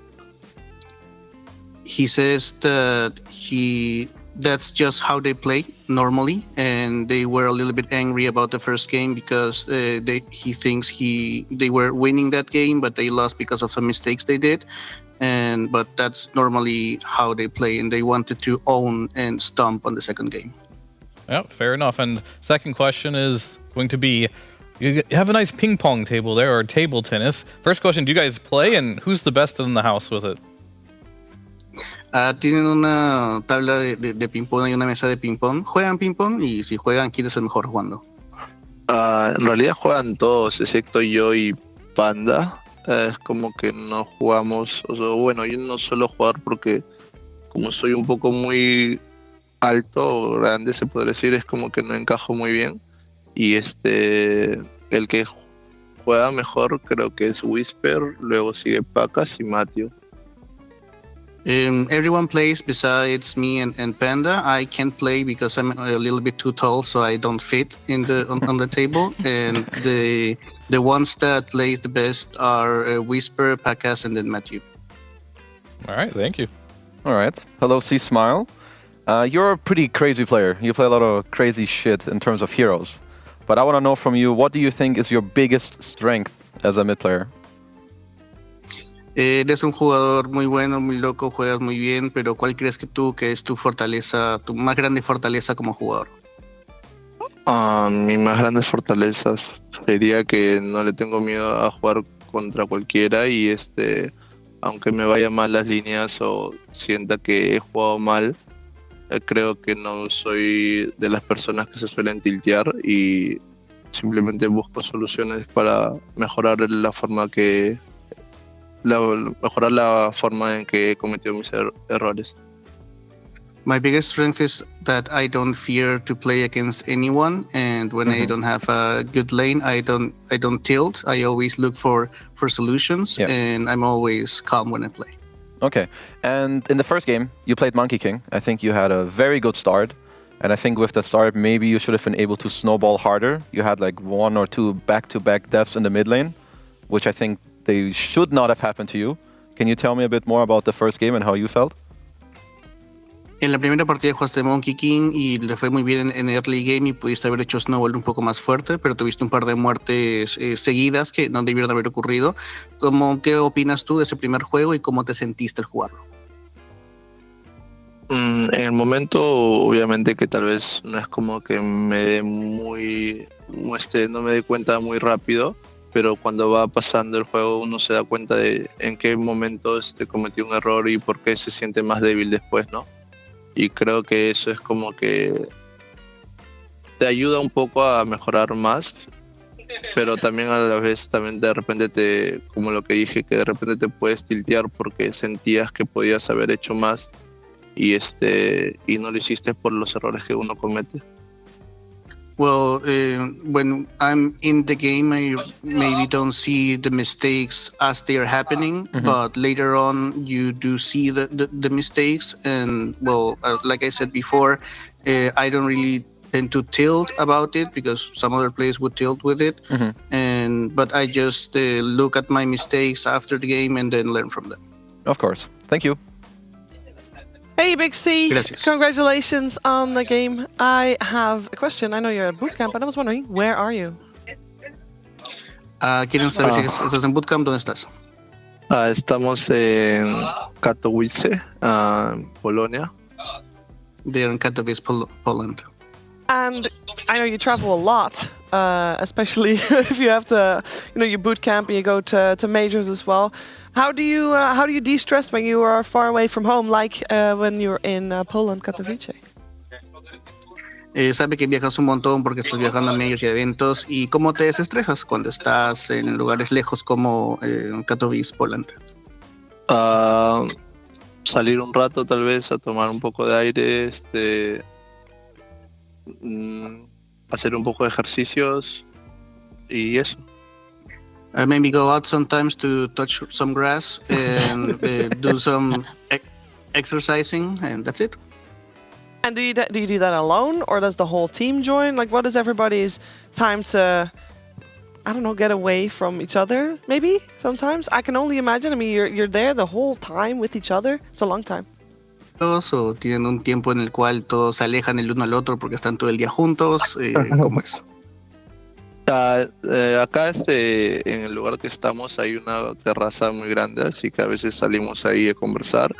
Speaker 14: He says that that's just how they play normally, and they were a little bit angry about the first game because he thinks they were winning that game, but they lost because of some mistakes they did. But that's normally how they play, and they wanted to own and stomp on the second game.
Speaker 9: Yeah, fair enough. And second question is going to be, you have a nice ping pong table there, or table tennis. First question, do you guys play, and who's the best in the house with it?
Speaker 14: Tienen una tabla de ping-pong y una mesa de ping-pong. Juegan ping-pong y si juegan, ¿quién es el mejor jugando?
Speaker 13: En realidad juegan todos, excepto yo y Panda. Es como que no jugamos, o sea, bueno, yo no suelo jugar porque como soy un poco muy alto o grande, se podría decir, es como que no encajo muy bien. Y el que juega mejor creo que es Whisper, luego sigue Pacas y Matthew.
Speaker 14: Everyone plays besides me and Panda. I can't play because I'm a little bit too tall, so I don't fit in on the table. And the ones that plays the best are Whisper, Pacas, and then Matthew.
Speaker 9: All right, thank you.
Speaker 10: All right. Hello, C Smile. You're a pretty crazy player. You play a lot of crazy shit in terms of heroes. But I want to know from you, what do you think is your biggest strength as a mid player?
Speaker 14: Eres un jugador muy bueno, muy loco, juegas muy bien, pero ¿cuál crees que es tu fortaleza, tu más grande fortaleza como jugador?
Speaker 13: Mi más grandes fortalezas sería que no le tengo miedo a jugar contra cualquiera y aunque me vaya mal las líneas o sienta que he jugado mal, creo que no soy de las personas que se suelen tiltear y simplemente busco soluciones para mejorar la forma en que he cometido mis errores.
Speaker 14: My biggest strength is that I don't fear to play against anyone, and when I don't have a good lane, I don't tilt. I always look for solutions, and I'm always calm when I play.
Speaker 10: Okay, and in the first game, you played Monkey King. I think you had a very good start, and I think with the start, maybe you should have been able to snowball harder. You had like 1 or 2 back-to-back deaths in the mid lane, which I think they should not have happened to you. Can you tell me a bit more about the first game and how you felt?
Speaker 14: En la primera partida jugaste Monkey King y le fue muy bien en early game y pudiste haber hecho Snowball un poco más fuerte, pero tuviste un par de muertes seguidas que no debieron haber ocurrido. ¿Qué opinas tú de ese primer juego y cómo te sentiste al jugarlo?
Speaker 13: En el momento, obviamente que tal vez no es como que me dé no me dé cuenta muy rápido, pero cuando va pasando el juego uno se da cuenta de en qué momento cometió un error y por qué se siente más débil después, ¿no? Y creo que eso es como que te ayuda un poco a mejorar más, pero también a la vez también de repente como lo que dije, que de repente te puedes tiltear porque sentías que podías haber hecho más y no lo hiciste por los errores que uno comete.
Speaker 14: Well, when I'm in the game, I maybe don't see the mistakes as they are happening, but later on you do see the mistakes. And well, like I said before, I don't really tend to tilt about it because some other players would tilt with it. But I just look at my mistakes after the game and then learn from them.
Speaker 10: Of course. Thank you.
Speaker 5: Hey, Big C.
Speaker 14: Gracias.
Speaker 5: Congratulations on the game. I have a question. I know you're at bootcamp, but I was wondering, where are you?
Speaker 14: ¿Quieren saber si estás en bootcamp? ¿Dónde estás?
Speaker 13: Estamos en Katowice, Polonia.
Speaker 14: They're in Katowice, Poland.
Speaker 5: And I know you travel a lot, especially if you have to, you boot camp and you go to majors as well. How do you de-stress when you are far away from home, like when you're in Poland, Katowice?
Speaker 14: Sabe que viajas un montón porque estás viajando a medios y eventos. ¿Y cómo te desestresas cuando estás en lugares lejos como Katowice, Poland?
Speaker 13: Salir un rato tal vez a tomar un poco de aire, hacer un poco de ejercicios y eso.
Speaker 14: Maybe go out sometimes to touch some grass and do some exercising, and that's it.
Speaker 5: And do you do that alone, or does the whole team join? Like, what is everybody's time to, I don't know, get away from each other? Maybe sometimes. I can only imagine. I mean, you're there the whole time with each other. It's a long time.
Speaker 14: O tienen un tiempo en el cual todos se alejan el uno al otro porque están todo el día juntos. ¿Cómo es?
Speaker 13: Acá en el lugar que estamos hay una terraza muy grande, así que a veces salimos ahí a conversar.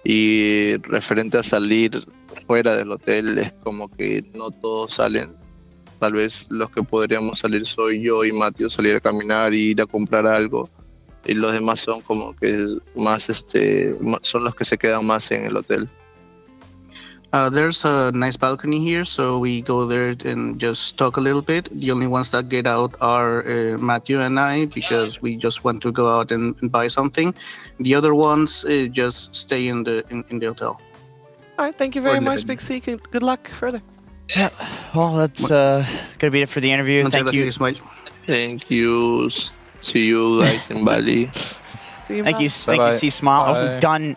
Speaker 13: Y referente a salir fuera del hotel, es como que no todos salen. Tal vez los que podríamos salir soy yo y Mateo, salir a caminar y ir a comprar algo. Y los demás son como que más son los que se quedan más en el hotel.
Speaker 14: There's a nice balcony here, so we go there and just talk a little bit. The only ones that get out are Matthew and I, because we just want to go out and buy something. The other ones just stay in the hotel.
Speaker 5: All right, thank you very much, Big C. Good luck further.
Speaker 6: Yeah, well, that's gonna be it for the interview. Thank you.
Speaker 13: Thank you. See you guys in Bali.
Speaker 6: Thank you, C Smile. I wasn't done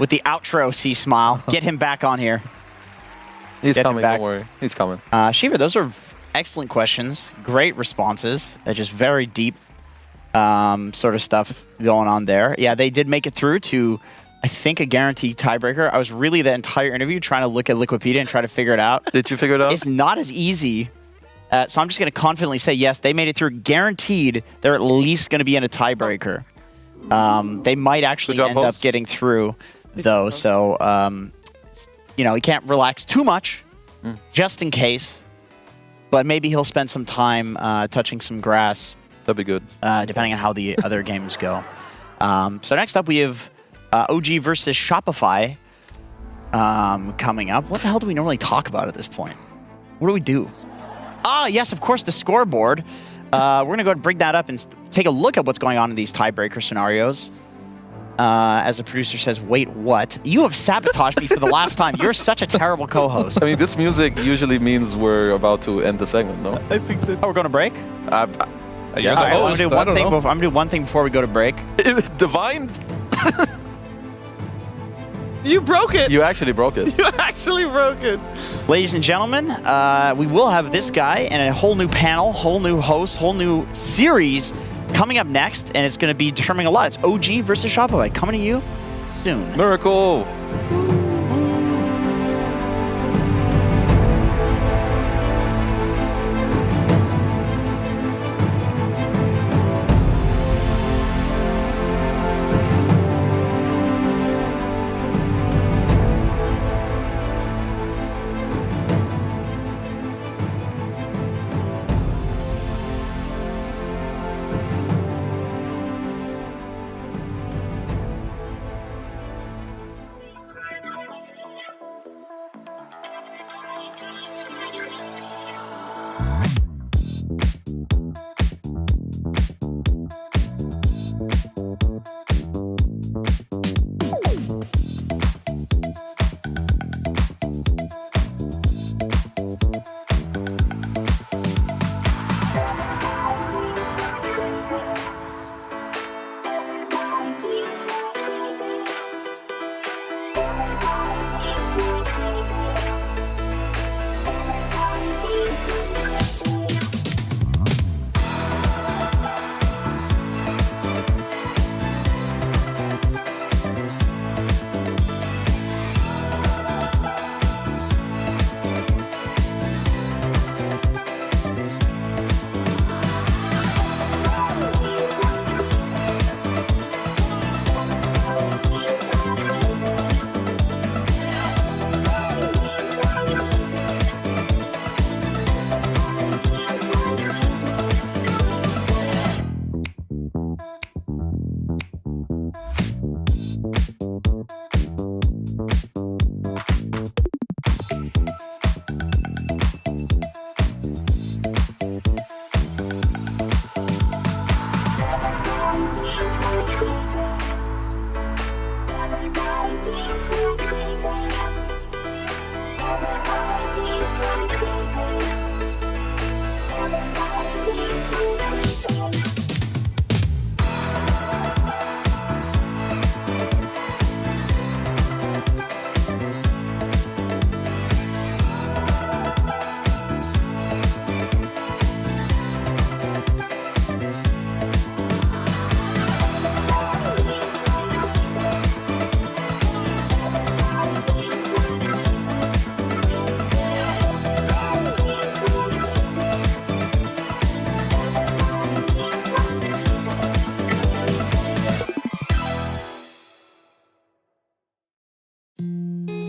Speaker 6: with the outro, C Smile. Get him back on here.
Speaker 10: He's coming, don't worry. He's coming.
Speaker 6: Shiva, those are excellent questions. Great responses. Just very deep sort of stuff going on there. Yeah, they did make it through to, I think, a guaranteed tiebreaker. I was really the entire interview trying to look at Liquipedia and try to figure it out.
Speaker 10: Did you figure it out?
Speaker 6: It's not as easy. So I'm just going to confidently say, yes, they made it through. Guaranteed, they're at least going to be in a tiebreaker. They might actually end up getting through, though. So, you can't relax too much, just in case. But maybe he'll spend some time touching some grass.
Speaker 10: That'd be good.
Speaker 6: Depending on how the other games go. So next up, we have OG versus Shopify coming up. What the hell do we normally talk about at this point? What do we do? Yes, of course, the scoreboard. We're going to go ahead and bring that up and take a look at what's going on in these tiebreaker scenarios. As the producer says, wait, what? You have sabotaged me for the last time. You're such a terrible co-host.
Speaker 10: I mean, this music usually means we're about to end the segment, no?
Speaker 5: I think so.
Speaker 6: Oh, we're going to break?
Speaker 10: You're the host.
Speaker 6: I'm going to do one thing before we go to break.
Speaker 10: Divine?
Speaker 5: You broke it.
Speaker 10: You actually broke it.
Speaker 5: You actually broke it.
Speaker 6: Ladies and gentlemen, we will have this guy and a whole new panel, whole new host, whole new series coming up next, and it's going to be determining a lot. It's OG versus Shopify coming to you soon.
Speaker 10: Miracle.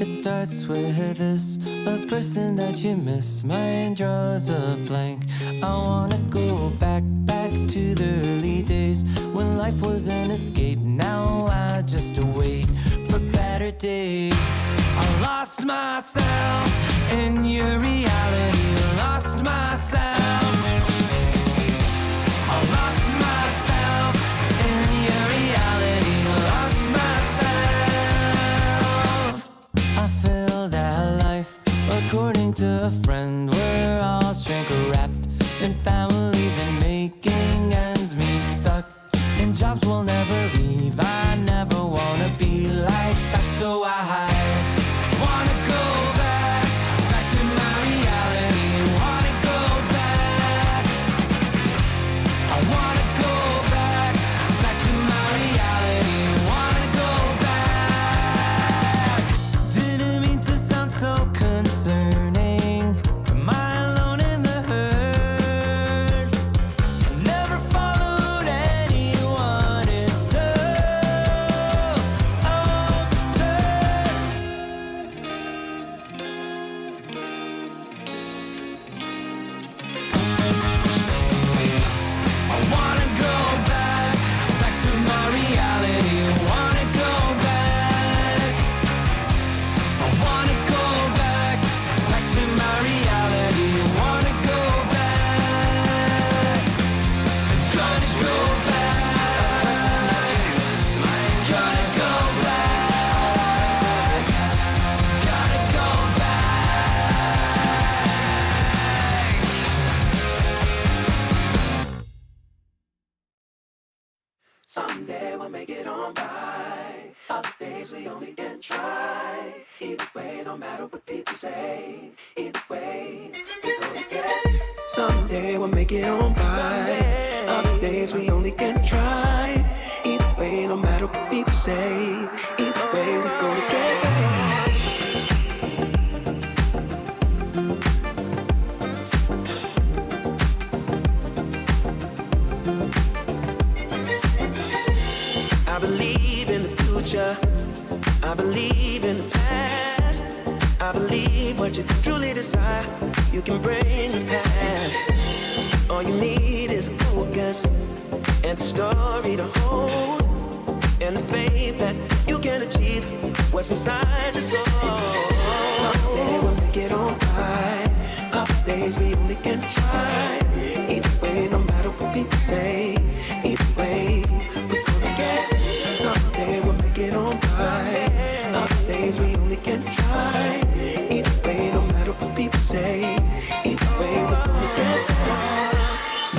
Speaker 1: It starts with this, a person that you miss. My mind draws a blank. I wanna go back to the early days when life was an escape. Now I just wait for better days. I lost myself in your reality. Lost myself. I lost myself in your reality. Lost myself. I feel that life, according to a friend, we're all shrink wrapped in families and making ends meet, stuck in jobs we'll never leave. I never wanna be like that, so I wanna go back to my reality. Wanna go back. I wanna go back to my reality. Wanna go back. Didn't mean to sound so concerning. Am I alone in the hurt? I never followed anyone. It's so absurd. I wanna go back to my reality. Wanna go back. I wanna go back to my reality. Wanna go back. Trying to go back. Gotta go back. Gotta go Someday we'll make it on by. Other days we only can try. Either way, no matter what people say. Either way, we gonna get it. Someday we'll make it on by. Other days we only can try. Either way, no matter what people say. Either way, we gonna get it. I believe in the future. I believe in the past. I believe what you truly desire, you can bring the past. All you need is a focus and a story to hold, and the faith that you can achieve what's inside your soul. Someday we'll make it on by. Other days we only can try. Either way, no matter what people say. Either way, we're gonna get it. Someday we'll make it on by. Other days we only can try. Either way, no matter what people say. Either way, we're gonna get it.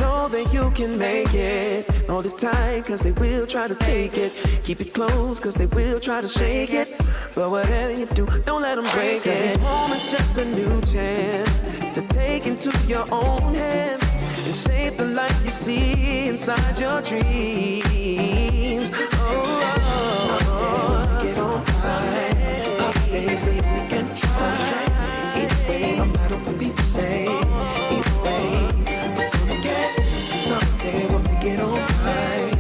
Speaker 1: Know that you can make it. Hold it tight, cause they will try to take it. Keep it close, cause they will try to shake it. But whatever you do, don't let them break it. Cause each moment's just a new chance to take into your own hands and shape the life you see inside your dreams. Someday we'll get on by. Other days we only can try. Either way, no matter what people say. Either way, we're gonna get it. Someday we'll make it on by.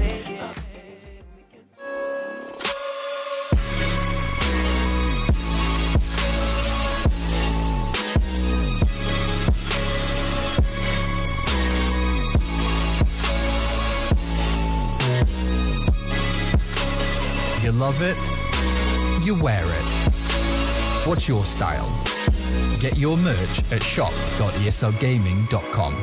Speaker 15: You love it, you wear it. What's your style? Get your merch at shop.eslgaming.com.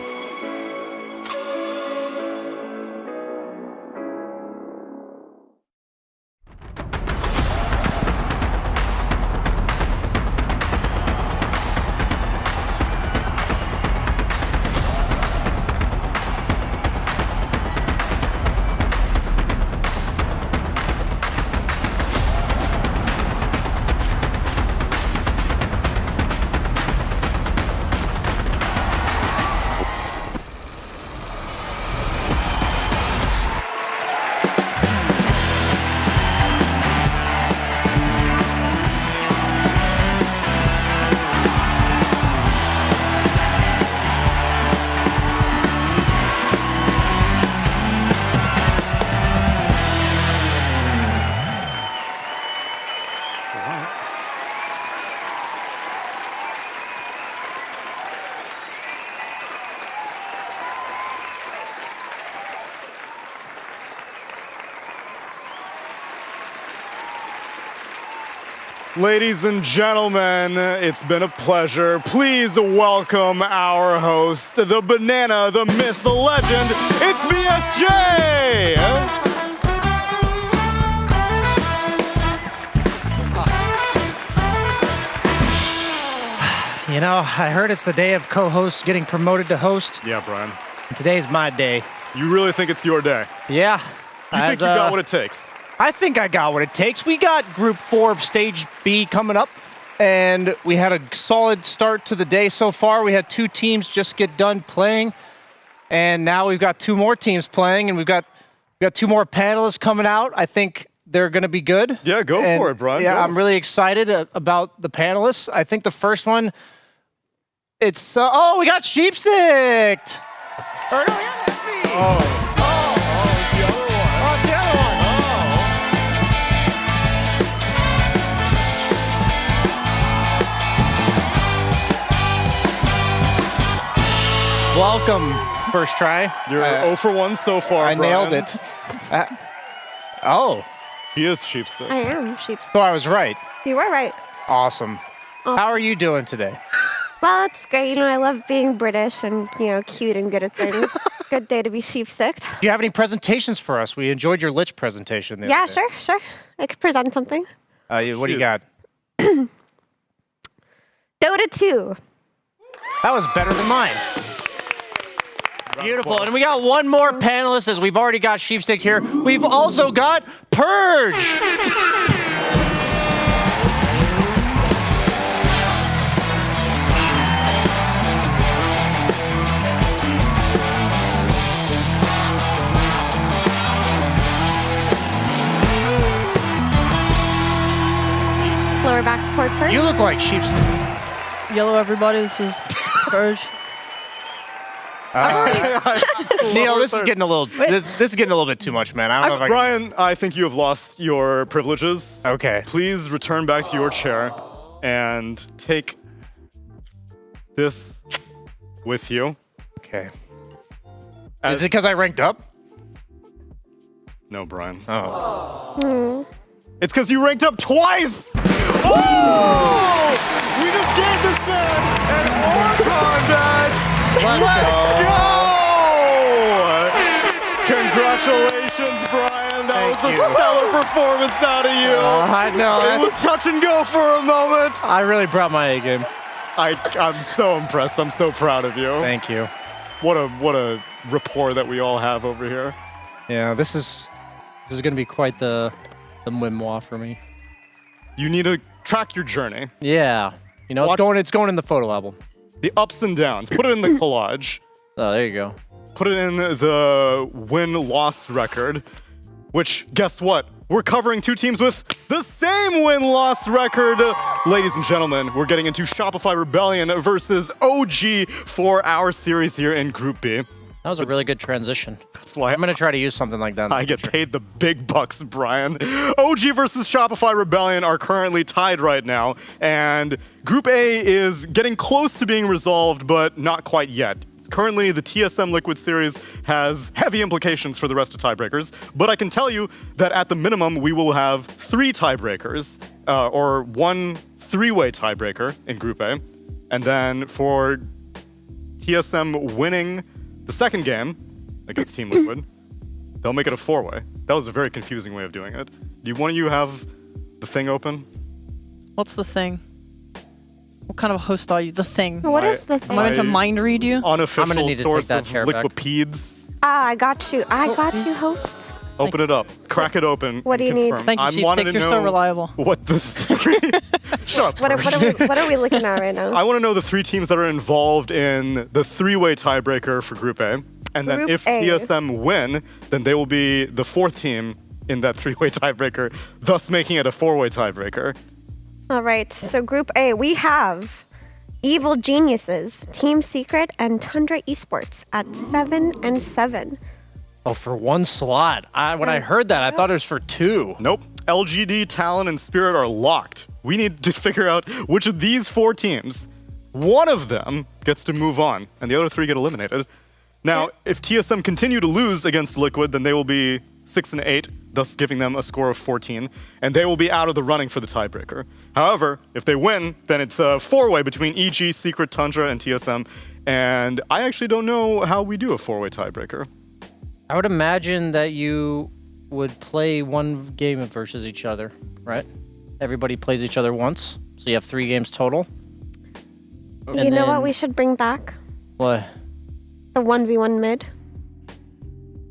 Speaker 16: Ladies and gentlemen, it's been a pleasure. Please welcome our host, the banana, the myth, the legend. It's BSJ!
Speaker 17: You know, I heard it's the day of co-host getting promoted to host.
Speaker 16: Yeah, Brian.
Speaker 17: Today's my day.
Speaker 16: You really think it's your day?
Speaker 17: Yeah.
Speaker 16: You think you got what it takes?
Speaker 17: I think I got what it takes. We got Group 4 of Stage B coming up, and we had a solid start to the day so far. We had 2 teams just get done playing, and now we've got 2 more teams playing, and we got 2 more panelists coming out. I think they're going to be good.
Speaker 16: Yeah, go for it, Brian.
Speaker 17: Yeah, I'm really excited about the panelists. I think the first one, it's oh, we got Sheepstick. Or, no, we got Effie.
Speaker 16: It's the other one.
Speaker 17: Oh, it's the other one. Welcome, first try.
Speaker 16: You're 0 for 1 so far,
Speaker 17: I
Speaker 16: Brian.
Speaker 17: nailed it. Oh.
Speaker 16: He is Sheepstick.
Speaker 18: I am Sheepstick.
Speaker 17: So I was right.
Speaker 18: You were right.
Speaker 17: Awesome. How are you doing today?
Speaker 18: Well, it's great. You know, I love being British and, you know, cute and good at things. Good day to be Sheepstick.
Speaker 17: Do you have any presentations for us? We enjoyed your Lich presentation.
Speaker 18: Yeah, sure. I could present something.
Speaker 17: What do you got?
Speaker 18: Dota 2.
Speaker 17: That was better than mine. Beautiful. And we got one more panelist, as we've already got Sheepstick here. We've also got Purge.
Speaker 18: Lower back support Purge.
Speaker 17: You look like Sheepstick.
Speaker 19: Yellow, everybody. This is Purge.
Speaker 17: Neil, this is getting a little. This is getting a little bit too much, man. I don't know if I
Speaker 16: Brian, I think you have lost your privileges.
Speaker 17: Okay.
Speaker 16: Please return back to your chair and take this with you.
Speaker 17: Okay. Is it because I ranked up?
Speaker 16: No, Brian.
Speaker 17: Oh.
Speaker 16: It's because you ranked up twice! Oh! We just gave this man an Orcon badge! Let's go! Congratulations, Brian. That was a stellar performance out of you.
Speaker 17: I know.
Speaker 16: It was touch and go for a moment.
Speaker 17: I really brought my A game.
Speaker 16: I'm so impressed. I'm so proud of you.
Speaker 17: Thank you.
Speaker 16: What a rapport that we all have over here.
Speaker 17: Yeah, this is going to be quite the memoir for me.
Speaker 16: You need to track your journey.
Speaker 17: Yeah. You know, it's going in the photo album.
Speaker 16: The ups and downs. Put it in the collage.
Speaker 17: Oh, there you go.
Speaker 16: Put it in the win-loss record, which, guess what? We're covering 2 teams with the same win-loss record. Ladies and gentlemen, we're getting into Shopify Rebellion versus OG for our series here in Group B.
Speaker 17: That was a really good transition.
Speaker 16: That's why
Speaker 17: I'm going to try to use something like that.
Speaker 16: I get paid the big bucks, Brian. OG versus Shopify Rebellion are currently tied right now, and Group A is getting close to being resolved, but not quite yet. Currently, the TSM Liquid series has heavy implications for the rest of tiebreakers, but I can tell you that at the minimum, we will have 3 tiebreakers, or 1 3-way tiebreaker in Group A, and then for TSM winning the second game against Team Liquid, they'll make it a 4-way. That was a very confusing way of doing it. Do one of you have the thing open?
Speaker 19: What's the thing? What kind of host are you? The thing.
Speaker 18: What is the thing?
Speaker 19: Am I meant to mind read you?
Speaker 16: Unofficial
Speaker 17: I'm gonna need to
Speaker 16: source
Speaker 17: take that
Speaker 16: of
Speaker 17: chair back.
Speaker 16: Liquipeds.
Speaker 18: I got you. I got you, host.
Speaker 16: Open it up. Crack it open.
Speaker 18: What do you
Speaker 16: and
Speaker 18: need?
Speaker 16: confirm.
Speaker 19: Thank you,
Speaker 16: I
Speaker 19: Chief.
Speaker 16: wanted
Speaker 19: Think
Speaker 16: to
Speaker 19: you're
Speaker 16: know
Speaker 19: so reliable.
Speaker 16: what the... Shut up.
Speaker 18: What are we looking at right now?
Speaker 16: I want to know the 3 teams that are involved in the 3-way tiebreaker for Group A. And then
Speaker 18: Group
Speaker 16: if
Speaker 18: A.
Speaker 16: TSM win, then they will be the 4th team in that 3-way tiebreaker, thus making it a 4-way tiebreaker.
Speaker 18: All right. So Group A, we have Evil Geniuses, Team Secret, and Tundra Esports at 7 and 7.
Speaker 17: Oh, for 1 slot. When I heard that, I thought it was for 2.
Speaker 16: Nope. LGD, Talon, and Spirit are locked. We need to figure out which of these 4 teams, one of them gets to move on, and the other 3 get eliminated. Now, if TSM continue to lose against Liquid, then they will be 6 and 8, thus giving them a score of 14, and they will be out of the running for the tiebreaker. However, if they win, then it's a 4-way between EG, Secret, Tundra, and TSM, and I actually don't know how we do a 4-way tiebreaker.
Speaker 17: I would imagine that you would play one game versus each other, right? Everybody plays each other once, so you have 3 games total.
Speaker 18: You know what we should bring back?
Speaker 17: What?
Speaker 18: The 1v1 mid.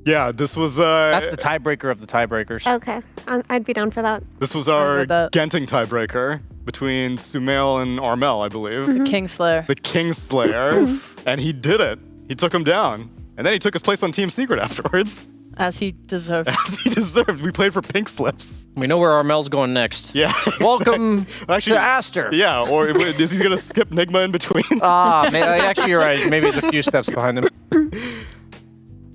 Speaker 16: Yeah, this was...
Speaker 17: That's the tiebreaker of the tiebreakers.
Speaker 18: Okay, I'd be down for that.
Speaker 16: This was our Genting tiebreaker between Sumail and Armel, I believe.
Speaker 19: The Kingslayer.
Speaker 16: The Kingslayer. And he did it. He took him down. And then he took his place on Team Secret afterwards.
Speaker 19: As he deserved.
Speaker 16: As he deserved. We played for Pink Slips.
Speaker 17: We know where Armel's going next.
Speaker 16: Yeah.
Speaker 17: Welcome
Speaker 16: actually,
Speaker 17: to Aster.
Speaker 16: Yeah, or is he going to skip Nigma in between?
Speaker 17: Actually, you're right. Maybe he's a few steps behind him.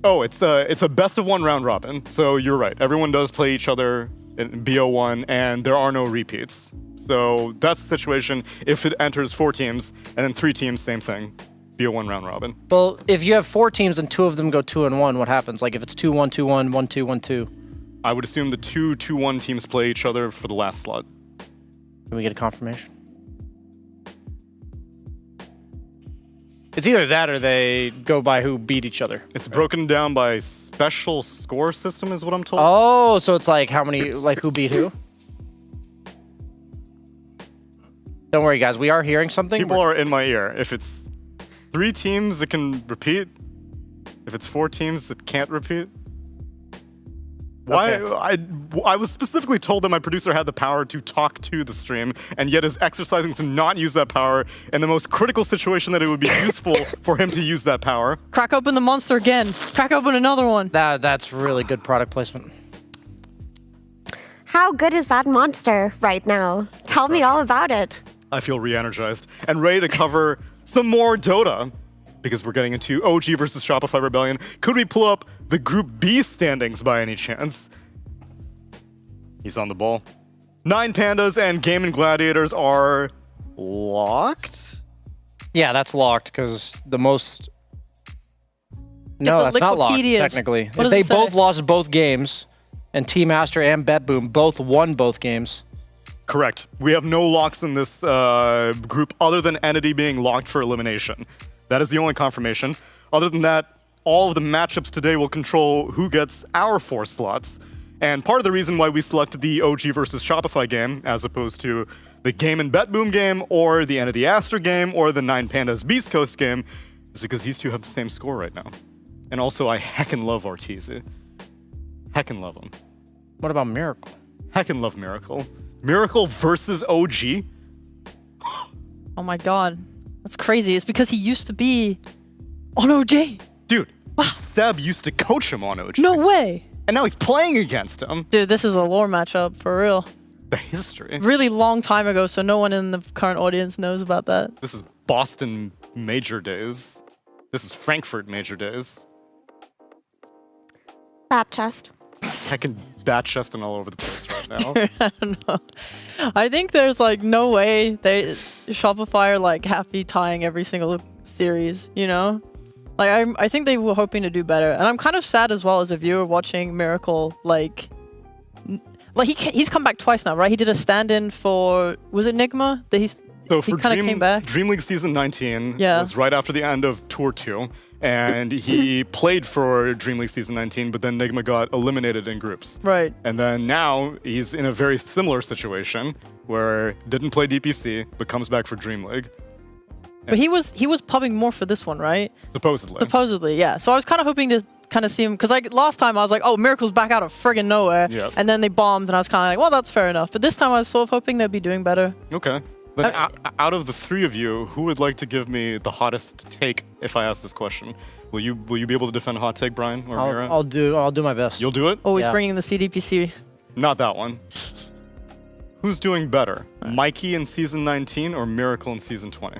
Speaker 16: Oh, it's a best of 1 round robin. So you're right. Everyone does play each other in BO1, and there are no repeats. So that's the situation if it enters 4 teams, and then 3 teams, same thing. BO1 round robin.
Speaker 17: Well, if you have 4 teams and 2 of them go 2-1, what happens? Like if it's 2-1, 2-1, 1-2, 1-2.
Speaker 16: I would assume the 2-2-1 teams play each other for the last slot.
Speaker 17: Can we get a confirmation? It's either that or they go by who beat each other.
Speaker 16: It's broken down by special score system is what I'm told.
Speaker 17: Oh, so it's like how many, like who beat who? Don't worry, guys. We are hearing something.
Speaker 16: People are in my ear. If it's 3 teams that can repeat, if it's 4 teams that can't repeat. Why? I was specifically told that my producer had the power to talk to the stream, and yet is exercising to not use that power in the most critical situation that it would be useful for him to use that power.
Speaker 19: Crack open the monster again. Crack open another one.
Speaker 17: That's really good product placement.
Speaker 18: How good is that monster right now? Tell me all about it.
Speaker 16: I feel re-energized and ready to cover some more Dota, because we're getting into OG versus Shopify Rebellion. Could we pull up the Group B standings by any chance? He's on the ball. 9 Pandas and Game & Gladiators are locked?
Speaker 17: Yeah, that's locked because the most... No, that's not locked, technically. If they both lost both games, and Team Aster and BetBoom both won both games.
Speaker 16: Correct. We have no locks in this group other than Entity being locked for elimination. That is the only confirmation. Other than that, all of the matchups today will control who gets our 4 slots. And part of the reason why we selected the OG versus Shopify game, as opposed to the Game and BetBoom game, or the Entity Aster game, or the 9 Pandas Beast Coast game, is because these 2 have the same score right now. And also, I heckin' love Arteezy. Heckin' love him.
Speaker 17: What about Miracle?
Speaker 16: Heckin' love Miracle. Miracle versus OG?
Speaker 19: Oh my god. That's crazy. It's because he used to be on OG.
Speaker 16: Dude, Seb used to coach him on OG.
Speaker 19: No way.
Speaker 16: And now he's playing against him.
Speaker 19: Dude, this is a lore matchup, for real.
Speaker 16: The history.
Speaker 19: Really long time ago, so no one in the current audience knows about that.
Speaker 16: This is Boston major days. This is Frankfurt major days.
Speaker 18: Bat chest.
Speaker 16: Heckin' bat chesting all over the place right now.
Speaker 19: Dude, I don't know. I think there's like no way Shopify are like happy tying every single series, you know? Like I think they were hoping to do better. And I'm kind of sad as well as a viewer watching Miracle like he's come back twice now, right? He did a stand-in for, was it Nigma? That he kind of came back.
Speaker 16: DreamLeague Season 19
Speaker 19: Yeah.
Speaker 16: was right after the end of Tour 2. And he played for DreamLeague Season 19, but then Nigma got eliminated in groups.
Speaker 19: Right.
Speaker 16: And then now he's in a very similar situation where didn't play DPC, but comes back for DreamLeague.
Speaker 19: But he was pubbing more for this one, right?
Speaker 16: Supposedly.
Speaker 19: Supposedly, yeah. So I was kind of hoping to kind of see him, because like last time I was like, oh, Miracle's back out of friggin' nowhere.
Speaker 16: Yes.
Speaker 19: And then they bombed, and I was kind of like, well, that's fair enough. But this time I was sort of hoping they'd be doing better.
Speaker 16: Okay. Then out of the 3 of you, who would like to give me the hottest take if I ask this question? Will you be able to defend a hot take, Brian or Mira?
Speaker 17: I'll do my best.
Speaker 16: You'll do it?
Speaker 19: Always bringing the CDPC.
Speaker 16: Not that one. Who's doing better? Mikey in Season 19 or Miracle in Season 20?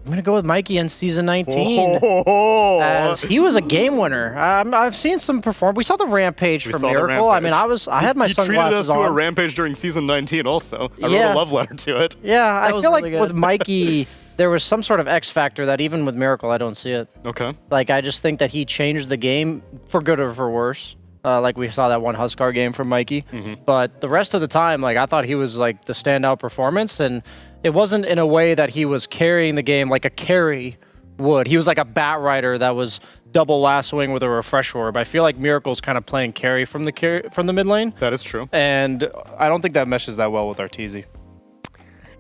Speaker 17: I'm going to go with Mikey in Season 19.
Speaker 16: Oh.
Speaker 17: As he was a game winner. I've seen some perform. We saw the Rampage for Miracle. I mean, I had my sunglasses on.
Speaker 16: You treated us to a Rampage during Season 19 also. I wrote a love letter to it.
Speaker 17: Yeah, I feel like
Speaker 19: really
Speaker 17: with Mikey, there was some sort of X factor that even with Miracle, I don't see it.
Speaker 16: Okay.
Speaker 17: Like, I just think that he changed the game for good or for worse. like we saw that one Huskar game from Mikey. But the rest of the time, like I thought he was like the standout performance, and it wasn't in a way that he was carrying the game like a carry would. He was like a bat rider that was double last swing with a refresh orb. I feel like Miracle's kind of playing carry from the mid lane.
Speaker 16: That is true.
Speaker 17: And I don't think that meshes that well with Arteezy.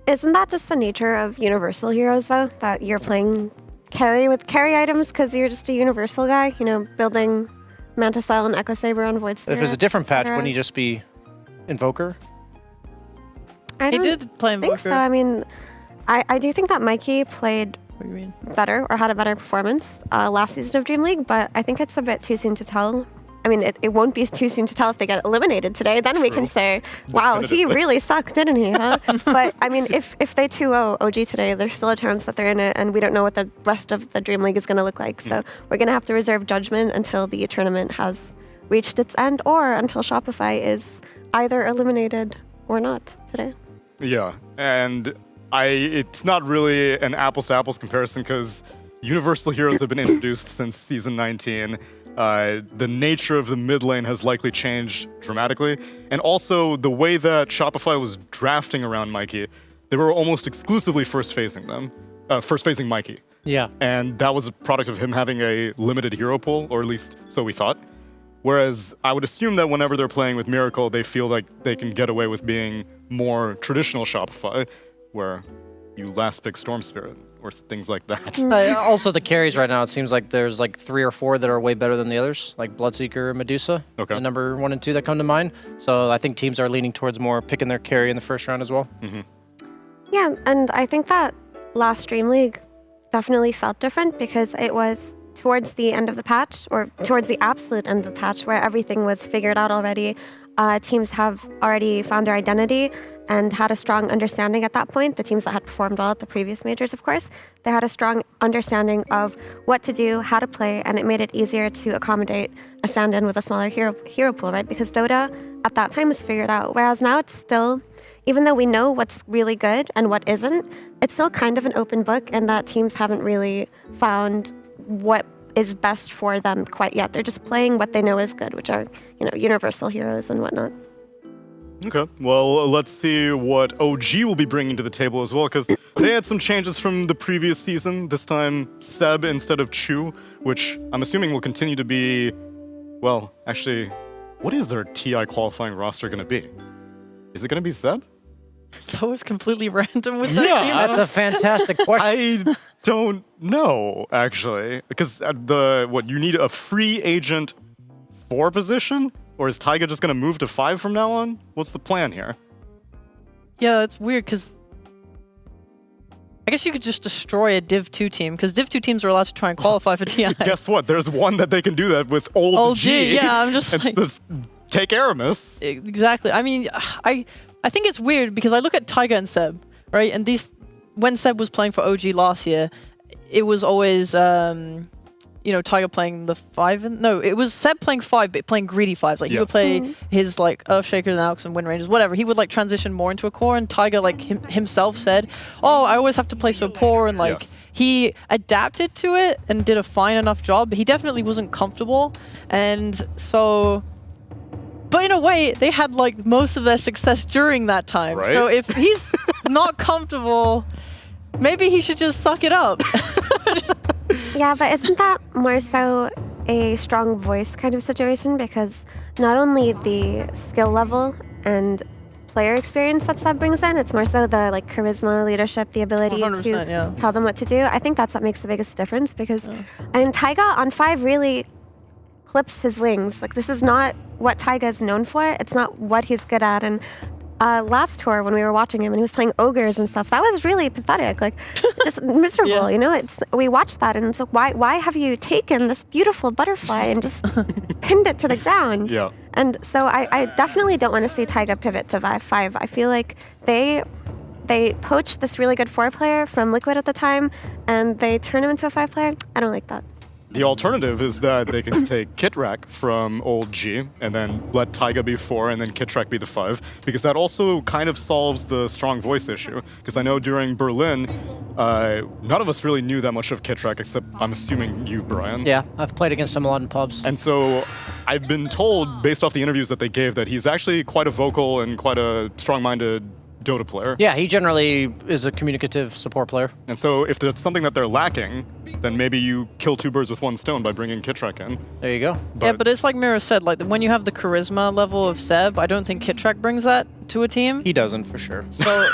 Speaker 18: Isn't that just the nature of Universal Heroes, though? That you're playing carry with carry items because you're just a Universal guy, you know, building Manta Style and Echo Saber on Void Spirit.
Speaker 17: If it's a different patch,
Speaker 18: etc.
Speaker 17: wouldn't he just be Invoker?
Speaker 18: I
Speaker 19: He
Speaker 18: don't
Speaker 19: did play
Speaker 18: think so. I mean, I do think that Mikey played better or had a better performance last season of Dream League, but I think it's a bit too soon to tell. I mean, it won't be too soon to tell if they get eliminated today. Then we can say, wow, he really sucked, didn't he? Huh? But I mean, if they 2-0 OG today, there's still a chance that they're in it, and we don't know what the rest of the Dream League is going to look like. So we're going to have to reserve judgment until the tournament has reached its end, or until Shopify is either eliminated or not today.
Speaker 16: Yeah, and it's not really an apples to apples comparison because Universal Heroes have been introduced since season 19. The nature of the mid lane has likely changed dramatically, and also the way that Shopify was drafting around Mikey, they were almost exclusively first phasing Mikey.
Speaker 17: Yeah.
Speaker 16: And that was a product of him having a limited hero pool, or at least so we thought. Whereas I would assume that whenever they're playing with Miracle, they feel like they can get away with being more traditional Shopify, where you last pick Storm Spirit or things like that.
Speaker 17: Also, the carries right now, it seems like there's like 3 or 4 that are way better than the others, like Bloodseeker and Medusa, the number 1 and 2 that come to mind. So I think teams are leaning towards more picking their carry in the first round as well.
Speaker 18: Yeah, and I think that last Dream League definitely felt different because it was towards the end of the patch, or towards the absolute end of the patch, where everything was figured out already. Teams have already found their identity and had a strong understanding at that point. The teams that had performed well at the previous majors, of course, they had a strong understanding of what to do, how to play, and it made it easier to accommodate a stand-in with a smaller hero pool, right? Because Dota at that time was figured out, whereas now it's still, even though we know what's really good and what isn't, it's still kind of an open book, and that teams haven't really found what is best for them quite yet. They're just playing what they know is good, which are, you know, Universal Heroes and whatnot.
Speaker 16: Okay, well, let's see what OG will be bringing to the table as well, because they had some changes from the previous season. This time, Seb instead of Chu, which I'm assuming will continue to be, well, actually, what is their TI qualifying roster going to be? Is it going to be Seb?
Speaker 19: It's always completely random with that.
Speaker 16: Yeah,
Speaker 17: that's a fantastic question.
Speaker 16: I don't know, actually, because you need a free agent 4 position? Or is Taiga just going to move to 5 from now on? What's the plan here?
Speaker 19: Yeah, it's weird because I guess you could just destroy a Div 2 team because Div 2 teams are allowed to try and qualify for TI.
Speaker 16: Guess what? There's one that they can do that with old G.
Speaker 19: Yeah, I'm just like...
Speaker 16: Take Aramis.
Speaker 19: Exactly. I mean, I think it's weird because I look at Taiga and Seb, right? And when Seb was playing for OG last year, it was always... Taiga playing the 5, it was Seb playing 5, but playing greedy 5s. Like he would play his like Earthshakers and Alks and Wind Rangers, whatever. He would like transition more into a core, and Taiga like himself said, "Oh, I always have to play so poor," and like he adapted to it and did a fine enough job. But he definitely wasn't comfortable, and so. But in a way, they had like most of their success during that time.
Speaker 16: Right?
Speaker 19: So if he's not comfortable, maybe he should just suck it up.
Speaker 18: Yeah, but isn't that more so a strong voice kind of situation? Because not only the skill level and player experience that Seb brings in, it's more so the like charisma, leadership, the ability to tell them what to do. I think that's what makes the biggest difference because Taiga on 5 really clips his wings. Like this is not what Taiga is known for. It's not what he's good at. And last tour when we were watching him and he was playing ogres and stuff, that was really pathetic, like just miserable. You know, we watched that and it's like, why have you taken this beautiful butterfly and just pinned it to the ground?
Speaker 16: Yeah.
Speaker 18: And so I definitely don't want to see Taiga pivot to 5. I feel like they poached this really good 4 player from Liquid at the time and they turn him into a 5 player. I don't like that.
Speaker 16: The alternative is that they can take Kitrak from old G and then let Taiga be 4 and then Kitrak be the 5, because that also kind of solves the strong voice issue. Because I know during Berlin, none of us really knew that much of Kitrak, except I'm assuming you, Brian.
Speaker 17: Yeah, I've played against him a lot in pubs.
Speaker 16: And so I've been told, based off the interviews that they gave, that he's actually quite a vocal and quite a strong-minded Dota player.
Speaker 17: Yeah, he generally is a communicative support player.
Speaker 16: And so if that's something that they're lacking, then maybe you kill 2 birds with 1 stone by bringing Kitrak in.
Speaker 17: There you go.
Speaker 19: Yeah, but it's like Mira said, like when you have the charisma level of Seb, I don't think Kitrak brings that to a team.
Speaker 17: He doesn't, for sure.
Speaker 19: So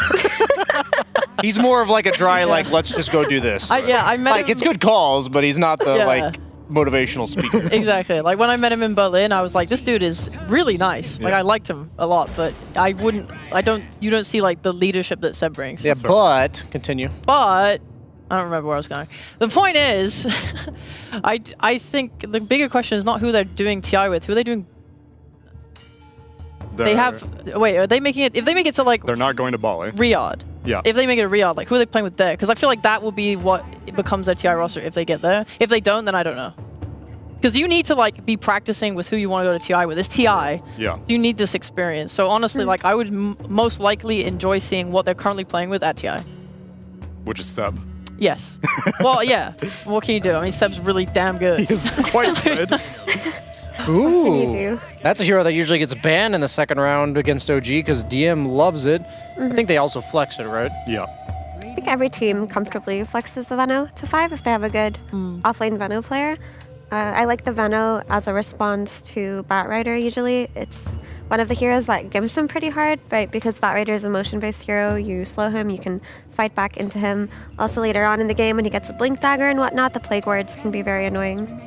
Speaker 17: he's more of like a dry, like, let's just go do this.
Speaker 19: I met
Speaker 17: like,
Speaker 19: him.
Speaker 17: it's good calls, but he's not the,
Speaker 19: Yeah.
Speaker 17: like, motivational speaker.
Speaker 19: Exactly. Like when I met him in Berlin, I was like, this dude is really nice. Like I liked him a lot, but you don't see like the leadership that Seb brings.
Speaker 17: Yeah, but, continue.
Speaker 19: But I don't remember where I was going. The point is, I think the bigger question is not who they're doing TI with. Who are they doing? They have. Wait, are they making it? If they make it to like.
Speaker 16: They're not going to Bali.
Speaker 19: Riyadh.
Speaker 16: Yeah.
Speaker 19: If they make it a Riyadh, like who are they playing with there? Because I feel like that will be what becomes their TI roster if they get there. If they don't, then I don't know. Because you need to like be practicing with who you want to go to TI with. It's TI.
Speaker 16: Yeah.
Speaker 19: So you need this experience. So honestly, like I would most likely enjoy seeing what they're currently playing with at TI.
Speaker 16: Which is Seb.
Speaker 19: Yes. Well, yeah. What can you do? I mean, Seb's really damn good.
Speaker 16: He's quite good.
Speaker 17: Ooh.
Speaker 18: can you do?
Speaker 17: That's a hero that usually gets banned in the second round against OG because DM loves it. I think they also flex it, right?
Speaker 16: Yeah.
Speaker 18: I think every team comfortably flexes the Veno to 5 if they have a good offlane Veno player. I like the Veno as a response to Batrider usually. It's one of the heroes that gives them pretty hard, right? Because Batrider is a motion-based hero. You slow him, you can fight back into him. Also later on in the game when he gets a Blink Dagger and whatnot, the Plague Wards can be very annoying.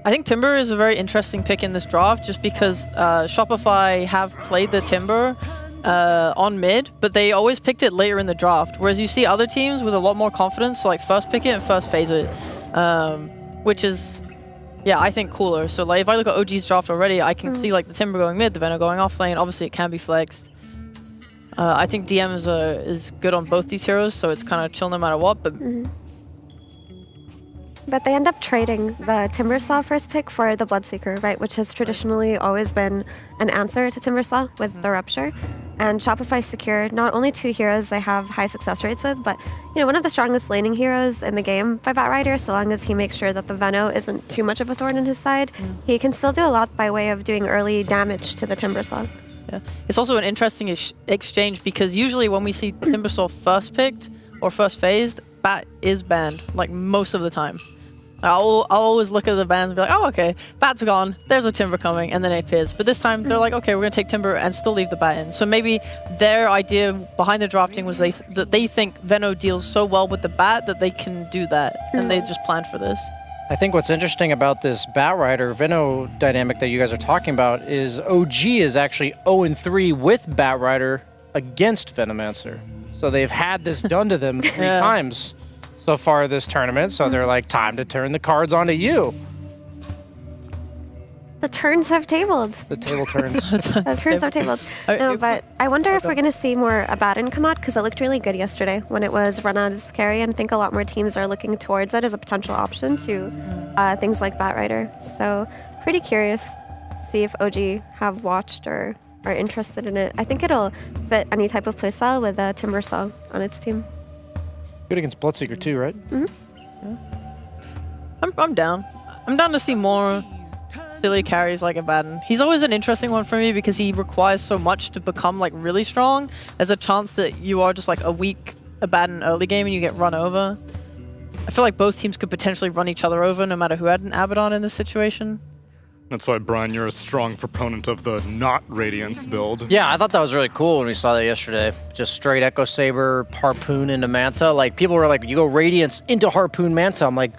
Speaker 19: I think Timber is a very interesting pick in this draft just because Shopify have played the Timber on mid, but they always picked it later in the draft. Whereas you see other teams with a lot more confidence, like first pick it and first phase it, which is, yeah, I think cooler. So like if I look at OG's draft already, I can see like the Timber going mid, the Veno going off lane. Obviously it can be flexed. I think DM is good on both these heroes, so it's kind of chill no matter what. But
Speaker 18: But they end up trading the Timbersaw first pick for the Bloodseeker, right? Which has traditionally always been an answer to Timbersaw with the Rupture. And Shopify secured not only 2 heroes they have high success rates with, but one of the strongest laning heroes in the game by Batrider, so long as he makes sure that the Veno isn't too much of a thorn in his side. He can still do a lot by way of doing early damage to the Timbersaw.
Speaker 19: yeah, it's also an interesting exchange because usually when we see Timbersaw first picked or first phased, Bat is banned like most of the time. I'll always look at the bans and be like, oh, okay, Bat's gone, there's a Timber coming, and then it appears. But this time, they're like, okay, we're going to take Timber and still leave the Bat in. So maybe their idea behind the drafting was that they think Veno deals so well with the Bat that they can do that, and they just planned for this.
Speaker 17: I think what's interesting about this Batrider Veno dynamic that you guys are talking about is OG is actually 0-3 with Batrider against Venomancer. So they've had this done to them 3 times so far this tournament, so they're like, time to turn the cards onto you.
Speaker 18: The turns have tabled.
Speaker 17: The table turns.
Speaker 18: The turns have tabled. No, but I wonder if we're going to see more Abaddon come out, because it looked really good yesterday when it was run out as carry, and I think a lot more teams are looking towards it as a potential option to things like Batrider. So pretty curious to see if OG have watched or are interested in it. I think it'll fit any type of playstyle with Timbersaw on its team.
Speaker 17: Good against Bloodseeker too, right?
Speaker 19: I'm down. I'm down to see more silly carries like Abaddon. He's always an interesting one for me because he requires so much to become like really strong. There's a chance that you are just like a weak Abaddon early game and you get run over. I feel like both teams could potentially run each other over no matter who had an Abaddon in this situation.
Speaker 16: That's why, Brian, you're a strong proponent of the not Radiance build.
Speaker 17: Yeah, I thought that was really cool when we saw that yesterday. Just straight Echo Saber, Harpoon into Manta. Like, people were like, you go Radiance into Harpoon Manta. I'm like,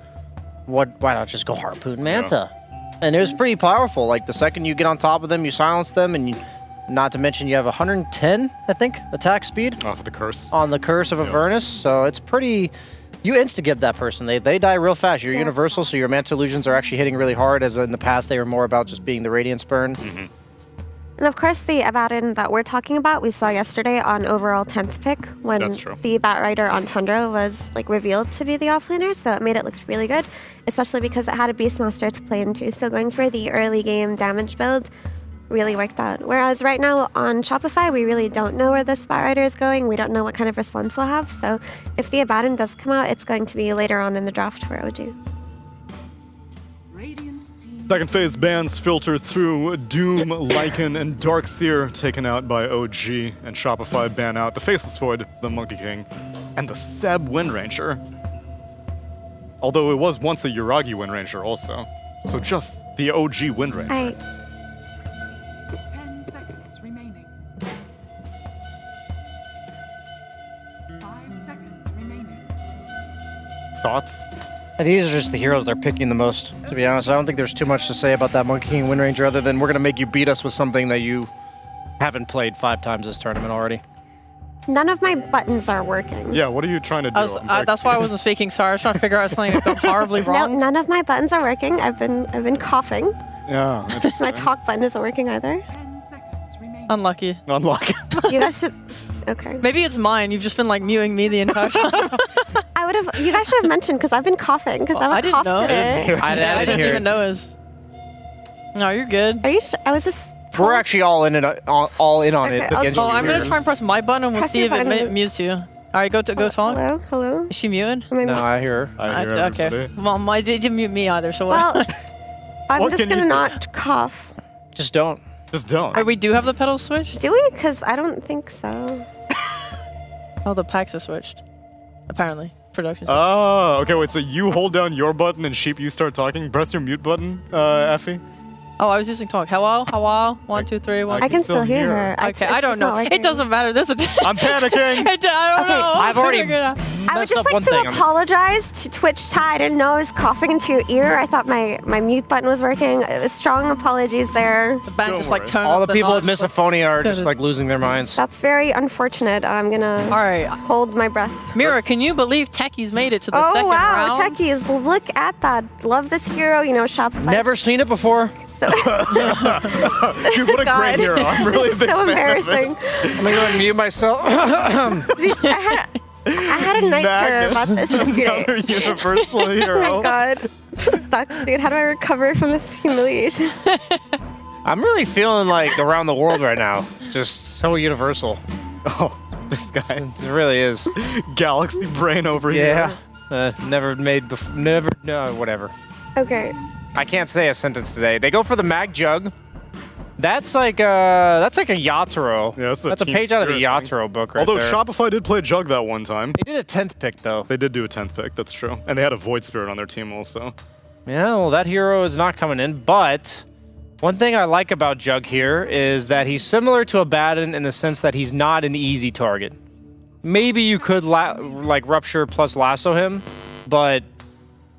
Speaker 17: what? Why not just go Harpoon Manta? Yeah. And it was pretty powerful. Like, the second you get on top of them, you silence them, and not to mention you have 110, I think, attack speed.
Speaker 16: Off the curse.
Speaker 17: On the curse of Avernus. So it's pretty... You insta-give that person. They die real fast. You're universal, so your Manta Illusions are actually hitting really hard, as in the past they were more about just being the Radiance burn.
Speaker 18: And of course, the Abaddon that we're talking about, we saw yesterday on overall 10th pick when
Speaker 16: That's true.
Speaker 18: the Batrider on Tundra was like revealed to be the offlaner, so it made it look really good, especially because it had a Beastmaster to play into. So going for the early game damage build really worked out. Whereas right now on Shopify, we really don't know where this Batrider is going. We don't know what kind of response we'll have. So if the Abaddon does come out, it's going to be later on in the draft for OG.
Speaker 16: Second phase bans filter through Doom, Lycan, and Darkseer taken out by OG, and Shopify ban out the Faceless Void, the Monkey King, and the Seb Windranger. Although it was once a Yuragi Windranger also. So just the OG Windranger.
Speaker 11: 10 seconds remaining. 5 seconds remaining.
Speaker 16: Thoughts?
Speaker 17: These are just the heroes they're picking the most, to be honest. I don't think there's too much to say about that Monkey King Windranger other than we're going to make you beat us with something that you haven't played 5 times this tournament already.
Speaker 18: None of my buttons are working.
Speaker 16: Yeah, what are you trying to do?
Speaker 19: That's why I wasn't speaking. Sorry, I was trying to figure out something that got horribly wrong.
Speaker 18: No, none of my buttons are working. I've been coughing.
Speaker 16: Yeah.
Speaker 18: My talk button isn't working either.
Speaker 19: Unlucky.
Speaker 16: Unlucky.
Speaker 18: You guys should. Okay.
Speaker 19: Maybe it's mine. You've just been like muting me the entire time.
Speaker 18: I would have. You guys should have mentioned because I've been coughing because I'm a
Speaker 19: I didn't
Speaker 18: cough
Speaker 19: know.
Speaker 18: today.
Speaker 19: I didn't even know it. No, you're good.
Speaker 18: Are you sure? I was just.
Speaker 17: We're actually all in on it.
Speaker 18: Okay,
Speaker 19: I'm gonna try and press my button and we'll
Speaker 18: Press
Speaker 19: see
Speaker 18: your
Speaker 19: if it
Speaker 18: button.
Speaker 19: mutes you. All right, go talk.
Speaker 18: Hello.
Speaker 19: Is she muted?
Speaker 17: No, I hear her.
Speaker 16: I hear
Speaker 19: okay.
Speaker 16: everybody.
Speaker 19: Well, I didn't mute me either. So
Speaker 18: Well,
Speaker 19: what?
Speaker 18: I'm
Speaker 16: What
Speaker 18: just
Speaker 16: can you
Speaker 18: gonna
Speaker 16: do?
Speaker 18: not cough.
Speaker 17: Just don't.
Speaker 16: Just don't.
Speaker 19: Wait, we do have the pedal switched.
Speaker 18: Do we? Because I don't think so.
Speaker 19: Oh, the packs are switched. Apparently, production.
Speaker 16: Oh, okay, wait, so you hold down your button and Sheep, you start talking? Press your mute button, Effie?
Speaker 19: Oh, I was using talk. Hello, hello. 1, 2, 3, 1.
Speaker 18: I can still hear her.
Speaker 19: Okay, I don't know. It doesn't matter. This is.
Speaker 16: I'm panicking.
Speaker 19: I don't know.
Speaker 17: I've already
Speaker 18: I would just like to apologize to Twitch chat. I didn't know I was coughing into your ear. I thought my mute button was working. Strong apologies there.
Speaker 19: The band just like turned
Speaker 17: All
Speaker 19: up
Speaker 17: the people with
Speaker 19: notch.
Speaker 17: misophonia are just like losing their minds.
Speaker 18: That's very unfortunate. I'm gonna hold my breath.
Speaker 19: Mira, can you believe Techies made it to the
Speaker 18: Oh
Speaker 19: second
Speaker 18: wow,
Speaker 19: round?
Speaker 18: techies! Look at that. Love this hero. You know, Shopify.
Speaker 17: Never seen it before.
Speaker 16: Dude, what a
Speaker 18: God.
Speaker 16: great hero. I'm really a big
Speaker 18: So
Speaker 16: fan
Speaker 18: embarrassing.
Speaker 16: of it.
Speaker 17: I'm gonna go and mute myself.
Speaker 18: I had a night terror about this yesterday.
Speaker 16: Another universal
Speaker 18: Oh
Speaker 16: hero.
Speaker 18: my god. Sucks, dude. How do I recover from this humiliation?
Speaker 17: I'm really feeling like around the world right now. Just so universal.
Speaker 16: Oh, this guy.
Speaker 17: It really is.
Speaker 16: Galaxy brain over
Speaker 17: Yeah.
Speaker 16: here.
Speaker 17: Never made before. Never. No, whatever.
Speaker 18: Okay.
Speaker 17: I can't say a sentence today. They go for the mag jug. That's like a Yatoro.
Speaker 16: Yeah,
Speaker 17: that's a
Speaker 16: team
Speaker 17: page out of the
Speaker 16: spirit thing.
Speaker 17: Yatoro book right
Speaker 16: Although
Speaker 17: there.
Speaker 16: Shopify did play Jug that one time.
Speaker 17: They did a 10th pick though.
Speaker 16: They did do a 10th pick, that's true. And they had a Void Spirit on their team also.
Speaker 17: Yeah, well, that hero is not coming in, but one thing I like about Jug here is that he's similar to Abaddon in the sense that he's not an easy target. Maybe you could like Rupture plus lasso him, but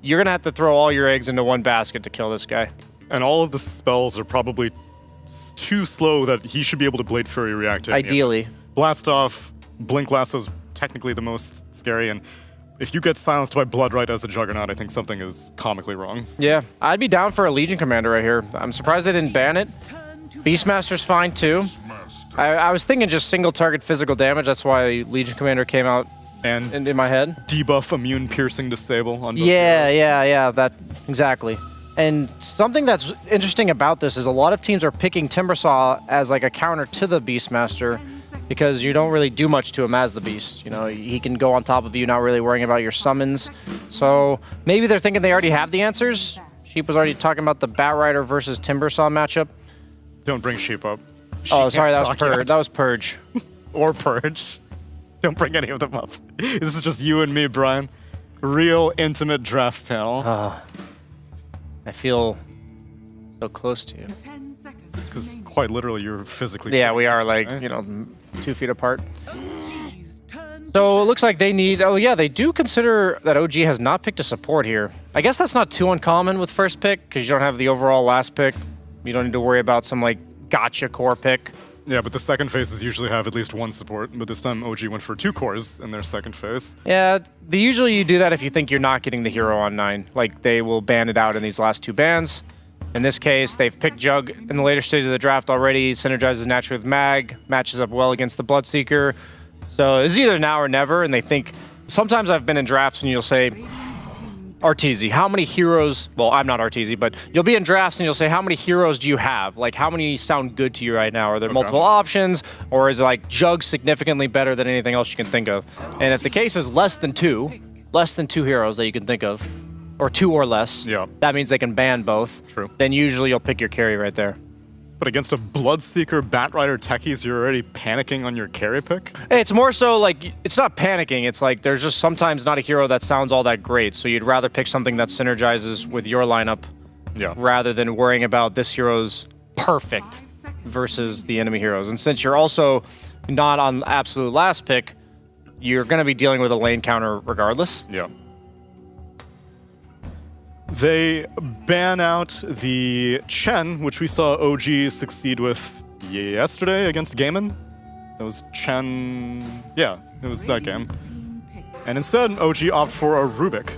Speaker 17: you're going to have to throw all your eggs into one basket to kill this guy.
Speaker 16: And all of the spells are probably too slow that he should be able to Blade Fury react to.
Speaker 17: Ideally.
Speaker 16: Blast Off, Blink Lasso's technically the most scary, and if you get silenced by Bloodright as a Juggernaut, I think something is comically wrong.
Speaker 17: Yeah, I'd be down for a Legion Commander right here. I'm surprised they didn't ban it. Beastmaster's fine too. I was thinking just single target physical damage. That's why Legion Commander came out
Speaker 16: and
Speaker 17: in my head.
Speaker 16: Debuff Immune Piercing Disable on both
Speaker 17: Yeah, that exactly. And something that's interesting about this is a lot of teams are picking Timbersaw as like a counter to the Beastmaster because you don't really do much to him as the Beast. You know, he can go on top of you, not really worrying about your summons. So maybe they're thinking they already have the answers. Sheep was already talking about the Batrider versus Timbersaw matchup.
Speaker 16: Don't bring Sheep up.
Speaker 17: Oh, sorry, that was Purge. That was Purge.
Speaker 16: Or Purge. Don't bring any of them up. This is just you and me, Brian. Real intimate draft panel.
Speaker 17: I feel so close to you.
Speaker 16: Because quite literally, you're physically.
Speaker 17: Yeah, we are like, 2 feet apart. So it looks like they need. Oh yeah, they do consider that OG has not picked a support here. I guess that's not too uncommon with first pick because you don't have the overall last pick. You don't need to worry about some like gotcha core pick.
Speaker 16: Yeah, but the second phases usually have at least one support. But this time, OG went for 2 cores in their second phase.
Speaker 17: Yeah, usually you do that if you think you're not getting the hero on 9. Like they will ban it out in these last 2 bans. In this case, they've picked Jug in the later stages of the draft already, synergizes naturally with Mag, matches up well against the Bloodseeker. So it's either now or never, and they think... Sometimes I've been in drafts and you'll say, Arteezy, how many heroes... Well, I'm not Arteezy, but you'll be in drafts and you'll say, how many heroes do you have? Like, how many sound good to you right now? Are there multiple options? Or is it like Jug significantly better than anything else you can think of? And if the case is less than two heroes that you can think of, or 2 or less, that means they can ban both.
Speaker 16: True.
Speaker 17: Then usually you'll pick your carry right there.
Speaker 16: But against a Bloodseeker, Batrider techies, you're already panicking on your carry pick?
Speaker 17: It's more so like, it's not panicking. It's like there's just sometimes not a hero that sounds all that great. So you'd rather pick something that synergizes with your lineup rather than worrying about this hero's perfect versus the enemy heroes. And since you're also not on absolute last pick, you're going to be dealing with a lane counter regardless.
Speaker 16: Yeah. They ban out the Chen, which we saw OG succeed with yesterday against Gaiman. It was Chen... Yeah, it was that game. And instead, OG opt for a Rubik.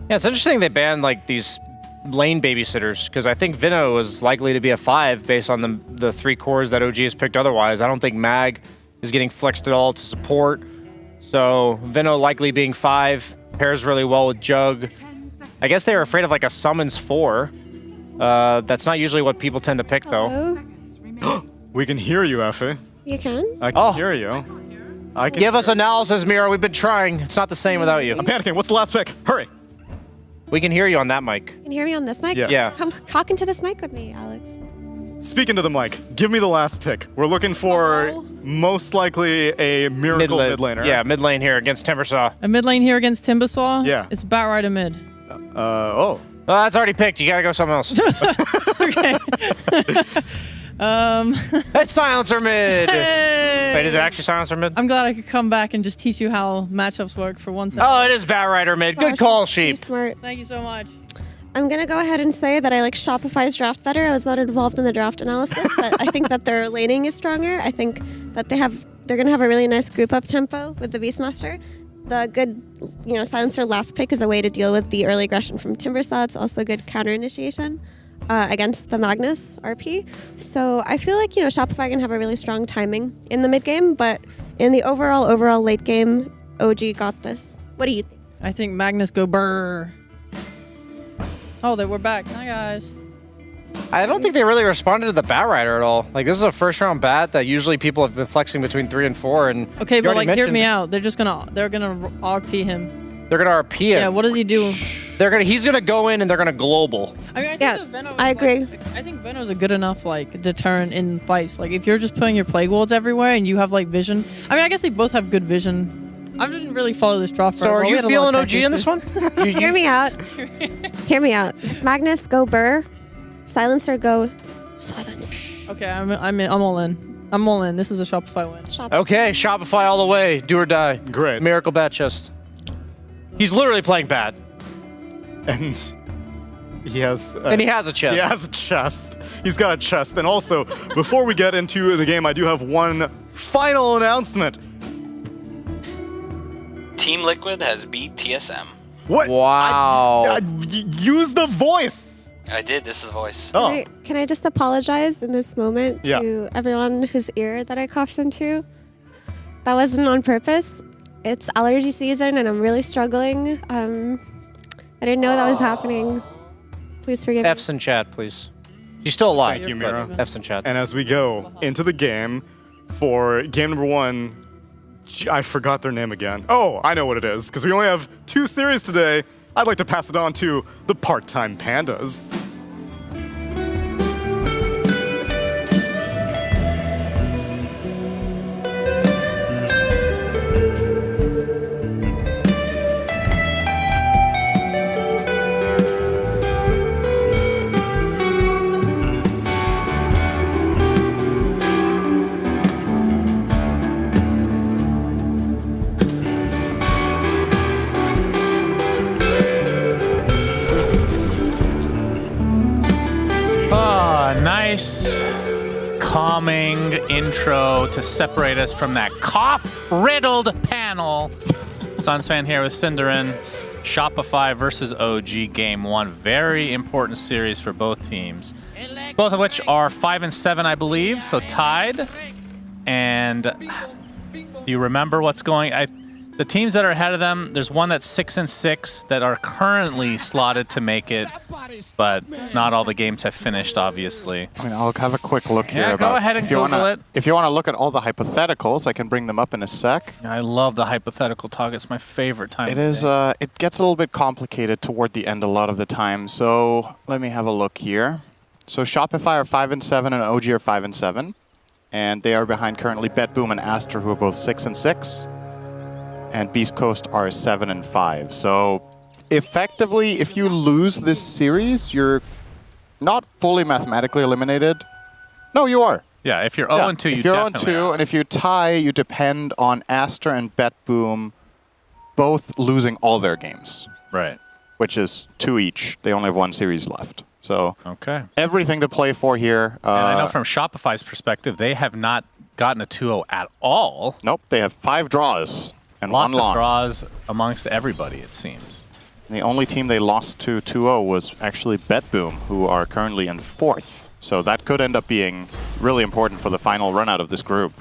Speaker 17: Yeah, it's interesting they banned like these lane babysitters, because I think Vino is likely to be a 5 based on the 3 cores that OG has picked otherwise. I don't think Mag is getting flexed at all to support. So Vino likely being 5 pairs really well with Jug. I guess they were afraid of like a Summons 4. That's not usually what people tend to pick, though.
Speaker 16: We can hear you, Effie.
Speaker 18: You can?
Speaker 16: I can hear you.
Speaker 17: Give us analysis, Mira. We've been trying. It's not the same without you.
Speaker 16: I'm panicking. What's the last pick? Hurry.
Speaker 17: We can hear you on that mic.
Speaker 18: Can you hear me on this mic?
Speaker 16: Yes. Yeah.
Speaker 18: Come talking to this mic with me, Alex.
Speaker 16: Speaking to the mic, give me the last pick. We're looking for most likely a miracle mid laner.
Speaker 17: Yeah, mid lane here against Timbersaw.
Speaker 19: A mid lane here against Timbersaw?
Speaker 16: Yeah.
Speaker 19: It's Batrider mid.
Speaker 17: Oh, that's already picked. You gotta go somewhere else.
Speaker 19: Okay.
Speaker 17: That's Silencer mid.
Speaker 19: Hey!
Speaker 17: Wait, is it actually Silencer mid?
Speaker 19: I'm glad I could come back and just teach you how matchups work for one second.
Speaker 17: Oh, it is Batrider mid. Good call, Sheep.
Speaker 18: Smart.
Speaker 19: Thank you so much.
Speaker 18: I'm gonna go ahead and say that I like Shopify's draft better. I was not involved in the draft analysis, but I think that their laning is stronger. I think that they're gonna have a really nice group up tempo with the Beastmaster. The good, Silencer last pick is a way to deal with the early aggression from Timbersaw. It's also good counter initiation against the Magnus RP. So I feel like Shopify can have a really strong timing in the mid game, but in the overall late game, OG got this. What do you think?
Speaker 19: I think Magnus go burr. Oh, we're back. Hi, guys.
Speaker 17: I don't think they really responded to the Batrider at all. Like, this is a first round bat that usually people have been flexing between 3 and 4. And
Speaker 19: okay, but like, hear me out. They're gonna RP him.
Speaker 17: They're gonna RP him.
Speaker 19: Yeah. What does he do?
Speaker 17: He's gonna go in and they're gonna global.
Speaker 19: I mean, I think I agree. I think Venom's a good enough deterrent in fights. Like, if you're just putting your plague wards everywhere and you have vision. I mean, I guess they both have good vision. I didn't really follow this draft.
Speaker 17: So are you feeling OG in this one?
Speaker 18: Hear me out. Hear me out. If Magnus go burr, Silencer go silence.
Speaker 19: Okay, I'm all in. I'm all in. This is a Shopify win.
Speaker 17: Okay, Shopify all the way. Do or die.
Speaker 16: Great.
Speaker 17: Miracle Bat Chest. He's literally playing bad.
Speaker 16: And he has...
Speaker 17: he has a chest.
Speaker 16: He has a chest. He's got a chest. And also, before we get into the game, I do have one final announcement.
Speaker 20: Team Liquid has beat TSM.
Speaker 16: What?
Speaker 17: Wow.
Speaker 16: Use the voice.
Speaker 20: I did. This is the voice.
Speaker 16: Oh.
Speaker 18: Can I just apologize in this moment to everyone whose ear that I coughed into? That wasn't on purpose. It's allergy season and I'm really struggling. I didn't know that was happening. Please forgive me.
Speaker 17: F's in chat, please. She's still alive.
Speaker 16: Thank you, Mira.
Speaker 17: F's in chat.
Speaker 16: And as we go into the game for game number 1, I forgot their name again. Oh, I know what it is, because we only have 2 series today. I'd like to pass it on to the Part-Time Pandas.
Speaker 21: Nice, calming intro to separate us from that cough-riddled panel. Suns fan here with Cinderin. Shopify versus OG Game 1. Very important series for both teams. Both of which are 5 and 7, I believe, so tied. And do you remember what's going? The teams that are ahead of them, there's one that's 6 and 6 that are currently slotted to make it, but not all the games have finished, obviously.
Speaker 2: I mean, I'll have a quick look here.
Speaker 21: Yeah, go ahead and Google it.
Speaker 2: If you want to look at all the hypotheticals, I can bring them up in a sec.
Speaker 21: I love the hypothetical talk. It's my favorite time.
Speaker 2: It is. It gets a little bit complicated toward the end a lot of the time. So let me have a look here. So Shopify are 5 and 7, and OG are 5 and 7, and they are behind currently BetBoom and Aster, who are both 6 and 6. And Beast Coast are 7 and 5. So effectively, if you lose this series, you're not fully mathematically eliminated. No, you are.
Speaker 21: Yeah, if you're 0 and 2,
Speaker 2: if you're 0 and 2, and if you tie, you depend on Aster and BetBoom both losing all their games.
Speaker 21: Right.
Speaker 2: Which is 2 each. They only have 1 series left. So
Speaker 21: okay,
Speaker 2: everything to play for here.
Speaker 21: And I know from Shopify's perspective, they have not gotten a 2-0 at all.
Speaker 2: Nope, they have 5 draws. And
Speaker 21: lots
Speaker 2: one loss.
Speaker 21: of draws amongst everybody, it seems.
Speaker 2: The only team they lost to 2-0 was actually BetBoom, who are currently in 4th. So that could end up being really important for the final run out of this group,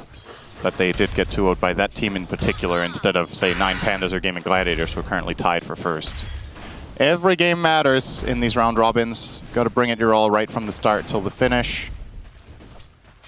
Speaker 2: that they did get 2-0'd by that team in particular instead of, say, 9 Pandas or Gaming Gladiators, who are currently tied for 1st. Every game matters in these round robins. Got to bring it your all right from the start till the finish.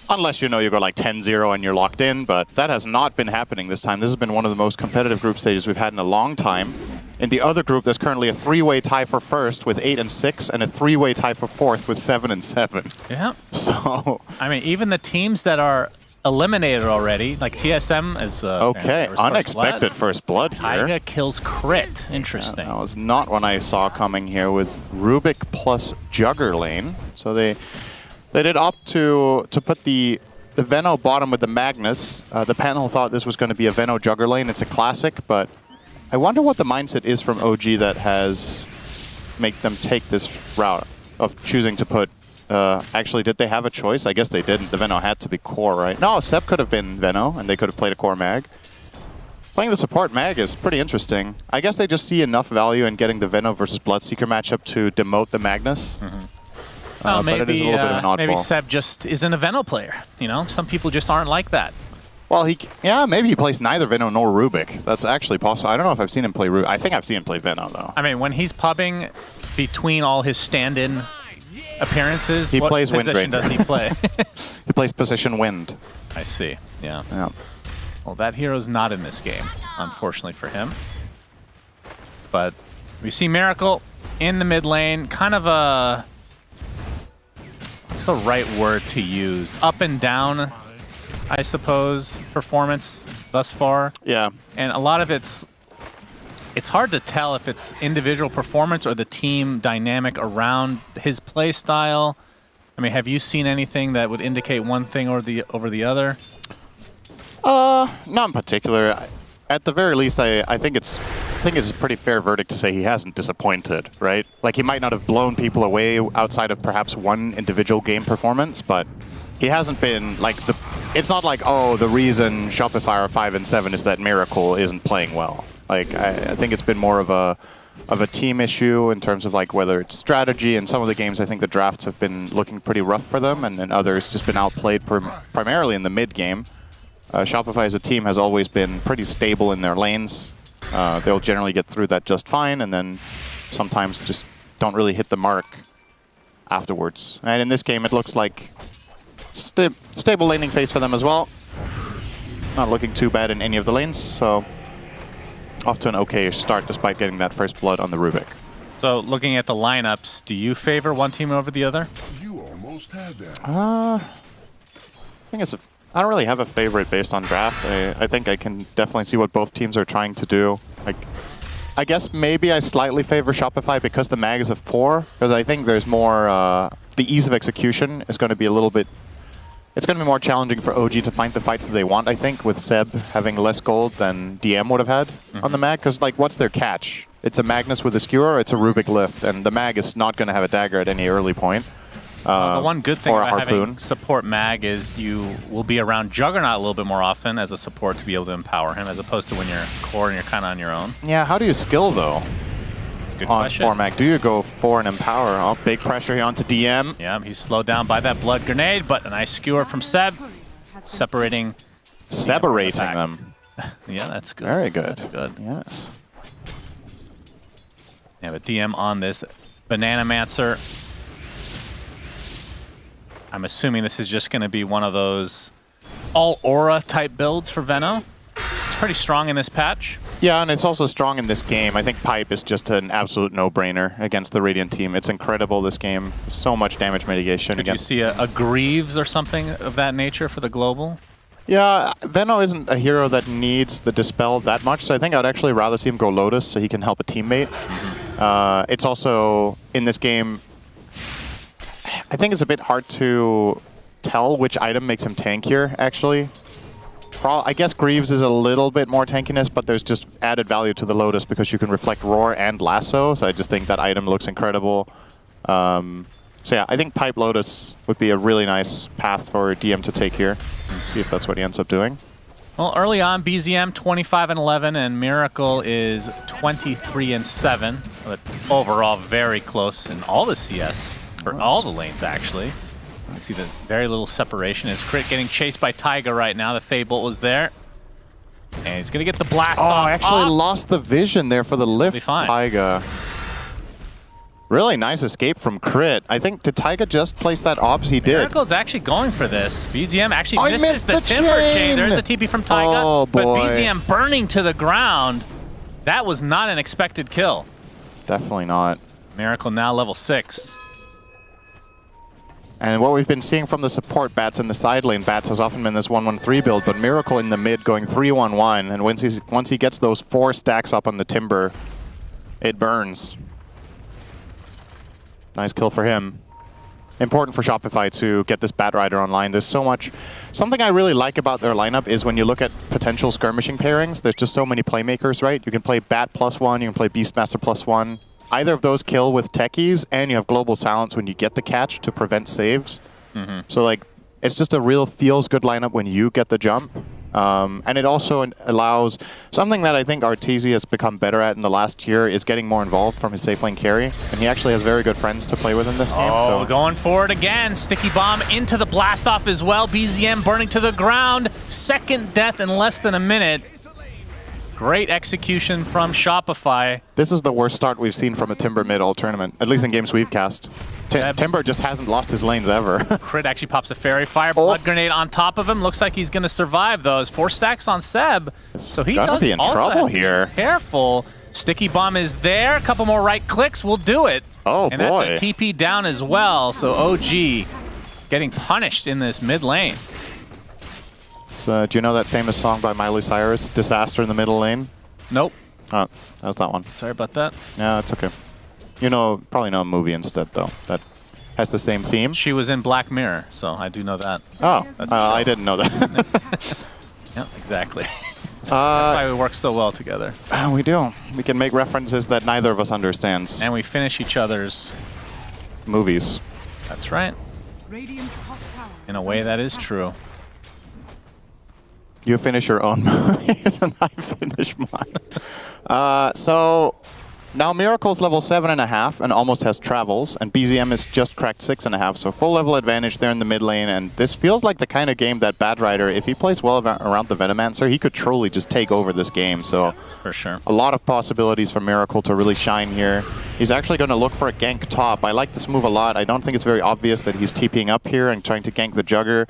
Speaker 2: Unless you go like 10-0 and you're locked in, but that has not been happening this time. This has been one of the most competitive group stages we've had in a long time. In the other group, there's currently a 3-way tie for 1st with 8 and 6, and a 3-way tie for 4th with 7 and 7.
Speaker 21: Yeah.
Speaker 2: So,
Speaker 21: I mean, even the teams that are eliminated already, like TSM is
Speaker 2: okay, unexpected first blood here.
Speaker 21: Taiga kills crit. Interesting.
Speaker 2: That was not one I saw coming here with Rubik plus Jugger lane. So they did opt to put the Veno bottom with the Magnus. The panel thought this was going to be a Veno Jugger lane. It's a classic, but I wonder what the mindset is from OG that has made them take this route of choosing to put... actually, did they have a choice? I guess they didn't. The Veno had to be core, right? No, Seb could have been Veno, and they could have played a core mag. Playing the support mag is pretty interesting. I guess they just see enough value in getting the Veno versus Bloodseeker matchup to demote the Magnus.
Speaker 21: Well,
Speaker 2: but it is a little bit of an oddball.
Speaker 21: maybe Seb just isn't a Veno player. Some people just aren't like that.
Speaker 2: Well, maybe he plays neither Veno nor Rubik. That's actually possible. I don't know if I've seen him play Rubik. I think I've seen him play Veno, though.
Speaker 21: I mean, when he's pubbing between all his stand-in appearances,
Speaker 2: he
Speaker 21: what
Speaker 2: plays
Speaker 21: position
Speaker 2: Windranger.
Speaker 21: does he play?
Speaker 2: He plays position Wind.
Speaker 21: I see, yeah.
Speaker 2: Yeah.
Speaker 21: Well, that hero's not in this game, unfortunately for him. But we see Miracle in the mid lane, kind of a... What's the right word to use? Up and down, I suppose, performance thus far.
Speaker 2: Yeah.
Speaker 21: And a lot of it's hard to tell if it's individual performance or the team dynamic around his play style. I mean, have you seen anything that would indicate one thing over the other?
Speaker 2: Not in particular. At the very least, I think it's a pretty fair verdict to say he hasn't disappointed, right? Like, he might not have blown people away outside of perhaps one individual game performance, but he hasn't been like it's not like, oh, the reason Shopify are 5 and 7 is that Miracle isn't playing well. Like, I think it's been more of a team issue in terms of like whether it's strategy. In some of the games, I think the drafts have been looking pretty rough for them, and others just been outplayed primarily in the mid game. Shopify as a team has always been pretty stable in their lanes. They'll generally get through that just fine, and then sometimes just don't really hit the mark afterwards. And in this game, it looks like stable laning phase for them as well. Not looking too bad in any of the lanes, so off to an okay start despite getting that first blood on the Rubik.
Speaker 21: So looking at the lineups, do you favor one team over the other?
Speaker 12: You almost had that.
Speaker 2: I think I don't really have a favorite based on draft. I think I can definitely see what both teams are trying to do. Like, I guess maybe I slightly favor Shopify because the mag is a 4, because I think there's more, the ease of execution is going to be a little bit, it's going to be more challenging for OG to find the fights that they want, I think, with Seb having less gold than DM would have had on the mag, because like, what's their catch? It's a Magnus with a skewer, or it's a Rubik lift, and the mag is not going to have a dagger at any early point.
Speaker 21: The one good thing
Speaker 2: or a
Speaker 21: about
Speaker 2: harpoon.
Speaker 21: having support mag is you will be around Juggernaut a little bit more often as a support to be able to empower him, as opposed to when you're core and you're kind of on your own.
Speaker 2: Yeah, how do you skill, though?
Speaker 21: Good
Speaker 2: on
Speaker 21: question.
Speaker 2: Formac. Do you go for an Empower? Oh, big pressure here onto DM.
Speaker 21: Yeah, he's slowed down by that blood grenade, but a nice skewer from Seb, separating
Speaker 2: them.
Speaker 21: Yeah, that's good.
Speaker 2: Very good.
Speaker 21: That's good.
Speaker 2: Yes.
Speaker 21: Yeah, but DM on this Bananamancer. I'm assuming this is just going to be one of those all aura type builds for Veno. It's pretty strong in this patch.
Speaker 2: Yeah, and it's also strong in this game. I think Pipe is just an absolute no-brainer against the Radiant team. It's incredible, this game. So much damage mitigation.
Speaker 21: Could you see a Greaves or something of that nature for the global?
Speaker 2: Yeah, Veno isn't a hero that needs the Dispel that much, so I think I'd actually rather see him go Lotus so he can help a teammate. It's also, in this game, I think it's a bit hard to tell which item makes him tankier, actually. I guess Greaves is a little bit more tankiness, but there's just added value to the Lotus because you can reflect Roar and Lasso, so I just think that item looks incredible. So yeah, I think Pipe Lotus would be a really nice path for DM to take here. Let's see if that's what he ends up doing.
Speaker 21: Well, early on, BZM 25-11, and Miracle is 23-7. But overall, very close in all the CS, for all the lanes, actually. You see the very little separation. Is Crit getting chased by Taiga right now? The Fable was there. And he's going to get the blast off.
Speaker 2: I actually lost the vision there for the lift, Taiga. Really nice escape from Crit. I think, did Taiga just place that ops? He did.
Speaker 21: Miracle's actually going for this. BZM actually misses
Speaker 2: missed
Speaker 21: the
Speaker 2: the
Speaker 21: Timber chain. There's a TP from Taiga.
Speaker 2: Oh,
Speaker 21: but
Speaker 2: boy.
Speaker 21: BZM burning to the ground. That was not an expected kill.
Speaker 2: Definitely not.
Speaker 21: Miracle now level 6.
Speaker 2: And what we've been seeing from the support Bats in the side lane, Bats has often been this 1-1-3 build, but Miracle in the mid going 3-1-1, and once he gets those 4 stacks up on the Timber, it burns. Nice kill for him. Important for Shopify to get this Bat Rider online. There's so much. Something I really like about their lineup is when you look at potential skirmishing pairings, there's just so many playmakers, right? You can play Bat +1, you can play Beastmaster +1. Either of those kill with techies, and you have Global Silence when you get the catch to prevent saves. So like, it's just a real feels-good lineup when you get the jump. And it also allows something that I think Arteezy has become better at in the last year is getting more involved from his safe lane carry. And he actually has very good friends to play with in this game.
Speaker 21: Oh, going for it again. Sticky Bomb into the blast off as well. BZM burning to the ground. Second death in less than a minute. Great execution from Shopify.
Speaker 2: This is the worst start we've seen from a Timber mid all tournament, at least in games we've cast. Timber just hasn't lost his lanes ever.
Speaker 21: Crit actually pops a Fairy Fire. Blood Grenade on top of him. Looks like he's going to survive those. 4 stacks on Seb. So he
Speaker 2: Gonna
Speaker 21: does
Speaker 2: be in
Speaker 21: also
Speaker 2: trouble
Speaker 21: have to be
Speaker 2: here.
Speaker 21: Careful. Sticky Bomb is there. A couple more right clicks will do it.
Speaker 2: Oh,
Speaker 21: and
Speaker 2: boy.
Speaker 21: that's a TP down as well. So OG getting punished in this mid lane.
Speaker 2: So, do you know that famous song by Miley Cyrus, Disaster in the Middle Lane?
Speaker 21: Nope.
Speaker 2: Oh, that was that one.
Speaker 21: Sorry about that.
Speaker 2: Yeah, it's okay. You know, probably know a movie instead, though, that has the same theme.
Speaker 21: She was in Black Mirror, so I do know that.
Speaker 2: Oh,
Speaker 21: That's
Speaker 2: I didn't know that.
Speaker 21: Yeah, exactly. That's why we work so well together.
Speaker 2: We do. We can make references that neither of us understands.
Speaker 21: And we finish each other's
Speaker 2: movies.
Speaker 21: That's right.
Speaker 11: Radiant's top tower
Speaker 21: In a way that is true.
Speaker 2: You finish your own movies and I finish mine. So now Miracle's level 7.5 and almost has travels, and BZM is just cracked 6.5, so full level advantage there in the mid lane. And this feels like the kind of game that Bad Rider, if he plays well around the Venomancer, he could truly just take over this game. So
Speaker 21: for sure,
Speaker 2: a lot of possibilities for Miracle to really shine here. He's actually going to look for a gank top. I like this move a lot. I don't think it's very obvious that he's TPing up here and trying to gank the Jugger.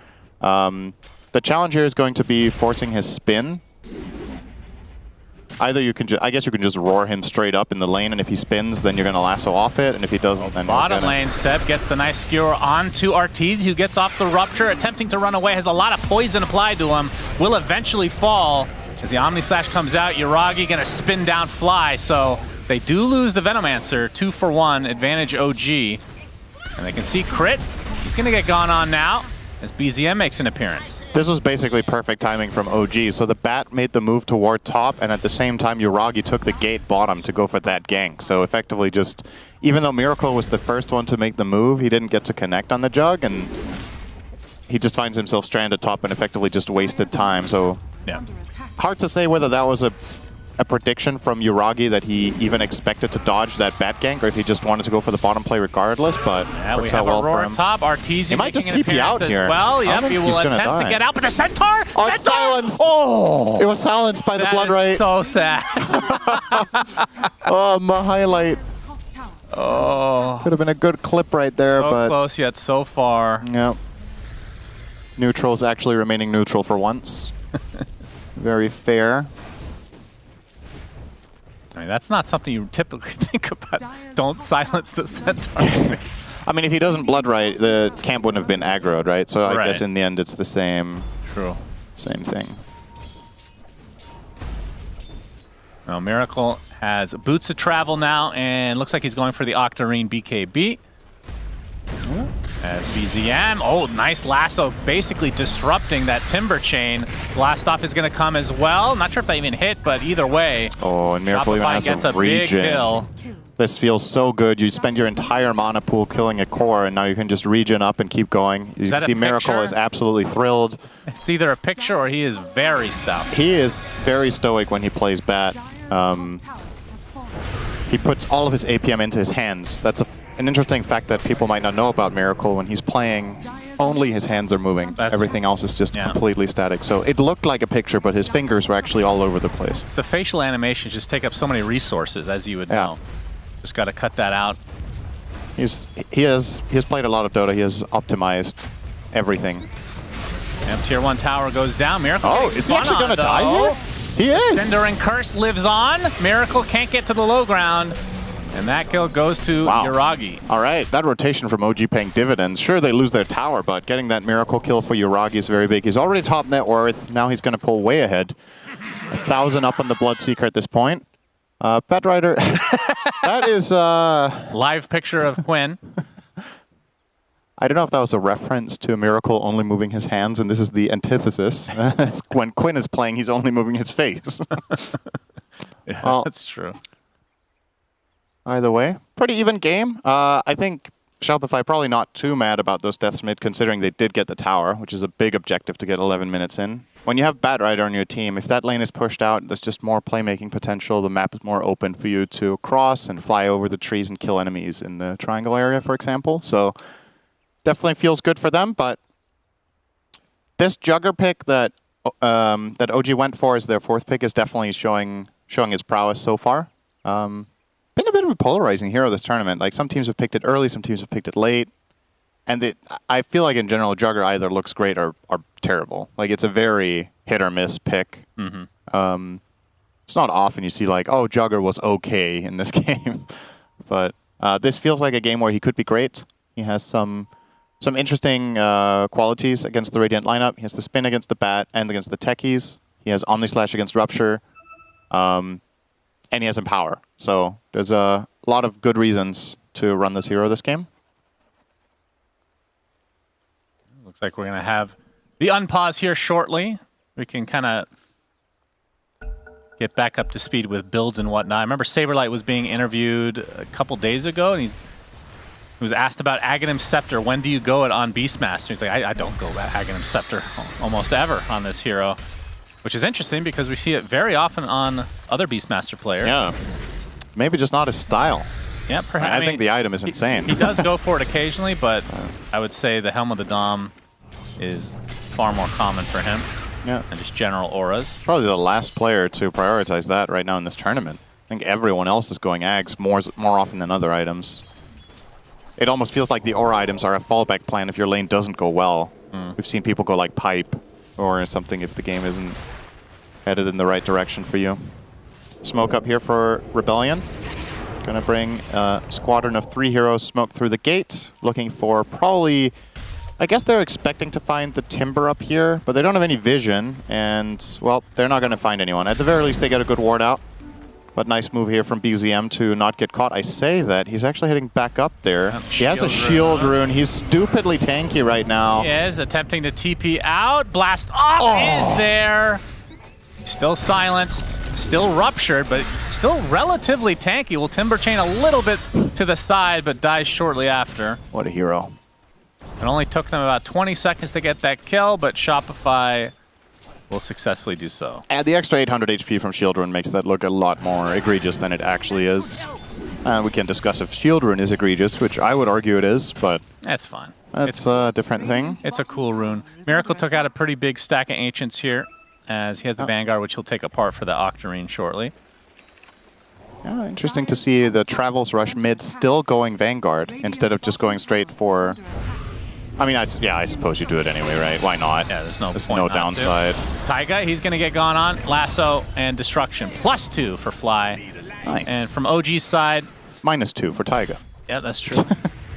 Speaker 2: The challenge here is going to be forcing his spin. Either you can, I guess you can just roar him straight up in the lane, and if he spins, then you're going to lasso off it, and if he doesn't, then
Speaker 21: bottom lane, Seb gets the nice skewer onto Arteezy, who gets off the Rupture, attempting to run away, has a lot of poison applied to him, will eventually fall. As the Omni Slash comes out, Yuragi going to spin down Fly, so they do lose the Venomancer, 2-for-1, advantage OG. And they can see Crit, he's going to get gone on now, as BZM makes an appearance.
Speaker 2: This was basically perfect timing from OG. So the Bat made the move toward top, and at the same time, Yuragi took the gate bottom to go for that gank. So effectively just, even though Miracle was the first one to make the move, he didn't get to connect on the Jug, and he just finds himself stranded top and effectively just wasted time. So
Speaker 21: yeah,
Speaker 2: hard to say whether that was a a prediction from Yuragi that he even expected to dodge that bat gank, or if he just wanted to go for the bottom play regardless, but
Speaker 21: Yeah, we
Speaker 2: works
Speaker 21: have
Speaker 2: out well
Speaker 21: Aurora
Speaker 2: for him.
Speaker 21: top. Arteezy
Speaker 2: He might just
Speaker 21: making an
Speaker 2: TP out
Speaker 21: appearance
Speaker 2: here.
Speaker 21: as well.
Speaker 2: I
Speaker 21: Yep,
Speaker 2: don't
Speaker 21: he
Speaker 2: think he's
Speaker 21: will
Speaker 2: gonna
Speaker 21: attempt
Speaker 2: die.
Speaker 21: to get out, but the Centaur!
Speaker 2: Oh, it's
Speaker 21: Centaur!
Speaker 2: silenced!
Speaker 21: Oh!
Speaker 2: It was silenced by the blood right.
Speaker 21: So sad.
Speaker 2: Oh, my highlight.
Speaker 21: Oh.
Speaker 2: Could have been a good clip right there,
Speaker 21: So
Speaker 2: but
Speaker 21: close yet so far.
Speaker 2: yeah. Neutral's actually remaining neutral for once. Very fair.
Speaker 21: I mean, that's not something you typically think about. Don't silence the Centaur.
Speaker 2: I mean, if he doesn't blood right, the camp wouldn't have been aggroed, right? So I
Speaker 21: Right.
Speaker 2: guess in the end, it's the same.
Speaker 21: True.
Speaker 2: Same thing.
Speaker 21: Well, Miracle has boots of travel now, and looks like he's going for the Octarine BKB. As BZM, oh, nice lasso, basically disrupting that timber chain. Blast off is going to come as well. Not sure if that even hit, but either way.
Speaker 2: Oh, and Miracle even
Speaker 21: Shopify
Speaker 2: has
Speaker 21: gets
Speaker 2: a
Speaker 21: a big
Speaker 2: regen.
Speaker 21: kill.
Speaker 2: This feels so good. You spend your entire mana pool killing a core, and now you can just regen up and keep going. You
Speaker 21: Is
Speaker 2: can
Speaker 21: that a
Speaker 2: see Miracle
Speaker 21: picture?
Speaker 2: is absolutely thrilled.
Speaker 21: It's either a picture or he is very stout.
Speaker 2: He is very stoic when he plays bat. He puts all of his APM into his hands. That's an interesting fact that people might not know about Miracle. When he's playing, only his hands are moving. Everything else is just completely static. So it looked like a picture, but his fingers were actually all over the place.
Speaker 21: The facial animations just take up so many resources, as you would know. Just got to cut that out.
Speaker 2: He has played a lot of Dota. He has optimized everything.
Speaker 21: Yep, tier 1 tower goes down. Miracle.
Speaker 2: Oh,
Speaker 21: getting
Speaker 2: is he
Speaker 21: spun
Speaker 2: actually
Speaker 21: on,
Speaker 2: gonna die
Speaker 21: though.
Speaker 2: here? He is.
Speaker 21: Cinder and Curse lives on. Miracle can't get to the low ground. And that kill goes to Yuragi.
Speaker 2: All right, that rotation from OG paying dividends. Sure, they lose their tower, but getting that Miracle kill for Yuragi is very big. He's already top net worth. Now he's going to pull way ahead. 1,000 up on the Bloodseeker at this point. Pet Rider, that is...
Speaker 21: Live picture of Quinn.
Speaker 2: I don't know if that was a reference to Miracle only moving his hands, and this is the antithesis. When Quinn is playing, he's only moving his face.
Speaker 21: Yeah,
Speaker 2: Well,
Speaker 21: that's true.
Speaker 2: Either way, pretty even game. I think Shopify probably not too mad about those deaths mid, considering they did get the tower, which is a big objective to get 11 minutes in. When you have Bat Rider on your team, if that lane is pushed out, there's just more playmaking potential. The map is more open for you to cross and fly over the trees and kill enemies in the triangle area, for example. So definitely feels good for them, but this Jugger pick that that OG went for as their fourth pick is definitely showing its prowess so far. Been a bit of a polarizing hero this tournament. Like, some teams have picked it early, some teams have picked it late. And I feel like in general, Jugger either looks great or terrible. Like, it's a very hit or miss pick.
Speaker 21: Mm-hmm.
Speaker 2: It's not often you see like, oh, Jugger was okay in this game. But this feels like a game where he could be great. He has some interesting qualities against the Radiant lineup. He has the spin against the Bat and against the Techies. He has Omnislash against Rupture. And he has Empower. So there's a lot of good reasons to run this hero this game.
Speaker 21: Looks like we're going to have the unpause here shortly. We can kind of get back up to speed with builds and whatnot. I remember Saberlight was being interviewed a couple days ago, and he was asked about Aghanim Scepter. When do you go it on Beastmaster? He's like, I don't go Aghanim Scepter almost ever on this hero. Which is interesting because we see it very often on other Beastmaster players.
Speaker 2: Yeah. Maybe just not his style.
Speaker 21: Yeah, perhaps.
Speaker 2: I think the item is insane.
Speaker 21: He does go for it occasionally, but I would say the Helm of the Dom is far more common for him.
Speaker 2: Yeah.
Speaker 21: And just general auras.
Speaker 2: Probably the last player to prioritize that right now in this tournament. I think everyone else is going Ags more often than other items. It almost feels like the aura items are a fallback plan if your lane doesn't go well. We've seen people go like Pipe or something if the game isn't headed in the right direction for you. Smoke up here for Rebellion. Gonna bring a squadron of 3 heroes smoke through the gate. Looking for probably... I guess they're expecting to find the Timber up here, but they don't have any vision, and, well, they're not gonna find anyone. At the very least, they get a good ward out. But nice move here from BZM to not get caught. I say that, he's actually heading back up there. He has a shield rune. He's stupidly tanky right now.
Speaker 21: He is attempting to TP out. Blast off is there. Still silenced, still ruptured, but still relatively tanky. Will Timber Chain a little bit to the side, but dies shortly after.
Speaker 2: What a hero.
Speaker 21: It only took them about 20 seconds to get that kill, but Shopify will successfully do so.
Speaker 2: And the extra 800 HP from Shield Rune makes that look a lot more egregious than it actually is. We can discuss if Shield Rune is egregious, which I would argue it is, but
Speaker 21: that's fine.
Speaker 2: That's a different thing.
Speaker 21: It's a cool rune. Miracle took out a pretty big stack of Ancients here, as he has the Vanguard, which he'll take apart for the Octarine shortly.
Speaker 2: Yeah, interesting to see the Travels Rush mid still going Vanguard instead of just going straight for... I mean, I suppose you do it anyway, right? Why not?
Speaker 21: Yeah, there's no
Speaker 2: downside.
Speaker 21: Taiga, he's going to get gone on. Lasso and Destruction. +2 for Fly.
Speaker 2: Nice.
Speaker 21: And from OG's side...
Speaker 2: -2 for Taiga.
Speaker 21: Yeah, that's true.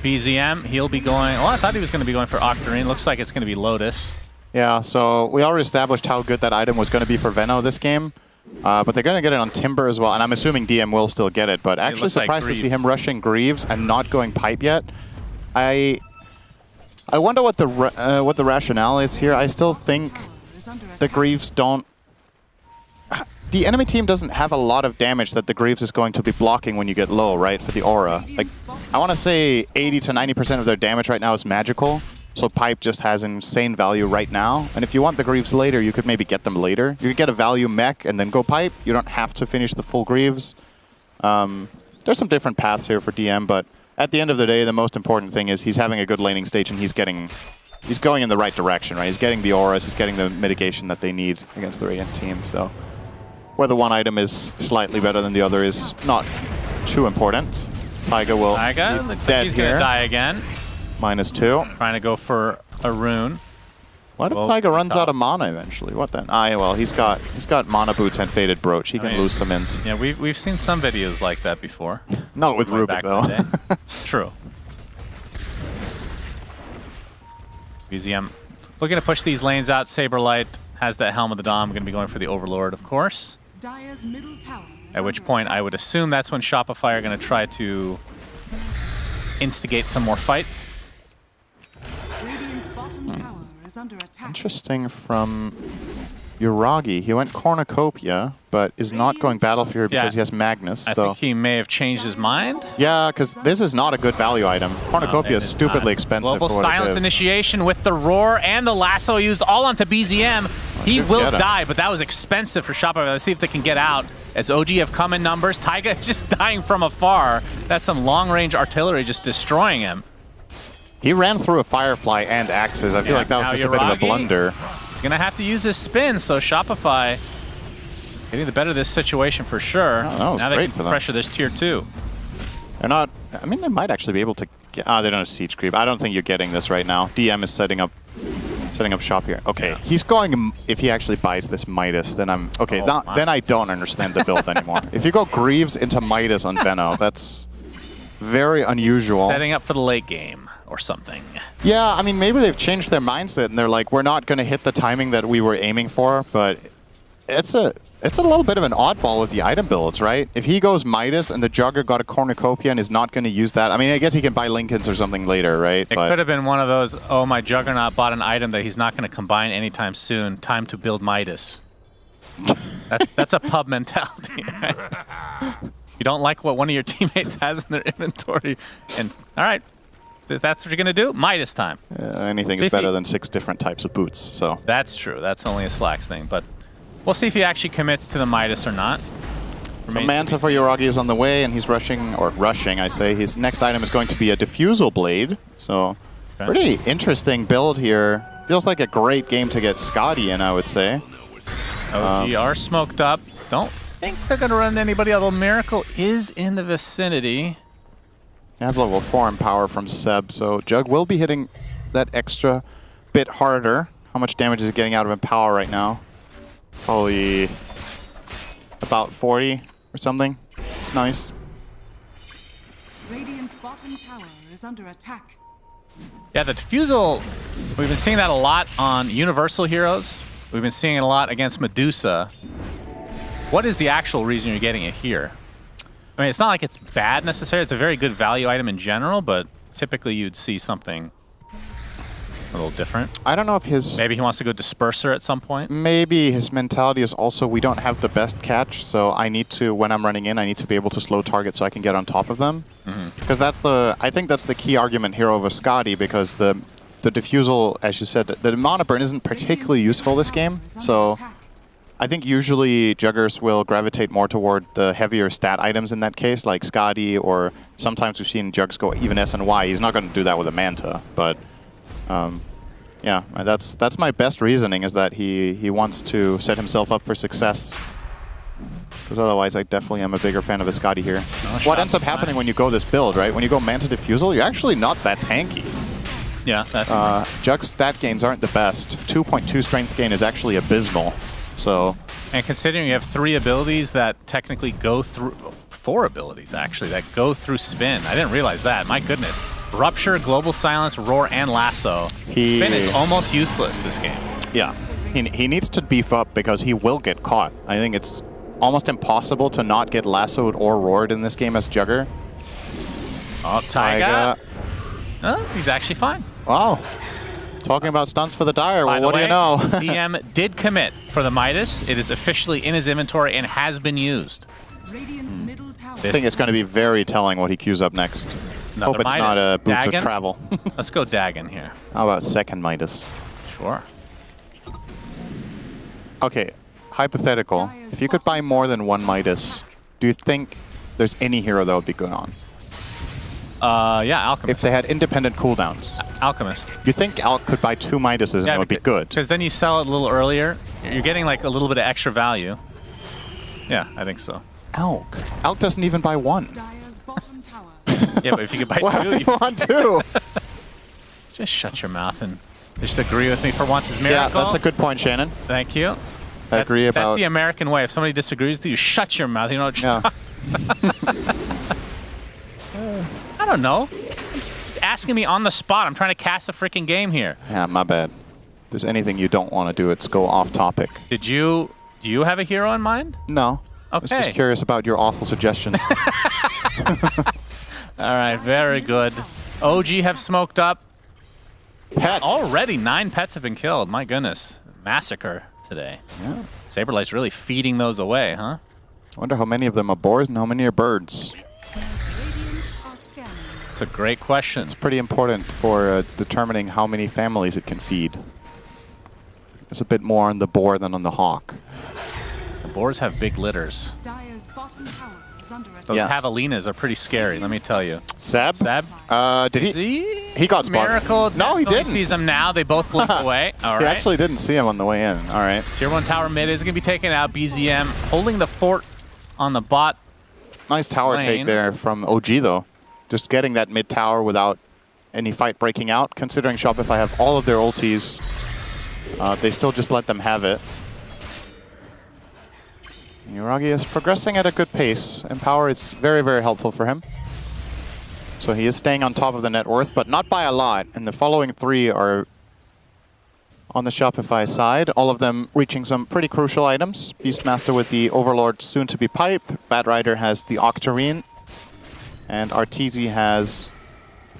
Speaker 21: BZM, he'll be going... Well, I thought he was going to be going for Octarine. Looks like it's going to be Lotus.
Speaker 2: Yeah, so we already established how good that item was going to be for Venno this game. But they're going to get it on Timber as well, and I'm assuming DM will still get it, but actually surprised to see him rushing Greaves and not going Pipe yet. I wonder what the rationale is here. I still think the Greaves don't... The enemy team doesn't have a lot of damage that the Greaves is going to be blocking when you get low, right, for the aura. Like, I want to say 80 to 90% of their damage right now is magical. So Pipe just has insane value right now. And if you want the Greaves later, you could maybe get them later. You could get a value mech and then go Pipe. You don't have to finish the full Greaves. There's some different paths here for DM, but at the end of the day, the most important thing is he's having a good laning stage and he's going in the right direction, right? He's getting the auras, he's getting the mitigation that they need against the Radiant team. So whether one item is slightly better than the other is not too important. Taiga will be dead
Speaker 21: he's
Speaker 2: here.
Speaker 21: going to die again.
Speaker 2: -2.
Speaker 21: Trying to go for a rune.
Speaker 2: What if Taiga runs out of mana eventually? What then? Well, he's got mana boots and faded brooch. He can lose some int.
Speaker 21: Yeah, we've seen some videos like that before.
Speaker 2: Not with Rubik though.
Speaker 21: True. BZM looking to push these lanes out. Saberlight has that Helm of the Dom. Going to be going for the Overlord, of course.
Speaker 11: Dire's middle tower.
Speaker 21: At which point, I would assume that's when Shopify are going to try to instigate some more fights.
Speaker 11: Radiant's bottom tower is under attack.
Speaker 2: Interesting from Uragi. He went Cornucopia, but is not going Battlefield because he has Magnus.
Speaker 21: I think he may have changed his mind.
Speaker 2: Yeah, because this is not a good value item. Cornucopia is stupidly expensive
Speaker 21: Global
Speaker 2: for what it
Speaker 21: Silence
Speaker 2: is.
Speaker 21: Initiation with the Roar and the Lasso used all onto BZM. He will die, but that was expensive for Shopify. Let's see if they can get out. As OG have come in numbers, Taiga is just dying from afar. That's some long-range artillery just destroying him.
Speaker 2: He ran through a Firefly and Axes. I feel like that was just a bit of a blunder.
Speaker 21: He's going to have to use his spin, so Shopify getting the better of this situation for sure.
Speaker 2: Oh,
Speaker 21: now they can pressure this tier 2.
Speaker 2: They're not... I mean, they might actually be able to... They don't have Siege Creep. I don't think you're getting this right now. DM is setting up shop here. Okay, he's going... If he actually buys this Midas, then I'm... Okay, then I don't understand the build anymore. If you go Greaves into Midas on Venno, that's very unusual.
Speaker 21: Setting up for the late game or something.
Speaker 2: Yeah, I mean, maybe they've changed their mindset and they're like, we're not going to hit the timing that we were aiming for, but it's a little bit of an oddball with the item builds, right? If he goes Midas and the Jugger got a Cornucopia and is not going to use that, I mean, I guess he can buy Lincolns or something later, right?
Speaker 21: It could have been one of those, oh, my Juggernaut bought an item that he's not going to combine anytime soon. Time to build Midas. That's a pub mentality. You don't like what one of your teammates has in their inventory. And, all right, if that's what you're going to do, Midas time.
Speaker 2: Anything is better than 6 different types of boots, so.
Speaker 21: That's true. That's only a Slacks thing, but we'll see if he actually commits to the Midas or not.
Speaker 2: So Manta for Uragi is on the way, and he's rushing, I say. His next item is going to be a Diffusal Blade, so pretty interesting build here. Feels like a great game to get Scotty in, I would say.
Speaker 21: OG are smoked up. Don't think they're going to run into anybody, although Miracle is in the vicinity.
Speaker 2: They have level 4 in power from Seb, so Jug will be hitting that extra bit harder. How much damage is he getting out of Empower right now? Probably about 40 or something. It's nice.
Speaker 11: Radiant's bottom tower is under attack.
Speaker 21: Yeah, the Diffusal, we've been seeing that a lot on Universal Heroes. We've been seeing it a lot against Medusa. What is the actual reason you're getting it here? I mean, it's not like it's bad necessarily. It's a very good value item in general, but typically you'd see something a little different.
Speaker 2: I don't know if his...
Speaker 21: Maybe he wants to go Disperser at some point.
Speaker 2: Maybe his mentality is also, we don't have the best catch, so I need to, when I'm running in, I need to be able to slow target so I can get on top of them. Because that's the... I think that's the key argument here over Scotty, because the the diffusal, as you said, the mana burn isn't particularly useful this game. So I think usually Juggers will gravitate more toward the heavier stat items in that case, like Skadi, or sometimes we've seen Jugs go even S and Y. He's not going to do that with a Manta, but yeah, that's my best reasoning, is that he wants to set himself up for success. Because otherwise, I definitely am a bigger fan of Skadi here. What ends up happening when you go this build, right? When you go Manta Diffusal, you're actually not that tanky.
Speaker 21: Yeah, that's
Speaker 2: Jug's stat gains aren't the best. 2.2 strength gain is actually abysmal. So,
Speaker 21: and considering you have 3 abilities that technically go through 4 abilities actually that go through spin. I didn't realize that. My goodness. Rupture, Global Silence, Roar, and Lasso. Spin is almost useless this game.
Speaker 2: Yeah. He needs to beef up because he will get caught. I think it's almost impossible to not get lassoed or roared in this game as Jugger.
Speaker 21: Oh, Taiga. Oh, he's actually fine.
Speaker 2: Wow. Talking about stunts for the Dire,
Speaker 21: By
Speaker 2: well, what
Speaker 21: the way,
Speaker 2: do you know?
Speaker 21: DM did commit for the Midas. It is officially in his inventory and has been used.
Speaker 2: I think it's going to be very telling what he queues up next.
Speaker 21: Another
Speaker 2: Hope it's
Speaker 21: Midas.
Speaker 2: not a Boots
Speaker 21: Dagon?
Speaker 2: of Travel.
Speaker 21: Let's go Dagon here.
Speaker 2: How about second Midas?
Speaker 21: Sure.
Speaker 2: Okay, hypothetical. If you could buy more than one Midas, do you think there's any hero that would be good on?
Speaker 21: Yeah, Alchemist.
Speaker 2: If they had independent cooldowns.
Speaker 21: Alchemist.
Speaker 2: You think Alc could buy 2 Midases and it would be good?
Speaker 21: Because then you sell it a little earlier. You're getting like a little bit of extra value. Yeah, I think so.
Speaker 2: Alc. Alc doesn't even buy 1.
Speaker 21: Yeah, but if you could buy
Speaker 2: Why
Speaker 21: 2,
Speaker 2: would you want 2?
Speaker 21: Just shut your mouth and just agree with me for once. Is Miracle.
Speaker 2: Yeah, that's a good point, Shannon.
Speaker 21: Thank you.
Speaker 2: I agree about...
Speaker 21: That's the American way. If somebody disagrees with you, shut your mouth. You know what you're I don't know. Just asking me on the spot. I'm trying to cast a freaking game here.
Speaker 2: Yeah, my bad. If there's anything you don't want to do, it's go off topic.
Speaker 21: Do you have a hero in mind?
Speaker 2: No. I was just curious about your awful suggestions.
Speaker 21: All right, very good. OG have smoked up.
Speaker 2: Pets.
Speaker 21: Already 9 pets have been killed. My goodness. Massacre today.
Speaker 2: Yeah.
Speaker 21: Saberlight's really feeding those away, huh?
Speaker 2: I wonder how many of them are boars and how many are birds.
Speaker 21: It's a great question.
Speaker 2: It's pretty important for determining how many families it can feed. It's a bit more on the boar than on the hawk.
Speaker 21: The boars have big litters. Those javelinas are pretty scary, let me tell you.
Speaker 2: Seb? Did
Speaker 21: he?
Speaker 2: He got spotted.
Speaker 21: Miracle.
Speaker 2: No, he didn't.
Speaker 21: Sees them now. They both blink away. All right.
Speaker 2: He actually didn't see him on the way in. All right.
Speaker 21: Tier 1 tower mid is going to be taken out. BZM holding the fort on the bot.
Speaker 2: Nice tower take there from OG, though. Just getting that mid tower without any fight breaking out. Considering Shopify have all of their ultis, they still just let them have it. Yuragi is progressing at a good pace. Empower is very, very helpful for him. So he is staying on top of the net worth, but not by a lot. And the following 3 are on the Shopify side, all of them reaching some pretty crucial items. Beastmaster with the Overlord soon-to-be pipe. Bad Rider has the Octarine. And Arteezy has,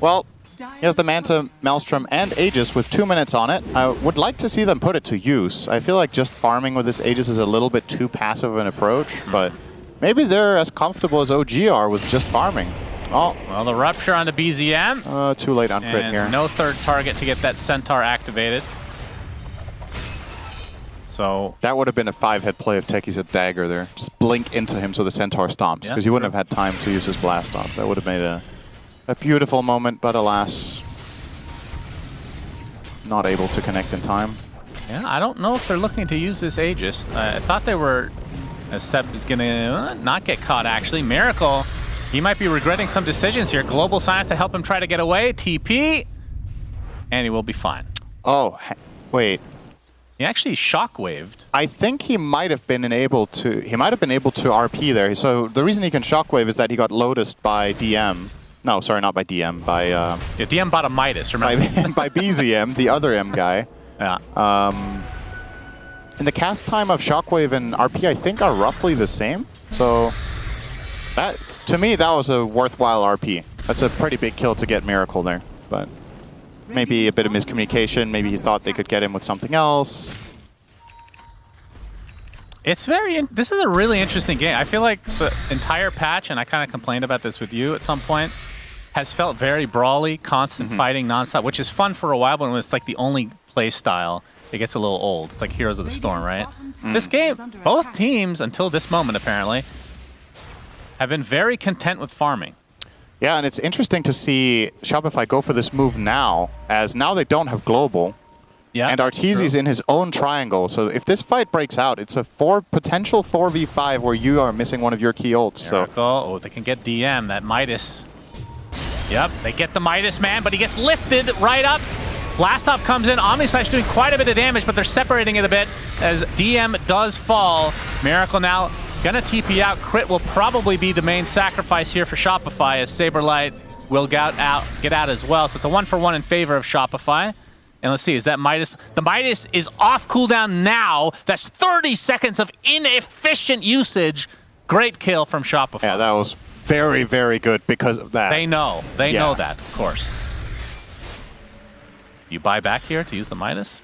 Speaker 2: well, he has the Manta, Maelstrom, and Aegis with 2 minutes on it. I would like to see them put it to use. I feel like just farming with this Aegis is a little bit too passive of an approach, but maybe they're as comfortable as OG are with just farming. Oh,
Speaker 21: well, the Rupture on the BZM.
Speaker 2: Too late on crit
Speaker 21: and
Speaker 2: here.
Speaker 21: No third target to get that Centaur activated. So
Speaker 2: that would have been a 5-hit play if Techies had Dagger there. Just blink into him so the Centaur stomps, because he wouldn't have had time to use his blast off. That would have made a beautiful moment, but alas, not able to connect in time.
Speaker 21: Yeah, I don't know if they're looking to use this Aegis. I thought they were, as Seb is going to not get caught, actually. Miracle, he might be regretting some decisions here. Global Science to help him try to get away. TP, and he will be fine.
Speaker 2: Oh, wait.
Speaker 21: He actually shockwaved.
Speaker 2: I think he might have been able to. He might have been able to RP there. So the reason he can shockwave is that he got lotused by DM. No, sorry, not by DM. By
Speaker 21: yeah, DM bought a Midas. Remember?
Speaker 2: by BZM, the other M guy.
Speaker 21: Yeah.
Speaker 2: And the cast time of shockwave and RP, I think, are roughly the same. So that, to me, that was a worthwhile RP. That's a pretty big kill to get Miracle there, but. Maybe a bit of miscommunication. Maybe he thought they could get him with something else.
Speaker 21: It's this is a really interesting game. I feel like the entire patch, and I kind of complained about this with you at some point, has felt very brawly, constant fighting nonstop, which is fun for a while, but when it's like the only play style, it gets a little old. It's like Heroes of the Storm, right? This game, both teams, until this moment apparently, have been very content with farming.
Speaker 2: Yeah, and it's interesting to see Shopify go for this move now, as now they don't have global.
Speaker 21: Yeah,
Speaker 2: and Arteezy's in his own triangle, so if this fight breaks out, it's a potential 4v5 where you are missing one of your key ults.
Speaker 21: Miracle. Oh, they can get DM, that Midas. Yep, they get the Midas, man, but he gets lifted right up. Blast Off comes in, Omnislash doing quite a bit of damage, but they're separating it a bit as DM does fall. Miracle now gonna TP out. Crit will probably be the main sacrifice here for Shopify as Saberlight will get out as well. So it's a 1-for-1 in favor of Shopify. And let's see, is that Midas? The Midas is off cooldown now. That's 30 seconds of inefficient usage. Great kill from Shopify.
Speaker 2: Yeah, that was very, very good because of that.
Speaker 21: They know. They know that, of course. You buy back here to use the Midas?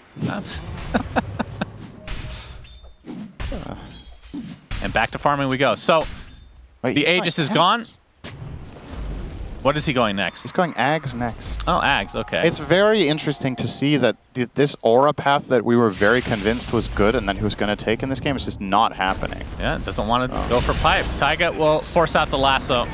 Speaker 21: And back to farming we go. So,
Speaker 2: wait,
Speaker 21: the Aegis is gone. What is he going next?
Speaker 2: He's going Ags next.
Speaker 21: Oh, Ags, okay.
Speaker 2: It's very interesting to see that this aura path that we were very convinced was good and that he was going to take in this game is just not happening.
Speaker 21: Yeah, doesn't want to go for pipe. Taiga will force out the lasso.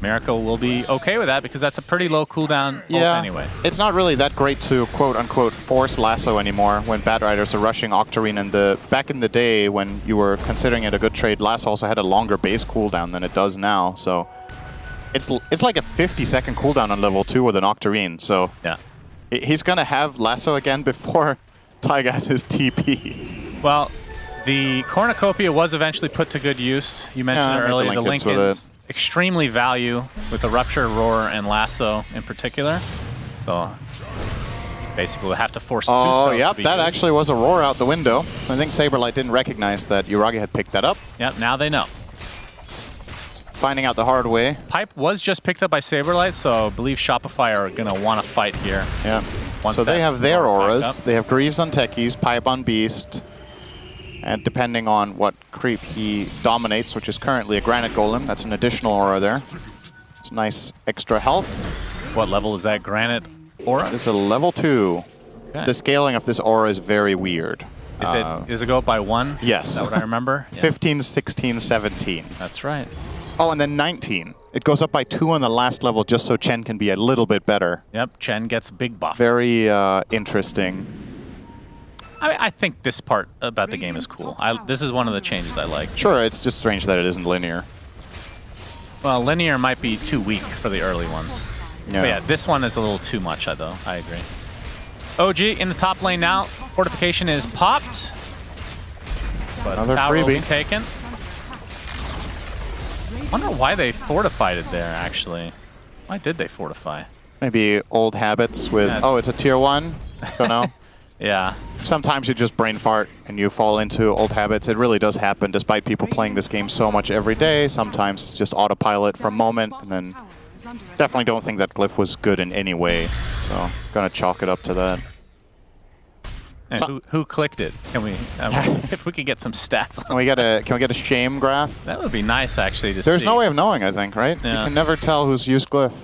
Speaker 21: Miracle will be okay with that because that's a pretty low cooldown ult anyway.
Speaker 2: It's not really that great to quote-unquote force lasso anymore when Bad Riders are rushing Octarine. And back in the day when you were considering it a good trade, lasso also had a longer base cooldown than it does now. So it's like a 50-second cooldown on level 2 with an Octarine. So
Speaker 21: yeah,
Speaker 2: he's going to have lasso again before Taiga has his TP.
Speaker 21: Well, the Cornucopia was eventually put to good use. You mentioned it earlier, the Lincoln's extremely value with the Rupture, Roar, and Lasso in particular. So basically we'll have to force two spells
Speaker 2: yep,
Speaker 21: to be
Speaker 2: that
Speaker 21: used.
Speaker 2: actually was a Roar out the window. I think Saberlight didn't recognize that Yuragi had picked that up.
Speaker 21: Yep, now they know.
Speaker 2: Finding out the hard way.
Speaker 21: Pipe was just picked up by Saberlight, so I believe Shopify are going to want to fight here.
Speaker 2: Yeah. So they have their auras. They have Greaves on Techies, Pipe on Beast. And depending on what creep he dominates, which is currently a Granite Golem, that's an additional aura there. It's nice extra health.
Speaker 21: What level is that Granite aura?
Speaker 2: It's a level 2.
Speaker 21: Okay.
Speaker 2: The scaling of this aura is very weird.
Speaker 21: Does it go up by 1?
Speaker 2: Yes.
Speaker 21: Is that what I remember? Yeah.
Speaker 2: 15, 16, 17.
Speaker 21: That's right.
Speaker 2: Oh, and then 19. It goes up by 2 on the last level just so Chen can be a little bit better.
Speaker 21: Yep, Chen gets a big buff.
Speaker 2: Very interesting.
Speaker 21: I think this part about the game is cool. This is one of the changes I like.
Speaker 2: Sure, it's just strange that it isn't linear.
Speaker 21: Well, linear might be too weak for the early ones.
Speaker 2: Yeah.
Speaker 21: But yeah, this one is a little too much, though. I agree. OG in the top lane now. Fortification is popped. But
Speaker 2: another
Speaker 21: tower will be
Speaker 2: freebie.
Speaker 21: taken. I wonder why they fortified it there, actually. Why did they fortify?
Speaker 2: Maybe old habits with, it's a tier 1. Don't know.
Speaker 21: Yeah.
Speaker 2: Sometimes you just brain fart and you fall into old habits. It really does happen despite people playing this game so much every day. Sometimes it's just autopilot for a moment, and then definitely don't think that glyph was good in any way. So gonna chalk it up to that.
Speaker 21: And who clicked it? Can we, if we could get some stats on
Speaker 2: Can we get a shame graph?
Speaker 21: that would be nice, actually, to
Speaker 2: There's
Speaker 21: see.
Speaker 2: no way of knowing, I think, right?
Speaker 21: Yeah.
Speaker 2: You can never tell who's used glyph.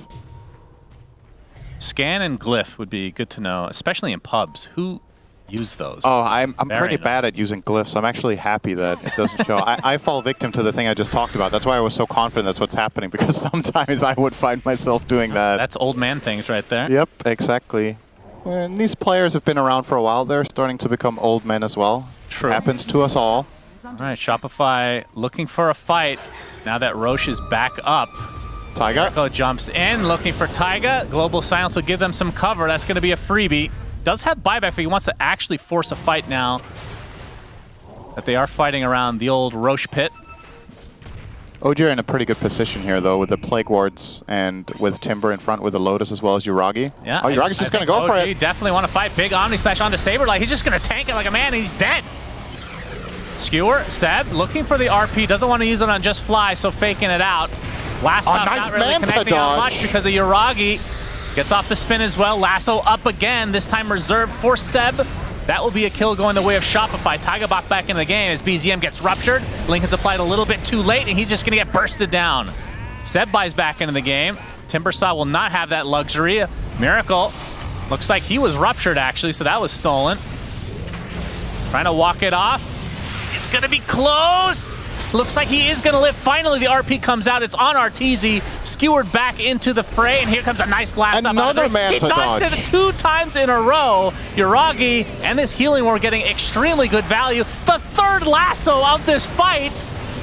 Speaker 21: Scan and glyph would be good to know, especially in pubs. Who use those?
Speaker 2: Oh, I'm
Speaker 21: Very
Speaker 2: pretty
Speaker 21: nice.
Speaker 2: bad at using glyphs. I'm actually happy that it doesn't show. I fall victim to the thing I just talked about. That's why I was so confident that's what's happening, because sometimes I would find myself doing that.
Speaker 21: That's old man things right there.
Speaker 2: Yep, exactly. And these players have been around for a while. They're starting to become old men as well.
Speaker 21: True.
Speaker 2: Happens to us all.
Speaker 21: All right, Shopify looking for a fight. Now that Roche is back up.
Speaker 2: Taiga.
Speaker 21: Miracle jumps in, looking for Taiga. Global Silence will give them some cover. That's going to be a freebie. Does have buyback, but he wants to actually force a fight now. That they are fighting around the old Roche pit.
Speaker 2: OG are in a pretty good position here, though, with the Plague Wards and with Timber in front with the Lotus as well as Yuragi.
Speaker 21: Yeah.
Speaker 2: Oh, Yuragi's just going to go for it.
Speaker 21: Definitely want to fight. Big Omni Slash onto Saberlight. He's just going to tank it like a man. He's dead. Skewer, Seb, looking for the RP. Doesn't want to use it on Just Fly, so faking it out. Last stop,
Speaker 2: nice
Speaker 21: not really
Speaker 2: Manta
Speaker 21: connecting on
Speaker 2: dodge.
Speaker 21: much because of Yuragi. Gets off the spin as well. Lasso up again, this time reserved for Seb. That will be a kill going the way of Shopify. Taiga back into the game as BZM gets ruptured. Lincoln's applied a little bit too late, and he's just going to get bursted down. Seb buys back into the game. Timbersaw will not have that luxury. Miracle looks like he was ruptured, actually, so that was stolen. Trying to walk it off. It's going to be close. Looks like he is going to live. Finally, the RP comes out. It's on Arteezy. Skewered back into the fray, and here comes a nice blast.
Speaker 2: Another man
Speaker 21: He
Speaker 2: to
Speaker 21: dodged
Speaker 2: dodge.
Speaker 21: it 2 times in a row. Yuragi and this healing were getting extremely good value. The 3rd lasso of this fight,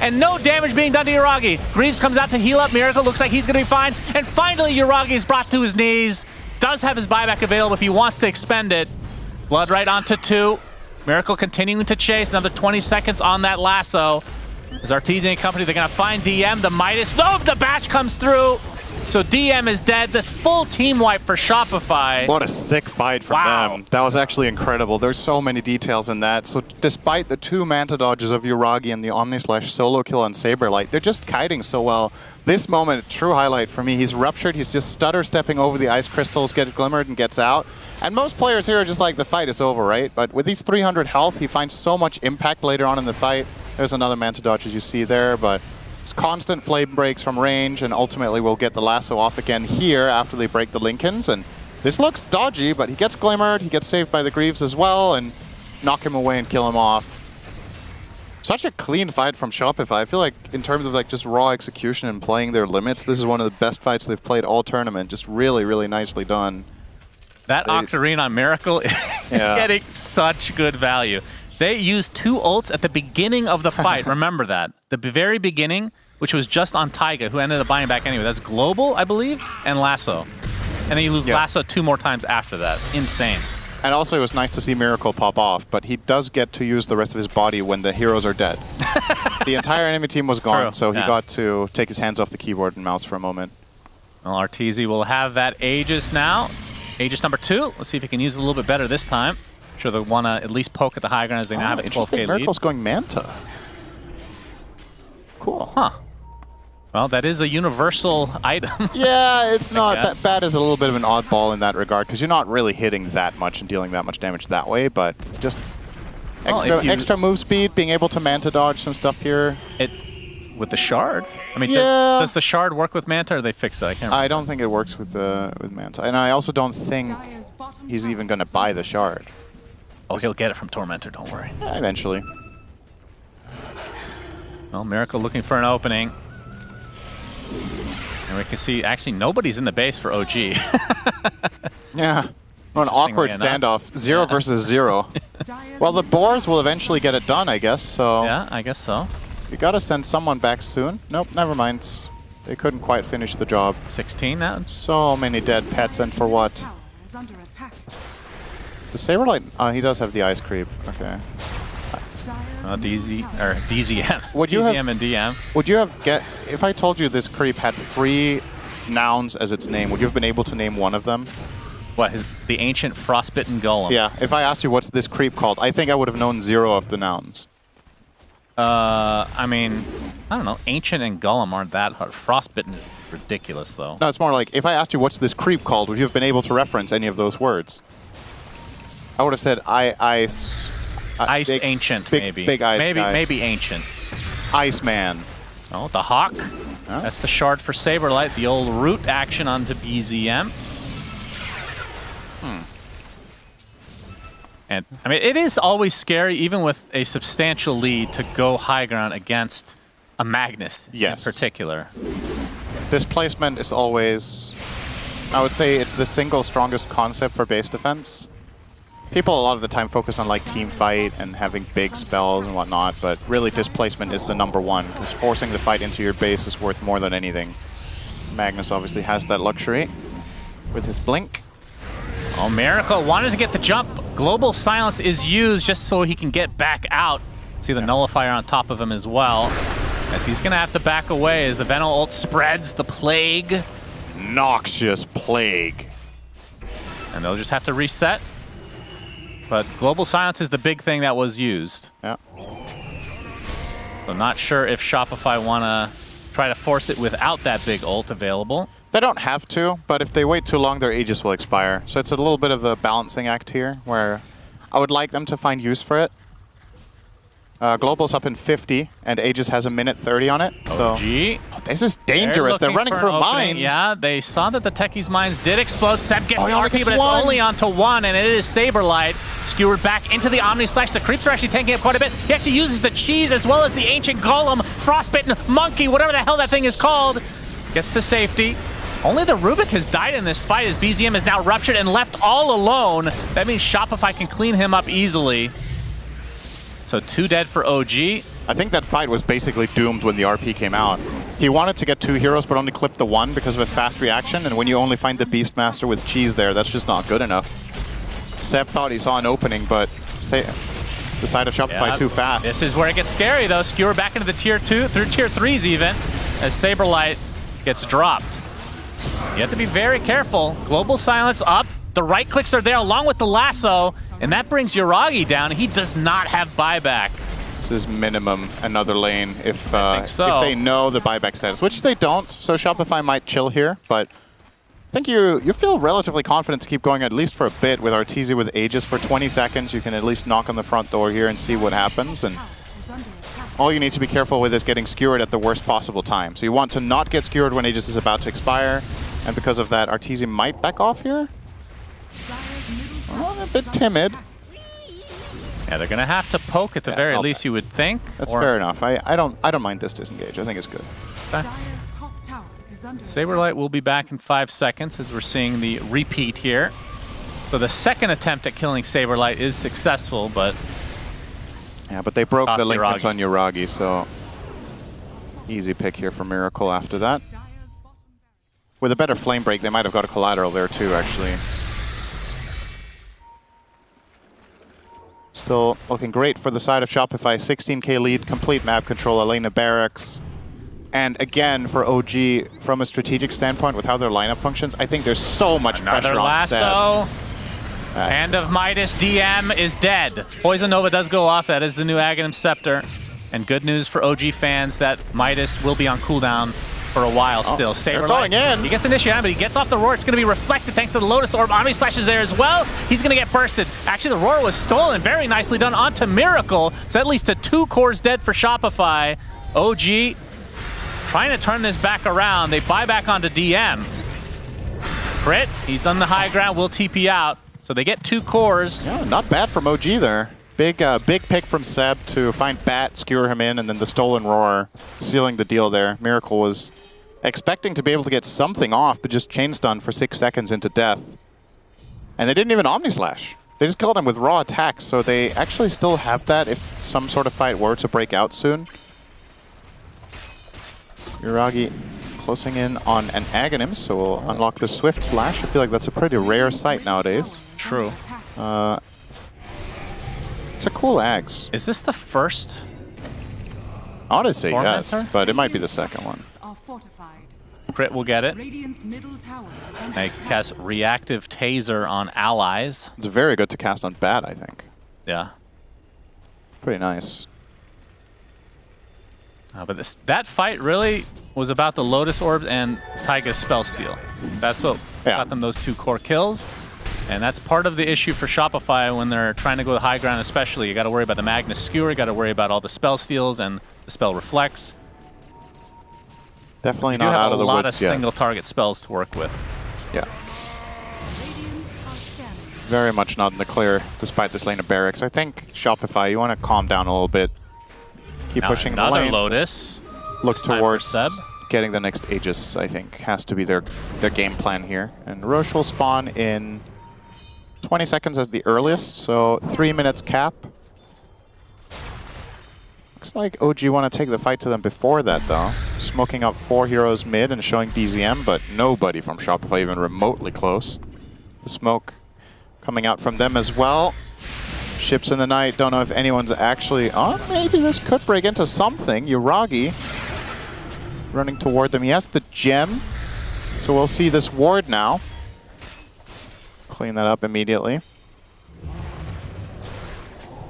Speaker 21: and no damage being done to Yuragi. Greaves comes out to heal up. Miracle looks like he's going to be fine. And finally, Yuragi is brought to his knees. Does have his buyback available if he wants to expend it. Blood right onto 2. Miracle continuing to chase. Another 20 seconds on that lasso. As Arteezy and company, they're going to find DM. The Midas. No, the bash comes through. So DM is dead. The full team wipe for Shopify.
Speaker 2: What a sick fight from them. That was actually incredible. There's so many details in that. So despite the 2 Manta dodges of Yuragi and the Omni-Slash solo kill on Saberlight, they're just kiting so well. This moment, true highlight for me. He's ruptured. He's just stutter stepping over the ice crystals, gets glimmered and gets out. And most players here are just like, the fight is over, right? But with these 300 health, he finds so much impact later on in the fight. There's another Manta dodge as you see there, but it's constant flame breaks from range, and ultimately we'll get the lasso off again here after they break the Lincolns. And this looks dodgy, but he gets glimmered, he gets saved by the Greaves as well, and knock him away and kill him off. Such a clean fight from Shopify. I feel like in terms of like just raw execution and playing their limits, this is one of the best fights they've played all tournament. Just really, really nicely done.
Speaker 21: That Octarine on Miracle is getting such good value. They used 2 ults at the beginning of the fight. Remember that. The very beginning, which was just on Taiga, who ended up buying back anyway. That's Global, I believe, and Lasso. And then you lose Lasso 2 more times after that. Insane.
Speaker 2: And also it was nice to see Miracle pop off, but he does get to use the rest of his body when the heroes are dead. The entire enemy team was gone, so he got to take his hands off the keyboard and mouse for a moment.
Speaker 21: Well, Arteezy will have that Aegis now. Aegis number 2. Let's see if he can use it a little bit better this time. Sure, they want to at least poke at the high ground as they now have a 12k lead.
Speaker 2: Miracle's going Manta. Cool.
Speaker 21: Huh. Well, that is a universal item.
Speaker 2: Yeah, it's not. Bat is a little bit of an oddball in that regard, because you're not really hitting that much and dealing that much damage that way, but just extra move speed, being able to Manta dodge some stuff here.
Speaker 21: With the shard? I mean, does the shard work with Manta, or they fixed it? I can't remember.
Speaker 2: I don't think it works with Manta. And I also don't think he's even going to buy the shard.
Speaker 21: Oh, he'll get it from Tormentor, don't worry.
Speaker 2: Eventually.
Speaker 21: Well, Miracle looking for an opening. And we can see, actually, nobody's in the base for OG.
Speaker 2: Yeah. An awkward standoff. 0 versus 0. Well, the Boars will eventually get it done, I guess, so...
Speaker 21: Yeah, I guess so.
Speaker 2: You gotta send someone back soon. Nope, never mind. They couldn't quite finish the job.
Speaker 21: 16 now?
Speaker 2: So many dead pets, and for what? The Saberlight, he does have the ice creep. Okay.
Speaker 21: DZM.
Speaker 2: Would you
Speaker 21: DZM and DM.
Speaker 2: Would you have if I told you this creep had 3 nouns as its name, would you have been able to name one of them?
Speaker 21: What, the ancient frostbitten golem?
Speaker 2: Yeah, if I asked you what's this creep called, I think I would have known 0 of the nouns.
Speaker 21: I mean, I don't know. Ancient and golem aren't that hard. Frostbitten is ridiculous, though.
Speaker 2: No, it's more like, if I asked you what's this creep called, would you have been able to reference any of those words? I would have said ice big,
Speaker 21: ancient,
Speaker 2: big,
Speaker 21: maybe.
Speaker 2: Big ice guy.
Speaker 21: Maybe ancient.
Speaker 2: Iceman.
Speaker 21: Oh, the Hawk. Huh? That's the shard for Saberlight. The old root action onto BZM. And, I mean, it is always scary, even with a substantial lead, to go high ground against a Magnus in particular.
Speaker 2: Displacement is always, I would say, it's the single strongest concept for base defense. People a lot of the time focus on like team fight and having big spells and whatnot, but really displacement is the #1, because forcing the fight into your base is worth more than anything. Magnus obviously has that luxury with his blink.
Speaker 21: Oh, Miracle wanted to get the jump. Global Silence is used just so he can get back out. See the Nullifier on top of him as well, as he's going to have to back away as the Venom ult spreads the Plague.
Speaker 2: Noxious Plague.
Speaker 21: And they'll just have to reset. But Global Silence is the big thing that was used.
Speaker 2: Yeah.
Speaker 21: So not sure if Shopify want to try to force it without that big ult available.
Speaker 2: They don't have to, but if they wait too long, their Aegis will expire. So it's a little bit of a balancing act here, where I would like them to find use for it. Global's up in 50, and Aegis has a minute 30 on it.
Speaker 21: OG.
Speaker 2: So This is dangerous. They're running through mines.
Speaker 21: Yeah, they saw that the Techie's mines did explode. Seb gets
Speaker 2: he
Speaker 21: the
Speaker 2: only
Speaker 21: RP,
Speaker 2: gets
Speaker 21: but it's
Speaker 2: one.
Speaker 21: only onto one, and it is Saberlight. Skewered back into the Omni Slash. The creeps are actually tanking up quite a bit. He actually uses the cheese as well as the ancient golem, frostbitten monkey, whatever the hell that thing is called. Gets to safety. Only the Rubik has died in this fight as BZM is now ruptured and left all alone. That means Shopify can clean him up easily. So 2 dead for OG.
Speaker 2: I think that fight was basically doomed when the RP came out. He wanted to get 2 heroes, but only clipped the 1 because of a fast reaction, and when you only find the Beastmaster with cheese there, that's just not good enough. Seb thought he saw an opening, but the side of Shopify too fast.
Speaker 21: This is where it gets scary, though. Skewer back into the tier 2, through tier 3s even, as Saberlight gets dropped. You have to be very careful. Global silence up. The right clicks are there along with the lasso, and that brings Yuragi down. He does not have buyback.
Speaker 2: This is minimum another lane if
Speaker 21: so.
Speaker 2: if they know the buyback status, which they don't. So Shopify might chill here, but I think you feel relatively confident to keep going at least for a bit with Arteezy with Aegis for 20 seconds. You can at least knock on the front door here and see what happens. And all you need to be careful with is getting skewered at the worst possible time. So you want to not get skewered when Aegis is about to expire, and because of that, Arteezy might back off here. Oh, a bit timid.
Speaker 21: Yeah, they're gonna have to poke at the very least, you would think.
Speaker 2: That's fair enough. I don't mind this disengage. I think it's good.
Speaker 21: Okay. Saberlight will be back in 5 seconds as we're seeing the repeat here. So the second attempt at killing Saberlight is successful, but
Speaker 2: yeah, but they broke
Speaker 21: off
Speaker 2: the linkments
Speaker 21: Yuragi.
Speaker 2: on Yuragi, so easy pick here for Miracle after that. With a better flame break, they might have got a collateral there too, actually. Still looking great for the side of Shopify. 16k lead, complete map control, Elena Barracks. And again, for OG, from a strategic standpoint, with how their lineup functions, I think there's so much pressure on Seb.
Speaker 21: Lasso. Hand of Midas, DM is dead. Poison Nova does go off. That is the new Aghanim Scepter. And good news for OG fans that Midas will be on cooldown for a while still.
Speaker 2: They're going in.
Speaker 21: He gets initiated, but he gets off the roar. It's going to be reflected thanks to the Lotus Orb. Omni Slash is there as well. He's going to get bursted. Actually, the roar was stolen. Very nicely done onto Miracle. So that leads to 2 cores dead for Shopify. OG trying to turn this back around. They buy back onto DM. Crit, he's on the high ground, will TP out. So they get 2 cores.
Speaker 2: Yeah, not bad from OG there. Big pick from Seb to find Bat, skewer him in, and then the stolen roar sealing the deal there. Miracle was expecting to be able to get something off, but just chain stun for 6 seconds into death. And they didn't even Omni Slash. They just killed him with raw attacks, so they actually still have that if some sort of fight were to break out soon. Yuragi closing in on an Aghanim, so we'll unlock the Swift Slash. I feel like that's a pretty rare sight nowadays.
Speaker 21: True.
Speaker 2: It's a cool Ags.
Speaker 21: Is this the first?
Speaker 2: Honestly, yes,
Speaker 21: Tormentor?
Speaker 2: but it might be the second one.
Speaker 21: Crit will get it.
Speaker 11: Radiant's middle tower is under
Speaker 21: They
Speaker 11: attack.
Speaker 21: cast Reactive Taser on allies.
Speaker 2: It's very good to cast on Bat, I think.
Speaker 21: Yeah.
Speaker 2: Pretty nice.
Speaker 21: But that fight really was about the Lotus Orb and Taiga's Spell Steal. That's what got them those 2 core kills. And that's part of the issue for Shopify when they're trying to go the high ground especially. You got to worry about the Magnus Skewer, you got to worry about all the Spell Steals and the Spell Reflects.
Speaker 2: Definitely not out of the
Speaker 21: woods yet. A lot of
Speaker 2: yet.
Speaker 21: single target spells to work with.
Speaker 2: Yeah. Very much not in the clear, despite this lane of barracks. I think Shopify, you want to calm down a little bit. Keep
Speaker 21: Now
Speaker 2: pushing the
Speaker 21: another
Speaker 2: lanes.
Speaker 21: Lotus.
Speaker 2: Look
Speaker 21: This time for
Speaker 2: towards
Speaker 21: Seb.
Speaker 2: getting the next Aegis, I think, has to be their game plan here. And Roche will spawn in 20 seconds as the earliest, so 3 minutes cap. Looks like OG want to take the fight to them before that, though. Smoking up 4 heroes mid and showing BZM, but nobody from Shopify even remotely close. The smoke coming out from them as well. Ships in the night, don't know if anyone's actually... Oh, maybe this could break into something. Yuragi running toward them. He has the gem, so we'll see this ward now. Clean that up immediately.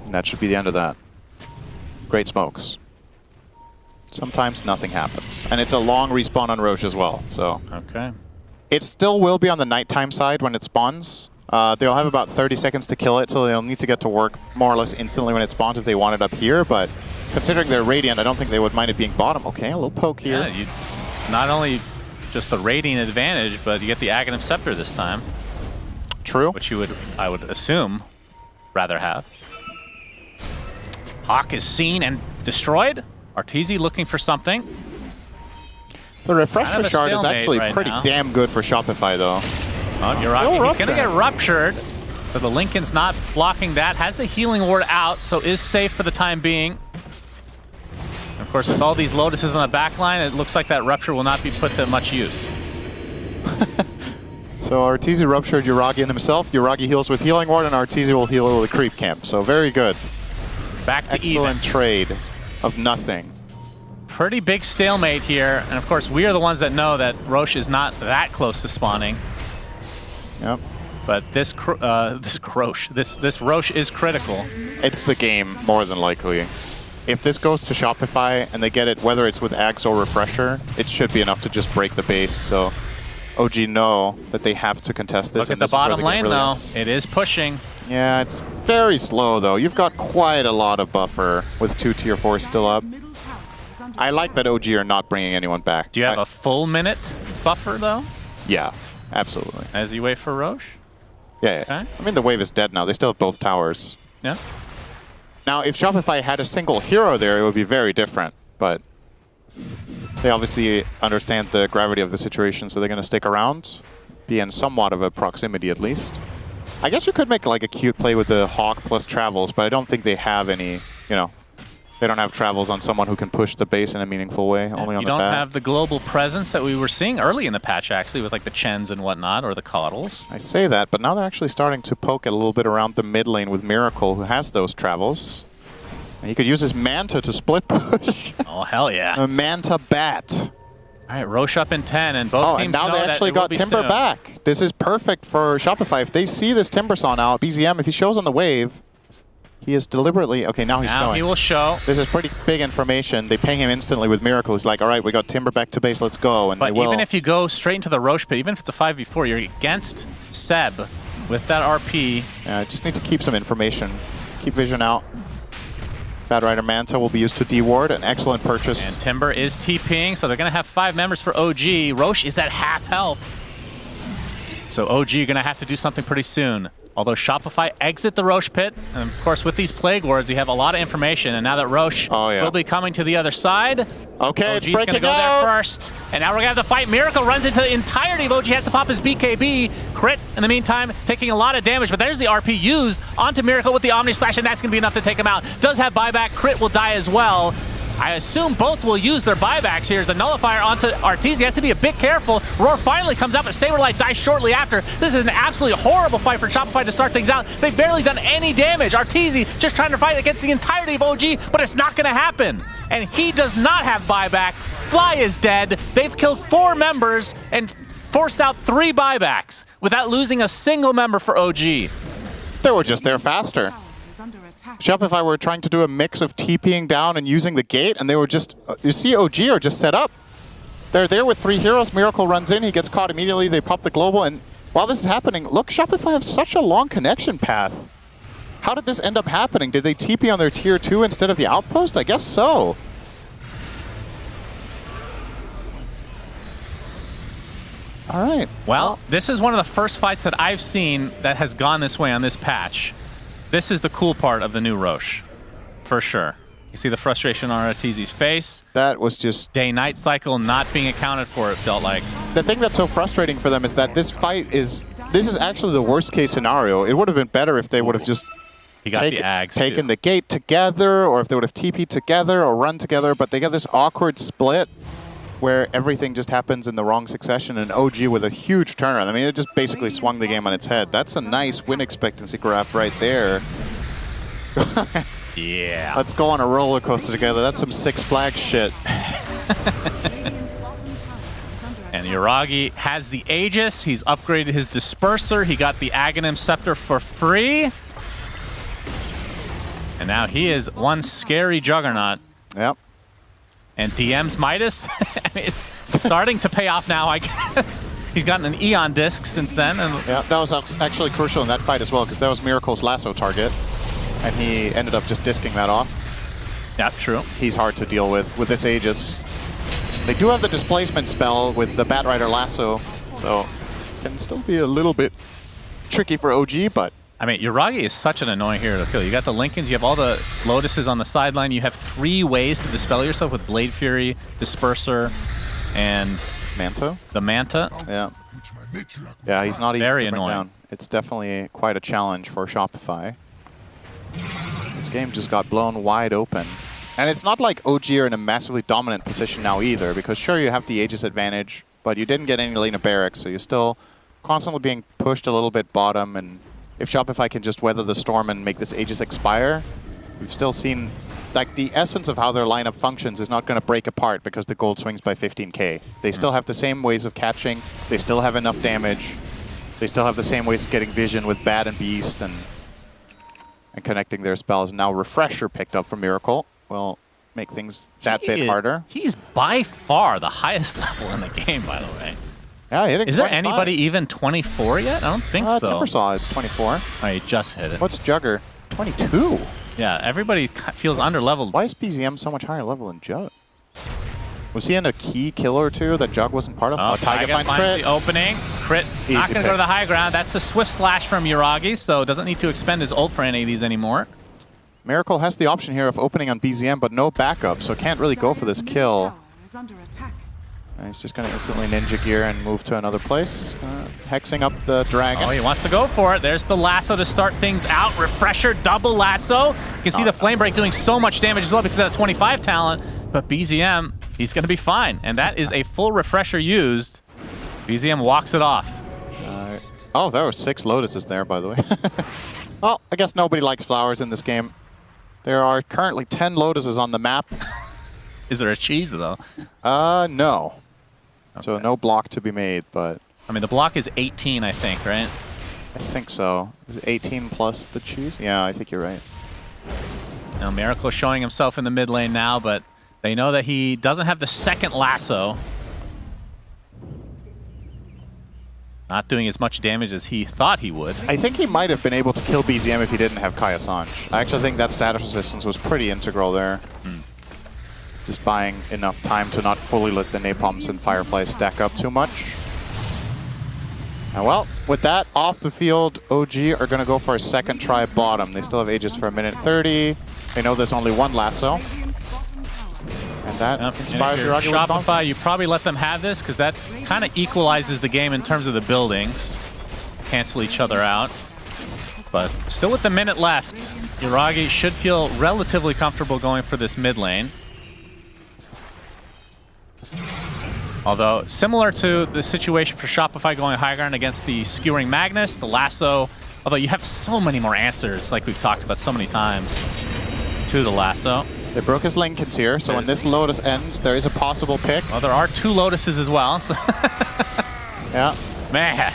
Speaker 2: And that should be the end of that. Great smokes. Sometimes nothing happens. And it's a long respawn on Roche as well, so...
Speaker 21: Okay.
Speaker 2: It still will be on the nighttime side when it spawns. They'll have about 30 seconds to kill it, so they'll need to get to work more or less instantly when it spawns if they want it up here, but considering they're Radiant, I don't think they would mind it being bottom. Okay, a little poke here.
Speaker 21: Yeah, not only just the rating advantage, but you get the Aghanim Scepter this time.
Speaker 2: True.
Speaker 21: Which you would, I would assume, rather have. Hawk is seen and destroyed. Arteezy looking for something.
Speaker 2: The refresher
Speaker 21: Kind of a
Speaker 2: shard is
Speaker 21: stalemate
Speaker 2: actually
Speaker 21: right
Speaker 2: pretty
Speaker 21: now.
Speaker 2: damn good for Shopify, though.
Speaker 21: Oh, Yuragi, he's going to get ruptured. So the Lincoln's not blocking that. Has the healing ward out, so is safe for the time being. And of course, with all these Lotuses on the back line, it looks like that rupture will not be put to much use.
Speaker 2: So Arteezy ruptured Yuragi in himself. Yuragi heals with healing ward, and Arteezy will heal with a creep camp. So very good.
Speaker 21: Back to
Speaker 2: Excellent
Speaker 21: even.
Speaker 2: trade of nothing.
Speaker 21: Pretty big stalemate here, and of course, we are the ones that know that Roche is not that close to spawning.
Speaker 2: Yep.
Speaker 21: But this Roche is critical.
Speaker 2: It's the game, more than likely. If this goes to Shopify and they get it, whether it's with Axe or Refresher, it should be enough to just break the base. So OG know that they have to contest this.
Speaker 21: Look at the bottom lane, though. It is pushing.
Speaker 2: Yeah, it's very slow, though. You've got quite a lot of buffer with 2 tier 4s still up. I like that OG are not bringing anyone back.
Speaker 21: Do you have a full minute buffer, though?
Speaker 2: Yeah, absolutely.
Speaker 21: As you wait for Roche?
Speaker 2: Yeah,
Speaker 21: Okay.
Speaker 2: I mean, the wave is dead now. They still have both towers.
Speaker 21: Yeah.
Speaker 2: Now, if Shopify had a single hero there, it would be very different. But they obviously understand the gravity of the situation, so they're going to stick around, be in somewhat of a proximity at least. I guess you could make like a cute play with the Hawk plus travels, but I don't think they have any, you know, they don't have travels on someone who can push the base in a meaningful way, only on
Speaker 21: You
Speaker 2: the
Speaker 21: don't
Speaker 2: back.
Speaker 21: have the global presence that we were seeing early in the patch, actually, with like the Chens and whatnot, or the Coddles.
Speaker 2: I say that, but now they're actually starting to poke a little bit around the mid lane with Miracle, who has those travels. And he could use his Manta to split push.
Speaker 21: Oh, hell yeah.
Speaker 2: A Manta Bat.
Speaker 21: All right, Roche up in 10, and both
Speaker 2: Oh,
Speaker 21: teams
Speaker 2: and now
Speaker 21: know
Speaker 2: they
Speaker 21: that
Speaker 2: actually
Speaker 21: it will
Speaker 2: got
Speaker 21: be
Speaker 2: Timber
Speaker 21: soon.
Speaker 2: back. This is perfect for Shopify. If they see this Timber Saw now, BZM, if he shows on the wave, he is deliberately... Okay, now he's
Speaker 21: Now
Speaker 2: showing.
Speaker 21: he will show.
Speaker 2: This is pretty big information. They ping him instantly with Miracle. He's like, all right, we got Timber back to base, let's go. And
Speaker 21: But
Speaker 2: they will.
Speaker 21: even if you go straight into the Roche pit, even if it's a 5v4, you're against Seb with that RP.
Speaker 2: Yeah, just need to keep some information. Keep vision out. Bad Rider Manta will be used to D-Ward, an excellent purchase.
Speaker 21: And Timber is TPing, so they're going to have 5 members for OG. Roche is at half health. So OG are going to have to do something pretty soon. Although Shopify exit the Roche pit, and of course with these Plague Wards, you have a lot of information, and now that Roche will be coming to the other side,
Speaker 2: okay,
Speaker 21: OG's
Speaker 2: it's
Speaker 21: going
Speaker 2: breaking
Speaker 21: to go
Speaker 2: out.
Speaker 21: there first. And now we're going to have the fight. Miracle runs into the entirety of OG, has to pop his BKB. Crit, in the meantime, taking a lot of damage, but there's the RP used onto Miracle with the Omni Slash, and that's going to be enough to take him out. Does have buyback. Crit will die as well. I assume both will use their buybacks here as the nullifier onto Arteezy. Has to be a bit careful. Roar finally comes out, but Saberlight dies shortly after. This is an absolutely horrible fight for Shopify to start things out. They've barely done any damage. Arteezy just trying to fight against the entirety of OG, but it's not going to happen. And he does not have buyback. Fly is dead. They've killed 4 members and forced out 3 buybacks without losing a single member for OG.
Speaker 2: They were just there faster. Shopify were trying to do a mix of TPing down and using the gate, and they were just, you see OG are just set up. They're there with 3 heroes. Miracle runs in, he gets caught immediately, they pop the global, and while this is happening, look, Shopify have such a long connection path. How did this end up happening? Did they TP on their tier 2 instead of the outpost? I guess so. All right.
Speaker 21: Well, this is one of the first fights that I've seen that has gone this way on this patch. This is the cool part of the new Roche, for sure. You see the frustration on Arteezy's face.
Speaker 2: That was just...
Speaker 21: Day-night cycle not being accounted for, it felt like.
Speaker 2: The thing that's so frustrating for them is that this fight is... This is actually the worst case scenario. It would have been better if they would have just taken the gate together, or if they would have TP'd together or run together, but they got this awkward split where everything just happens in the wrong succession, and OG with a huge turnaround. I mean, it just basically swung the game on its head. That's a nice win expectancy graph right there.
Speaker 21: Yeah.
Speaker 2: Let's go on a roller coaster together. That's some Six Flags shit.
Speaker 21: And Yuragi has the Aegis. He's upgraded his Disperser. He got the Aghanim Scepter for free. And now he is one scary juggernaut.
Speaker 2: Yep.
Speaker 21: And DM's Midas, I mean, it's starting to pay off now, I guess. He's gotten an Eon disc since then. And
Speaker 2: yeah, that was actually crucial in that fight as well, because that was Miracle's lasso target. And he ended up just disking that off.
Speaker 21: Yeah, true.
Speaker 2: He's hard to deal with this Aegis. They do have the displacement spell with the Batrider Lasso, so can still be a little bit tricky for OG, but...
Speaker 21: I mean, Yuragi is such an annoying hero to kill. You got the Lincolns, you have all the Lotuses on the sideline, you have 3 ways to dispel yourself with Blade Fury, Disperser, and...
Speaker 2: Manta?
Speaker 21: The Manta.
Speaker 2: Yeah. Yeah, he's not easy
Speaker 21: Very
Speaker 2: to bring
Speaker 21: annoying.
Speaker 2: down. It's definitely quite a challenge for Shopify. This game just got blown wide open. And it's not like OG are in a massively dominant position now either, because sure, you have the Aegis advantage, but you didn't get any lane of barracks, so you're still constantly being pushed a little bit bottom, and if Shopify can just weather the storm and make this Aegis expire, we've still seen, like, the essence of how their lineup functions is not going to break apart because the gold swings by 15k. They still have the same ways of catching, they still have enough damage, they still have the same ways of getting vision with Bat and Beast and connecting their spells. Now Refresher picked up from Miracle will make things that bit harder.
Speaker 21: He's by far the highest level in the game, by the way.
Speaker 2: Yeah, hitting
Speaker 21: Is there
Speaker 2: 25.
Speaker 21: anybody even 24 yet? I don't think so.
Speaker 2: Timbersaw is 24.
Speaker 21: Oh, he just hit it.
Speaker 2: What's Jugger? 22.
Speaker 21: Yeah, everybody feels under-leveled.
Speaker 2: Why is BZM so much higher level than Jug? Was he in a key kill or two that Jug wasn't part of?
Speaker 21: Oh,
Speaker 2: Taiga finds crit.
Speaker 21: the opening. Crit.
Speaker 2: Easy
Speaker 21: Not going to go to
Speaker 2: pick.
Speaker 21: the high ground. That's a swift slash from Yuragi, so doesn't need to expend his ult for any of these anymore.
Speaker 2: Miracle has the option here of opening on BZM, but no backup, so can't really go for this kill. And he's just going to instantly Ninja Gear and move to another place. Hexing up the Dragon.
Speaker 21: Oh, he wants to go for it. There's the lasso to start things out. Refresher, double lasso. You can see the Flame Break doing so much damage as well because of that 25 talent. But BZM, he's going to be fine. And that is a full Refresher used. BZM walks it off.
Speaker 2: Oh, there were 6 Lotuses there, by the way. Well, I guess nobody likes flowers in this game. There are currently 10 Lotuses on the map.
Speaker 21: Is there a cheese, though?
Speaker 2: No.
Speaker 21: Okay.
Speaker 2: So no block to be made, but...
Speaker 21: I mean, the block is 18, I think, right?
Speaker 2: I think so. Is it 18 plus the cheese? Yeah, I think you're right.
Speaker 21: Now, Miracle showing himself in the mid lane now, but they know that he doesn't have the second lasso. Not doing as much damage as he thought he would.
Speaker 2: I think he might have been able to kill BZM if he didn't have Kai Assange. I actually think that status resistance was pretty integral there. Just buying enough time to not fully let the Napalms and Fireflies stack up too much. Now, well, with that off the field, OG are going to go for a second try bottom. They still have Aegis for 1:30. They know there's only one lasso. And that inspires
Speaker 21: And if
Speaker 2: Yuragi
Speaker 21: you're
Speaker 2: with confidence.
Speaker 21: Shopify, you probably let them have this because that kind of equalizes the game in terms of the buildings. Cancel each other out. But still with the minute left, Yuragi should feel relatively comfortable going for this mid lane. Although, similar to the situation for Shopify going high ground against the Skewering Magnus, the lasso, although you have so many more answers, like we've talked about so many times, to the lasso.
Speaker 2: They broke his Lincolns here, so when this Lotus ends, there is a possible pick.
Speaker 21: Well, there are 2 Lotuses as well. So
Speaker 2: yeah.
Speaker 21: Man.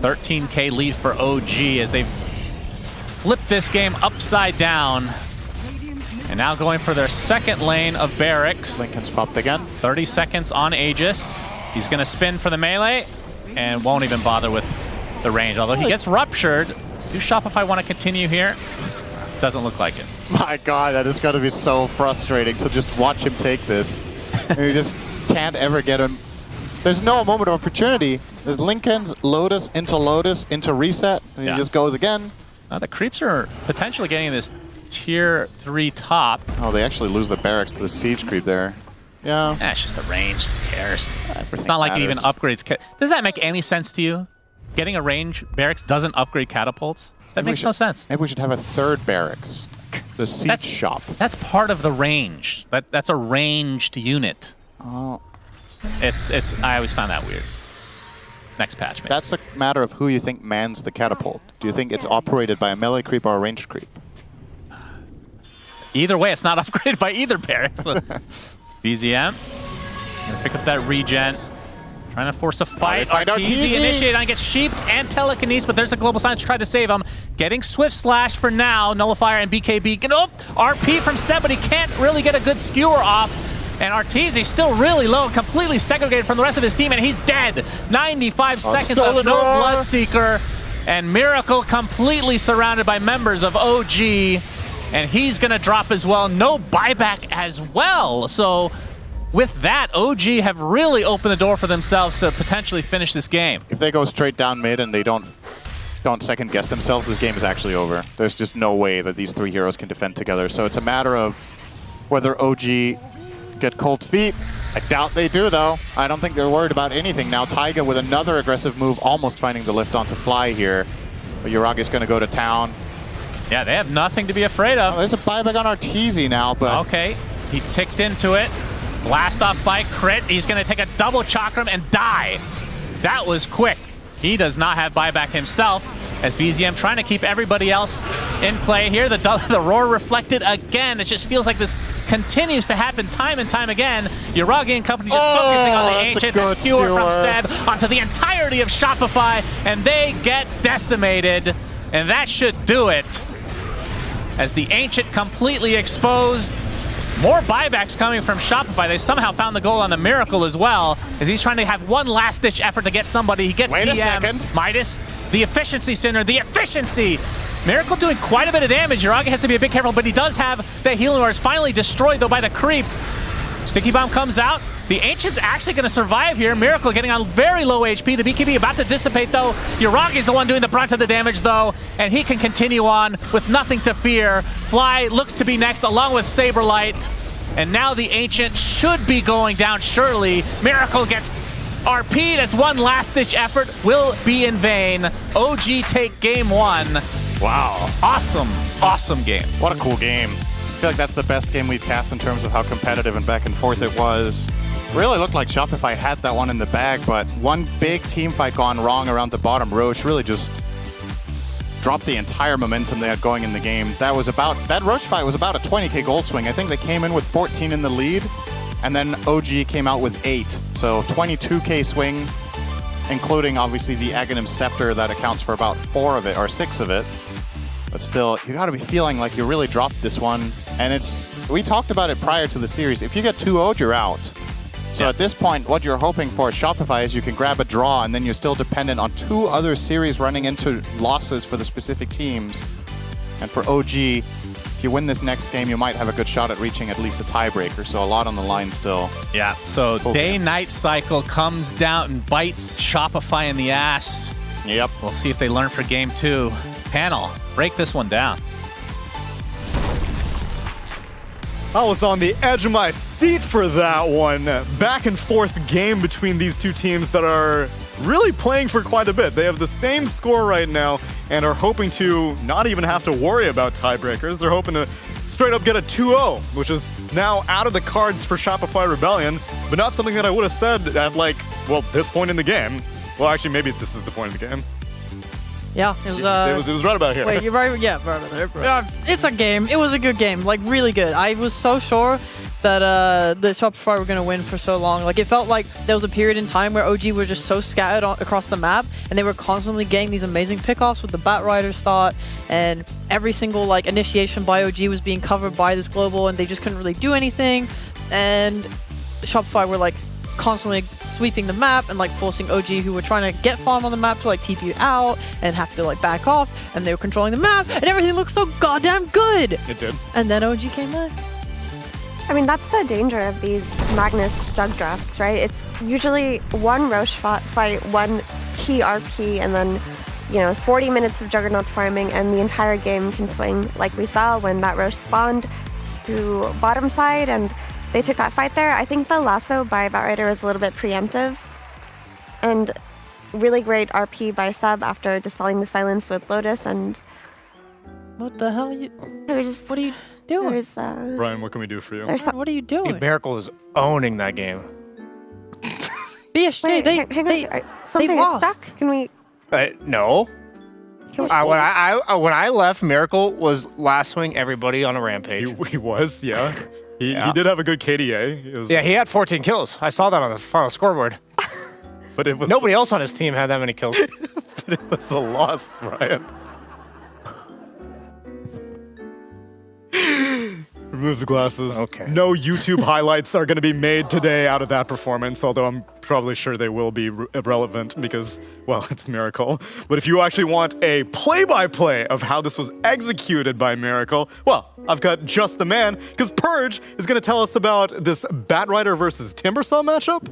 Speaker 21: 13k lead for OG as they've flipped this game upside down. And now going for their second lane of barracks.
Speaker 2: Lincoln's popped again.
Speaker 21: 30 seconds on Aegis. He's going to spin for the melee and won't even bother with the range. Although he gets ruptured. Do Shopify want to continue here? Doesn't look like it.
Speaker 2: My God, that is going to be so frustrating to just watch him take this. You just can't ever get him. There's no moment of opportunity. There's Lincoln's, Lotus, into reset, and he just goes again.
Speaker 21: Now the creeps are potentially getting this tier 3 top.
Speaker 2: Oh, they actually lose the barracks to the siege creep there. Yeah.
Speaker 21: It's just a range. Who cares? It's not like it even upgrades. Does that make any sense to you? Getting a range barracks doesn't upgrade catapults? That makes no sense.
Speaker 2: Maybe we should have a third barracks. The siege shop.
Speaker 21: That's part of the range. That's a ranged unit.
Speaker 2: Oh.
Speaker 21: I always found that weird. Next patch, maybe.
Speaker 2: That's a matter of who you think mans the catapult. Do you think it's operated by a melee creep or a ranged creep?
Speaker 21: Either way, it's not upgraded by either barracks. BZM. Gonna pick up that regen. Trying to force a fight. Arteezy initiated on, gets sheeped and telekinesis, but there's a global silence to try to save him. Getting swift slash for now. Nullifier and BKB. Oh, RP from Seb, but he can't really get a good skewer off. And Arteezy still really low, completely segregated from the rest of his team, and he's dead. 95 seconds of no Bloodseeker. And Miracle completely surrounded by members of OG. and he's going to drop as well. No buyback as well. So with that, OG have really opened the door for themselves to potentially finish this game.
Speaker 2: If they go straight down mid and they don't second guess themselves, this game is actually over. There's just no way that these three heroes can defend together. So it's a matter of whether OG get cold feet. I doubt they do, though. I don't think they're worried about anything now. Taiga with another aggressive move, almost finding the lift onto Fly here. But Yuragi's going to go to town.
Speaker 21: Yeah, they have nothing to be afraid of.
Speaker 2: Oh, there's a buyback on Arteezy now, but...
Speaker 21: Okay, he ticked into it. Blast off by crit. He's going to take a double chakram and die. That was quick. He does not have buyback himself, as BZM trying to keep everybody else in play here. The roar reflected again. It just feels like this continues to happen time and time again. Yuragi and company just focusing on the Ancient. This skewer from Seb onto the entirety of Shopify, and they get decimated. And that should do it, as the Ancient completely exposed. More buybacks coming from Shopify. They somehow found the goal on the Miracle as well, as he's trying to have one last-ditch effort to get somebody. He gets DM. Midas, the efficiency center, the efficiency. Miracle doing quite a bit of damage. Yuragi has to be a bit careful, but he does have the healing wars finally destroyed, though, by the creep. Sticky Bomb comes out. The Ancient's actually going to survive here. Miracle getting on very low HP. The BKB about to dissipate, though. Yuragi's the one doing the brunt of the damage, though, and he can continue on with nothing to fear. Fly looks to be next, along with Saberlight. And now the Ancient should be going down, surely. Miracle gets RP'd as one last-ditch effort will be in vain. OG take game one. Wow. Awesome, awesome game.
Speaker 2: What a cool game. I feel like that's the best game we've cast in terms of how competitive and back and forth it was. Really looked like Shopify had that one in the bag, but one big team fight gone wrong around the bottom. Roche really just dropped the entire momentum they had going in the game. That Roche fight was about a 20k gold swing. I think they came in with 14 in the lead, and then OG came out with 8. So 22k swing, including obviously the Aghanim Scepter that accounts for about 4 of it, or 6 of it. But still, you gotta be feeling like you really dropped this one. And we talked about it prior to the series. If you get 2-0'd, you're out. So at this point, what you're hoping for at Shopify is you can grab a draw, and then you're still dependent on 2 other series running into losses for the specific teams. And for OG, if you win this next game, you might have a good shot at reaching at least a tiebreaker. So a lot on the line still.
Speaker 21: Yeah, so day-night cycle comes down and bites Shopify in the ass.
Speaker 2: Yep.
Speaker 21: We'll see if they learn for game 2. Panel, break this one down.
Speaker 16: I was on the edge of my seat for that one. Back and forth game between these two teams that are really playing for quite a bit. They have the same score right now and are hoping to not even have to worry about tiebreakers. They're hoping to straight up get a 2-0, which is now out of the cards for Shopify Rebellion, but not something that I would have said at this point in the game. Well, actually, maybe this is the point of the game.
Speaker 19: Yeah, it
Speaker 16: was right about here.
Speaker 19: Wait, you're right. Yeah, right about there. It's a game. It was a good game. Like, really good. I was so sure that the Shopify were going to win for so long. Like, it felt like there was a period in time where OG were just so scattered across the map, and they were constantly getting these amazing pickoffs with the Bat Rider start, and every single initiation by OG was being covered by this global, and they just couldn't really do anything. And Shopify were constantly sweeping the map and forcing OG, who were trying to get farm on the map, to TP out and have to back off, and they were controlling the map, and everything looked so goddamn good.
Speaker 16: It did.
Speaker 19: And then OG came back.
Speaker 18: I mean, that's the danger of these Magnus jug drafts, right? It's usually one Roche fight, one key RP, and then 40 minutes of Juggernaut farming, and the entire game can swing, like we saw when that Roche spawned to bottom side, and they took that fight there. I think the lasso by Batrider was a little bit preemptive, and really great RP by Sub after dispelling the silence with Lotus. And
Speaker 19: what the hell? What are you doing?
Speaker 16: Brian, what can we do for you?
Speaker 19: What are you doing?
Speaker 17: Miracle is owning that game.
Speaker 19: BSJ,
Speaker 18: Wait,
Speaker 19: they
Speaker 18: something is
Speaker 19: lost.
Speaker 18: stuck. Can we?
Speaker 17: No. When I left, Miracle was lassoing everybody on a rampage.
Speaker 16: He was, yeah. He did have a good KDA.
Speaker 17: He had 14 kills. I saw that on the final scoreboard.
Speaker 16: But it was
Speaker 17: nobody else on his team had that many kills.
Speaker 16: But it was a loss, Brian. remove the glasses.
Speaker 17: Okay.
Speaker 16: No YouTube highlights are going to be made today out of that performance, although I'm probably sure they will be irrelevant because, well, it's Miracle. But if you actually want a play-by-play of how this was executed by Miracle, well, I've got just the man, because Purge is going to tell us about this Batrider versus Timbersaw matchup.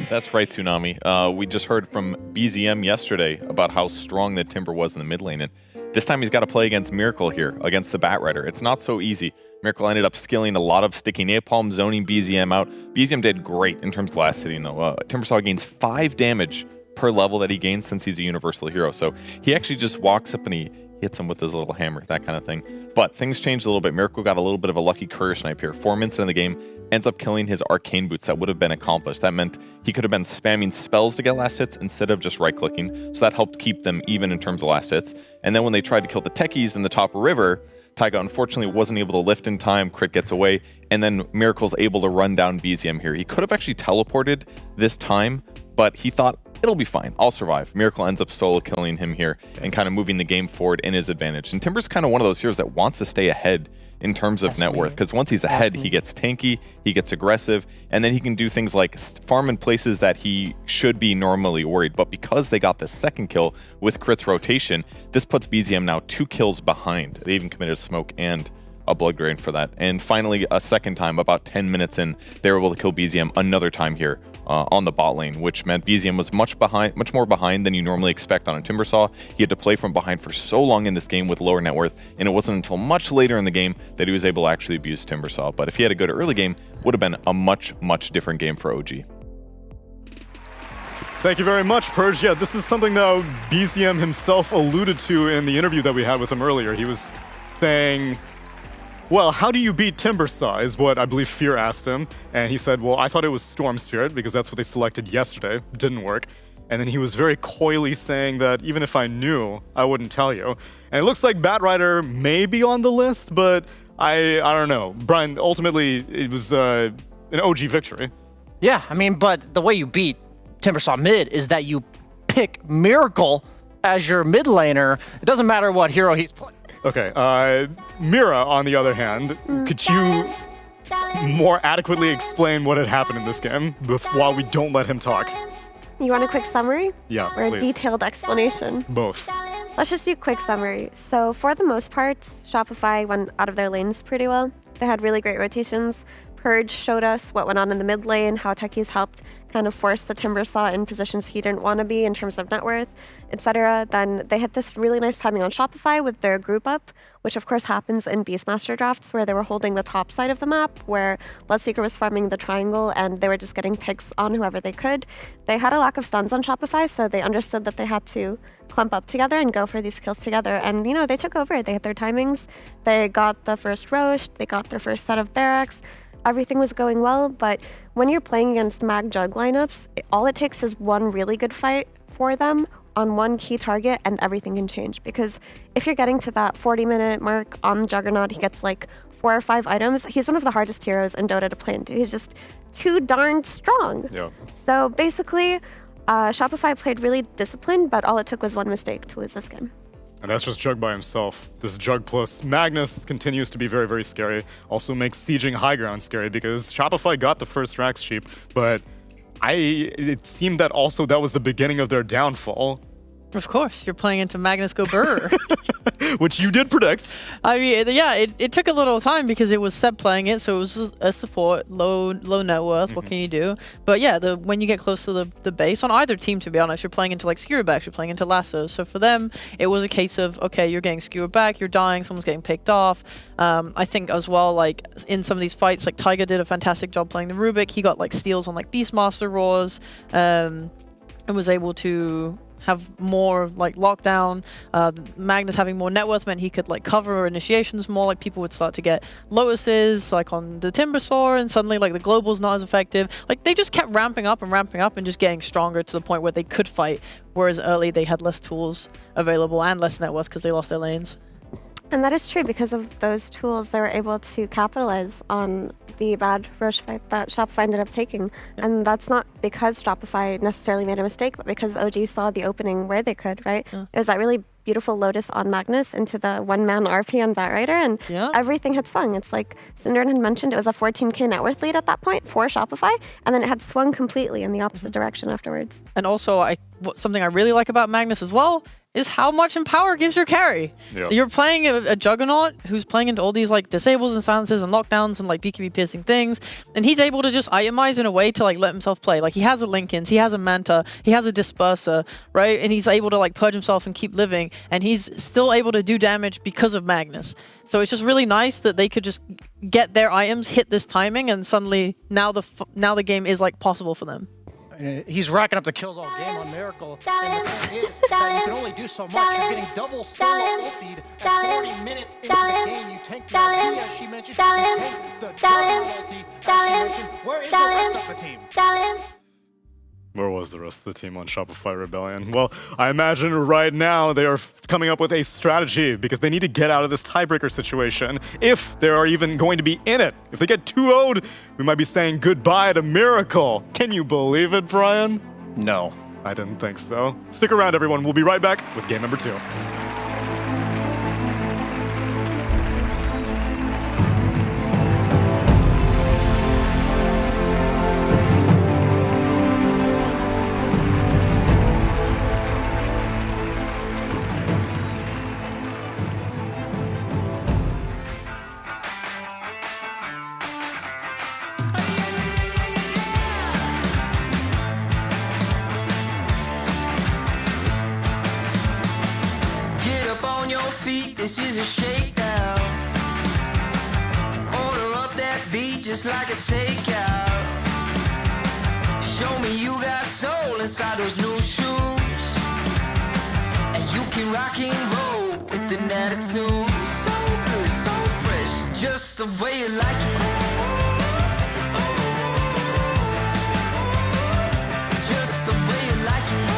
Speaker 3: That's right, Tsunami. We just heard from BZM yesterday about how strong the Timber was in the mid lane, and this time he's got to play against Miracle here, against the Batrider. It's not so easy. Miracle ended up skilling a lot of sticky napalm, zoning BZM out. BZM did great in terms of last hitting, though. Timbersaw gains 5 damage per level that he gains since he's a universal hero, so he actually just walks up and he hits him with his little hammer, that kind of thing. But things changed a little bit. Miracle got a little bit of a lucky courier snipe here. 4 minutes into the game, ends up killing his arcane boots. That would have been accomplished. That meant he could have been spamming spells to get last hits instead of just right-clicking. So that helped keep them even in terms of last hits. And then when they tried to kill the techies in the top river, Taiga unfortunately wasn't able to lift in time. Crit gets away. And then Miracle's able to run down BZM here. He could have actually teleported this time, but he thought, it'll be fine. I'll survive. Miracle ends up solo killing him here and kind of moving the game forward in his advantage. And Timber's kind of one of those heroes that wants to stay ahead in terms of net worth, because once he's ahead, he gets tanky, he gets aggressive, and then he can do things like farm in places that he should be normally worried. But because they got the second kill with Crit's rotation, this puts BZM now 2 kills behind. They even committed a smoke and a blood drain for that. And finally, a second time, about 10 minutes in, they were able to kill BZM another time here on the bot lane, which meant BZM was much more behind than you normally expect on a Timbersaw. He had to play from behind for so long in this game with lower net worth, and it wasn't until much later in the game that he was able to actually abuse Timbersaw. But if he had a good early game, would have been a much, much different game for OG.
Speaker 16: Thank you very much, Purge. Yeah, this is something that BZM himself alluded to in the interview that we had with him earlier. He was saying, well, how do you beat Timbersaw is what I believe Fear asked him. And he said, well, I thought it was Storm Spirit because that's what they selected yesterday. Didn't work. And then he was very coyly saying that even if I knew, I wouldn't tell you. And it looks like Batrider may be on the list, but I don't know. Brian, ultimately, it was an OG victory.
Speaker 17: Yeah, I mean, but the way you beat Timbersaw mid is that you pick Miracle as your mid laner. It doesn't matter what hero he's playing.
Speaker 16: Okay, Mira, on the other hand, could you more adequately explain what had happened in this game while we don't let him talk?
Speaker 18: You want a quick summary?
Speaker 16: Yeah,
Speaker 18: Or a
Speaker 16: please.
Speaker 18: detailed explanation?
Speaker 16: Both.
Speaker 18: Let's just do a quick summary. So for the most part, Shopify went out of their lanes pretty well. They had really great rotations. Purge showed us what went on in the mid lane, how techies helped kind of force the Timbersaw in positions he didn't want to be in terms of net worth, etc. Then they hit this really nice timing on Shopify with their group up, which of course happens in Beastmaster drafts where they were holding the top side of the map, where Bloodseeker was farming the triangle and they were just getting picks on whoever they could. They had a lack of stuns on Shopify, so they understood that they had to clump up together and go for these kills together. And, you know, they took over. They hit their timings. They got the first Roche. They got their first set of barracks. Everything was going well, but when you're playing against Mag Jug lineups, all it takes is one really good fight for them on one key target and everything can change. Because if you're getting to that 40-minute mark on Juggernaut, he gets like 4 or 5 items. He's one of the hardest heroes in Dota to play into. He's just too darn strong.
Speaker 16: Yeah.
Speaker 18: So basically, Shopify played really disciplined, but all it took was one mistake to lose this game.
Speaker 16: And that's just Jug by himself. This Jug plus Magnus continues to be very, very scary. Also makes sieging high ground scary because Shopify got the first Rax sheep, but it seemed that also that was the beginning of their downfall.
Speaker 19: Of course, you're playing into Magnus Go Burr.
Speaker 16: Which you did predict.
Speaker 19: I mean, yeah, it took a little time because it was Seb playing it, so it was a support, low net worth. What can you do? But yeah, when you get close to the base, on either team, to be honest, you're playing into like skewer backs, you're playing into lassos. So for them, it was a case of, okay, you're getting skewered back, you're dying, someone's getting picked off. I think as well, like in some of these fights, like Tiger did a fantastic job playing the Rubik. He got like steals on like Beastmaster Roars, and was able to have more like lockdown. Magnus having more net worth meant he could like cover initiations more. Like people would start to get Lotuses like on the Timbersaw, and suddenly like the global's not as effective. Like they just kept ramping up and just getting stronger to the point where they could fight. Whereas early they had less tools available and less net worth because they lost their lanes.
Speaker 18: And that is true. Because of those tools, they were able to capitalize on the bad rush fight that Shopify ended up taking. And that's not because Shopify necessarily made a mistake, but because OG saw the opening where they could, right? It was that really beautiful Lotus on Magnus into the one-man RP on Batrider, and everything had swung. It's like Synderen had mentioned, it was a 14k net worth lead at that point for Shopify, and then it had swung completely in the opposite direction afterwards.
Speaker 19: And also, something I really like about Magnus as well is how much Empower gives your carry.
Speaker 16: Yep.
Speaker 19: You're playing a Juggernaut who's playing into all these like disables and silences and lockdowns and like BKB piercing things, and he's able to just itemize in a way to like let himself play. Like he has a Linkens, he has a Manta, he has a Disperser, right? And he's able to like purge himself and keep living, and he's still able to do damage because of Magnus. So it's just really nice that they could just get their items, hit this timing, and suddenly now the game is like possible for them.
Speaker 17: He's racking up the kills all game on Miracle. And the thing is that you can only do so much. You're getting double solo ultied at 40 minutes into the game. You tank the ulti, as she mentioned. You tank the double ulti, as she mentioned. Where is the rest of the team?
Speaker 16: Where was the rest of the team on Shopify Rebellion? Well, I imagine right now they are coming up with a strategy because they need to get out of this tiebreaker situation if they are even going to be in it. If they get 2-0'd, we might be saying goodbye to Miracle. Can you believe it, Brian?
Speaker 9: No.
Speaker 16: I didn't think so. Stick around, everyone. We'll be right back with game number 2.
Speaker 1: This is a shakedown. Order up that beat just like a takeout. Show me you got soul inside those new shoes, and you can rock and roll with an attitude. So good, so fresh, just the way you like it. Just the way you like it.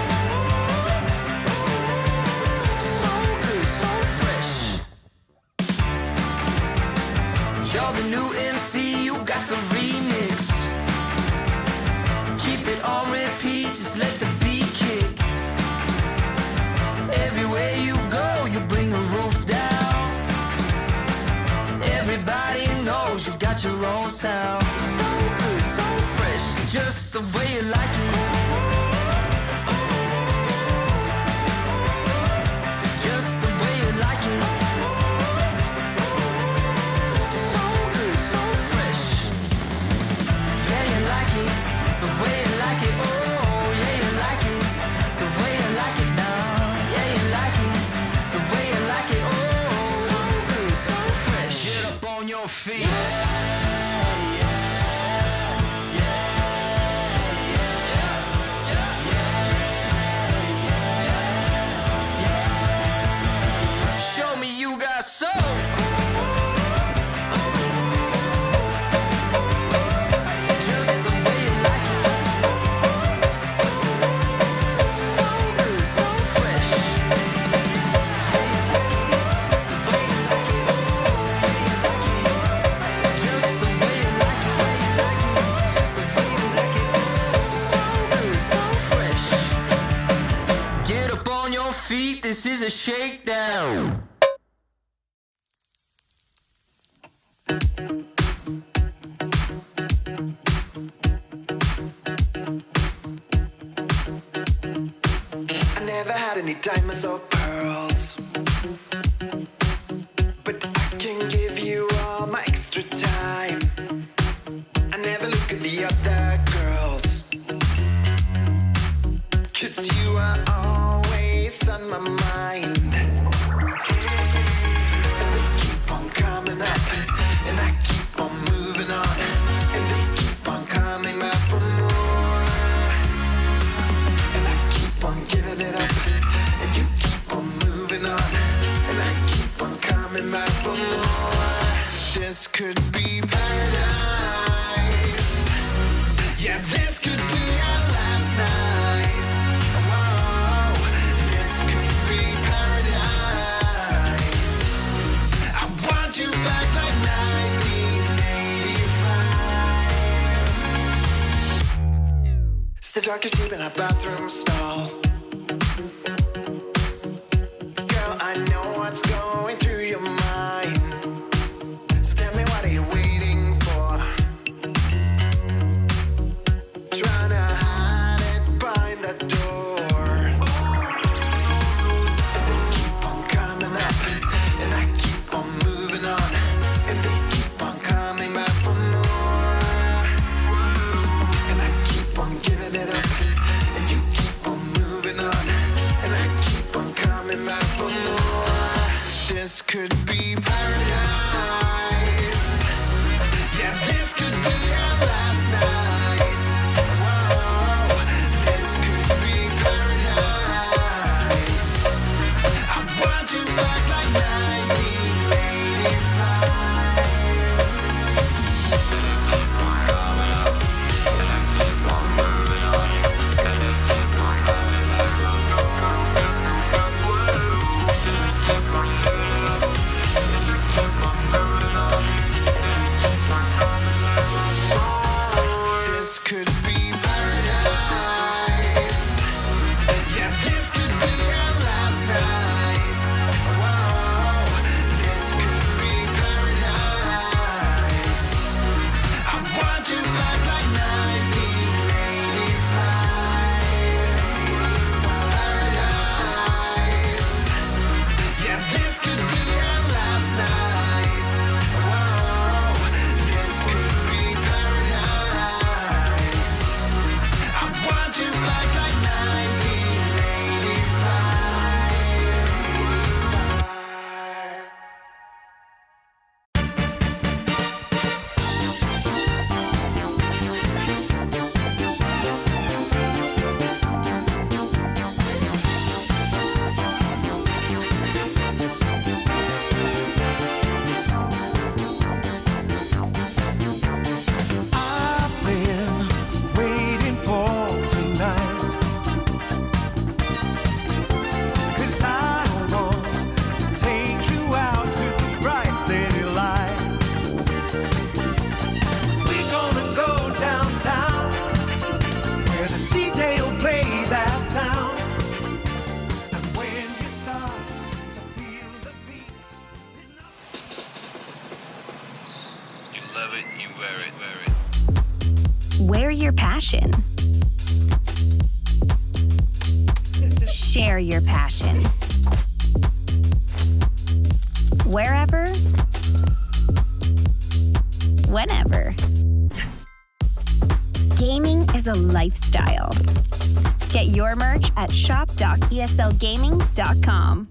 Speaker 1: You're the new MC, you got the remix. Keep it on repeat, just let the beat kick. Everywhere you go, you bring the roof down. Everybody knows you got your own sound. So good, so fresh, just the way you like it. Just the way you like it. The way you like it, oh, yeah, you like it. The way you like it now, yeah, you like it. The way you like it, oh, so good, so fresh. Get up on your feet. Show me you got soul. This is a shakedown. I never had any diamonds or pearls, but I can give you all my extra time. I never look at the other girls, 'cause you are always on my mind. And they keep on coming up, and I keep on moving on, and they keep on coming back for more. And I keep on giving it up, and you keep on moving on, and I keep on coming back for more. This could be paradise. Yeah, this could be our last night. It's the darkest sleep in a bathroom stall. what's going through your mind. So tell me, what are you waiting for? Trying to hide it behind that door. And they keep on coming up, and I keep on moving on, and they keep on coming back for more. And I keep on giving it up, and you keep on moving on, and I keep on coming back for more. This could be paradise. Yeah, this could be our last night. Whoa, this could be paradise. I want you back like 95. This could be paradise. Yeah, this could be our last night. Whoa, this could be paradise. I want you back like 1985. Paradise. Yeah, this could be our last night. Whoa, this could be paradise. I want you back like 1985. I've been waiting for tonight, 'cause I want to take you out to the bright city lights. We're gonna go downtown, where the DJ will play that sound. And when you start to feel the beat, you love it, you wear it, wear it.
Speaker 4: Wear your passion. Share your passion. Wherever, whenever. Gaming is a lifestyle. Get your merch at shop.eslgaming.com.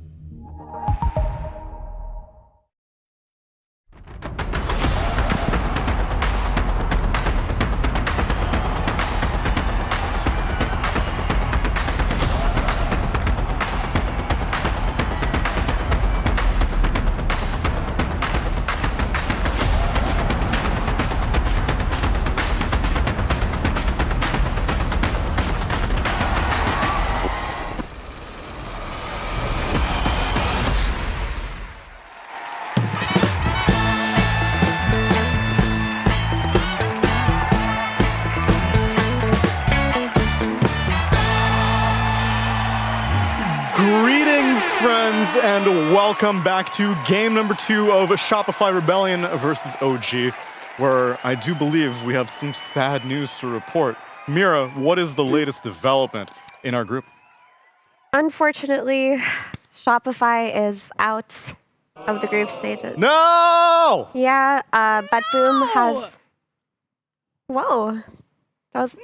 Speaker 16: Greetings, friends, and welcome back to game number 2 of Shopify Rebellion versus OG, where I do believe we have some sad news to report. Mira, what is the latest development in our group?
Speaker 18: Unfortunately, Shopify is out of the group stages.
Speaker 16: No!
Speaker 18: Yeah, Betboom has. Whoa. That was.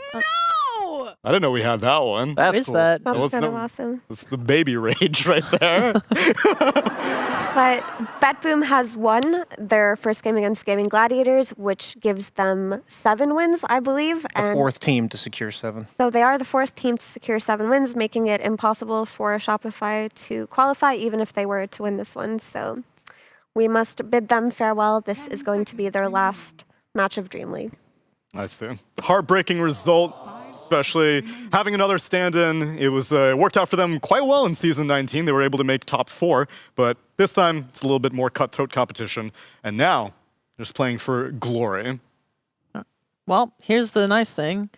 Speaker 16: I didn't know we had that one.
Speaker 18: That's What is cool. that? That's
Speaker 16: What's
Speaker 18: kind of
Speaker 16: the-
Speaker 18: awesome.
Speaker 16: That's the baby rage right there.
Speaker 18: But Betboom has won their first game against Gaming Gladiators, which gives them 7 wins, I believe.
Speaker 17: The fourth team to secure 7.
Speaker 18: So they are the 4th team to secure 7 wins, making it impossible for Shopify to qualify, even if they were to win this one. So we must bid them farewell. This is going to be their last match of Dream League.
Speaker 16: I see. Heartbreaking result, especially having another stand-in. It was worked out for them quite well in Season 19. They were able to make top 4, but this time it's a little bit more cutthroat competition. And now, they're just playing for glory.
Speaker 19: Well, here's the nice thing.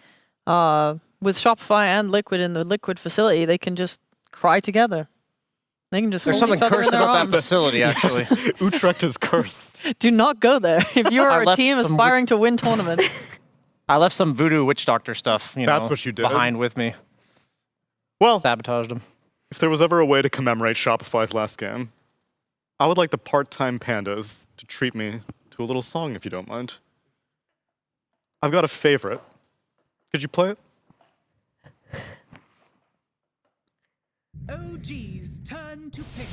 Speaker 19: With Shopify and Liquid in the Liquid facility, they can just cry together. They can just
Speaker 17: There's
Speaker 19: hold
Speaker 17: something
Speaker 19: each other in
Speaker 17: cursed
Speaker 19: their
Speaker 17: about
Speaker 19: arms.
Speaker 17: that facility, actually.
Speaker 16: Utrecht is cursed.
Speaker 19: Do not go there if you
Speaker 17: I
Speaker 19: are a
Speaker 17: left
Speaker 19: team
Speaker 17: some
Speaker 19: aspiring to win tournaments.
Speaker 17: I left some voodoo witch doctor stuff,
Speaker 16: That's what you did.
Speaker 17: behind with me.
Speaker 16: Well,
Speaker 17: sabotaged them.
Speaker 16: If there was ever a way to commemorate Shopify's last game, I would like the part-time pandas to treat me to a little song, if you don't mind. I've got a favorite. Could you play it?
Speaker 1: OG's turn to pick.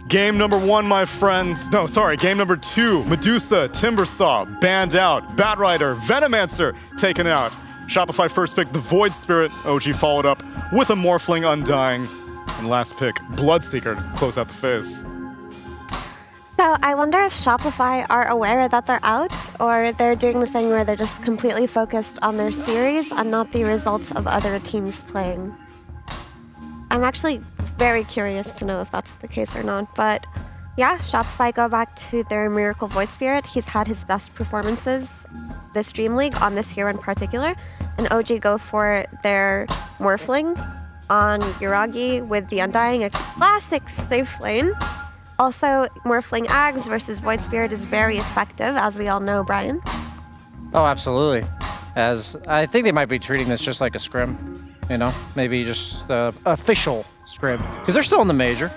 Speaker 16: Game number 1, my friends. No, sorry, game number 2. Medusa, Timbersaw, banned out. Batrider, Venomancer, taken out. Shopify first pick, the Void Spirit. OG followed up with a Morphling Undying. And last pick, Bloodseeker to close out the phase.
Speaker 18: So I wonder if Shopify are aware that they're out, or they're doing the thing where they're just completely focused on their series and not the results of other teams playing. I'm actually very curious to know if that's the case or not. But yeah, Shopify go back to their Miracle Void Spirit. He's had his best performances this DreamLeague on this hero in particular. And OG go for their Morphling on Yuragi with the Undying, a classic safe lane. Also, Morphling Ags versus Void Spirit is very effective, as we all know, Brian.
Speaker 17: Oh, absolutely. As I think they might be treating this just like a scrim. You know, maybe just official scrim. Because they're still in the major.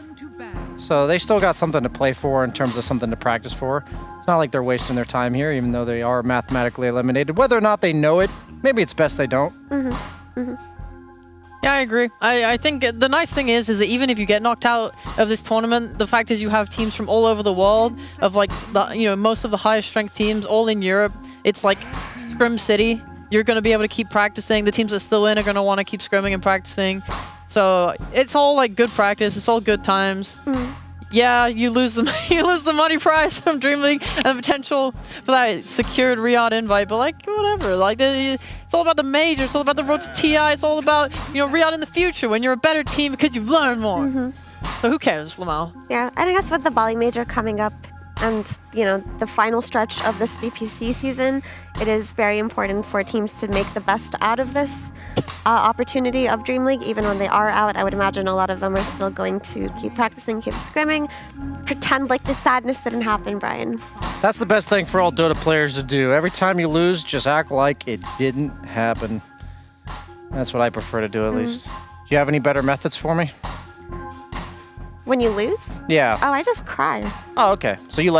Speaker 17: So they still got something to play for in terms of something to practice for. It's not like they're wasting their time here, even though they are mathematically eliminated. Whether or not they know it, maybe it's best they don't.
Speaker 19: Yeah, I agree. I think the nice thing is that even if you get knocked out of this tournament, the fact is you have teams from all over the world of like most of the highest strength teams all in Europe. It's like Scrim City. You're going to be able to keep practicing. The teams that still in are going to want to keep scrimming and practicing. So it's all like good practice. It's all good times. Yeah, you lose the money prize from DreamLeague and the potential for that secured Riyadh invite, but like whatever. Like it's all about the major. It's all about the road to TI. It's all about Riyadh in the future when you're a better team because you've learned more. So who cares, Lamau?
Speaker 18: Yeah, I guess with the Bali Major coming up and the final stretch of this DPC season, it is very important for teams to make the best out of this opportunity of DreamLeague. Even when they are out, I would imagine a lot of them are still going to keep practicing, keep scrimming, pretend like the sadness didn't happen, Brian.
Speaker 17: That's the best thing for all Dota players to do. Every time you lose, just act like it didn't happen. That's what I prefer to do, at least. Do you have any better methods for me?
Speaker 18: When you lose?
Speaker 17: Yeah.
Speaker 18: Oh, I just cry.
Speaker 17: Oh, okay. So you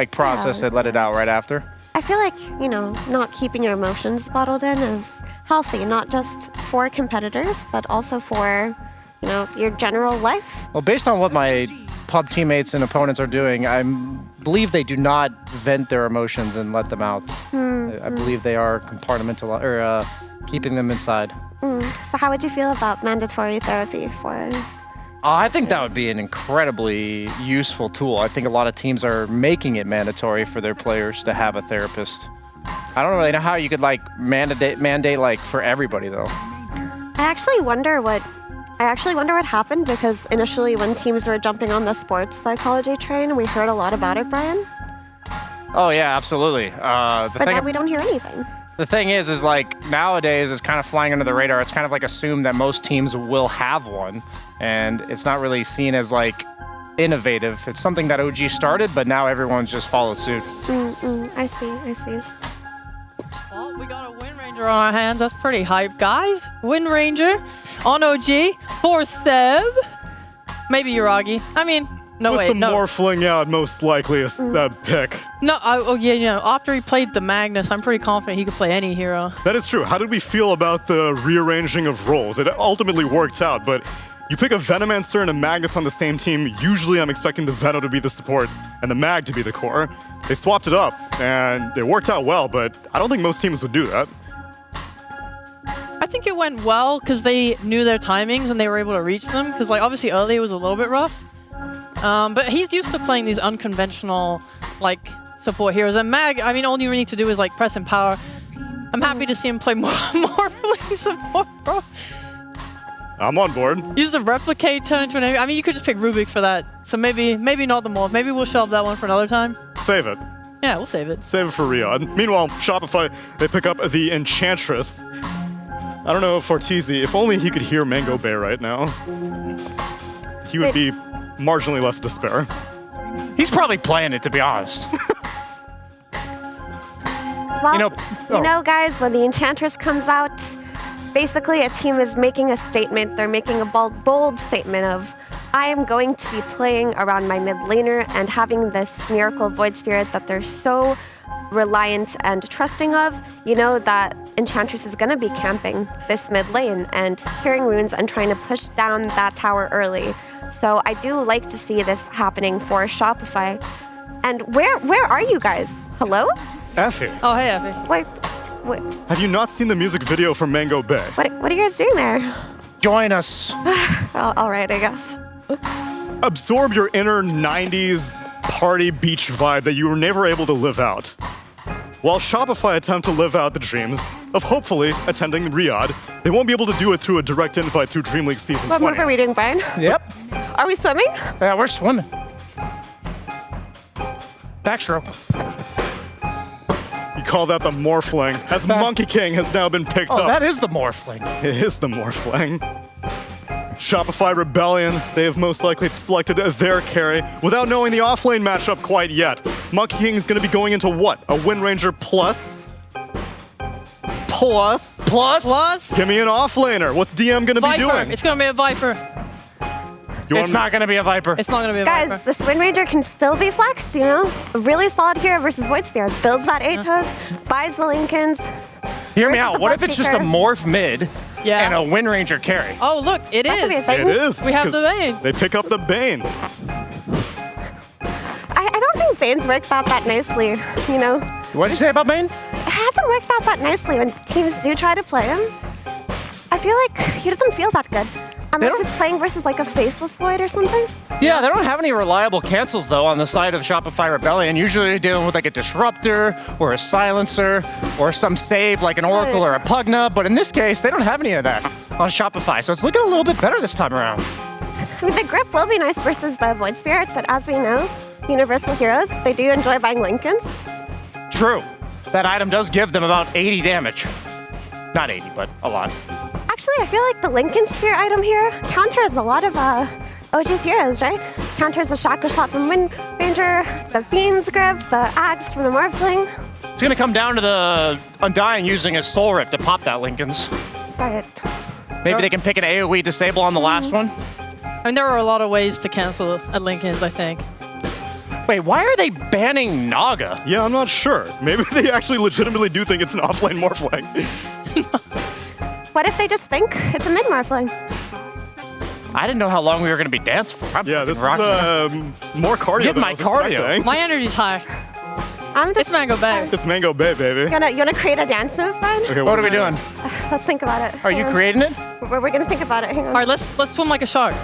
Speaker 17: process it, let it out right after?
Speaker 18: I feel like, not keeping your emotions bottled in is healthy, not just for competitors, but also for, your general life.
Speaker 17: Well, based on what my pub teammates and opponents are doing, I believe they do not vent their emotions and let them out. I believe they are compartmentalized or keeping them inside.
Speaker 18: So how would you feel about mandatory therapy for...
Speaker 17: I think that would be an incredibly useful tool. I think a lot of teams are making it mandatory for their players to have a therapist. I don't really know how you could mandate like for everybody though.
Speaker 18: I actually wonder what happened, because initially when teams were jumping on the sports psychology train, we heard a lot about it, Brian.
Speaker 17: Oh yeah, absolutely.
Speaker 18: But now we don't hear anything.
Speaker 17: The thing is like nowadays it's kind of flying under the radar. It's kind of like assumed that most teams will have one, and it's not really seen as like innovative. It's something that OG started, but now everyone's just followed suit.
Speaker 18: I see.
Speaker 19: Well, we got a Wind Ranger on our hands. That's pretty hype, guys. Wind Ranger on OG for Seb. Maybe Yuragi. I mean, no way.
Speaker 16: With the Morphling out, most likely is that pick.
Speaker 19: No, after he played the Magnus, I'm pretty confident he could play any hero.
Speaker 16: That is true. How did we feel about the rearranging of roles? It ultimately worked out, but you pick a Venomancer and a Magnus on the same team, usually I'm expecting the Veno to be the support and the Mag to be the core. They swapped it up, and it worked out well, but I don't think most teams would do that.
Speaker 19: I think it went well because they knew their timings and they were able to reach them, because obviously early it was a little bit rough. But he's used to playing these unconventional support heroes. And Mag, I mean, all you need to do is like press and power. I'm happy to see him play more Morphling support, bro.
Speaker 16: I'm on board.
Speaker 19: Use the replicate, turn into an enemy. I mean, you could just pick Rubik for that. So maybe not the Morph. Maybe we'll shelve that one for another time.
Speaker 16: Save it.
Speaker 19: Yeah, we'll save it.
Speaker 16: Save it for Riyadh. Meanwhile, Shopify, they pick up the Enchantress. I don't know if Fortizi, if only he could hear Mango Bay right now. He would be marginally less despair.
Speaker 17: He's probably playing it, to be honest.
Speaker 18: Well,
Speaker 17: you know,
Speaker 18: guys, when the Enchantress comes out, basically a team is making a statement. They're making a bold statement of, I am going to be playing around my mid laner and having this Miracle Void Spirit that they're so reliant and trusting of. You know that Enchantress is going to be camping this mid lane and curing wounds and trying to push down that tower early. So I do like to see this happening for Shopify. And where are you guys? Hello?
Speaker 16: Effie.
Speaker 19: Oh, hey, Effie.
Speaker 18: Wait.
Speaker 16: Have you not seen the music video for Mango Bay?
Speaker 18: What are you guys doing there?
Speaker 17: Join us.
Speaker 18: All right, I guess.
Speaker 16: Absorb your inner 90s party beach vibe that you were never able to live out. While Shopify attempt to live out the dreams of hopefully attending Riyadh, they won't be able to do it through a direct invite through DreamLeague Season 20.
Speaker 18: What move are we doing, Brian?
Speaker 17: Yep.
Speaker 18: Are we swimming?
Speaker 17: Yeah, we're swimming. Backstroke.
Speaker 16: You call that the Morphling, as Monkey King has now been picked up.
Speaker 17: Oh, that is the Morphling.
Speaker 16: It is the Morphling. Shopify Rebellion, they have most likely selected their carry without knowing the offlane matchup quite yet. Monkey King is going to be going into what? A Wind Ranger plus? Give me an offlaner. What's DM going to be doing?
Speaker 19: It's going to be a Viper.
Speaker 17: It's not going to be a Viper.
Speaker 19: It's not going to be a
Speaker 18: Guys,
Speaker 19: Viper.
Speaker 18: this Wind Ranger can still be flexed, you know? A really solid hero versus Void Spirit. Builds that Atos, buys the Lincolns.
Speaker 17: Hear me
Speaker 18: versus
Speaker 17: out.
Speaker 18: the
Speaker 17: What if it's just a
Speaker 18: Bloodseeker.
Speaker 17: Morph mid and a Wind Ranger carry?
Speaker 19: Oh, look, it
Speaker 18: That could be a
Speaker 19: is.
Speaker 18: thing.
Speaker 16: It is.
Speaker 19: We have the
Speaker 16: 'cause
Speaker 19: Bane.
Speaker 16: They pick up the Bane.
Speaker 18: I don't think Bane's worked out that nicely, you know?
Speaker 17: What did you say about Bane?
Speaker 18: It hasn't worked out that nicely when teams do try to play him. I feel like he doesn't feel that good. Unless he's playing versus like a faceless Void or something.
Speaker 17: Yeah, they don't have any reliable cancels though on the side of Shopify Rebellion. Usually they're dealing with like a Disruptor or a Silencer or some save like an Oracle or a Pugna, but in this case they don't have any of that on Shopify, so it's looking a little bit better this time around.
Speaker 18: I mean, the grip will be nice versus the Void Spirit, but as we know, Universal Heroes, they do enjoy buying Lincolns.
Speaker 17: True. That item does give them about 80 damage. Not 80, but a lot.
Speaker 18: Actually, I feel like the Lincoln Spear item here counters a lot of OG's heroes, right? Counters the Chakra Shot from Wind Ranger, the Fiend's Grip, the Axe from the Morphling.
Speaker 17: It's gonna come down to the Undying using his Soul Rip to pop that Lincolns.
Speaker 18: Right.
Speaker 17: Maybe they can pick an AoE disable on the last one.
Speaker 19: I mean, there are a lot of ways to cancel a Lincoln's, I think.
Speaker 17: Wait, why are they banning Naga?
Speaker 16: Yeah, I'm not sure. Maybe they actually legitimately do think it's an offlane Morphling.
Speaker 18: What if they just think it's a mid-Morphling?
Speaker 17: I didn't know how long we were gonna be dancing for.
Speaker 16: Yeah, this is more cardio.
Speaker 17: Get
Speaker 16: than I
Speaker 17: my
Speaker 16: was
Speaker 17: cardio.
Speaker 16: expecting.
Speaker 19: My energy's high.
Speaker 18: It's
Speaker 19: Mango Bay.
Speaker 16: It's Mango Bay, baby.
Speaker 18: You wanna create a dance move, Brian?
Speaker 16: Okay,
Speaker 17: What are we doing?
Speaker 18: Let's think about it.
Speaker 17: Are you creating it?
Speaker 18: We're gonna think about it. Hang on.
Speaker 19: All right, let's swim like a shark.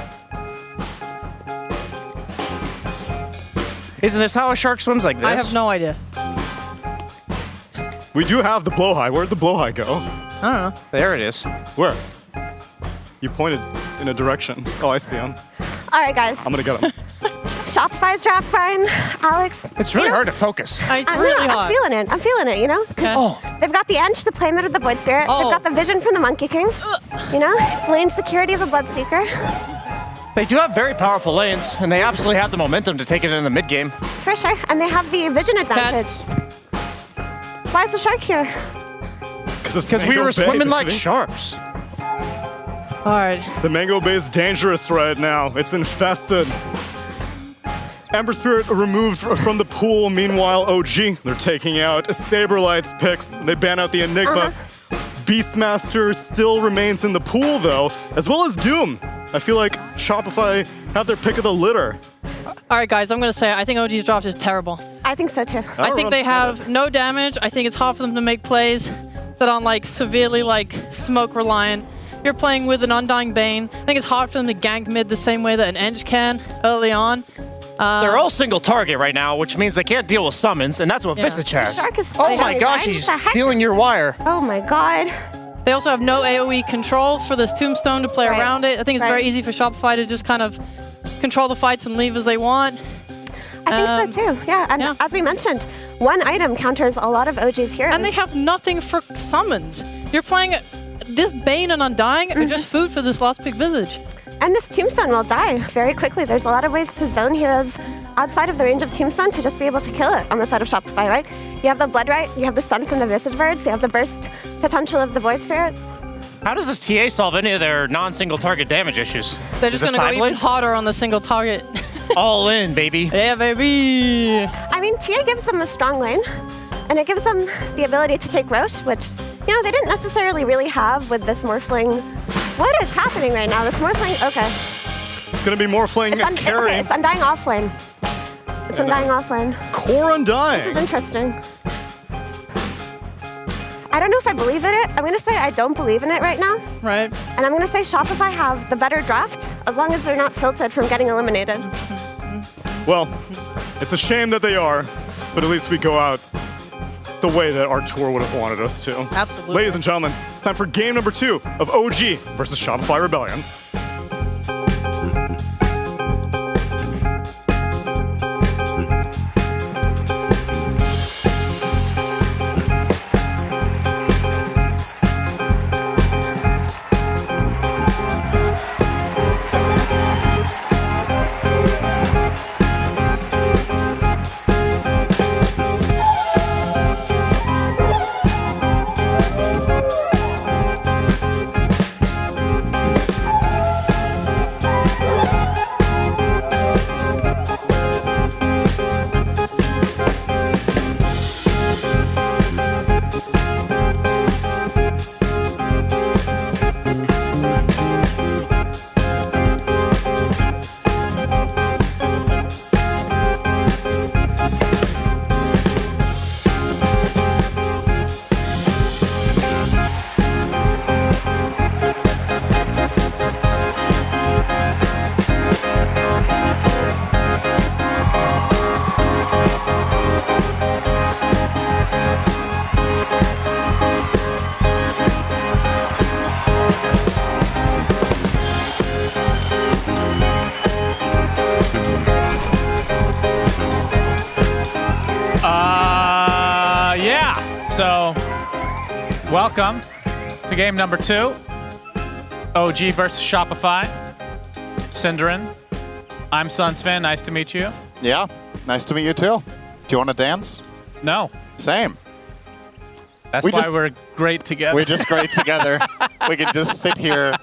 Speaker 17: Isn't this how a shark swims like this?
Speaker 19: I have no idea.
Speaker 16: We do have the blowhigh. Where'd the blowhigh go?
Speaker 19: I don't know.
Speaker 17: There it is.
Speaker 16: Where? You pointed in a direction. Oh, I see him.
Speaker 18: All right, guys.
Speaker 16: I'm gonna get him.
Speaker 18: Shopify's draft, Brian, Alex.
Speaker 17: It's really hard to focus.
Speaker 19: It's
Speaker 18: I'm
Speaker 19: really hard.
Speaker 18: I'm feeling it, you know? 'Cause they've got the Edge to play mid of the Void Spirit.
Speaker 19: Oh.
Speaker 18: They've got the Vision from the Monkey King. You know? Lane security of the Bloodseeker.
Speaker 17: They do have very powerful lanes, and they absolutely have the momentum to take it in the mid game.
Speaker 18: For sure. And they have the Vision advantage. Why is the shark here?
Speaker 17: Because we were swimming like sharks.
Speaker 19: All right.
Speaker 16: The Mango Bay is dangerous right now. It's infested. Ember Spirit removed from the pool. Meanwhile, OG, they're taking out Saberlight's picks. They ban out the Enigma. Beastmaster still remains in the pool, though, as well as Doom. I feel like Shopify have their pick of the litter.
Speaker 19: All right, guys, I'm going to say I think OG's draft is terrible.
Speaker 18: I think so, too.
Speaker 19: I think they have no damage. I think it's hard for them to make plays that aren't like severely like smoke reliant. You're playing with an Undying Bane. I think it's hard for them to gank mid the same way that an Eng can early on.
Speaker 17: They're all single target right now, which means they can't deal with summons, and that's what Visage has.
Speaker 18: Shark is
Speaker 17: Oh my
Speaker 18: really
Speaker 17: gosh,
Speaker 18: dying.
Speaker 17: he's
Speaker 18: What the heck?
Speaker 17: stealing your wire.
Speaker 18: Oh my god.
Speaker 19: They also have no AoE control for this Tombstone to play
Speaker 18: Right.
Speaker 19: around it. I think it's
Speaker 18: Right.
Speaker 19: very easy for Shopify to just kind of control the fights and leave as they want.
Speaker 18: I think so too. Yeah, and as we mentioned, one item counters a lot of OG's heroes.
Speaker 19: And they have nothing for summons. You're playing this Bane and Undying are just food for this last pick Visage.
Speaker 18: And this Tombstone will die very quickly. There's a lot of ways to zone heroes outside of the range of Tombstone to just be able to kill it on the side of Shopify, right? You have the Bloodright, you have the Stun from the Visage Birds, you have the burst potential of the Void Spirit.
Speaker 17: How does this TA solve any of their non-single target damage issues?
Speaker 19: They're just
Speaker 17: Is
Speaker 19: going to
Speaker 17: this
Speaker 19: go even
Speaker 17: Blades?
Speaker 19: harder on the single target.
Speaker 17: All in, baby.
Speaker 19: Yeah, baby.
Speaker 18: I mean, TA gives them a strong lane, and it gives them the ability to take Roche, which, you know, they didn't necessarily really have with this Morphling. What is happening right now? This Morphling, okay.
Speaker 16: It's going to be Morphling carry.
Speaker 18: Okay, it's Undying offlane. It's Undying offlane.
Speaker 16: Core Undying.
Speaker 18: This is interesting. I don't know if I believe in it. I'm going to say I don't believe in it right now.
Speaker 19: Right.
Speaker 18: And I'm going to say Shopify have the better draft, as long as they're not tilted from getting eliminated.
Speaker 16: Well, it's a shame that they are, but at least we go out the way that our tour would have wanted us to.
Speaker 19: Absolutely.
Speaker 16: Ladies and gentlemen, it's time for game number 2 of OG versus Shopify Rebellion.
Speaker 21: Yeah. So, welcome to game number 2. OG versus Shopify. Cinderin. I'm Sunsfin. Nice to meet you.
Speaker 2: Yeah, nice to meet you too. Do you want to dance?
Speaker 21: No.
Speaker 2: Same.
Speaker 21: That's why we're great together.
Speaker 2: We're just great together. We can just sit here,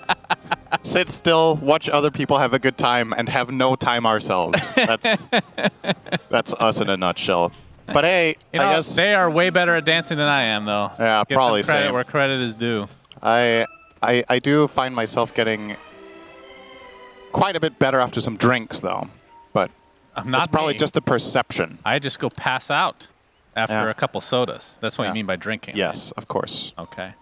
Speaker 2: sit still, watch other people have a good time, and have no time ourselves. That's us in a nutshell. But hey,
Speaker 21: You know,
Speaker 2: I guess
Speaker 21: they are way better at dancing than I am, though.
Speaker 2: Yeah,
Speaker 21: Give
Speaker 2: probably
Speaker 21: them credit
Speaker 2: same.
Speaker 21: where credit is due.
Speaker 2: I do find myself getting quite a bit better after some drinks, though. But
Speaker 21: Not
Speaker 2: it's probably
Speaker 21: me.
Speaker 2: just the perception.
Speaker 21: I just go pass out after
Speaker 2: Yeah.
Speaker 21: a couple sodas. That's what
Speaker 2: Yeah.
Speaker 21: you mean by drinking.
Speaker 2: Yes, of course.
Speaker 21: Okay.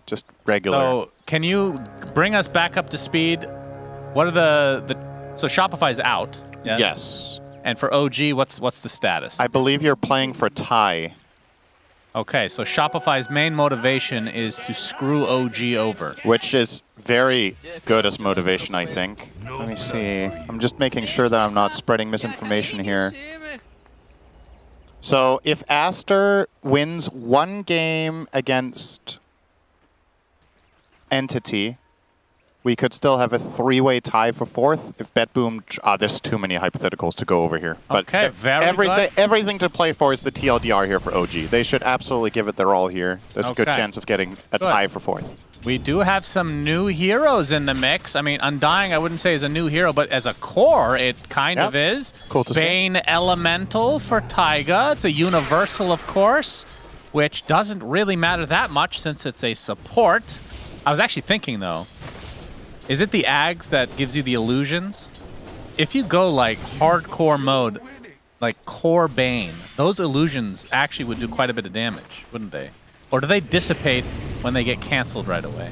Speaker 2: Just regular.
Speaker 21: So can you bring us back up to speed? What are the so Shopify's out? Yeah?
Speaker 2: Yes.
Speaker 21: And for OG, what's the status?
Speaker 2: I believe you're playing for tie.
Speaker 21: Okay, so Shopify's main motivation is to screw OG over.
Speaker 2: Which is very good as motivation, I think. Let me see. I'm just making sure that I'm not spreading misinformation here. So if Aster wins one game against Entity, we could still have a 3-way tie for 4th. If BetBoom... there's too many hypotheticals to go over here. But
Speaker 21: Okay, very good.
Speaker 2: everything to play for is the TLDR here for OG. They should absolutely give it their all here. There's a good
Speaker 21: Okay.
Speaker 2: chance of getting a
Speaker 21: Good.
Speaker 2: tie for 4th.
Speaker 21: We do have some new heroes in the mix. I mean, Undying, I wouldn't say is a new hero, but as a core, it kind
Speaker 2: Yep.
Speaker 21: of is.
Speaker 2: Cool to see.
Speaker 21: Bane Elemental for Taiga. It's a universal, of course, which doesn't really matter that much since it's a support. I was actually thinking, though, is it the Ags that gives you the illusions? If you go, like, hardcore mode, like core Bane, those illusions actually would do quite a bit of damage, wouldn't they? Or do they dissipate when they get canceled right away?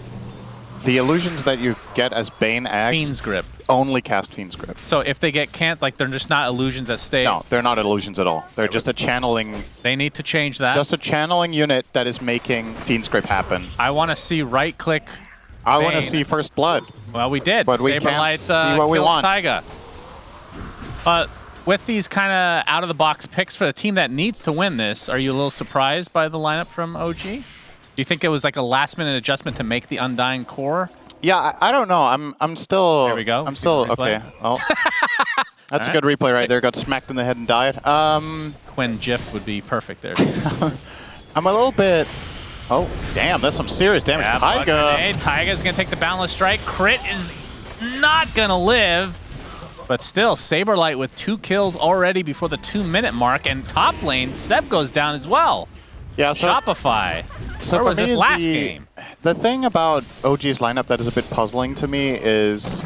Speaker 2: The illusions that you get as Bane Axe,
Speaker 21: Fiend's Grip.
Speaker 2: only cast Fiend's Grip.
Speaker 21: So if they get can't, like they're just not illusions that stay.
Speaker 2: No, they're not illusions at all. They're just a channeling.
Speaker 21: They need to change that.
Speaker 2: Just a channeling unit that is making Fiend's Grip happen.
Speaker 21: I want to see right click.
Speaker 2: I want to
Speaker 21: Bane.
Speaker 2: see First Blood.
Speaker 21: Well, we did.
Speaker 2: But we can't see what we want.
Speaker 21: Taiga. But with these kind of out of the box picks for the team that needs to win this, are you a little surprised by the lineup from OG? Do you think it was like a last minute adjustment to make the Undying core?
Speaker 2: Yeah, I don't know. I'm still.
Speaker 21: There we go.
Speaker 2: I'm still okay. Oh, that's a good replay right there. Got smacked in the head and died.
Speaker 21: Quinn GIF would be perfect there.
Speaker 2: I'm a little bit. Oh, damn! That's some serious damage.
Speaker 21: Yeah,
Speaker 2: Taiga.
Speaker 21: Taiga's gonna take the Boundless Strike. Crit is not gonna live. But still, Saberlight with 2 kills already before the 2-minute mark, and top lane, Seb goes down as well.
Speaker 2: Yeah, so
Speaker 21: Shopify.
Speaker 2: So
Speaker 21: Where was
Speaker 2: for
Speaker 21: this
Speaker 2: me,
Speaker 21: last game?
Speaker 2: The thing about OG's lineup that is a bit puzzling to me is,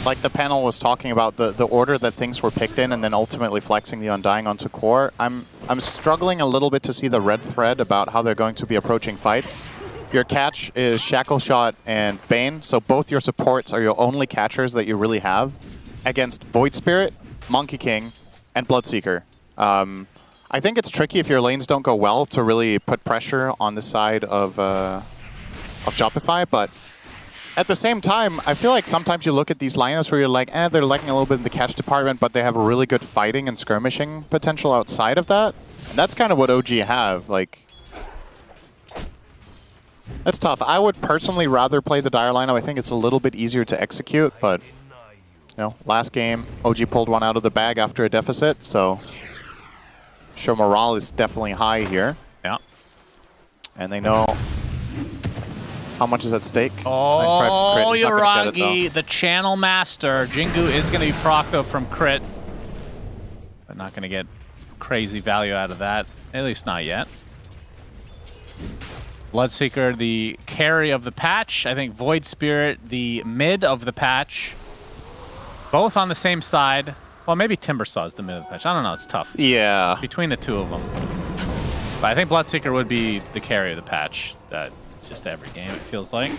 Speaker 2: like the panel was talking about, the order that things were picked in and then ultimately flexing the Undying onto core. I'm struggling a little bit to see the red thread about how they're going to be approaching fights. Your catch is Shackle Shot and Bane, so both your supports are your only catchers that you really have against Void Spirit, Monkey King, and Bloodseeker. I think it's tricky if your lanes don't go well to really put pressure on the side of Shopify, but at the same time, I feel like sometimes you look at these lineups where you're like, they're lacking a little bit in the catch department, but they have really good fighting and skirmishing potential outside of that. And that's kind of what OG have. Like, that's tough. I would personally rather play the Dire lineup. I think it's a little bit easier to execute, but you know, last game, OG pulled one out of the bag after a deficit, so sure morale is definitely high here.
Speaker 21: Yeah.
Speaker 2: And they know how much is at stake.
Speaker 21: Oh,
Speaker 2: nice try from Crit. He's not gonna get it,
Speaker 21: Yuragi, the channel master. Jingu is going to be proc, though, from Crit. But not going to get crazy value out of that. At least not yet. Bloodseeker, the carry of the patch. I think Void Spirit, the mid of the patch. Both on the same side. Well, maybe Timbersaw is the mid of the patch. I don't know. It's tough.
Speaker 2: Yeah.
Speaker 21: Between the two of them. But I think Bloodseeker would be the carry of the patch. That's just every game, it feels like.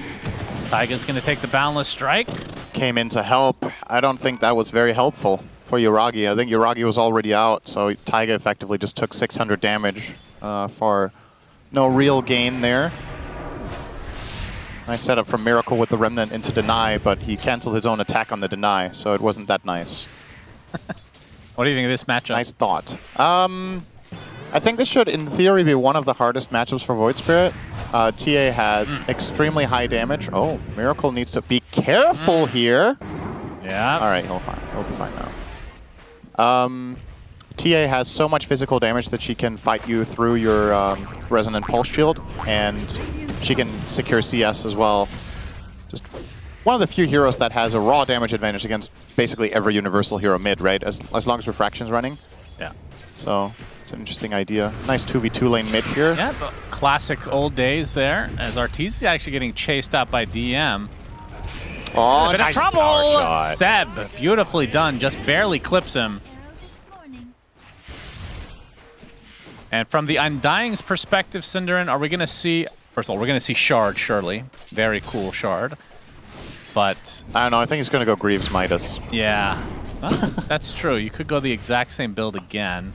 Speaker 21: Taiga's going to take the Boundless Strike.
Speaker 2: Came in to help. I don't think that was very helpful for Yuragi. I think Yuragi was already out, so Taiga effectively just took 600 damage for no real gain there. Nice setup from Miracle with the Remnant into Deny, but he canceled his own attack on the Deny, so it wasn't that nice.
Speaker 21: What do you think of this matchup?
Speaker 2: Nice thought. I think this should, in theory, be one of the hardest matchups for Void Spirit. TA has extremely high damage. Oh, Miracle needs to be careful here.
Speaker 21: Yeah.
Speaker 2: All right, he'll be fine now. TA has so much physical damage that she can fight you through your Resonant Pulse Shield, and she can secure CS as well. Just one of the few heroes that has a raw damage advantage against basically every universal hero mid, right? As long as Refraction's running.
Speaker 21: Yeah.
Speaker 2: So it's an interesting idea. Nice 2v2 lane mid here.
Speaker 21: Yeah, classic old days there, as Arteezy actually getting chased out by DM.
Speaker 2: Oh,
Speaker 21: a bit
Speaker 2: nice
Speaker 21: of trouble!
Speaker 2: power shot.
Speaker 21: Seb, beautifully done, just barely clips him. And from the Undying's perspective, Cinderin, are we going to see... First of all, we're going to see Shard, surely. Very cool Shard. But...
Speaker 2: I don't know, I think he's going to go Greaves Midas.
Speaker 21: Yeah. Well, that's true. You could go the exact same build again.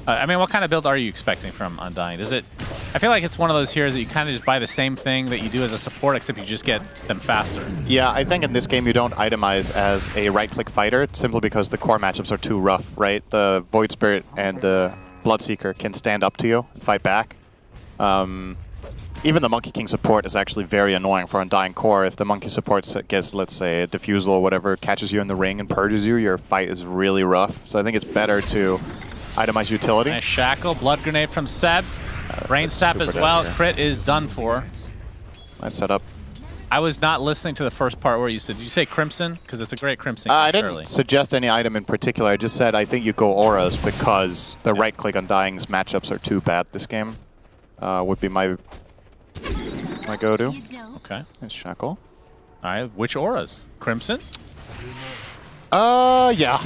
Speaker 21: I mean, what kind of build are you expecting from Undying? Is it... I feel like it's one of those heroes that you kind of just buy the same thing that you do as a support, except you just get them faster.
Speaker 2: Yeah, I think in this game you don't itemize as a right-click fighter, simply because the core matchups are too rough, right? The Void Spirit and the Bloodseeker can stand up to you and fight back. Even the Monkey King support is actually very annoying for Undying core. If the Monkey support gets, let's say, a Diffusal or whatever, catches you in the ring and purges you, your fight is really rough. So I think it's better to itemize utility.
Speaker 21: Nice Shackle, Blood Grenade from Seb. Rain Sap as well. Crit is done for.
Speaker 2: Nice setup.
Speaker 21: I was not listening to the first part where you said, did you say Crimson? Because it's a great Crimson.
Speaker 2: I didn't suggest any item in particular. I just said I think you go Auras because the right-click Undying's matchups are too bad this game. Would be my go-to.
Speaker 21: Okay.
Speaker 2: Nice Shackle.
Speaker 21: All right, which Auras? Crimson?
Speaker 2: Yeah.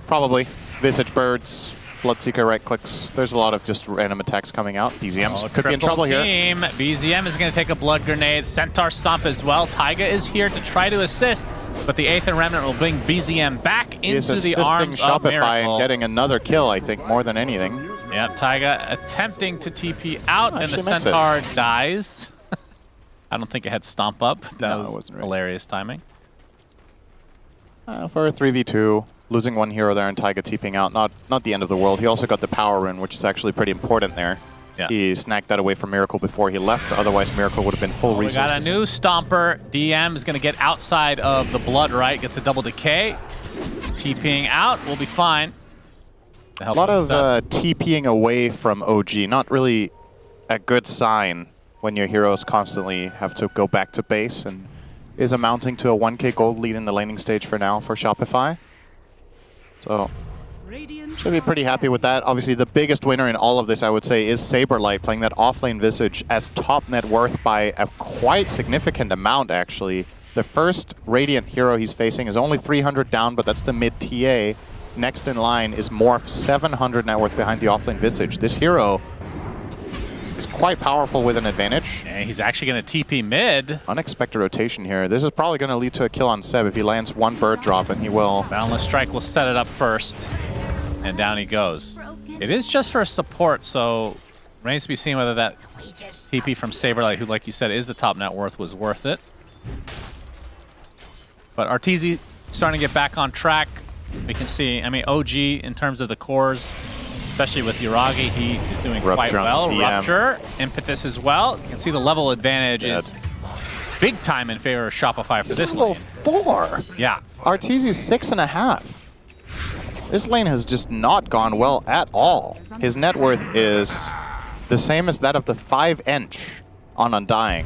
Speaker 2: Probably. Visage Birds. Bloodseeker right clicks. There's a lot of just random attacks coming out. BZM could be in
Speaker 21: Triple
Speaker 2: trouble here.
Speaker 21: team. BZM is going to take a blood grenade. Centaur Stomp as well. Taiga is here to try to assist, but the Aether Remnant will bring BZM back into the arms of
Speaker 2: Shopify
Speaker 21: Miracle.
Speaker 2: and getting another kill, I think, more than anything.
Speaker 21: Yep, Taiga attempting to TP out, and the
Speaker 2: Actually makes it.
Speaker 21: Centaur dies. I don't think it had Stomp up. That
Speaker 2: No, it
Speaker 21: was
Speaker 2: wasn't right.
Speaker 21: hilarious timing.
Speaker 2: For a 3v2, losing one hero there and Taiga TPing out, not the end of the world. He also got the power rune, which is actually pretty important there.
Speaker 21: Yeah.
Speaker 2: He snagged that away from Miracle before he left, otherwise Miracle would have been full
Speaker 21: We
Speaker 2: resources.
Speaker 21: got a new Stomper. DM is going to get outside of the blood, right? Gets a double decay. TPing out. We'll be fine.
Speaker 2: A lot of TPing away from OG, not really a good sign when your heroes constantly have to go back to base, and is amounting to a 1k gold lead in the laning stage for now for Shopify. So, should be pretty happy with that. Obviously, the biggest winner in all of this, I would say, is Saberlight, playing that offlane Visage as top net worth by a quite significant amount, actually. The first Radiant hero he's facing is only 300 down, but that's the mid TA. Next in line is Morph, 700 net worth behind the offlane Visage. This hero is quite powerful with an advantage.
Speaker 21: And he's actually going to TP mid.
Speaker 2: Unexpected rotation here. This is probably going to lead to a kill on Seb if he lands one bird drop, and he will.
Speaker 21: Boundless Strike will set it up first. And down he goes. It is just for support, so remains to be seen whether that TP from Saberlight, who, like you said, is the top net worth, was worth it. But Arteezy starting to get back on track. We can see, I mean, OG in terms of the cores, especially with Yuragi, he is doing quite
Speaker 2: Rupture
Speaker 21: well.
Speaker 2: onto DM.
Speaker 21: Rupture, Impetus as well. You can see the level advantage is big time in favor of Shopify for this
Speaker 2: level
Speaker 21: lane.
Speaker 2: 4.
Speaker 21: Yeah.
Speaker 2: Arteezy's 6.5. This lane has just not gone well at all. His net worth is the same as that of the 5-inch on Undying.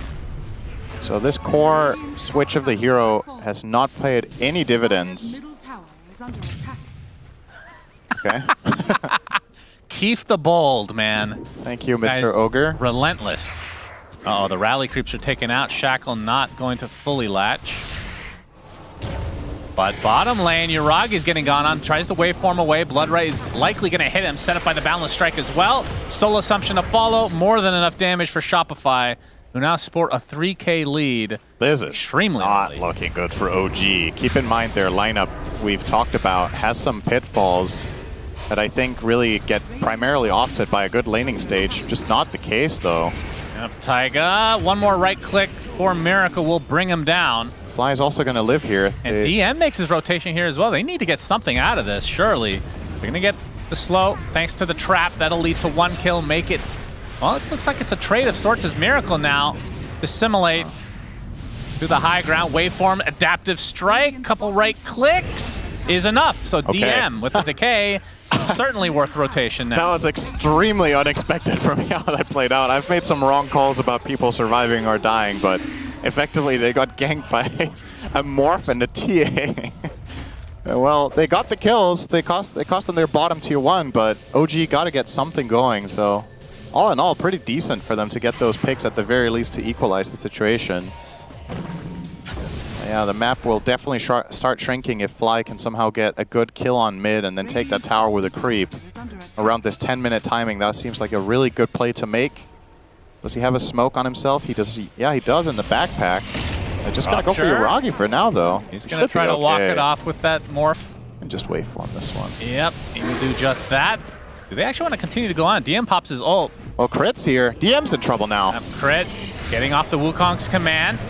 Speaker 2: So this core switch of the hero has not paid any dividends.
Speaker 11: Middle tower is under attack.
Speaker 2: Okay.
Speaker 21: Keith the Bold, man.
Speaker 2: Thank you, Mr.
Speaker 21: Guys,
Speaker 2: Ogre.
Speaker 21: Relentless. Uh-oh, the rally creeps are taken out. Shackle not going to fully latch. But bottom lane, Yuragi's getting gone on. Tries to waveform away. Bloodray is likely going to hit him. Set up by the Boundless Strike as well. Soul Assumption to follow. More than enough damage for Shopify, who now sport a 3k lead.
Speaker 2: This is
Speaker 21: extremely
Speaker 2: not
Speaker 21: early.
Speaker 2: looking good for OG. Keep in mind their lineup we've talked about has some pitfalls that I think really get primarily offset by a good laning stage. Just not the case, though.
Speaker 21: Yep, Taiga. One more right click for Miracle will bring him down.
Speaker 2: Fly is also going to live here.
Speaker 21: And DM makes his rotation here as well. They need to get something out of this, surely. They're going to get the slow thanks to the trap. That'll lead to one kill, make it... Well, it looks like it's a trade of sorts as Miracle now. Assimilate to the high ground. Waveform, adaptive strike, couple right clicks is enough. So
Speaker 2: Okay.
Speaker 21: DM with the decay, certainly worth rotation now.
Speaker 2: That was extremely unexpected for me how that played out. I've made some wrong calls about people surviving or dying, but effectively they got ganked by a Morph and a TA. Well, they got the kills. They cost them their bottom tier 1, but OG got to get something going. So all in all, pretty decent for them to get those picks at the very least to equalize the situation. Yeah, the map will definitely start shrinking if Fly can somehow get a good kill on mid and then take that tower with a creep. Around this 10-minute timing, that seems like a really good play to make. Does he have a smoke on himself? He does. Yeah, he does in the backpack. They're just going to go for Yuragi for now, though.
Speaker 21: He's going to try to walk it off with that Morph.
Speaker 2: And just waveform this one.
Speaker 21: Yep, he will do just that. Do they actually want to continue to go on? DM pops his ult.
Speaker 2: Well, Crit's here. DM's in trouble now.
Speaker 21: Yep, Crit getting off the Wukong's command.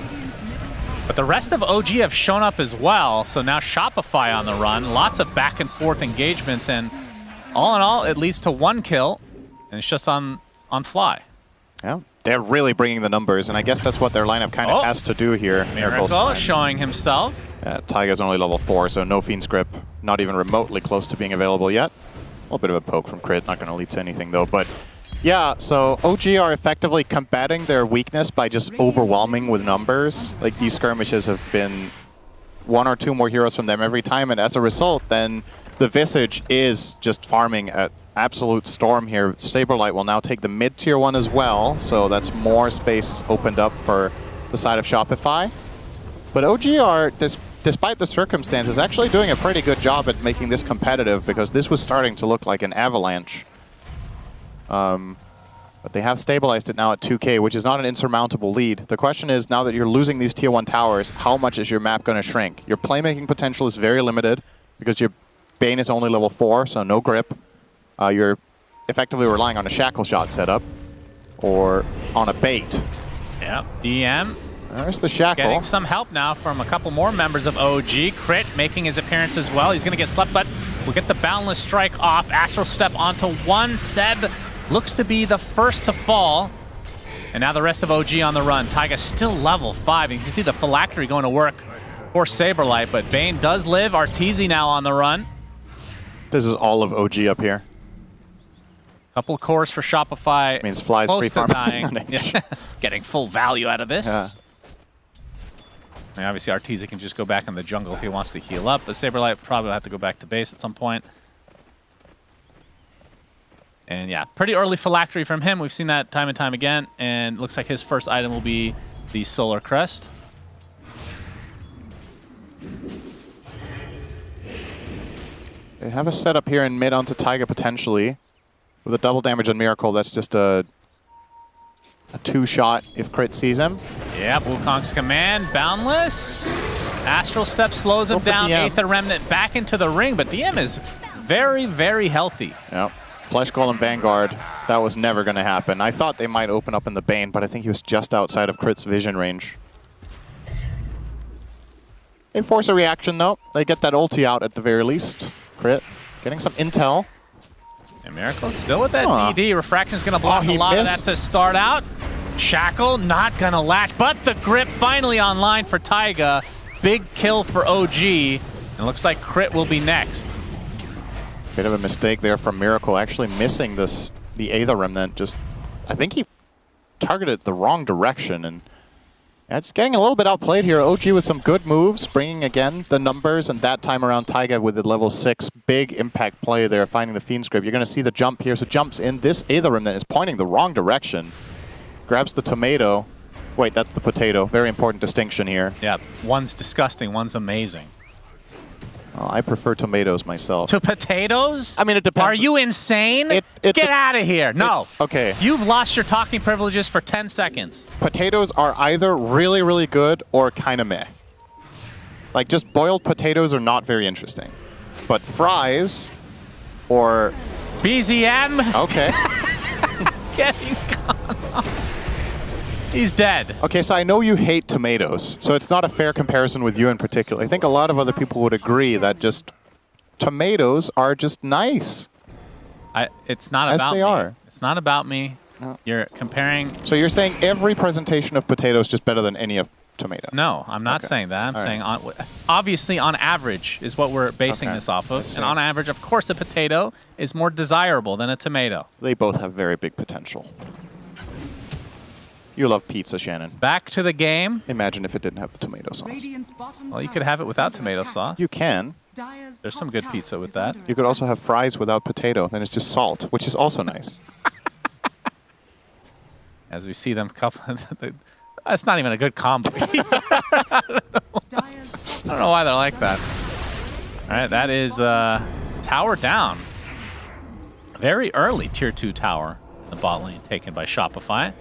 Speaker 21: But the rest of OG have shown up as well, so now Shopify on the run. Lots of back and forth engagements, and all in all, it leads to one kill, and it's just on Fly.
Speaker 2: Yeah, they're really bringing the numbers, and I guess that's what their lineup kind of has to do here.
Speaker 21: Miracle showing himself.
Speaker 2: Taiga's only level 4, so no Fiend's Grip, not even remotely close to being available yet. A little bit of a poke from Crit, not going to lead to anything though, but yeah, so OG are effectively combating their weakness by just overwhelming with numbers. Like, these skirmishes have been 1 or 2 more heroes from them every time, and as a result, then the Visage is just farming at absolute storm here. Saberlight will now take the mid-tier 1 as well, so that's more space opened up for the side of Shopify. But OG are, despite the circumstances, actually doing a pretty good job at making this competitive because this was starting to look like an avalanche. But they have stabilized it now at 2K, which is not an insurmountable lead. The question is, now that you're losing these tier 1 towers, how much is your map going to shrink? Your playmaking potential is very limited because your Bane is only level 4, so no grip. You're effectively relying on a shackle shot setup or on a bait.
Speaker 21: Yep, DM.
Speaker 2: There's the shackle.
Speaker 21: Getting some help now from a couple more members of OG. Crit making his appearance as well. He's going to get slept, but we'll get the Boundless Strike off. Astral Step onto one. Seb looks to be the first to fall. And now the rest of OG on the run. Taiga still level 5. You can see the phylactery going to work for Saberlight, but Bane does live. Arteezy now on the run.
Speaker 2: This is all of OG up here.
Speaker 21: Couple cores for Shopify.
Speaker 2: Means Fly's
Speaker 21: close
Speaker 2: free
Speaker 21: to
Speaker 2: farm.
Speaker 21: dying. Yeah. Getting full value out of this.
Speaker 2: Yeah.
Speaker 21: And obviously Arteezy can just go back in the jungle if he wants to heal up, but Saberlight probably will have to go back to base at some point. And yeah, pretty early phylactery from him. We've seen that time and time again, and looks like his first item will be the Solar Crest.
Speaker 2: They have a setup here in mid onto Taiga potentially. With a double damage on Miracle, that's just a 2-shot if Crit sees him.
Speaker 21: Yeah, Wukong's command, Boundless. Astral Step slows him down. Aether Remnant back into the ring, but DM is very, very healthy.
Speaker 2: Yep. Flesh Golem Vanguard, that was never going to happen. I thought they might open up in the Bane, but I think he was just outside of Crit's vision range. They force a reaction though. They get that ulti out at the very least. Crit getting some intel.
Speaker 21: And Miracle still with that DD. Refraction's going to block a lot of that to start out. Shackle not going to latch, but the grip finally online for Taiga. Big kill for OG. And it looks like Crit will be next.
Speaker 2: Bit of a mistake there from Miracle, actually missing the Aether Remnant. I think he targeted the wrong direction, and it's getting a little bit outplayed here. OG with some good moves, bringing again the numbers, and that time around Taiga with the level 6 big impact play there, finding the Fiend's Grip. You're going to see the jump here, so jumps in. This Aether Remnant is pointing the wrong direction. Grabs the tomato. Wait, that's the potato. Very important distinction here.
Speaker 21: Yeah, one's disgusting, one's amazing.
Speaker 2: Well, I prefer tomatoes myself.
Speaker 21: To potatoes?
Speaker 2: I mean, it depends.
Speaker 21: Are you insane? Get out of here. No.
Speaker 2: Okay.
Speaker 21: You've lost your talking privileges for 10 seconds.
Speaker 2: Potatoes are either really, really good or kind of meh. Like, just boiled potatoes are not very interesting. But fries or...
Speaker 21: BZM?
Speaker 2: Okay.
Speaker 21: Getting gone. He's dead.
Speaker 2: Okay, so I know you hate tomatoes, so it's not a fair comparison with you in particular. I think a lot of other people would agree that just tomatoes are just nice.
Speaker 21: It's not
Speaker 2: as
Speaker 21: about
Speaker 2: they
Speaker 21: me.
Speaker 2: are.
Speaker 21: It's not about me.
Speaker 2: No.
Speaker 21: You're comparing...
Speaker 2: So you're saying every presentation of potatoes is just better than any of tomato?
Speaker 21: No, I'm not saying that. I'm saying obviously on average is what we're basing this off of. And on average, of course, a potato is more desirable than a tomato.
Speaker 2: They both have very big potential. You love pizza, Shannon.
Speaker 21: Back to the game.
Speaker 2: Imagine if it didn't have the tomato sauce.
Speaker 21: Well, you could have it without tomato sauce.
Speaker 2: You can.
Speaker 21: There's some good pizza with that.
Speaker 2: You could also have fries without potato. Then it's just salt, which is also nice.
Speaker 21: As we see them couple... That's not even a good combo. I don't know why they're like that. All right, that is tower down. Very early tier 2 tower in the bot lane taken by Shopify.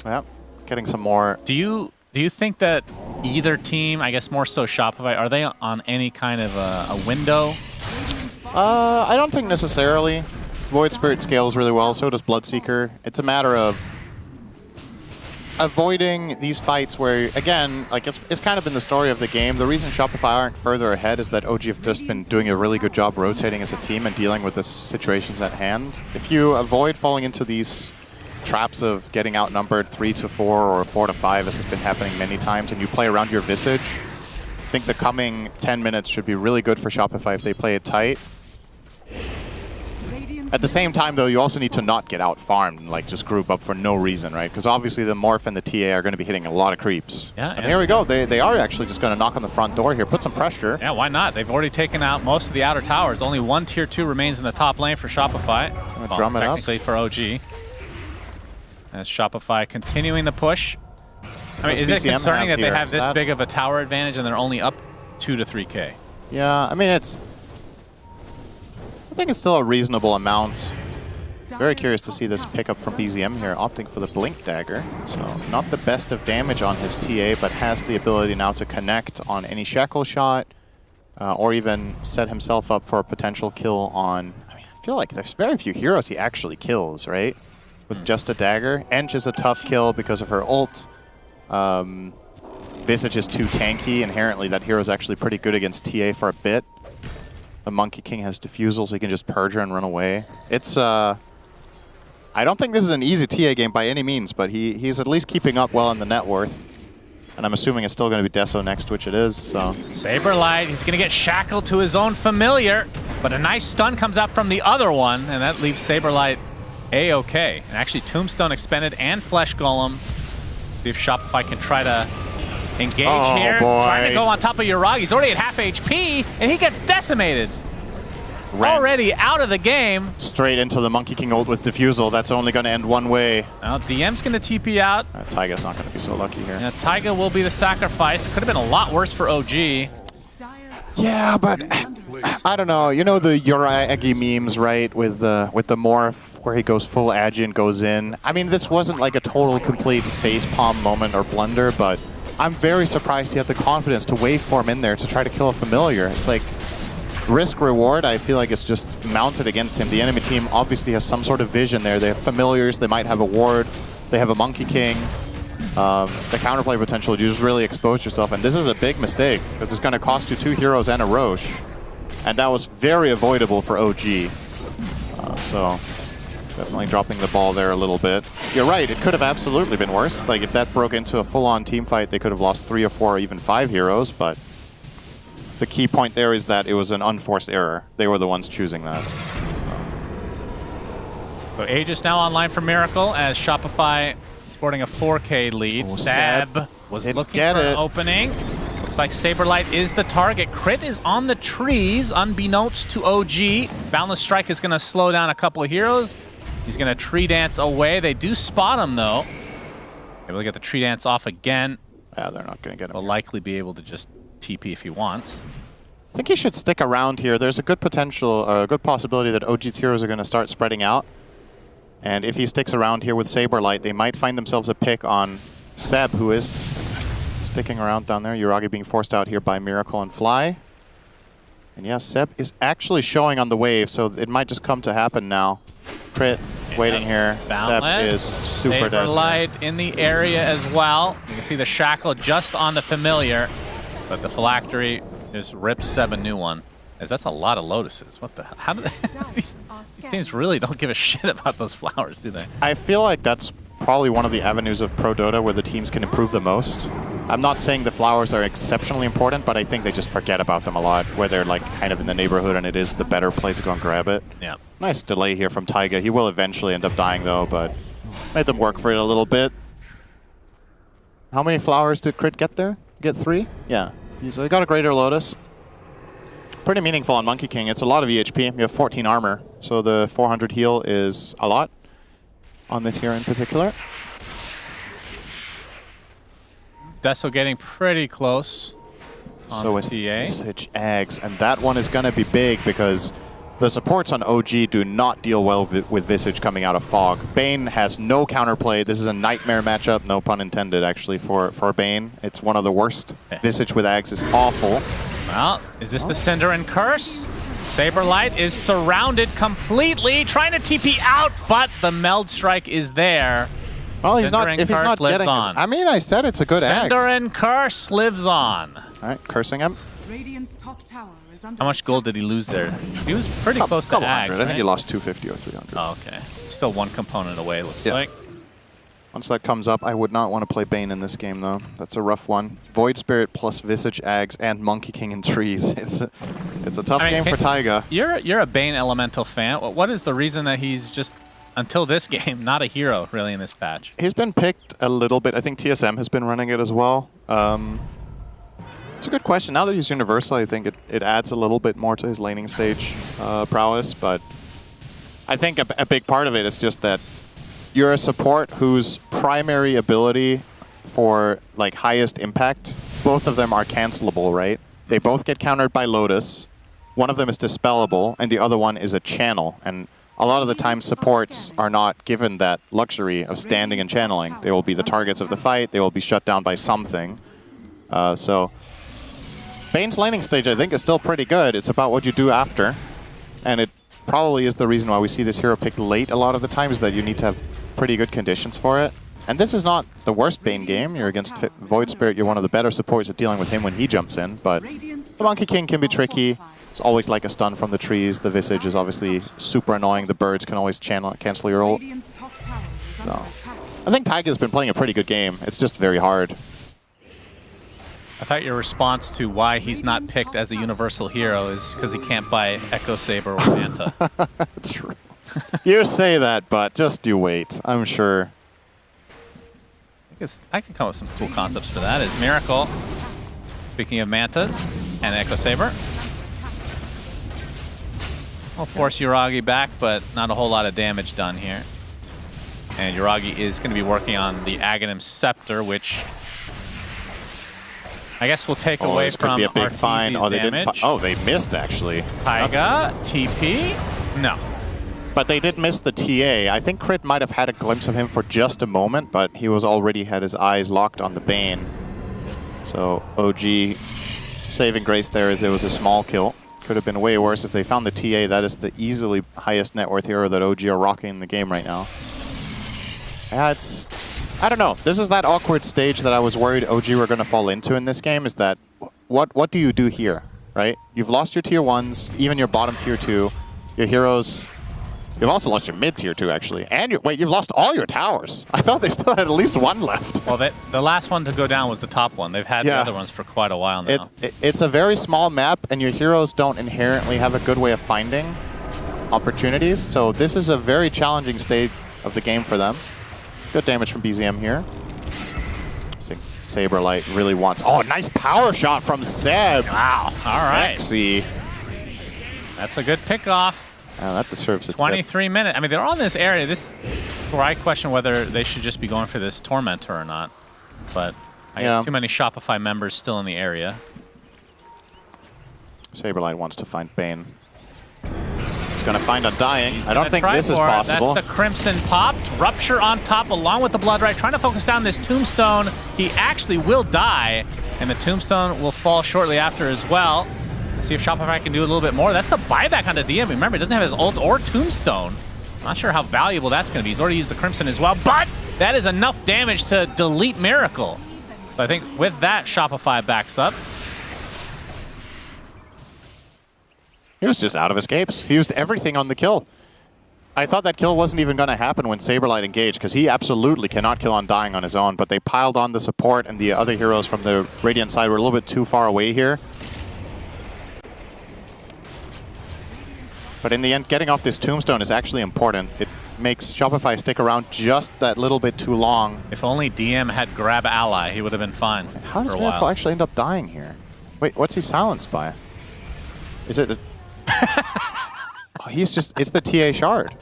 Speaker 2: Yep. Getting some more.
Speaker 21: Do you think that either team, I guess more so Shopify, are they on any kind of a window?
Speaker 2: I don't think necessarily. Void Spirit scales really well, so does Bloodseeker. It's a matter of avoiding these fights where, again, like it's kind of been the story of the game. The reason Shopify aren't further ahead is that OG have just been doing a really good job rotating as a team and dealing with the situations at hand. If you avoid falling into these traps of getting outnumbered 3-4 or 4-5, as has been happening many times, and you play around your visage, I think the coming 10 minutes should be really good for Shopify if they play it tight. At the same time, though, you also need to not get out-farmed and like just group up for no reason, right? Because obviously the Morph and the TA are going to be hitting a lot of creeps.
Speaker 21: Yeah.
Speaker 2: And here we go. They are actually just going to knock on the front door here, put some pressure.
Speaker 21: Yeah, why not? They've already taken out most of the outer towers. Only one tier 2 remains in the top lane for Shopify. Well,
Speaker 2: drum it up.
Speaker 21: Technically for OG. As Shopify continuing the push. I mean, is it concerning that they have this big of a tower advantage and they're only up 2 to 3K.
Speaker 2: Yeah, I mean, I think it's still a reasonable amount. Very curious to see this pickup from BZM here, opting for the Blink Dagger. So not the best of damage on his TA, but has the ability now to connect on any Shackle shot, or even set himself up for a potential kill on... I mean, I feel like there's very few heroes he actually kills, right? With just a dagger. Ench is a tough kill because of her ult. Visage is too tanky. Inherently, that hero is actually pretty good against TA for a bit. The Monkey King has Diffusal, so he can just purge her and run away. It's... I don't think this is an easy TA game by any means, but he's at least keeping up well in the net worth. And I'm assuming it's still going to be Deso next, which it is, so...
Speaker 21: Saberlight, he's going to get shackled to his own familiar, but a nice stun comes out from the other one, and that leaves Saberlight A-okay. And actually, Tombstone expended and Flesh Golem. See if Shopify can try to engage here.
Speaker 2: Boy.
Speaker 21: Trying to go on top of Uragi. He's already at half HP, and he gets decimated.
Speaker 2: Rent.
Speaker 21: Already out of the game.
Speaker 2: Straight into the Monkey King ult with Diffusal. That's only going to end one way.
Speaker 21: Now, DM's going to TP out.
Speaker 2: Taiga's not going to be so lucky here.
Speaker 21: Yeah, Taiga will be the sacrifice. It could have been a lot worse for OG.
Speaker 2: Yeah, but I don't know. You know the Uragi memes, right? With the morph where he goes full agi and goes in. I mean, this wasn't like a total complete facepalm moment or blunder, but I'm very surprised he had the confidence to waveform in there to try to kill a familiar. It's like risk-reward, I feel like it's just mounted against him. The enemy team obviously has some sort of vision there. They have familiars, they might have a ward, they have a Monkey King. The counterplay potential, you just really expose yourself, and this is a big mistake, because it's going to cost you 2 heroes and a Roche. And that was very avoidable for OG. So, definitely dropping the ball there a little bit. You're right, it could have absolutely been worse. Like, if that broke into a full-on team fight, they could have lost 3 or 4 or even 5 heroes, but the key point there is that it was an unforced error. They were the ones choosing that.
Speaker 21: So Aegis now online for Miracle as Shopify sporting a 4K lead.
Speaker 2: Oh,
Speaker 21: Sab was looking for an opening. Looks like Saberlight is the target. Crit is on the trees, unbeknownst to OG. Boundless Strike is going to slow down a couple of heroes. He's going to tree dance away. They do spot him, though. Able to get the tree dance off again.
Speaker 2: Yeah, they're not going to get him.
Speaker 21: Will likely be able to just TP if he wants.
Speaker 2: I think he should stick around here. There's a good potential, a good possibility that OG's heroes are going to start spreading out. And if he sticks around here with Saberlight, they might find themselves a pick on Seb, who is sticking around down there. Uragi being forced out here by Miracle and Fly. And yeah, Seb is actually showing on the wave, so it might just come to happen now. Crit, waiting here.
Speaker 21: Boundless.
Speaker 2: Seb is super dead.
Speaker 21: Saberlight in the area as well. You can see the shackle just on the familiar. But the Phylactery just rips Seb a new one. As that's a lot of lotuses. What the hell? How do they, these teams really don't give a shit about those flowers, do they?
Speaker 2: I feel like that's probably one of the avenues of Pro Dota where the teams can improve the most. I'm not saying the flowers are exceptionally important, but I think they just forget about them a lot, where they're like kind of in the neighborhood and it is the better play to go and grab it.
Speaker 21: Yeah.
Speaker 2: Nice delay here from Taiga. He will eventually end up dying though, but made them work for it a little bit. How many flowers did Crit get there? Get 3? Yeah. He's got a Greater Lotus. Pretty meaningful on Monkey King. It's a lot of EHP. You have 14 armor, so the 400 heal is a lot on this hero in particular.
Speaker 21: Deso getting pretty close on
Speaker 2: So is
Speaker 21: TA.
Speaker 2: Visage Ags, and that one is going to be big because the supports on OG do not deal well with Visage coming out of Fog. Bane has no counterplay. This is a nightmare matchup, no pun intended, actually, for Bane. It's one of the worst. Visage with Ags is awful.
Speaker 21: Well, is this the Cinder and Curse? Saberlight is surrounded completely, trying to TP out, but the Meld Strike is there.
Speaker 2: Well, he's
Speaker 21: Cinder
Speaker 2: not.
Speaker 21: and
Speaker 2: If he's
Speaker 21: Curse
Speaker 2: not
Speaker 21: lives
Speaker 2: getting,
Speaker 21: on.
Speaker 2: I mean, I said it's a good Ags.
Speaker 21: Cinder and Curse lives on.
Speaker 2: All right, cursing him.
Speaker 11: Radiant's top tower is under
Speaker 21: How much gold did he lose there? He was pretty close to
Speaker 2: Couple
Speaker 21: Ag,
Speaker 2: hundred. I think he lost 250 or 300.
Speaker 21: Oh, okay. Still one component away, looks like.
Speaker 2: Once that comes up, I would not want to play Bane in this game, though. That's a rough one. Void Spirit plus Visage Ags and Monkey King in trees. It's a tough game for Taiga.
Speaker 21: You're a Bane Elemental fan. What is the reason that he's just, until this game, not a hero, really, in this patch?
Speaker 2: He's been picked a little bit. I think TSM has been running it as well. It's a good question. Now that he's universal, I think it adds a little bit more to his laning stage prowess, but I think a big part of it is just that you're a support whose primary ability for like highest impact, both of them are cancelable, right? They both get countered by Lotus. One of them is dispellable, and the other one is a channel. And a lot of the time, supports are not given that luxury of standing and channeling. They will be the targets of the fight. They will be shut down by something. So Bane's laning stage, I think, is still pretty good. It's about what you do after. And it probably is the reason why we see this hero picked late a lot of the time, is that you need to have pretty good conditions for it. And this is not the worst Bane game. You're against Void Spirit. You're one of the better supports at dealing with him when he jumps in. But the Monkey King can be tricky. It's always like a stun from the trees. The Visage is obviously super annoying. The birds can always cancel your ult. So I think Taiga's been playing a pretty good game. It's just very hard.
Speaker 21: I thought your response to why he's not picked as a universal hero is because he can't buy Echo Saber or Manta.
Speaker 2: True. You say that, but just you wait. I'm sure.
Speaker 21: I can come up with some cool concepts for that. Is Miracle, speaking of Mantas, and Echo Saber. I'll force Yuragi back, but not a whole lot of damage done here. And Yuragi is going to be working on the Aghanim Scepter, which I guess will take away
Speaker 2: this
Speaker 21: from
Speaker 2: could be a big
Speaker 21: Arteezy's
Speaker 2: fine. Oh, they
Speaker 21: damage.
Speaker 2: didn't. Oh, they missed actually.
Speaker 21: Taiga, TP, no.
Speaker 2: But they did miss the TA. I think Crit might have had a glimpse of him for just a moment, but he was already had his eyes locked on the Bane. So OG saving grace there as it was a small kill. Could have been way worse if they found the TA. That is the easily highest net worth hero that OG are rocking in the game right now. Yeah, it's... I don't know. This is that awkward stage that I was worried OG were going to fall into in this game, is that what do you do here, right? You've lost your tier 1s, even your bottom tier 2. Your heroes... You've also lost your mid tier 2, actually. And you've lost all your towers. I thought they still had at least one left.
Speaker 21: Well, the last one to go down was the top one. They've had the other ones for quite a while now.
Speaker 2: It's a very small map, and your heroes don't inherently have a good way of finding opportunities. So this is a very challenging stage of the game for them. Good damage from BZM here. Saberlight really wants... Oh, nice power shot from Seb.
Speaker 21: Wow. All right.
Speaker 2: Sexy.
Speaker 21: That's a good pickoff.
Speaker 2: That deserves a
Speaker 21: 23 minutes. I mean, they're all in this area. This where I question whether they should just be going for this Tormentor or not. But I guess too many Shopify members still in the area.
Speaker 2: Saberlight wants to find Bane. He's going to find Undying. I don't think this is possible.
Speaker 21: That's the Crimson popped. Rupture on top along with the Blood Right. Trying to focus down this Tombstone. He actually will die. And the Tombstone will fall shortly after as well. Let's see if Shopify can do a little bit more. That's the buyback on the DM. Remember, he doesn't have his ult or Tombstone. Not sure how valuable that's going to be. He's already used the Crimson as well, but that is enough damage to delete Miracle. So I think with that, Shopify backs up.
Speaker 2: He was just out of escapes. He used everything on the kill. I thought that kill wasn't even going to happen when Saberlight engaged, because he absolutely cannot kill Undying on his own, but they piled on the support, and the other heroes from the Radiant side were a little bit too far away here. But in the end, getting off this Tombstone is actually important. It makes Shopify stick around just that little bit too long.
Speaker 21: If only DM had grab ally, he would have been fine.
Speaker 2: How does Miracle actually end up dying here? Wait, what's he silenced by? Is it... Oh, it's the TA shard.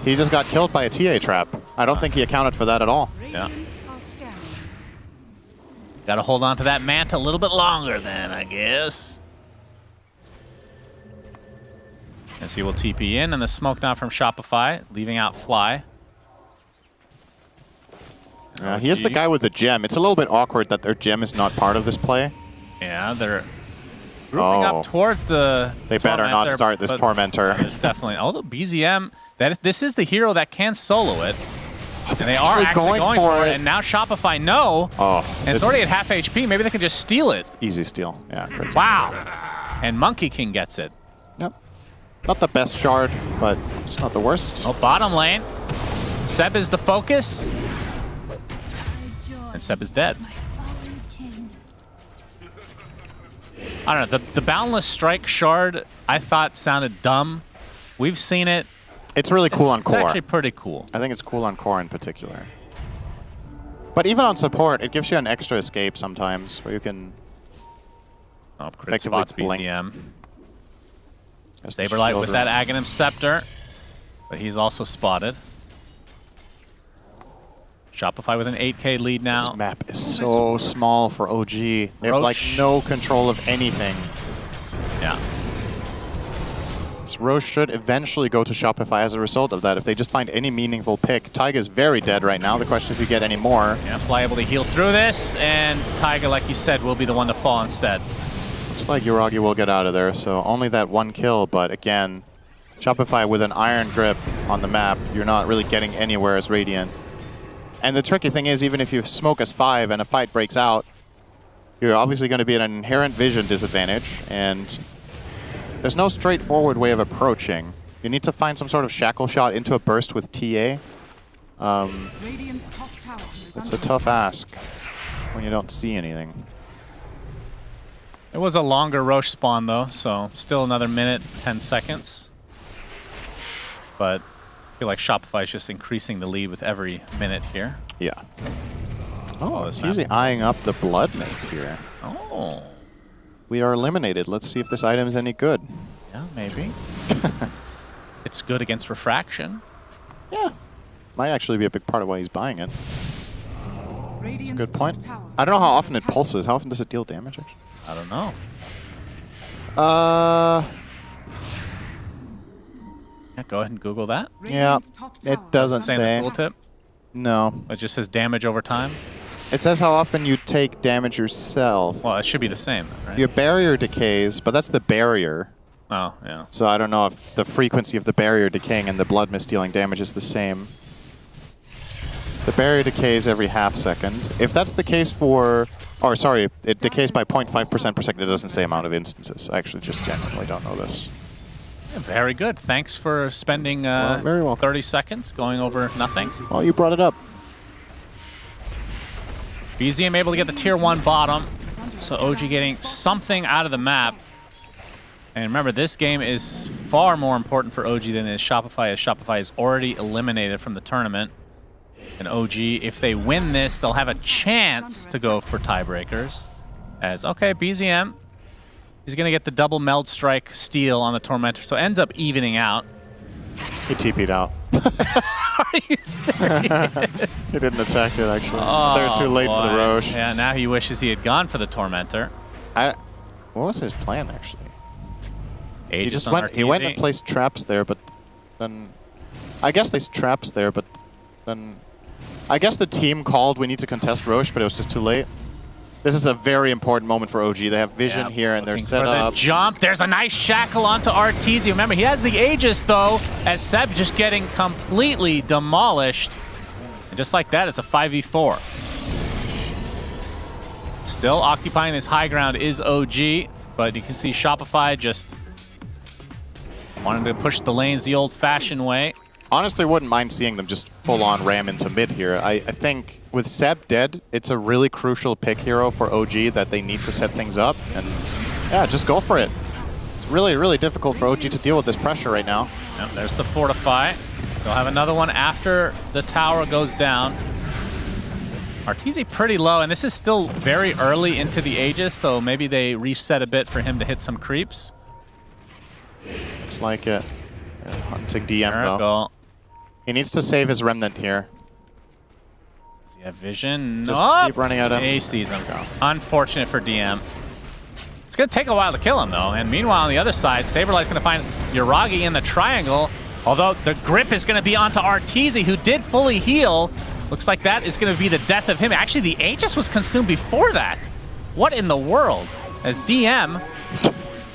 Speaker 2: He just got killed by a TA trap. I don't think he accounted for that at all.
Speaker 21: Yeah. Got to hold on to that Manta a little bit longer then, I guess. As he will TP in, and the smoke down from Shopify, leaving out Fly.
Speaker 2: He is the guy with the gem. It's a little bit awkward that their gem is not part of this play.
Speaker 21: Yeah, they're grouping up towards the
Speaker 2: They better not start this Tormentor.
Speaker 21: There's definitely... Oh, the BZM. This is the hero that can solo it. And they are actually going for it. And now Shopify, no.
Speaker 2: Oh,
Speaker 21: and it's already at half HP. Maybe they can just steal it.
Speaker 2: Easy steal. Yeah.
Speaker 21: Wow. And Monkey King gets it.
Speaker 2: Yep. Not the best shard, but it's not the worst.
Speaker 21: Oh, bottom lane. Seb is the focus. And Seb is dead. I don't know. The Boundless Strike shard, I thought sounded dumb. We've seen it.
Speaker 2: It's really cool on core.
Speaker 21: It's actually pretty cool.
Speaker 2: I think it's cool on core in particular. But even on support, it gives you an extra escape sometimes where you can
Speaker 21: effectively blink. Saberlight with that Aghanim Scepter, but he's also spotted. Shopify with an 8K lead now.
Speaker 2: This map is so small for OG. They have like no control of anything.
Speaker 21: Yeah.
Speaker 2: So Roche should eventually go to Shopify as a result of that if they just find any meaningful pick. Taiga is very dead right now. The question is if you get any more.
Speaker 21: Yeah, Fly able to heal through this, and Taiga, like you said, will be the one to fall instead.
Speaker 2: Looks like Yuragi will get out of there, so only that one kill, but again, Shopify with an iron grip on the map, you're not really getting anywhere as Radiant. And the tricky thing is, even if you smoke as 5 and a fight breaks out, you're obviously going to be at an inherent vision disadvantage, and there's no straightforward way of approaching. You need to find some sort of shackle shot into a burst with TA. It's a tough ask when you don't see anything.
Speaker 21: It was a longer Roche spawn though, so still another minute, 10 seconds. But I feel like Shopify is just increasing the lead with every minute here.
Speaker 2: Yeah. Oh, it's usually eyeing up the Blood Mist here.
Speaker 21: Oh.
Speaker 2: We are eliminated. Let's see if this item is any good.
Speaker 21: Yeah, maybe. It's good against Refraction.
Speaker 2: Yeah. Might actually be a big part of why he's buying it. That's a good point. I don't know how often it pulses. How often does it deal damage, actually?
Speaker 21: I don't know. Yeah, go ahead and Google that.
Speaker 2: Yeah, it doesn't
Speaker 21: Say
Speaker 2: say.
Speaker 21: in the tooltip?
Speaker 2: No.
Speaker 21: It just says damage over time.
Speaker 2: It says how often you take damage yourself.
Speaker 21: Well, it should be the same, right?
Speaker 2: Your barrier decays, but that's the barrier.
Speaker 21: Oh, yeah.
Speaker 2: So I don't know if the frequency of the barrier decaying and the Blood Mist dealing damage is the same. The barrier decays every half second. If that's the case for... Or sorry, it decays by 0.5% per second. It doesn't say amount of instances. I actually just genuinely don't know this.
Speaker 21: Yeah, very good. Thanks for spending
Speaker 2: very welcome.
Speaker 21: 30 seconds going over nothing.
Speaker 2: Well, you brought it up.
Speaker 21: BZM able to get the tier 1 bottom. So OG getting something out of the map. And remember, this game is far more important for OG than it is Shopify, as Shopify is already eliminated from the tournament. And OG, if they win this, they'll have a chance to go for tiebreakers. As, okay, BZM, he's going to get the double meld strike steal on the Tormentor, so ends up evening out.
Speaker 2: He TP'd out.
Speaker 21: Are you serious?
Speaker 2: He didn't attack it, actually.
Speaker 21: Oh,
Speaker 2: They were too late for the
Speaker 21: boy.
Speaker 2: Roche.
Speaker 21: Yeah, now he wishes he had gone for the Tormentor.
Speaker 2: What was his plan, actually? He
Speaker 21: Aegis
Speaker 2: just
Speaker 21: on
Speaker 2: went. He went and
Speaker 21: RTV.
Speaker 2: placed traps there, but then I guess they traps there, but then I guess the team called we need to contest Roche, but it was just too late. This is a very important moment for OG. They have vision here, and they're
Speaker 21: Looking
Speaker 2: set
Speaker 21: for the
Speaker 2: up.
Speaker 21: jump. There's a nice shackle onto Arteezy. Remember, he has the Aegis, though, as Seb just getting completely demolished. And just like that, it's a 5v4. Still occupying this high ground is OG, but you can see Shopify just wanting to push the lanes the old-fashioned way.
Speaker 2: Honestly, wouldn't mind seeing them just full-on ram into mid here. I think with Seb dead, it's a really crucial pick hero for OG that they need to set things up. And yeah, just go for it. It's really, really difficult for OG to deal with this pressure right now.
Speaker 21: Yep, there's the Fortify. They'll have another one after the tower goes down. Arteezy pretty low, and this is still very early into the Aegis, so maybe they reset a bit for him to hit some creeps.
Speaker 2: Looks like it. Hunting DM,
Speaker 21: Miracle.
Speaker 2: though. He needs to save his Remnant here.
Speaker 21: Does he have vision?
Speaker 2: Just
Speaker 21: Nope.
Speaker 2: keep running at him.
Speaker 21: He sees him. Unfortunate for DM. It's going to take a while to kill him, though. And meanwhile, on the other side, Saberlight's going to find Yuragi in the triangle. Although the grip is going to be onto Arteezy, who did fully heal. Looks like that is going to be the death of him. Actually, the Aegis was consumed before that. What in the world? As DM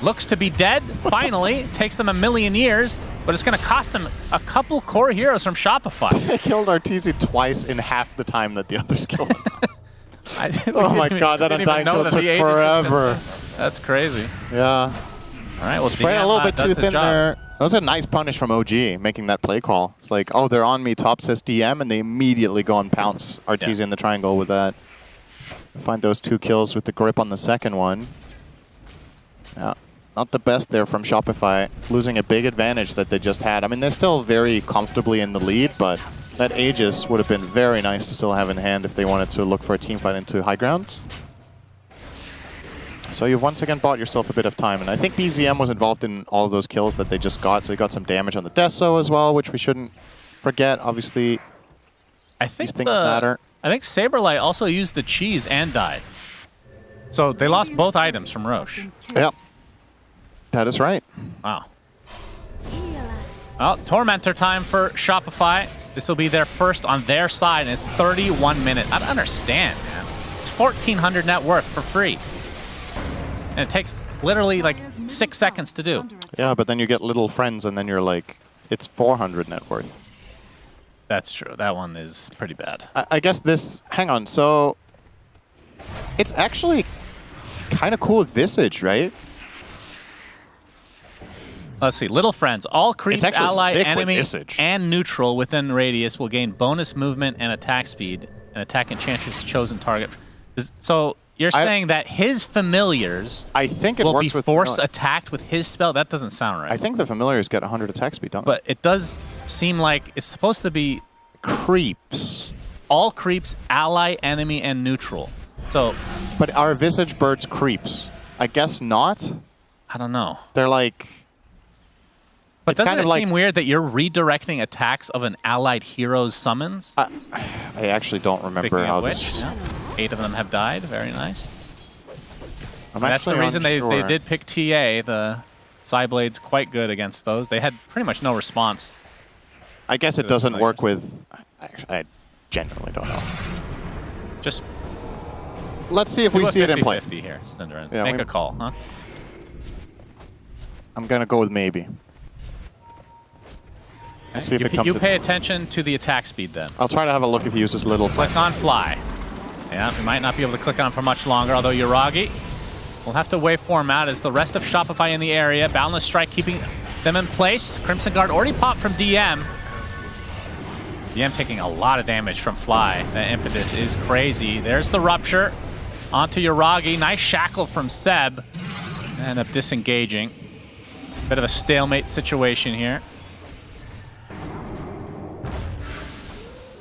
Speaker 21: looks to be dead, finally. Takes them a million years, but it's going to cost them a couple core heroes from Shopify.
Speaker 2: They killed Arteezy twice in half the time that the others killed him. Oh my god, that undying kill took forever.
Speaker 21: That's crazy.
Speaker 2: Yeah.
Speaker 21: All right, well,
Speaker 2: Spread
Speaker 21: DM,
Speaker 2: a little bit
Speaker 21: does
Speaker 2: too
Speaker 21: the
Speaker 2: thin
Speaker 21: job.
Speaker 2: there. That was a nice punish from OG, making that play call. It's like, oh, they're on me, top says DM, and they immediately go and pounce Arteezy in the triangle with that. Find those 2 kills with the grip on the second one. Yeah, not the best there from Shopify, losing a big advantage that they just had. I mean, they're still very comfortably in the lead, but that Aegis would have been very nice to still have in hand if they wanted to look for a team fight into high ground. So you've once again bought yourself a bit of time, and I think BZM was involved in all of those kills that they just got, so he got some damage on the Deso as well, which we shouldn't forget. Obviously,
Speaker 21: I think
Speaker 2: These things matter.
Speaker 21: I think Saberlight also used the cheese and died. So they lost both items from Roche.
Speaker 2: Yep. That is right.
Speaker 21: Wow. Well, Tormentor time for Shopify. This will be their first on their side, and it's 31 minutes. I don't understand, man. It's 1,400 net worth for free. And it takes literally like 6 seconds to do.
Speaker 2: Yeah, but then you get little friends, and then you're like, it's 400 net worth.
Speaker 21: That's true. That one is pretty bad.
Speaker 2: I guess this... Hang on. So, it's actually kind of cool with Visage, right?
Speaker 21: Let's see. Little friends. All creeps, ally,
Speaker 2: sick with
Speaker 21: enemy,
Speaker 2: Visage.
Speaker 21: and neutral within radius will gain bonus movement and attack speed. And attack enchantress chosen target. So you're saying that his familiars
Speaker 2: I think it
Speaker 21: will
Speaker 2: works
Speaker 21: be
Speaker 2: with
Speaker 21: force
Speaker 2: familiar.
Speaker 21: attacked with his spell? That doesn't sound right.
Speaker 2: I think the familiars get 100 attack speed, don't they?
Speaker 21: But it does seem like it's supposed to be
Speaker 2: creeps.
Speaker 21: All creeps, ally, enemy, and neutral. So,
Speaker 2: but are Visage birds creeps? I guess not.
Speaker 21: I don't know.
Speaker 2: They're like...
Speaker 21: But
Speaker 2: it's
Speaker 21: doesn't
Speaker 2: kind
Speaker 21: it
Speaker 2: of like
Speaker 21: seem weird that you're redirecting attacks of an allied hero's summons?
Speaker 2: I actually don't remember
Speaker 21: Speaking
Speaker 2: how
Speaker 21: of which,
Speaker 2: this...
Speaker 21: yeah, 8 of them have died. Very nice.
Speaker 2: I'm
Speaker 21: That's the
Speaker 2: actually
Speaker 21: reason they
Speaker 2: unsure.
Speaker 21: did pick TA. The Psyblade's quite good against those. They had pretty much no response.
Speaker 2: I guess it doesn't work with... I genuinely don't know.
Speaker 21: Just
Speaker 2: let's see if we see it in play.
Speaker 21: 50 here, Cinderin.
Speaker 2: Yeah,
Speaker 21: Make
Speaker 2: we-
Speaker 21: a call, huh?
Speaker 2: I'm gonna go with maybe. Let's see if it comes
Speaker 21: You
Speaker 2: to-
Speaker 21: pay attention to the attack speed then.
Speaker 2: I'll try to have a look if he uses little friend.
Speaker 21: Click on fly. Yeah, we might not be able to click on for much longer, although Yuragi will have to waveform out as the rest of Shopify in the area. Boundless Strike keeping them in place. Crimson Guard already popped from DM. DM taking a lot of damage from Fly. That impetus is crazy. There's the Rupture. Onto Yuragi. Nice shackle from Seb. End up disengaging. Bit of a stalemate situation here.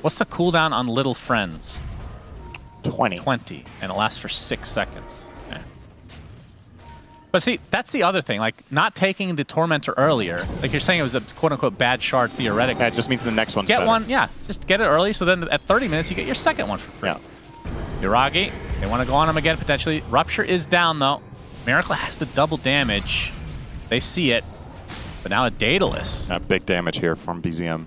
Speaker 21: What's the cooldown on Little Friends?
Speaker 2: 20.
Speaker 21: 20, and it lasts for 6 seconds. Okay. But see, that's the other thing. Like, not taking the Tormentor earlier, like you're saying it was a quote-unquote bad shard theoretically.
Speaker 2: Yeah, it just means the next one's
Speaker 21: Get
Speaker 2: better.
Speaker 21: one, yeah. Just get it early, so then at 30 minutes, you get your second one for free.
Speaker 2: Yeah.
Speaker 21: Yuragi, they want to go on him again, potentially. Rupture is down, though. Miracle has the double damage. They see it. But now a Daedalus.
Speaker 2: Big damage here from BZM.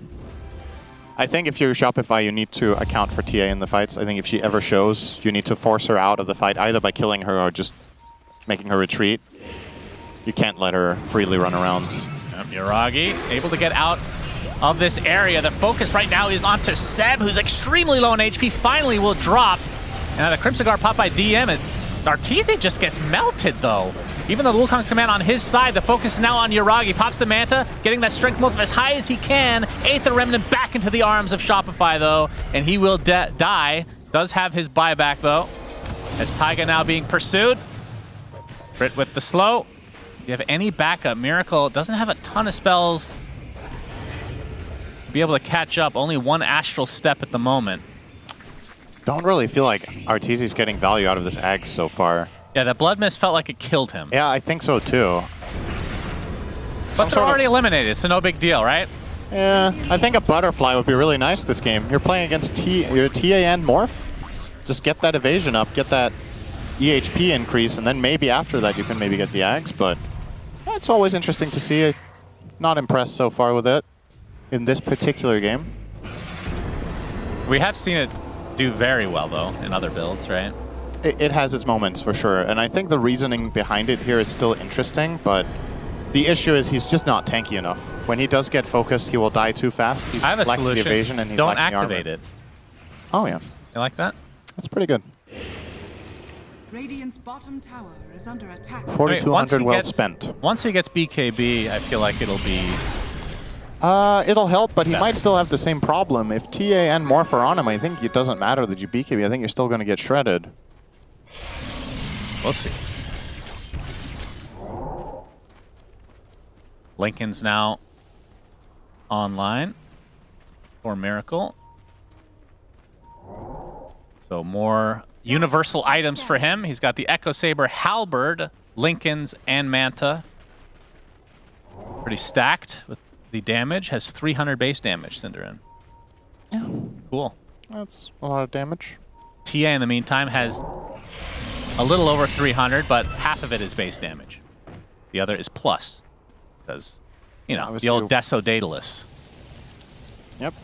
Speaker 2: I think if you're Shopify, you need to account for TA in the fights. I think if she ever shows, you need to force her out of the fight, either by killing her or just making her retreat. You can't let her freely run around.
Speaker 21: Yep, Yuragi able to get out of this area. The focus right now is onto Seb, who's extremely low on HP. Finally will drop. And the Crimson Guard popped by DM. Arteezy just gets melted, though. Even though the Wukong's command on his side, the focus is now on Yuragi. Pops the Manta, getting that strength move as high as he can. Aether Remnant back into the arms of Shopify, though. And he will die. Does have his buyback, though. As Taiga now being pursued. Brit with the slow. Do you have any backup? Miracle doesn't have a ton of spells to be able to catch up. Only one Astral Step at the moment.
Speaker 2: Don't really feel like Arteezy's getting value out of this Ags so far.
Speaker 21: Yeah, that Blood Mist felt like it killed him.
Speaker 2: Yeah, I think so too.
Speaker 21: But they're already eliminated, so no big deal, right?
Speaker 2: Yeah, I think a Butterfly would be really nice this game. You're playing against your TAN Morph. Just get that evasion up, get that EHP increase, and then maybe after that you can maybe get the Ags, but it's always interesting to see. Not impressed so far with it in this particular game.
Speaker 21: We have seen it do very well, though, in other builds, right?
Speaker 2: It has its moments, for sure. And I think the reasoning behind it here is still interesting, but the issue is he's just not tanky enough. When he does get focused, he will die too fast. He's
Speaker 21: I have a
Speaker 2: lacking the
Speaker 21: solution.
Speaker 2: evasion and he's
Speaker 21: Don't
Speaker 2: lacking
Speaker 21: activate
Speaker 2: armor.
Speaker 21: it.
Speaker 2: Oh, yeah.
Speaker 21: You like that?
Speaker 2: That's pretty good.
Speaker 11: Radiant's bottom tower is under attack.
Speaker 2: 4,200 well spent.
Speaker 21: Once he gets BKB, I feel like it'll be...
Speaker 2: It'll help, but he might still have the same problem. If TA and Morph are on him, I think it doesn't matter that you BKB. I think you're still going to get shredded.
Speaker 21: We'll see. Lincoln's now online for Miracle. So more universal items for him. He's got the Echo Saber, Halberd, Lincoln's, and Manta. Pretty stacked with the damage. Has 300 base damage, Cinderin.
Speaker 2: Yeah.
Speaker 21: Cool.
Speaker 2: That's a lot of damage.
Speaker 21: TA, in the meantime, has a little over 300, but half of it is base damage. The other is plus. Because, you know, the old Deso Daedalus.
Speaker 2: Yep.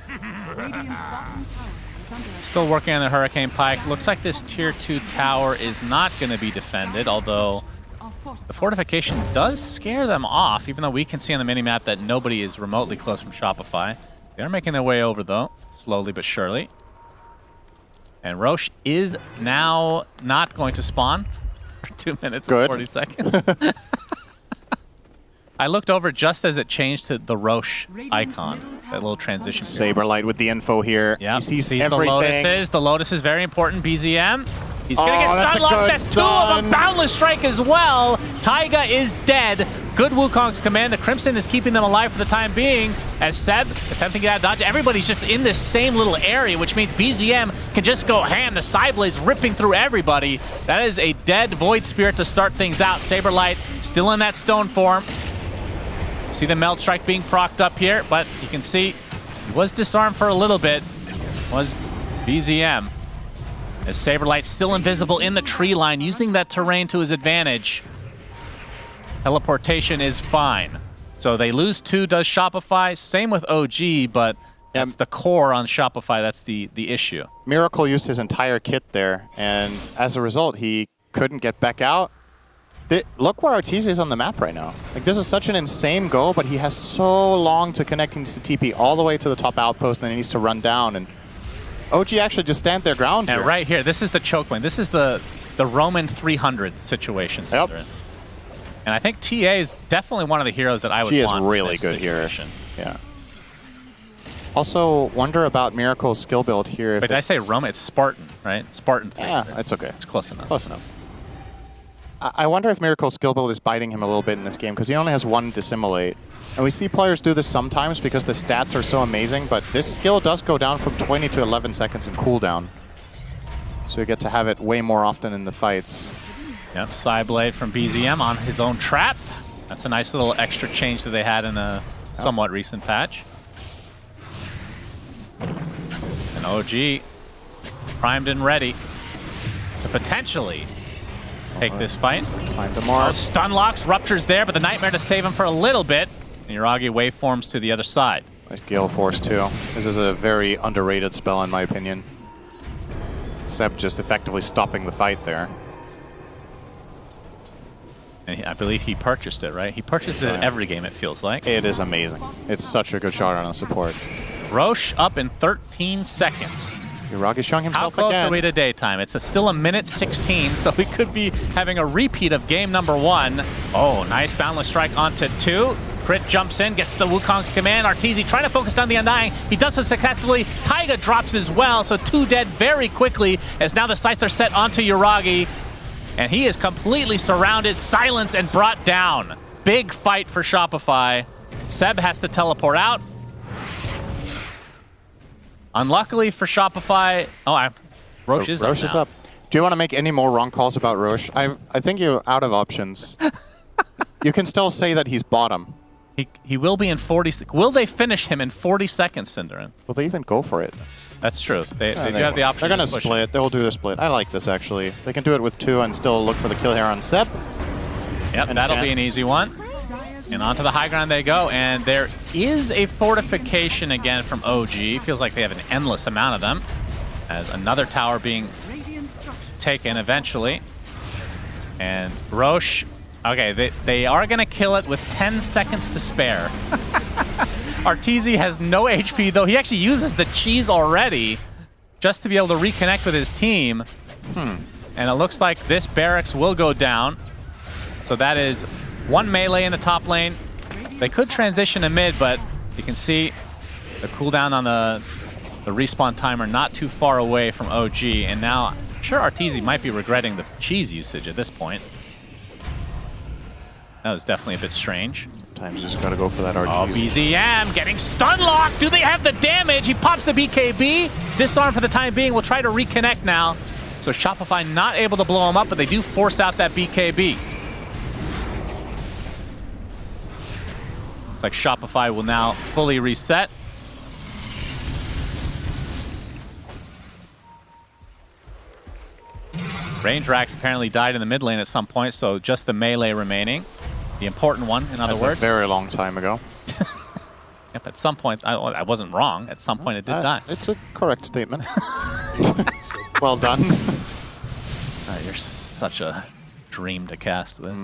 Speaker 11: Radiant's bottom tower is under attack.
Speaker 21: Still working on the Hurricane Pike. Looks like this tier 2 tower is not going to be defended, although the fortification does scare them off, even though we can see on the minimap that nobody is remotely close from Shopify. They're making their way over, though, slowly but surely. And Roche is now not going to spawn for 2 minutes and 40 seconds. I looked over just as it changed to the Roche icon, that little transition.
Speaker 2: Saberlight with the info here.
Speaker 21: Yeah,
Speaker 2: he sees
Speaker 21: the
Speaker 2: everything.
Speaker 21: Lotuses. The Lotus is very important. BZM. He's going to get
Speaker 2: that's
Speaker 21: stun
Speaker 2: a
Speaker 21: locked.
Speaker 2: good
Speaker 21: That's two of them.
Speaker 2: stun.
Speaker 21: Boundless Strike as well. Taiga is dead. Good Wukong's command. The Crimson is keeping them alive for the time being. As Seb attempting to get out of dodge. Everybody's just in this same little area, which means BZM can just go ham. The Sideblade's ripping through everybody. That is a dead Void Spirit to start things out. Saberlight still in that stone form. See the Meld Strike being procced up here, but you can see he was disarmed for a little bit. Was BZM. As Saberlight's still invisible in the tree line, using that terrain to his advantage. Teleportation is fine. So they lose 2, does Shopify. Same with OG, but that's the core on Shopify. That's the issue.
Speaker 2: Miracle used his entire kit there, and as a result, he couldn't get back out. Look where Arteezy is on the map right now. Like, this is such an insane go, but he has so long to connect. He needs to TP all the way to the top outpost, and then he needs to run down. And OG actually just stand their ground here.
Speaker 21: Right here, this is the choke point. This is the Roman 300 situation.
Speaker 2: Yep.
Speaker 21: And I think TA is definitely one of the heroes that I would
Speaker 2: She
Speaker 21: want
Speaker 2: is really
Speaker 21: in this
Speaker 2: good
Speaker 21: situation.
Speaker 2: here. Yeah. Also, wonder about Miracle's skill build here.
Speaker 21: But did I say Roman? It's Spartan, right? Spartan 300.
Speaker 2: Yeah, it's okay.
Speaker 21: It's close enough.
Speaker 2: Close enough. I wonder if Miracle's skill build is biting him a little bit in this game, because he only has 1 Dissimulate. And we see players do this sometimes because the stats are so amazing, but this skill does go down from 20 to 11 seconds in cooldown. So you get to have it way more often in the fights.
Speaker 21: Yep, Sideblade from BZM on his own trap. That's a nice little extra change that they had in a somewhat recent patch. And OG primed and ready to potentially take this fight.
Speaker 2: Find the mark.
Speaker 21: Stun locks, ruptures there, but the Nightmare to save him for a little bit. And Yuragi waveforms to the other side.
Speaker 2: Nice Gale Force too. This is a very underrated spell in my opinion. Seb just effectively stopping the fight there.
Speaker 21: And I believe he purchased it, right? He purchases it every game, it feels like.
Speaker 2: It is amazing. It's such a good shot on a support.
Speaker 21: Roche up in 13 seconds.
Speaker 2: Yuragi showing himself
Speaker 21: How close
Speaker 2: again.
Speaker 21: are we to daytime? It's still a minute 16, so we could be having a repeat of game number 1. Oh, nice Boundless Strike onto 2. Crit jumps in, gets the Wukong's command. Arteezy trying to focus on the Undying. He does so successfully. Taiga drops as well, so 2 dead very quickly as now the sights are set onto Yuragi. And he is completely surrounded, silenced, and brought down. Big fight for Shopify. Seb has to teleport out. Unluckily for Shopify, Roche is
Speaker 2: Roche is up. Do you want to make any more wrong calls about Roche? I think you're out of options. You can still say that he's bottom.
Speaker 21: He will be in 40. Will they finish him in 40 seconds, Cinderin?
Speaker 2: Will they even go for it?
Speaker 21: That's true. They do have the option.
Speaker 2: They're going to
Speaker 21: push
Speaker 2: split. They'll do the split. I like this, actually. They can do it with 2 and still look for the kill here on Seb.
Speaker 21: Yep, that'll be an easy one. And onto the high ground they go. And there is a fortification again from OG. Feels like they have an endless amount of them. As another tower being taken eventually. And Roche, okay, they are going to kill it with 10 seconds to spare. Arteezy has no HP, though. He actually uses the cheese already just to be able to reconnect with his team. And it looks like this barracks will go down. So that is 1 melee in the top lane. They could transition to mid, but you can see the cooldown on the respawn timer not too far away from OG. And now, I'm sure Arteezy might be regretting the cheese usage at this point. That was definitely a bit strange.
Speaker 2: Sometimes you just gotta go for that RG.
Speaker 21: Oh, BZM getting stun locked. Do they have the damage? He pops the BKB. Disarm for the time being. We'll try to reconnect now. So Shopify not able to blow him up, but they do force out that BKB. Looks like Shopify will now fully reset. Range racks apparently died in the mid lane at some point, so just the melee remaining. The important one, in other
Speaker 2: That's
Speaker 21: words.
Speaker 2: a very long time ago.
Speaker 21: Yep, at some point, I wasn't wrong. At some point, it did die.
Speaker 2: It's a correct statement. Well done.
Speaker 21: You're such a dream to cast with.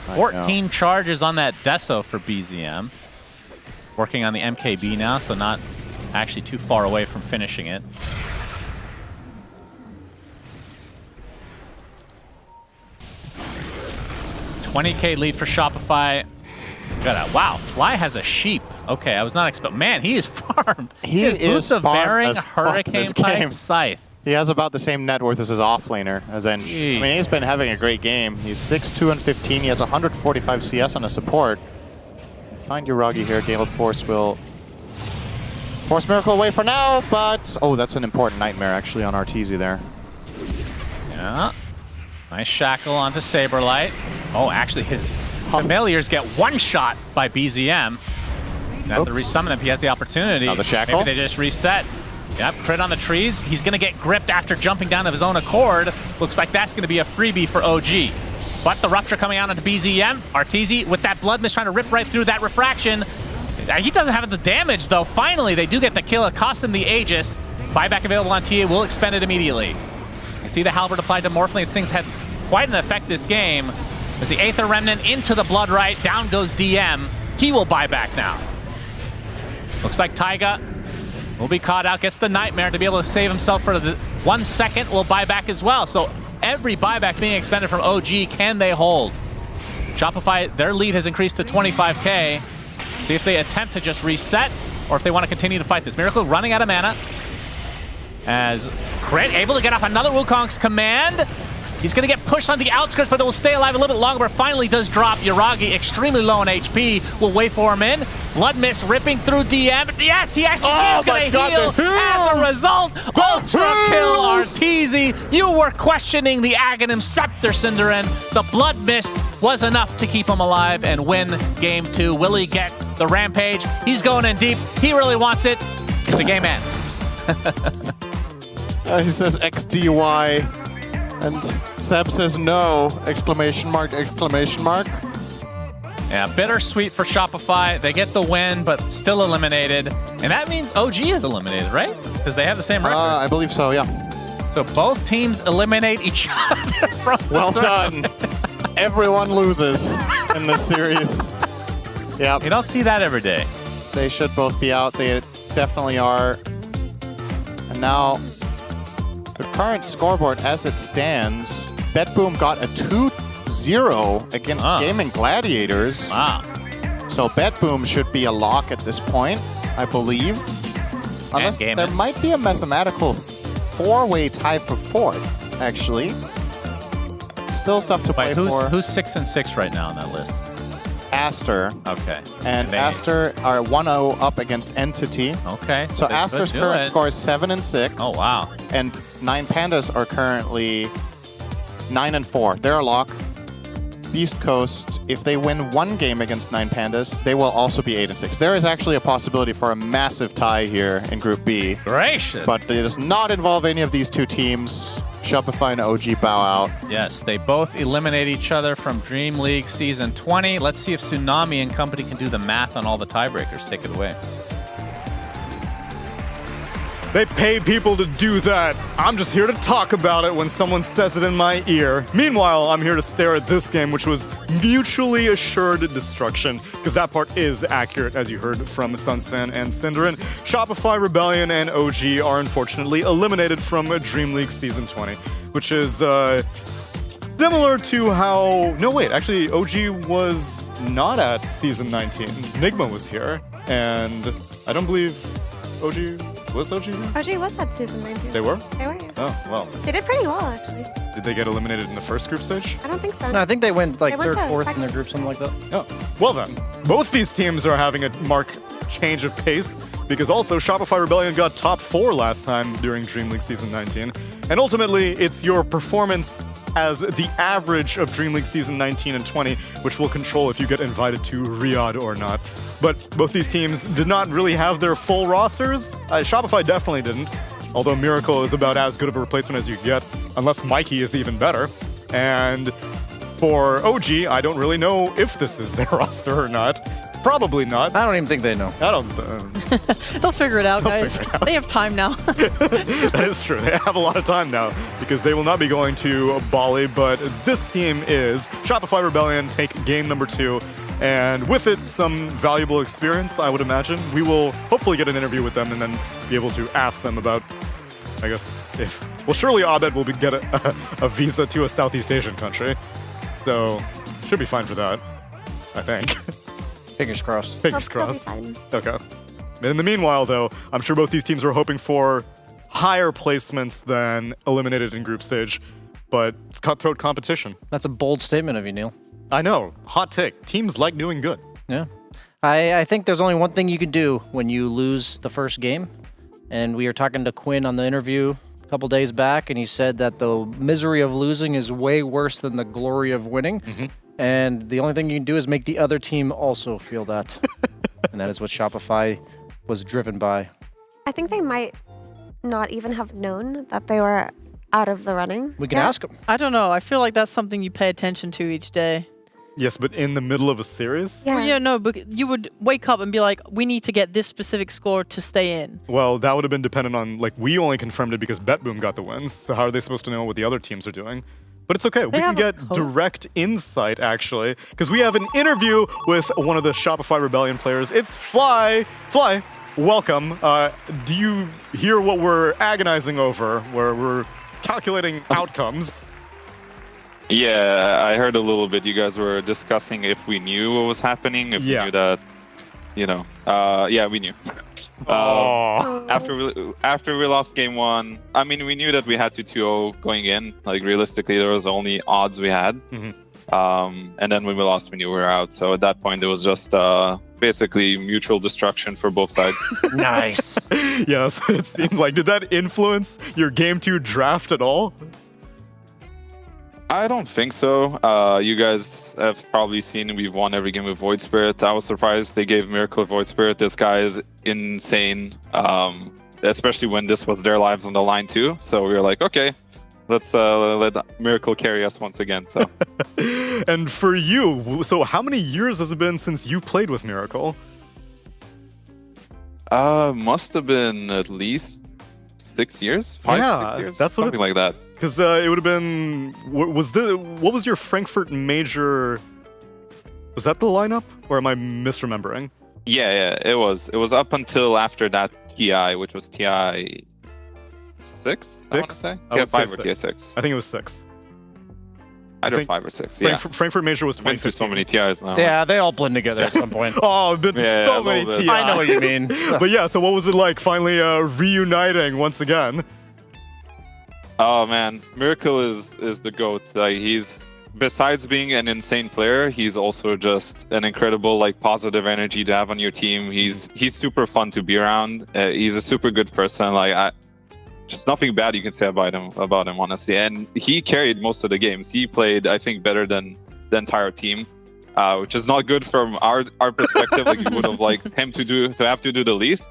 Speaker 2: I
Speaker 21: 14 charges on that Deso for BZM. Working on the MKB now, so not actually too far away from finishing it. $20K lead for Shopify. Wow, Fly has a sheep. Okay, I was not expecting. Man, he is farmed.
Speaker 2: He
Speaker 21: has
Speaker 2: is
Speaker 21: Boots of
Speaker 2: farmed
Speaker 21: Bearing,
Speaker 2: as fuck
Speaker 21: Hurricane
Speaker 2: this
Speaker 21: Pike,
Speaker 2: game.
Speaker 21: Scythe.
Speaker 2: He has about the same net worth as his offlaner, as Ench. I mean, he's been having a great game. He's 6-2 and 15. He has 145 CS on a support. Find Yuragi here. Gale of Force will force Miracle away for now, but... Oh, that's an important nightmare, actually, on Arteezy there.
Speaker 21: Yeah. Nice shackle onto Saberlight. Oh, actually, his familiars get one shot by BZM. You have to resummon if he has the opportunity.
Speaker 2: Now the shackle.
Speaker 21: Maybe they just reset. Yep, crit on the trees. He's going to get gripped after jumping down of his own accord. Looks like that's going to be a freebie for OG. But the Rupture coming out into BZM. Arteezy with that Blood Mist trying to rip right through that refraction. He doesn't have the damage, though. Finally, they do get the kill. It cost him the Aegis. Buyback available on TA. Will expend it immediately. You see the Halberd applied to Morphling. Things had quite an effect this game. As the Aether Remnant into the Blood Right. Down goes DM. He will buy back now. Looks like Taiga will be caught out. Gets the Nightmare to be able to save himself for the 1 second. Will buy back as well. So every buyback being expended from OG. Can they hold? Shopify, their lead has increased to 25K. See if they attempt to just reset or if they want to continue to fight this. Miracle running out of mana. As Crit able to get off another Wukong's command. He's going to get pushed on the outskirts, but it will stay alive a little bit longer, but finally does drop. Yuragi, extremely low on HP, will wait for him in. Blood Mist ripping through DM. Yes, he actually is going to heal. As a result, Ultra Kill Arteezy. You were questioning the Aghanim Scepter, Cinderin. The Blood Mist was enough to keep him alive and win Game 2. Will he get the Rampage? He's going in deep. He really wants it. The game ends.
Speaker 2: He says XDY. And Seb says no! Exclamation mark, exclamation mark.
Speaker 21: Yeah, bittersweet for Shopify. They get the win, but still eliminated. And that means OG is eliminated, right? Because they have the same record.
Speaker 2: I believe so, yeah.
Speaker 21: So both teams eliminate each other from the
Speaker 2: Well
Speaker 21: tournament.
Speaker 2: done. Everyone loses in this series. Yeah.
Speaker 21: You don't see that every day.
Speaker 2: They should both be out. They definitely are. And now, the current scoreboard as it stands, BetBoom got a 2-0 against Gaming Gladiators.
Speaker 21: Wow.
Speaker 2: So BetBoom should be a lock at this point, I believe. Unless there might be a mathematical four-way tie for fourth, actually. Still stuff to play for.
Speaker 21: Who's 6-6 right now on that list?
Speaker 2: Aster.
Speaker 21: Okay.
Speaker 2: And Aster are 1-0 up against Entity.
Speaker 21: Okay.
Speaker 2: So Aster's current score is 7-6.
Speaker 21: Oh, wow.
Speaker 2: And 9 Pandas are currently 9-4. They're a lock. Beast Coast, if they win one game against 9 Pandas, they will also be 8-6. There is actually a possibility for a massive tie here in Group B.
Speaker 21: Gracious.
Speaker 2: But it does not involve any of these two teams. Shopify and OG bow out.
Speaker 21: Yes, they both eliminate each other from Dream League Season 20. Let's see if Tsunami and company can do the math on all the tiebreakers. Take it away.
Speaker 16: They pay people to do that. I'm just here to talk about it when someone says it in my ear. Meanwhile, I'm here to stare at this game, which was mutually assured destruction, because that part is accurate, as you heard from Sunsfan and Cinderin. Shopify, Rebellion, and OG are unfortunately eliminated from Dream League Season 20, which is similar to how... No, wait, actually, OG was not at Season 19. Nigma was here, and I don't believe OG... Was OG here?
Speaker 18: OG was at Season 19.
Speaker 16: They were?
Speaker 18: They were, yeah.
Speaker 16: Oh, well.
Speaker 18: They did pretty well, actually.
Speaker 16: Did they get eliminated in the first group stage?
Speaker 18: I don't think so.
Speaker 17: No, I think they went like
Speaker 18: They went
Speaker 17: third,
Speaker 18: to
Speaker 17: fourth in
Speaker 18: second.
Speaker 17: their group, something like that.
Speaker 16: Oh, well then. Both these teams are having a marked change of pace, because also Shopify Rebellion got top 4 last time during Dream League Season 19. And ultimately, it's your performance as the average of Dream League Season 19 and 20, which will control if you get invited to Riyadh or not. But both these teams did not really have their full rosters. Shopify definitely didn't. although Miracle is about as good of a replacement as you get, unless Mikey is even better. And for OG, I don't really know if this is their roster or not. Probably not.
Speaker 17: I don't even think they know.
Speaker 16: I don't.
Speaker 19: They'll figure it out, guys.
Speaker 16: figure it out.
Speaker 19: They have time now.
Speaker 16: That is true. They have a lot of time now because they will not be going to Bali. But this team is Shopify Rebellion. Take game number 2. And with it, some valuable experience, I would imagine. We will hopefully get an interview with them and then be able to ask them about, I guess, if... Well, surely Abed will get a visa to a Southeast Asian country. So, should be fine for that, I think.
Speaker 17: Fingers crossed.
Speaker 16: Fingers crossed. Okay. In the meanwhile, though, I'm sure both these teams were hoping for higher placements than eliminated in group stage, but it's cutthroat competition.
Speaker 17: That's a bold statement of you, Neil.
Speaker 16: I know. Hot take. Teams like doing good.
Speaker 17: Yeah. I think there's only one thing you can do when you lose the first game. And we were talking to Quinn on the interview a couple days back, and he said that the misery of losing is way worse than the glory of winning.
Speaker 16: Mm-hmm.
Speaker 17: And the only thing you can do is make the other team also feel that. And that is what Shopify was driven by.
Speaker 18: I think they might not even have known that they were out of the running.
Speaker 17: We can ask them.
Speaker 19: I don't know. I feel like that's something you pay attention to each day.
Speaker 16: Yes, but in the middle of a series?
Speaker 19: Yeah. Well, yeah, no, but you would wake up and be like, we need to get this specific score to stay in.
Speaker 16: Well, that would have been dependent on, like, we only confirmed it because BetBoom got the wins. So how are they supposed to know what the other teams are doing? But it's okay. We can get direct insight, actually, because we have an interview with one of the Shopify Rebellion players. It's Fly. Fly, welcome. Do you hear what we're agonizing over, where we're calculating outcomes?
Speaker 7: Yeah, I heard a little bit. You guys were discussing if we knew what was happening, if we knew that, yeah, we knew. After we lost game 1, I mean, we knew that we had to 2-0 going in. Like, realistically, there was only odds we had. And then when we lost, we knew we were out. So at that point, it was just basically mutual destruction for both sides.
Speaker 17: Nice.
Speaker 16: Yeah, that's what it seemed like. Did that influence your game 2 draft at all?
Speaker 7: I don't think so. You guys have probably seen we've won every game with Void Spirit. I was surprised they gave Miracle Void Spirit. This guy is insane, especially when this was their lives on the line too. So we were like, okay, let's let Miracle carry us once again. So.
Speaker 16: And for you, so how many years has it been since you played with Miracle?
Speaker 7: Must have been at least 6 years, 5 years,
Speaker 16: that's what
Speaker 7: something like that.
Speaker 16: Because it would have been, what was your Frankfurt major? Was that the lineup, or am I misremembering?
Speaker 7: Yeah, it was. It was up until after that TI, which was TI 6. I want to say TI 5 or TI 6.
Speaker 16: I think it was 6.
Speaker 7: Either 5 or 6. Yeah.
Speaker 16: Frankfurt major was 2015.
Speaker 7: Been through so many TIs now.
Speaker 17: Yeah, they all blend together at some point.
Speaker 16: Oh, I've been through so many TIs.
Speaker 17: I know what you mean.
Speaker 16: But yeah, so what was it like finally reuniting once again?
Speaker 7: Oh man, Miracle is the GOAT. Like, he's, besides being an insane player, he's also just an incredible, like, positive energy to have on your team. He's super fun to be around. He's a super good person. Like, just nothing bad you can say about him, honestly. And he carried most of the games. He played, I think, better than the entire team, which is not good from our perspective. Like, we would have liked him to have to do the least,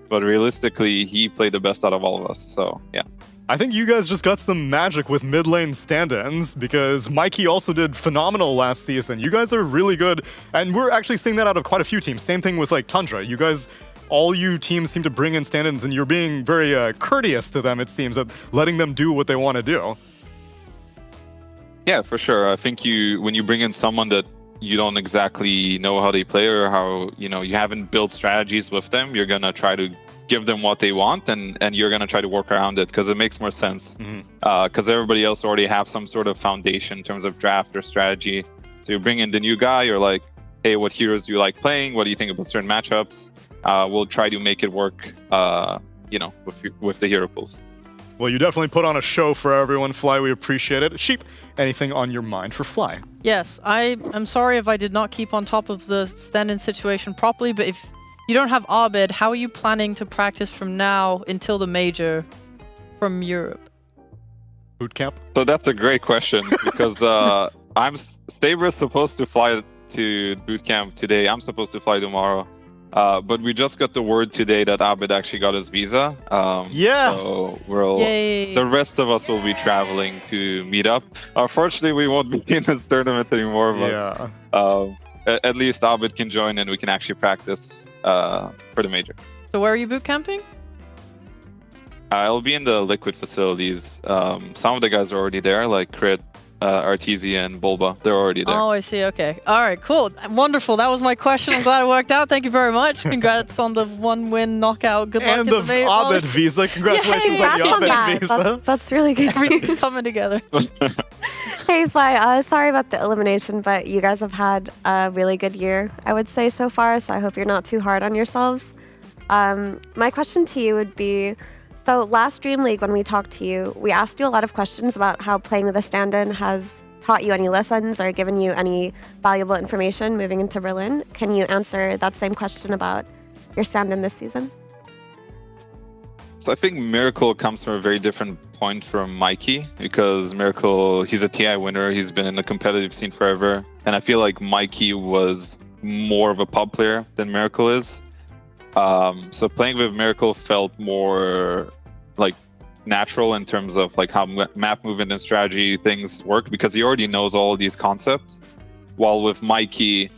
Speaker 7: but realistically, he played the best out of all of us. So yeah.
Speaker 16: I think you guys just got some magic with mid lane stand-ins, because Mikey also did phenomenal last season. You guys are really good, and we're actually seeing that out of quite a few teams. Same thing with, like, Tundra. You guys, all you teams seem to bring in stand-ins, and you're being very courteous to them, it seems, at letting them do what they want to do.
Speaker 7: Yeah, for sure. I think when you bring in someone that you don't exactly know how they play, or how, you haven't built strategies with them, you're gonna try to give them what they want, and you're going to try to work around it, because it makes more sense. Because everybody else already have some sort of foundation in terms of draft or strategy. So you bring in the new guy, you're like, hey, what heroes do you like playing? What do you think about certain matchups? We'll try to make it work, with the hero pools.
Speaker 16: Well, you definitely put on a show for everyone, Fly. We appreciate it. Sheep, anything on your mind for Fly?
Speaker 19: Yes, I am sorry if I did not keep on top of the stand-in situation properly, but if you don't have Abed, how are you planning to practice from now until the major from Europe?
Speaker 16: Boot camp?
Speaker 7: So that's a great question, because Saber's supposed to fly to boot camp today. I'm supposed to fly tomorrow. But we just got the word today that Abid actually got his visa.
Speaker 16: Yes!
Speaker 7: So
Speaker 19: Yay.
Speaker 7: the rest of us will be traveling to meet up. Unfortunately, we won't be in this tournament anymore, but at least Abid can join and we can actually practice for the major.
Speaker 19: So where are you boot camping?
Speaker 7: I'll be in the Liquid facilities. Some of the guys are already there, like Crit, Artesia, and Bulba. They're already there.
Speaker 19: Oh, I see. Okay. All right, cool. Wonderful. That was my question. I'm glad it worked out. Thank you very much. Congrats on the 1-win knockout. Good luck
Speaker 16: And
Speaker 19: in
Speaker 16: the
Speaker 19: the
Speaker 16: Abid visa. Congratulations on the Abid visa.
Speaker 18: That's really good.
Speaker 19: Everything's coming together.
Speaker 18: Hey, Fly, sorry about the elimination, but you guys have had a really good year, I would say, so far, so I hope you're not too hard on yourselves. My question to you would be, so last Dream League, when we talked to you, we asked you a lot of questions about how playing with a stand-in has taught you any lessons or given you any valuable information moving into Berlin. Can you answer that same question about your stand-in this season?
Speaker 7: So I think Miracle comes from a very different point from Mikey, because Miracle, he's a TI winner. He's been in the competitive scene forever. And I feel like Mikey was more of a pub player than Miracle is. So playing with Miracle felt more like natural in terms of like how map movement and strategy things work, because he already knows all of these concepts. While with Mikey,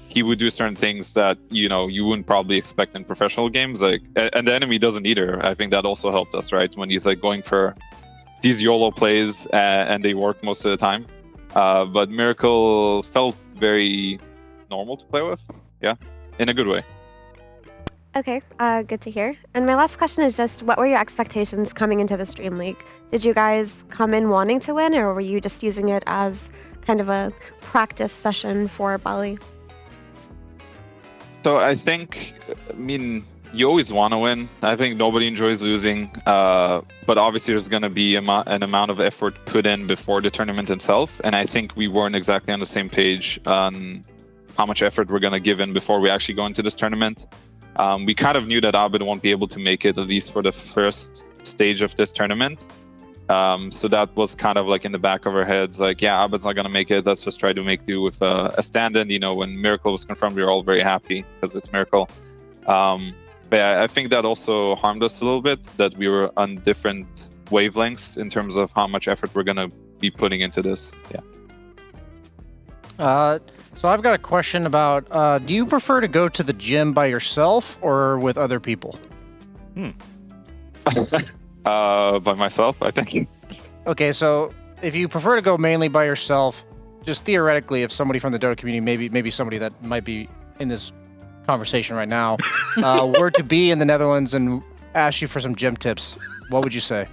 Speaker 7: he would do certain things that, you know, you wouldn't probably expect in professional games. Like, and the enemy doesn't either. I think that also helped us, right? When he's like going for these YOLO plays and they work most of the time. But Miracle felt very normal to play with. Yeah, in a good way.
Speaker 18: Okay, good to hear. And my last question is just, what were your expectations coming into this Dream League? Did you guys come in wanting to win, or were you just using it as kind of a practice session for Bali?
Speaker 7: So I think, I mean, you always want to win. I think nobody enjoys losing, but obviously there's going to be an amount of effort put in before the tournament itself, and I think we weren't exactly on the same page on how much effort we're going to give in before we actually go into this tournament. We kind of knew that Abid won't be able to make it, at least for the first stage of this tournament. So that was kind of like in the back of our heads, like, yeah, Abid's not going to make it. Let's just try to make do with a stand-in. You know, when Miracle was confirmed, we were all very happy because it's Miracle. But yeah, I think that also harmed us a little bit, that we were on different wavelengths in terms of how much effort we're going to be putting into this. Yeah.
Speaker 17: So I've got a question about, do you prefer to go to the gym by yourself or with other people?
Speaker 7: By myself, I think.
Speaker 17: Okay, so if you prefer to go mainly by yourself, just theoretically, if somebody from the Dota community, maybe somebody that might be in this conversation right now, were to be in the Netherlands and ask you for some gym tips, what would you say?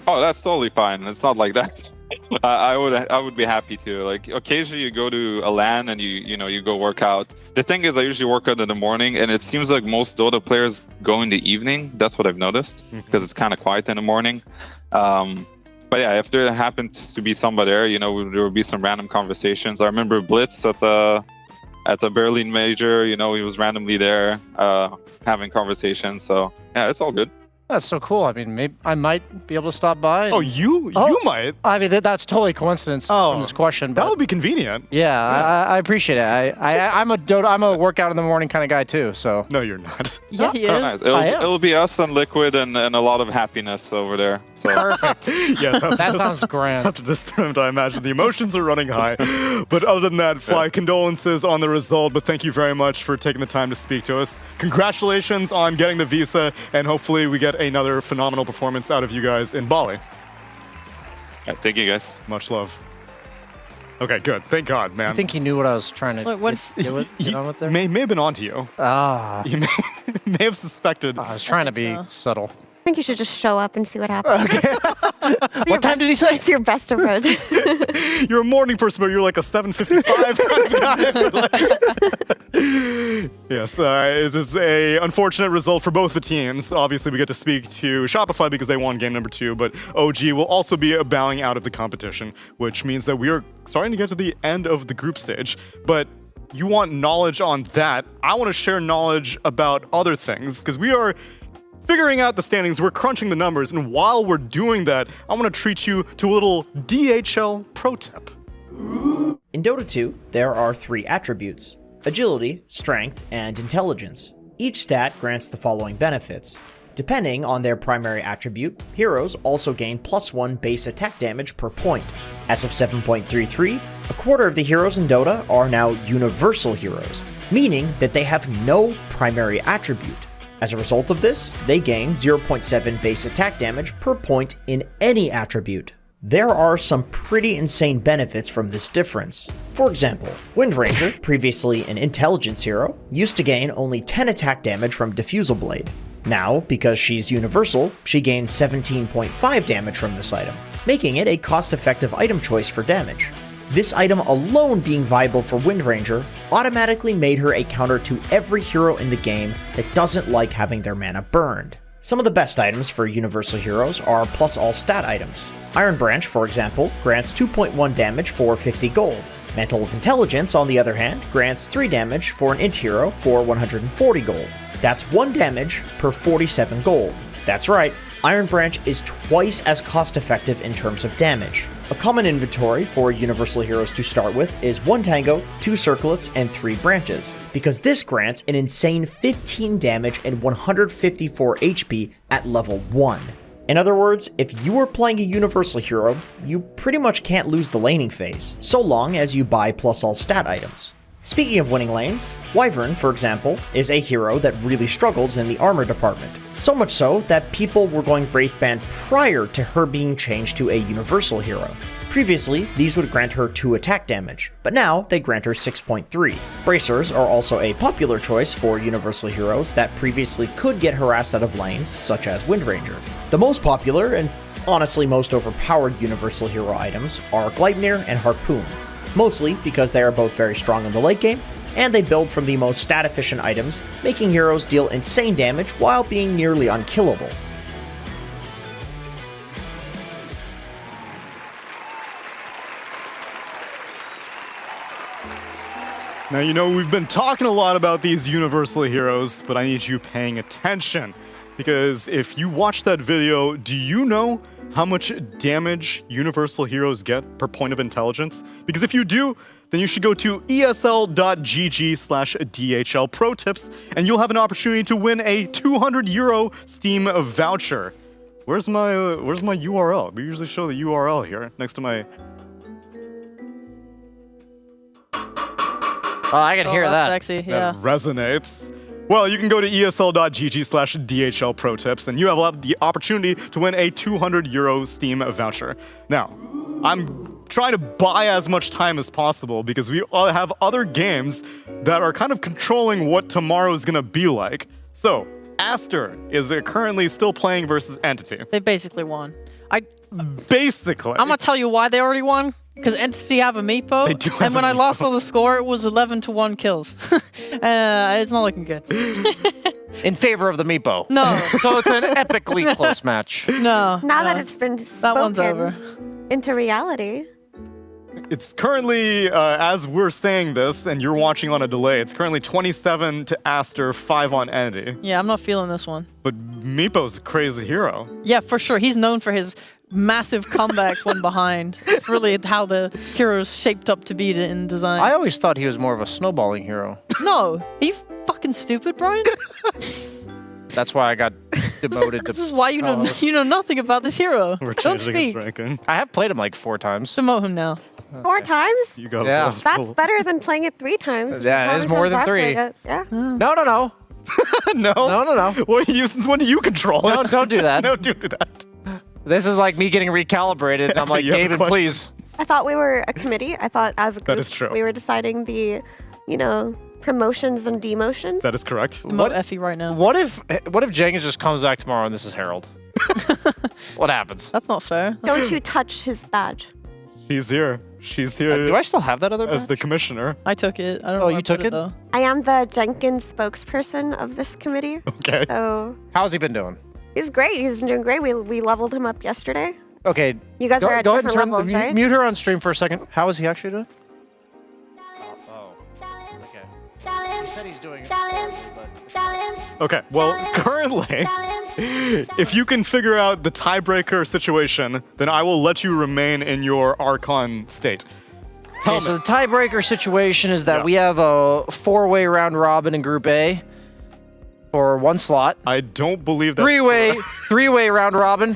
Speaker 7: Oh, that's totally fine. It's not like that. I would be happy to. Like, occasionally you go to a LAN and you go work out. The thing is, I usually work out in the morning, and it seems like most Dota players go in the evening. That's what I've noticed, because it's kind of quiet in the morning. But yeah, if there happens to be somebody there, you know, there will be some random conversations. I remember Blitz at the Berlin Major. You know, he was randomly there having conversations. So yeah, it's all good.
Speaker 17: That's so cool. I mean, maybe I might be able to stop by.
Speaker 16: Oh, you might.
Speaker 17: I mean, that's totally coincidence from this question.
Speaker 16: That would be convenient.
Speaker 17: Yeah, I appreciate it. I'm a workout in the morning kind of guy too. So
Speaker 16: no, you're not.
Speaker 19: Yeah, he is.
Speaker 7: Nice. It'll be us and Liquid and a lot of happiness over there. So.
Speaker 17: Perfect.
Speaker 16: Yes,
Speaker 17: that sounds grand.
Speaker 16: After this tournament, I imagine the emotions are running high. But other than that, Fly, condolences on the result. But thank you very much for taking the time to speak to us. Congratulations on getting the visa, and hopefully we get another phenomenal performance out of you guys in Bali.
Speaker 7: Yeah, thank you, guys.
Speaker 16: Much love. Okay, good. Thank God, man.
Speaker 17: I think he knew what I was trying to get on with there.
Speaker 16: May have been onto you. You may have suspected.
Speaker 17: I was trying to be subtle.
Speaker 18: I think you should just show up and see what happens.
Speaker 16: Okay.
Speaker 17: What time did he say?
Speaker 18: It's your best approach.
Speaker 16: You're a morning person, but you're like a 7:55 kind of guy. Yes, this is a unfortunate result for both the teams. Obviously, we get to speak to Shopify because they won game number 2, but OG will also be bowing out of the competition, which means that we are starting to get to the end of the group stage. But you want knowledge on that. I want to share knowledge about other things, because we are figuring out the standings, we're crunching the numbers, and while we're doing that, I want to treat you to a little DHL pro tip.
Speaker 8: In Dota 2, there are 3 attributes:
Speaker 6: agility, strength, and intelligence. Each stat grants the following benefits. Depending on their primary attribute, heroes also gain +1 base attack damage per point. As of 7.33, a quarter of the heroes in Dota are now universal heroes, meaning that they have no primary attribute. As a result of this, they gain 0.7 base attack damage per point in any attribute. There are some pretty insane benefits from this difference. For example, Windranger, previously an intelligence hero, used to gain only 10 attack damage from Diffusal Blade. Now, because she's universal, she gains 17.5 damage from this item, making it a cost-effective item choice for damage. This item alone being viable for Windranger automatically made her a counter to every hero in the game that doesn't like having their mana burned. Some of the best items for universal heroes are plus all stat items. Iron Branch, for example, grants 2.1 damage for 50 gold. Mantle of Intelligence, on the other hand, grants 3 damage for an int hero for 140 gold. That's 1 damage per 47 gold. That's right, Iron Branch is twice as cost effective in terms of damage. A common inventory for universal heroes to start with is 1 Tango, 2 Circlets, and 3 Branches, because this grants an insane 15 damage and 154 HP at level 1. In other words, if you are playing a universal hero, you pretty much can't lose the laning phase, so long as you buy plus all stat items. Speaking of winning lanes, Wyvern, for example, is a hero that really struggles in the armor department. So much so that people were going Wraithband prior to her being changed to a universal hero. Previously, these would grant her 2 attack damage, but now they grant her 6.3. Bracers are also a popular choice for universal heroes that previously could get harassed out of lanes, such as Windranger. The most popular, and honestly most overpowered universal hero items are Gleipnir and Harpoon, mostly because they are both very strong in the late game, and they build from the most stat-efficient items, making heroes deal insane damage while being nearly unkillable.
Speaker 16: Now, you know, we've been talking a lot about these universal heroes, but I need you paying attention. Because if you watch that video, do you know how much damage universal heroes get per point of intelligence? Because if you do, then you should go to esl.gg/DHL Pro Tips, and you'll have an opportunity to win a €200 Steam voucher. Where's my URL? We usually show the URL here next to my.
Speaker 6: Oh, I can hear that.
Speaker 19: Sexy, yeah.
Speaker 16: That resonates. Well, you can go to esl.gg/DHL Pro Tips, and you have the opportunity to win a €200 Steam voucher. Now, I'm trying to buy as much time as possible because we all have other games that are kind of controlling what tomorrow is going to be like. So, Aster is currently still playing versus Entity.
Speaker 19: They basically won.
Speaker 16: Basically.
Speaker 19: I'm gonna tell you why they already won. Because Entity have a meepo,
Speaker 16: They do have
Speaker 19: and when
Speaker 16: a
Speaker 19: I lost all the score, it was 11-1 kills. It's not looking good.
Speaker 17: In favor of the meepo.
Speaker 19: No.
Speaker 17: So it's an epically close match.
Speaker 19: No.
Speaker 18: Now that it's been spoken
Speaker 19: that one's over.
Speaker 18: into reality.
Speaker 16: It's currently, as we're saying this, and you're watching on a delay, it's currently 27 to Aster, 5 on Andy.
Speaker 19: Yeah, I'm not feeling this one.
Speaker 16: But Meepo's a crazy hero.
Speaker 19: Yeah, for sure. He's known for his massive comebacks when behind. It's really how the hero's shaped up to be in design.
Speaker 17: I always thought he was more of a snowballing hero.
Speaker 19: No. Are you fucking stupid, Brian?
Speaker 17: That's why I got demoted to.
Speaker 19: This is why you know nothing about this hero.
Speaker 16: We're
Speaker 19: Don't
Speaker 16: changing
Speaker 19: speak.
Speaker 16: his ranking.
Speaker 17: I have played him like 4 times.
Speaker 19: Demote him now.
Speaker 18: 4 times?
Speaker 16: You got
Speaker 17: Yeah.
Speaker 18: That's better than playing it 3 times.
Speaker 17: Yeah,
Speaker 18: How
Speaker 17: it is
Speaker 18: many
Speaker 17: more
Speaker 18: times
Speaker 17: than
Speaker 18: I've
Speaker 17: 3.
Speaker 18: played it. Yeah.
Speaker 17: No.
Speaker 16: No. What do you? Since when do you control it?
Speaker 17: No, don't do that.
Speaker 16: No, don't do that.
Speaker 17: This is like me getting recalibrated. And I'm like,
Speaker 16: You have a
Speaker 17: David,
Speaker 16: question?
Speaker 17: please.
Speaker 18: I thought we were a committee. I thought as a group
Speaker 16: That is true.
Speaker 18: we were deciding the, promotions and demotions.
Speaker 16: That is correct.
Speaker 19: Demote Effie right now.
Speaker 17: What if Jenkins just comes back tomorrow and this is Harold? What happens?
Speaker 19: That's not fair.
Speaker 18: Don't you touch his badge.
Speaker 16: She's here. She's here.
Speaker 17: Do I still have that other
Speaker 16: as
Speaker 17: badge?
Speaker 16: the commissioner?
Speaker 19: I took it. I don't know
Speaker 17: Oh,
Speaker 19: where
Speaker 17: you
Speaker 19: I
Speaker 17: took
Speaker 19: put
Speaker 17: it?
Speaker 19: though.
Speaker 18: I am the Jenkins spokesperson of this committee.
Speaker 16: Okay.
Speaker 18: So
Speaker 17: How's he been doing?
Speaker 18: he's great. He's been doing great. We leveled him up yesterday.
Speaker 17: Okay.
Speaker 18: You guys are at
Speaker 17: go ahead and
Speaker 18: different
Speaker 17: turn
Speaker 18: levels, right?
Speaker 17: mute her on stream for a second. How is he actually doing? Oh. Okay. He said he's doing it.
Speaker 16: Okay. Well, currently, if you can figure out the tiebreaker situation, then I will let you remain in your Archon state.
Speaker 17: Okay, so the tiebreaker situation is that we have a 4-way round robin in Group A for 1 slot.
Speaker 16: I don't believe that.
Speaker 17: 3-way round robin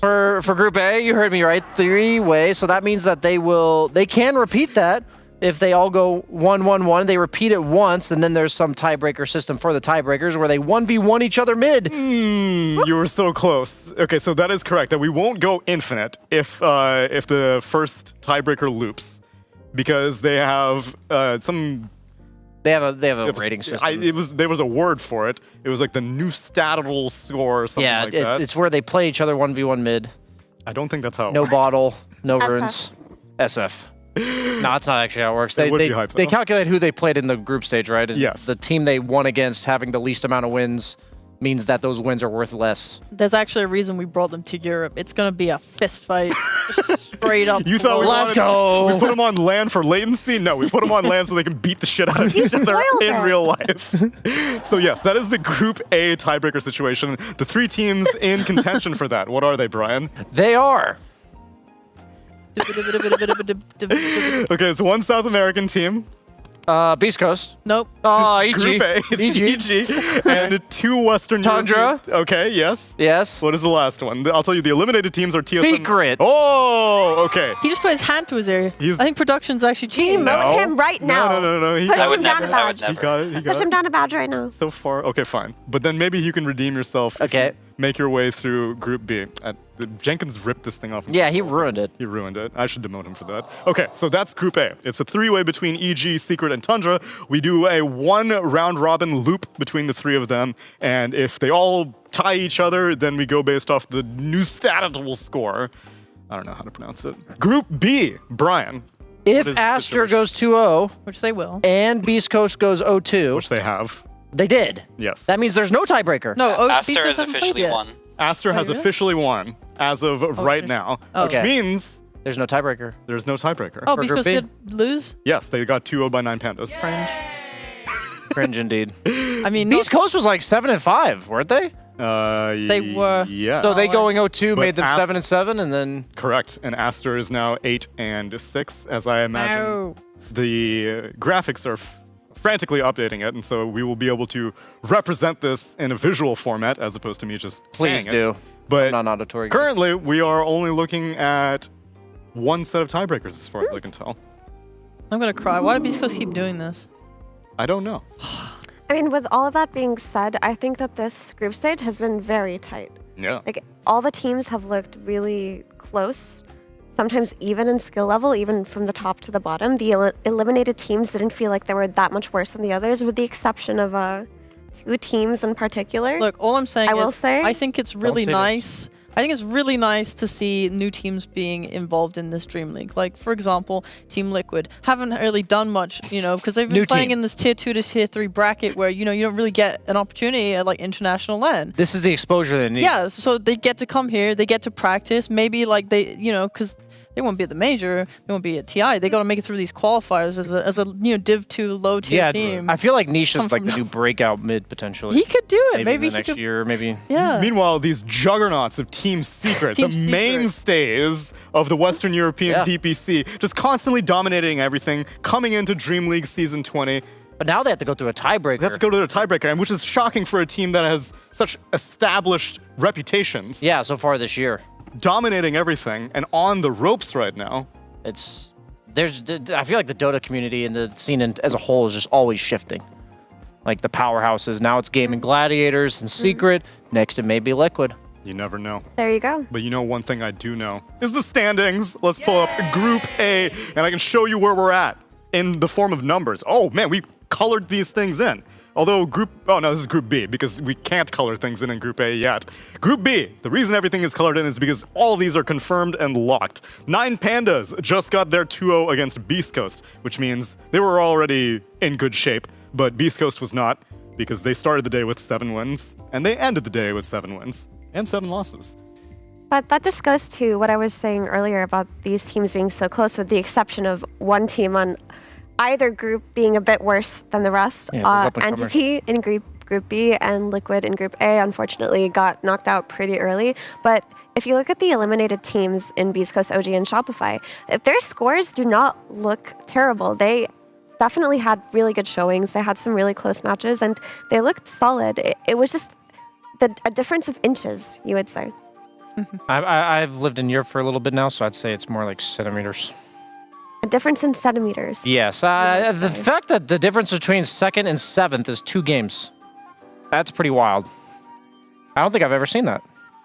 Speaker 17: for Group A. You heard me right. 3-way. So that means that they can repeat that. If they all go 1-1-1, they repeat it once, and then there's some tiebreaker system for the tiebreakers where they 1v1 each other mid.
Speaker 16: You were so close. Okay, so that is correct. That we won't go infinite if the first tiebreaker loops, because they have some.
Speaker 17: They have a rating system.
Speaker 16: There was a word for it. It was like the new statable score or something like that.
Speaker 17: It's where they play each other 1v1 mid.
Speaker 16: I don't think that's how.
Speaker 17: No
Speaker 16: works.
Speaker 17: bottle, no runes. SF. No, that's not actually how it works.
Speaker 16: It would be hype,
Speaker 17: they
Speaker 16: though.
Speaker 17: calculate who they played in the group stage, right? And
Speaker 16: Yes.
Speaker 17: The team they won against having the least amount of wins means that those wins are worth less.
Speaker 19: There's actually a reason we brought them to Europe. It's going to be a fist fight. Straight up.
Speaker 16: You thought we put them on land for latency? No, we put them on land so they can beat the shit out of each other in real life. So yes, that is the Group A tiebreaker situation. The 3 teams in contention for that. What are they, Brian?
Speaker 17: They are.
Speaker 16: Okay, it's 1 South American team.
Speaker 17: Beast Coast.
Speaker 19: Nope.
Speaker 17: Oh, EG.
Speaker 16: Group A, EG. And 2 Western
Speaker 17: Tundra.
Speaker 16: European. Okay, yes.
Speaker 17: Yes.
Speaker 16: What is the last one? I'll tell you, the eliminated teams are TSM.
Speaker 17: Secret.
Speaker 16: Oh, okay.
Speaker 19: He just put his hand to his ear. I think production's actually cheating.
Speaker 18: Emote him right now.
Speaker 16: No.
Speaker 18: Push him down a badge.
Speaker 16: He got it.
Speaker 18: Push him down a badge right now.
Speaker 16: So far, okay, fine. But then maybe you can redeem yourself.
Speaker 17: Okay.
Speaker 16: Make your way through Group B. Jenkins ripped this thing off.
Speaker 17: Yeah, he ruined it.
Speaker 16: He ruined it. I should demote him for that. Okay, so that's Group A. It's a 3-way between EG, Secret, and Tundra. We do a 1 round robin loop between the 3 of them, and if they all tie each other, then we go based off the new statable score. I don't know how to pronounce it. Group B, Brian.
Speaker 17: If Aster goes 2-0,
Speaker 19: which they will,
Speaker 17: and Beast Coast goes 0-2,
Speaker 16: which they have.
Speaker 17: They did.
Speaker 16: Yes.
Speaker 17: That means there's no tiebreaker.
Speaker 19: No,
Speaker 20: Aster has officially won.
Speaker 16: Aster has officially won as of right now, which means
Speaker 17: there's no tiebreaker.
Speaker 16: There's no tiebreaker.
Speaker 19: Oh, Beast Coast did lose?
Speaker 16: Yes, they got 2-0 by 9 pandas.
Speaker 19: Fringe.
Speaker 17: Cringe indeed.
Speaker 19: I mean,
Speaker 17: Beast Coast was like 7-5, weren't they?
Speaker 19: They were.
Speaker 16: Yeah.
Speaker 17: So they going 0-2
Speaker 16: But
Speaker 17: made them 7-7, and then
Speaker 16: correct. And Aster is now 8-6, as I imagine.
Speaker 19: No.
Speaker 16: The graphics are frantically updating it, and so we will be able to represent this in a visual format as opposed to me just
Speaker 17: please
Speaker 16: saying
Speaker 17: do.
Speaker 16: It. But
Speaker 17: I'm not auditory.
Speaker 16: Currently, we are only looking at 1 set of tiebreakers, as far as I can tell.
Speaker 19: I'm gonna cry. Why do Beast Coast keep doing this?
Speaker 16: I don't know.
Speaker 18: I mean, with all of that being said, I think that this group stage has been very tight.
Speaker 16: Yeah.
Speaker 18: Like, all the teams have looked really close, sometimes even in skill level, even from the top to the bottom. The eliminated teams didn't feel like they were that much worse than the others, with the exception of 2 teams in particular.
Speaker 19: Look, all I'm saying
Speaker 18: I
Speaker 19: is, I think it's really nice. I think it's really nice to see new teams being involved in this Dream League. Like, for example, Team Liquid haven't really done much, because they've been playing in this tier 2 to tier 3 bracket where, you don't really get an opportunity at like international LAN.
Speaker 17: This is the exposure they need.
Speaker 19: Yeah, so they get to come here, they get to practice. Maybe like they, because they won't be at the major, they won't be at TI. They got to make it through these qualifiers as a Div 2 low tier team.
Speaker 17: I feel like Niche is like the new breakout mid potentially.
Speaker 19: He could do it.
Speaker 17: Maybe
Speaker 19: he
Speaker 17: next
Speaker 19: could,
Speaker 17: year, maybe.
Speaker 19: Yeah.
Speaker 16: Meanwhile, these juggernauts of Team Secret,
Speaker 19: Team
Speaker 16: the
Speaker 19: Secret.
Speaker 16: mainstays of the Western European DPC, just constantly dominating everything, coming into Dream League Season 20.
Speaker 17: But now they have to go through a tiebreaker.
Speaker 16: They have to go to a tiebreaker, and which is shocking for a team that has such established reputations.
Speaker 17: Yeah, so far this year.
Speaker 16: Dominating everything and on the ropes right now.
Speaker 17: I feel like the Dota community and the scene as a whole is just always shifting. Like the powerhouses, now it's Gaming Gladiators and Secret, next it may be Liquid.
Speaker 16: You never know.
Speaker 18: There you go.
Speaker 16: But one thing I do know is the standings. Let's pull up Group A, and I can show you where we're at in the form of numbers. Oh man, we colored these things in. Although this is Group B, because we can't color things in Group A yet. Group B, the reason everything is colored in is because all of these are confirmed and locked. 9 Pandas just got their 2-0 against Beast Coast, which means they were already in good shape, but Beast Coast was not, because they started the day with 7 wins, and they ended the day with 7 wins, and 7 losses.
Speaker 18: But that just goes to what I was saying earlier about these teams being so close, with the exception of one team on either group being a bit worse than the rest.
Speaker 17: Yeah,
Speaker 18: Entity in Group Group B, and Liquid in Group A unfortunately got knocked out pretty early. But if you look at the eliminated teams in Beast Coast, OG, and Shopify, their scores do not look terrible. They definitely had really good showings. They had some really close matches, and they looked solid. It was just a difference of inches, you would say.
Speaker 17: I've lived in Europe for a little bit now, so I'd say it's more like centimeters.
Speaker 18: A difference in centimeters.
Speaker 17: Yes. The fact that the difference between 2nd and 7th is 2 games, that's pretty wild. I don't think I've ever seen that.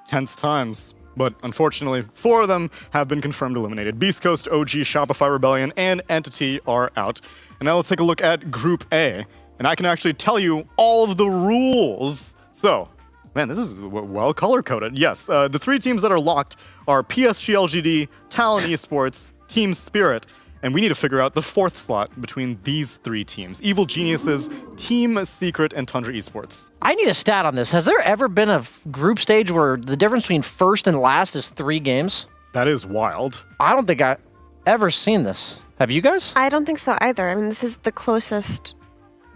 Speaker 16: Tense times. But unfortunately, 4 of them have been confirmed eliminated. Beast Coast, OG, Shopify Rebellion, and Entity are out. And now let's take a look at Group A. And I can actually tell you all of the rules. So, man, this is well color-coded. Yes, the 3 teams that are locked are PSG LGD, Talon Esports, Team Spirit, and we need to figure out the 4th slot between these 3 teams. Evil Geniuses, Team Secret, and Tundra Esports.
Speaker 17: I need a stat on this. Has there ever been a group stage where the difference between first and last is 3 games?
Speaker 16: That is wild.
Speaker 17: I don't think I've ever seen this. Have you guys?
Speaker 18: I don't think so either. I mean, this is the closest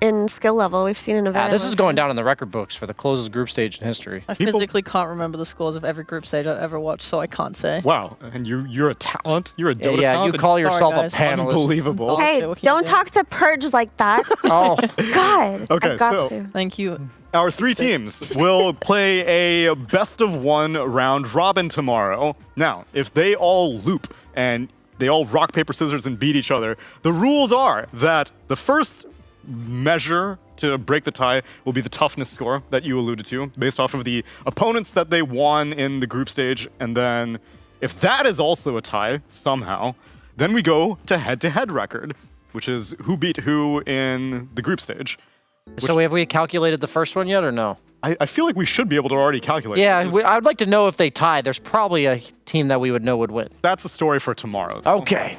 Speaker 18: in skill level we've seen in a very
Speaker 17: This
Speaker 18: long
Speaker 17: is going
Speaker 18: time.
Speaker 17: down in the record books for the closest group stage in history.
Speaker 19: I physically can't remember the scores of every group stage I've ever watched, so I can't say.
Speaker 16: Wow, and you're a talent? You're a Dota
Speaker 17: Yeah,
Speaker 16: talent?
Speaker 17: you call yourself a
Speaker 19: Sorry,
Speaker 17: panelist.
Speaker 16: Unbelievable.
Speaker 18: Hey, don't talk to Purge like that.
Speaker 17: Oh.
Speaker 18: God.
Speaker 16: Okay,
Speaker 18: I got
Speaker 16: so-
Speaker 18: to.
Speaker 19: Thank you.
Speaker 16: Our 3 teams will play a best-of-1 round robin tomorrow. Now, if they all loop and they all rock, paper, scissors, and beat each other, the rules are that the first measure to break the tie will be the toughness score that you alluded to, based off of the opponents that they won in the group stage. And then if that is also a tie, somehow, then we go to head-to-head record, which is who beat who in the group stage.
Speaker 17: So have we calculated the first one yet or no?
Speaker 16: I feel like we should be able to already calculate.
Speaker 17: Yeah,
Speaker 16: this.
Speaker 17: I would like to know if they tie. There's probably a team that we would know would win.
Speaker 16: That's a story for tomorrow.
Speaker 17: Okay.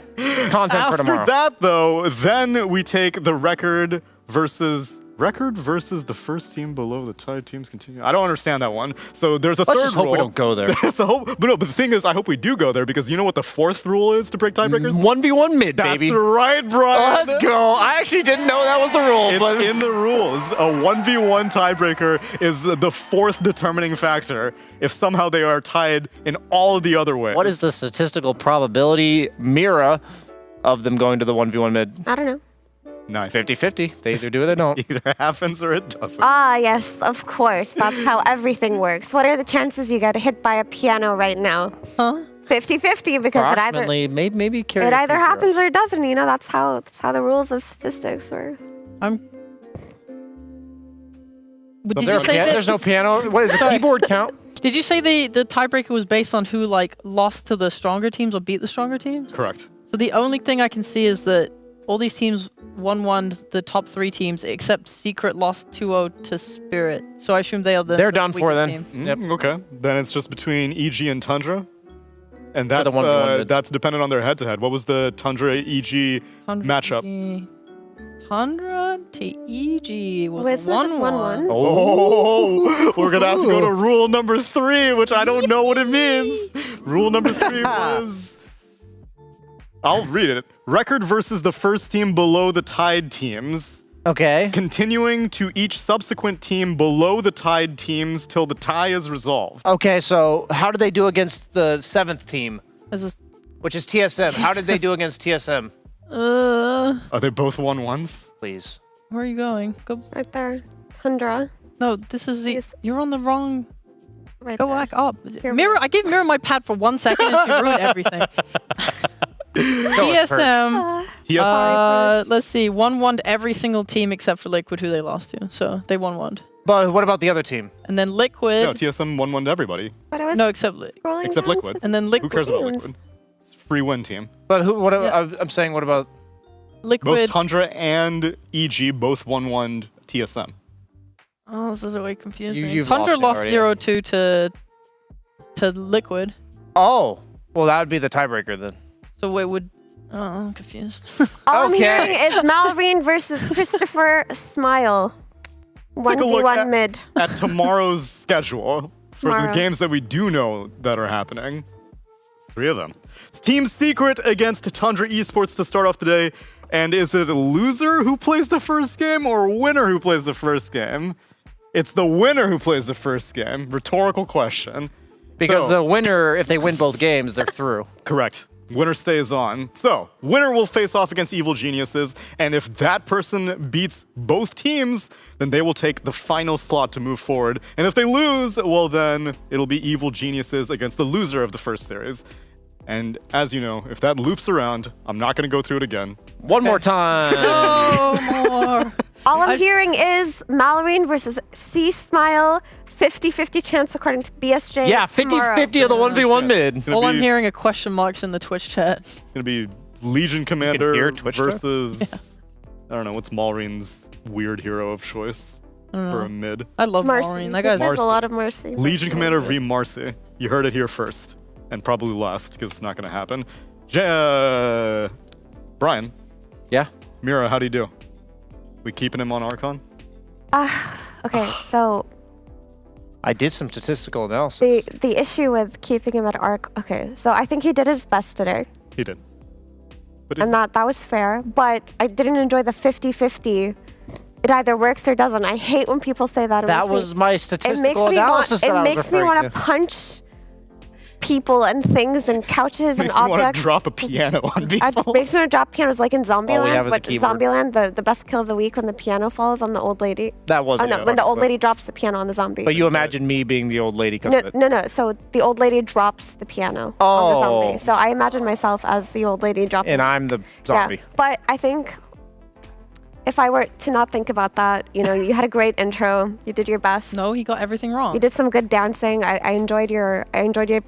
Speaker 17: Content for tomorrow.
Speaker 16: After that, though, then we take the record versus the first team below the tied teams continue. I don't understand that one. So there's a
Speaker 17: Let's
Speaker 16: third
Speaker 17: just hope
Speaker 16: rule.
Speaker 17: we don't go there.
Speaker 16: There's a hope, but the thing is, I hope we do go there because you know what the 4th rule is to break tiebreakers?
Speaker 17: 1v1 mid, baby.
Speaker 16: That's right, Brian.
Speaker 17: Let's go. I actually didn't know that was the rule. But
Speaker 16: In the rules, a 1v1 tiebreaker is the 4th determining factor if somehow they are tied in all of the other ways.
Speaker 17: what is the statistical probability, Mira, of them going to the 1v1 mid?
Speaker 18: I don't know.
Speaker 16: Nice.
Speaker 17: 50-50. They either do or they don't.
Speaker 16: Either happens or it doesn't.
Speaker 18: Ah, yes, of course. That's how everything works. What are the chances you get hit by a piano right now?
Speaker 19: Huh?
Speaker 18: 50-50 because it either
Speaker 17: Approximately, maybe carry
Speaker 18: it
Speaker 17: a
Speaker 18: either
Speaker 17: few zeros.
Speaker 18: happens or it doesn't. You know, that's how the rules of statistics work.
Speaker 19: Did
Speaker 17: Is there
Speaker 19: you
Speaker 17: a
Speaker 19: say
Speaker 17: piano?
Speaker 19: that-
Speaker 17: There's no piano. What is the keyboard count?
Speaker 19: Did you say the tiebreaker was based on who like lost to the stronger teams or beat the stronger teams?
Speaker 16: Correct.
Speaker 19: So the only thing I can see is that all these teams won the top 3 teams, except Secret lost 2-0 to Spirit. So I assume they are the
Speaker 17: They're done for
Speaker 19: weakest
Speaker 17: then.
Speaker 19: team.
Speaker 16: Okay. Then it's just between EG and Tundra. And
Speaker 17: For the
Speaker 16: that's
Speaker 17: 1v1 mid.
Speaker 16: that's dependent on their head-to-head. What was the Tundra EG matchup?
Speaker 19: Tundra to EG was
Speaker 18: Wasn't it just
Speaker 19: 1-1.
Speaker 16: Oh, we're gonna have to go to rule number 3, which I don't know what it means. Rule number 3 was. I'll read it. Record versus the first team below the tied teams.
Speaker 17: Okay.
Speaker 16: Continuing to each subsequent team below the tied teams till the tie is resolved.
Speaker 17: Okay, so how did they do against the 7th team,
Speaker 19: Is
Speaker 17: which is TSM? How did they do against TSM?
Speaker 16: Are they both 1-1s?
Speaker 17: Please.
Speaker 19: Where are you going? Go.
Speaker 18: Right there. Tundra.
Speaker 19: No, this is the. You're on the wrong.
Speaker 18: Right
Speaker 19: Go
Speaker 18: there.
Speaker 19: back up. Mirror. I gave Mirror my pad for 1 second and she ruined everything. TSM. Let's see. 1-1 to every single team except for Liquid, who they lost to. So they 1-1.
Speaker 17: But what about the other team?
Speaker 19: And then Liquid.
Speaker 16: No, TSM 1-1 to everybody.
Speaker 18: But I was
Speaker 19: No, except
Speaker 18: scrolling
Speaker 16: Except
Speaker 18: down
Speaker 16: Liquid.
Speaker 18: to
Speaker 19: and then Liquid.
Speaker 16: Who cares about Liquid? It's a free win team.
Speaker 17: But who? What?
Speaker 19: Yeah.
Speaker 17: I'm saying, what about?
Speaker 19: Liquid.
Speaker 16: Both Tundra and EG both 1-1 TSM.
Speaker 19: Oh, this is way confusing.
Speaker 17: You've
Speaker 19: Tundra
Speaker 17: lost
Speaker 19: lost
Speaker 17: it already.
Speaker 19: 0-2 to Liquid.
Speaker 17: Oh, well, that would be the tiebreaker then.
Speaker 19: So wait, would. Oh, I'm confused.
Speaker 18: All I'm
Speaker 17: Okay.
Speaker 18: hearing is Malrine versus Christopher Smile.
Speaker 16: Take a look
Speaker 18: 1v1 mid.
Speaker 16: at tomorrow's schedule for the
Speaker 18: Tomorrow.
Speaker 16: games that we do know that are happening. It's 3 of them. It's Team Secret against Tundra Esports to start off today. And is it a loser who plays the first game or winner who plays the first game? It's the winner who plays the first game. Rhetorical question.
Speaker 17: Because
Speaker 16: So-
Speaker 17: the winner, if they win both games, they're through.
Speaker 16: Correct. Winner stays on. So, winner will face off against Evil Geniuses, and if that person beats both teams, then they will take the final slot to move forward. And if they lose, well then, it'll be Evil Geniuses against the loser of the first series. And as you know, if that loops around, I'm not going to go through it again.
Speaker 17: One more time.
Speaker 19: No more.
Speaker 18: All I'm hearing is Malorine versus C-Smile. 50-50 chance according to BSJ.
Speaker 17: Yeah,
Speaker 18: tomorrow.
Speaker 17: 50-50 of the 1v1 mid.
Speaker 16: Gonna
Speaker 19: All I'm
Speaker 16: be-
Speaker 19: hearing are question marks in the Twitch chat.
Speaker 16: Gonna be Legion Commander
Speaker 17: hear Twitch chat?
Speaker 16: versus I don't know what's Malrine's weird hero of choice for a mid.
Speaker 19: I love
Speaker 18: Mercy.
Speaker 19: Maureen. That guy's
Speaker 18: There's a lot of mercy.
Speaker 16: Legion Commander v Marcy. You heard it here first, and probably last because it's not gonna happen. Brian.
Speaker 17: Yeah.
Speaker 16: Mira, how do you do? We keeping him on Archon?
Speaker 18: Okay, so
Speaker 17: I did some statistical analysis.
Speaker 18: the issue with keeping him at Arc. Okay, so I think he did his best today,
Speaker 16: He did. But
Speaker 18: and that was fair. But I didn't enjoy the 50-50. It either works or doesn't. I hate when people say that. It
Speaker 17: That
Speaker 18: makes me-
Speaker 17: was my
Speaker 18: It makes
Speaker 17: statistical
Speaker 18: me
Speaker 17: analysis
Speaker 18: want.
Speaker 17: that I
Speaker 18: It
Speaker 17: was
Speaker 18: makes me
Speaker 17: referring
Speaker 18: want
Speaker 17: to.
Speaker 18: to punch people and things and couches and
Speaker 16: makes me want
Speaker 18: objects.
Speaker 16: to drop a piano on people.
Speaker 18: It makes me want to drop pianos like in Zombieland.
Speaker 17: have is a
Speaker 18: But
Speaker 17: keyboard.
Speaker 18: Zombieland, the best kill of the week when the piano falls on the old lady.
Speaker 17: That was
Speaker 18: Oh no, when the old lady drops the piano on the zombie.
Speaker 17: But you imagine me being the old lady. 'cause
Speaker 18: No,
Speaker 17: of it.
Speaker 18: no. So the old lady drops the piano on the
Speaker 17: Oh.
Speaker 18: zombie. So I imagine myself as the old lady dropping.
Speaker 17: And I'm the zombie.
Speaker 18: Yeah, but I think if I were to not think about that, you had a great intro. You did your best.
Speaker 19: No, he got everything wrong.
Speaker 18: You did some good dancing. I enjoyed your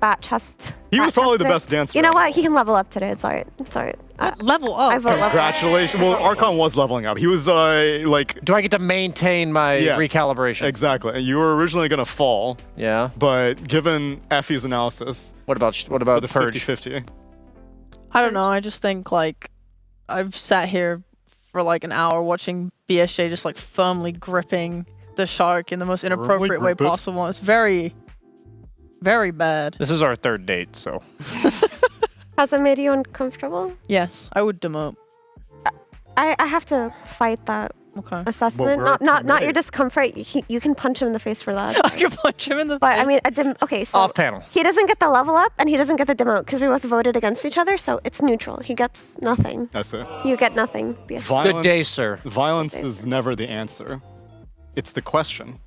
Speaker 18: bat chest.
Speaker 16: He was
Speaker 18: bat
Speaker 16: probably the
Speaker 18: chest
Speaker 16: best dancer.
Speaker 18: You know what? He can level up today. It's all right. It's all right.
Speaker 19: Level up.
Speaker 18: I vote level up.
Speaker 16: Congratulations. Well, Archon was leveling up. He was like.
Speaker 17: Do I get to maintain my
Speaker 16: Yes,
Speaker 17: recalibration?
Speaker 16: Exactly. You were originally going to fall,
Speaker 17: Yeah.
Speaker 16: but given Effie's analysis,
Speaker 17: What about
Speaker 16: the
Speaker 17: Purge?
Speaker 16: 50-50.
Speaker 19: I don't know. I just think like I've sat here for like an hour watching BSJ just like firmly gripping the shark in the most inappropriate way
Speaker 16: grip it.
Speaker 19: possible. It's very, very bad.
Speaker 17: This is our third date, so.
Speaker 18: Has it made you uncomfortable?
Speaker 19: Yes, I would demote.
Speaker 18: I have to fight that
Speaker 19: Okay.
Speaker 18: assessment.
Speaker 16: Well, we're
Speaker 18: not your
Speaker 16: team
Speaker 18: discomfort. You can punch him in the face for that.
Speaker 19: I can punch him in the
Speaker 18: But
Speaker 19: face.
Speaker 18: I mean, okay, so
Speaker 17: Off panel.
Speaker 18: he doesn't get the level up and he doesn't get the demote because we both voted against each other. So it's neutral. He gets nothing.
Speaker 16: That's it.
Speaker 18: You get nothing.
Speaker 17: Good day, sir.
Speaker 16: Violence is never the answer. It's the question.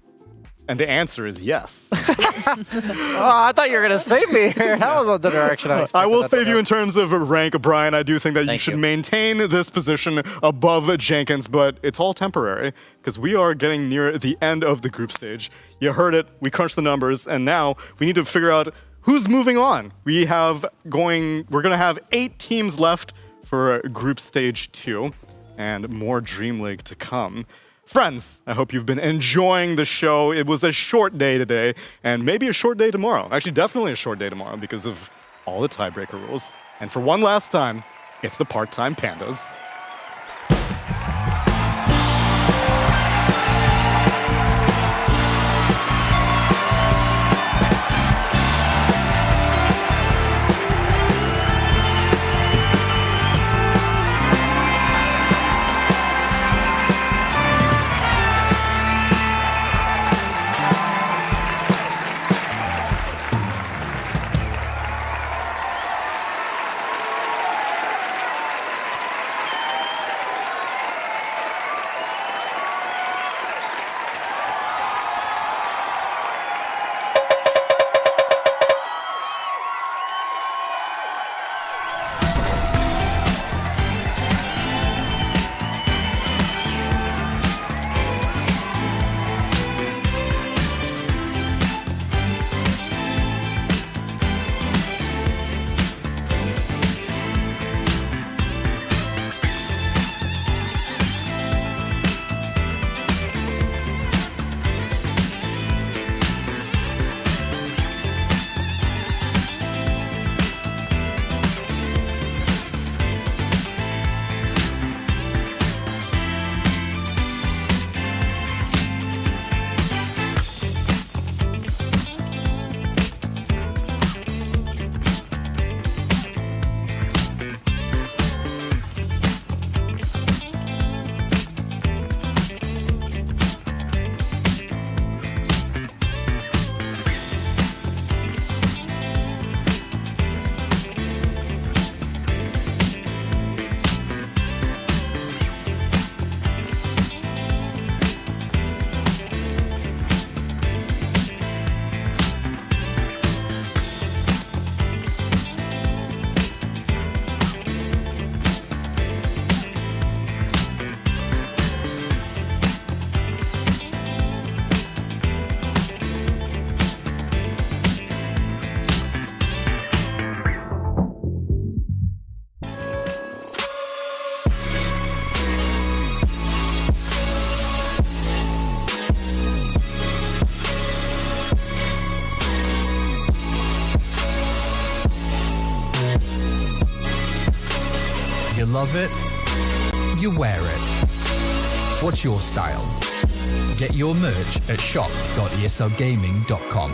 Speaker 16: And the answer is yes.
Speaker 17: Oh, I thought you were going to save me here. That was the direction I expected.
Speaker 16: I will
Speaker 17: that to
Speaker 16: save
Speaker 17: go.
Speaker 16: you in terms of rank, Brian. I do think that you
Speaker 17: Thank
Speaker 16: should
Speaker 17: you.
Speaker 16: maintain this position above Jenkins, but it's all temporary because we are getting near the end of the group stage. You heard it. We crunched the numbers, and now we need to figure out who's moving on. We're going to have 8 teams left for group stage 2 and more Dream League to come. Friends, I hope you've been enjoying the show. It was a short day today, and maybe a short day tomorrow. Actually, definitely a short day tomorrow because of all the tiebreaker rules. And for one last time, it's the part-time pandas.
Speaker 15: love it, you wear it. What's your style? Get your merch at shop.eslgaming.com.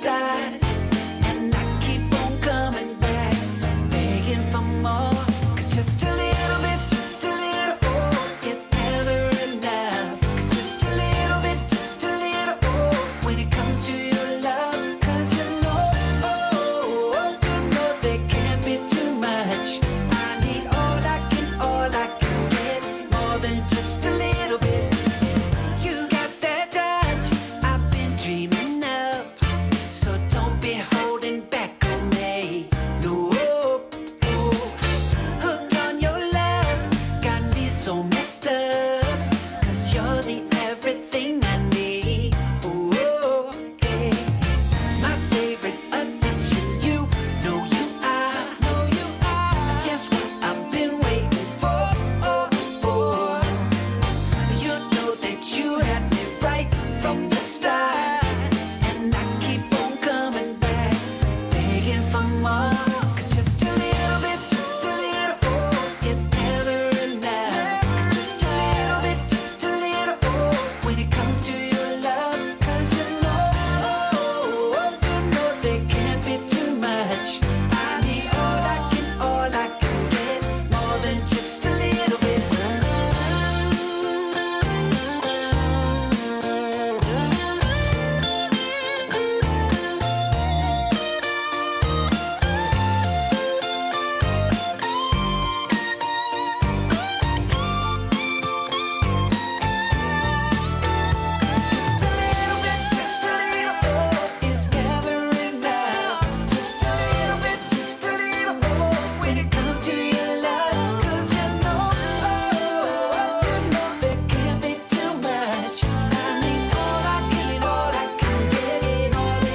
Speaker 1: Start, and I keep on coming back, begging my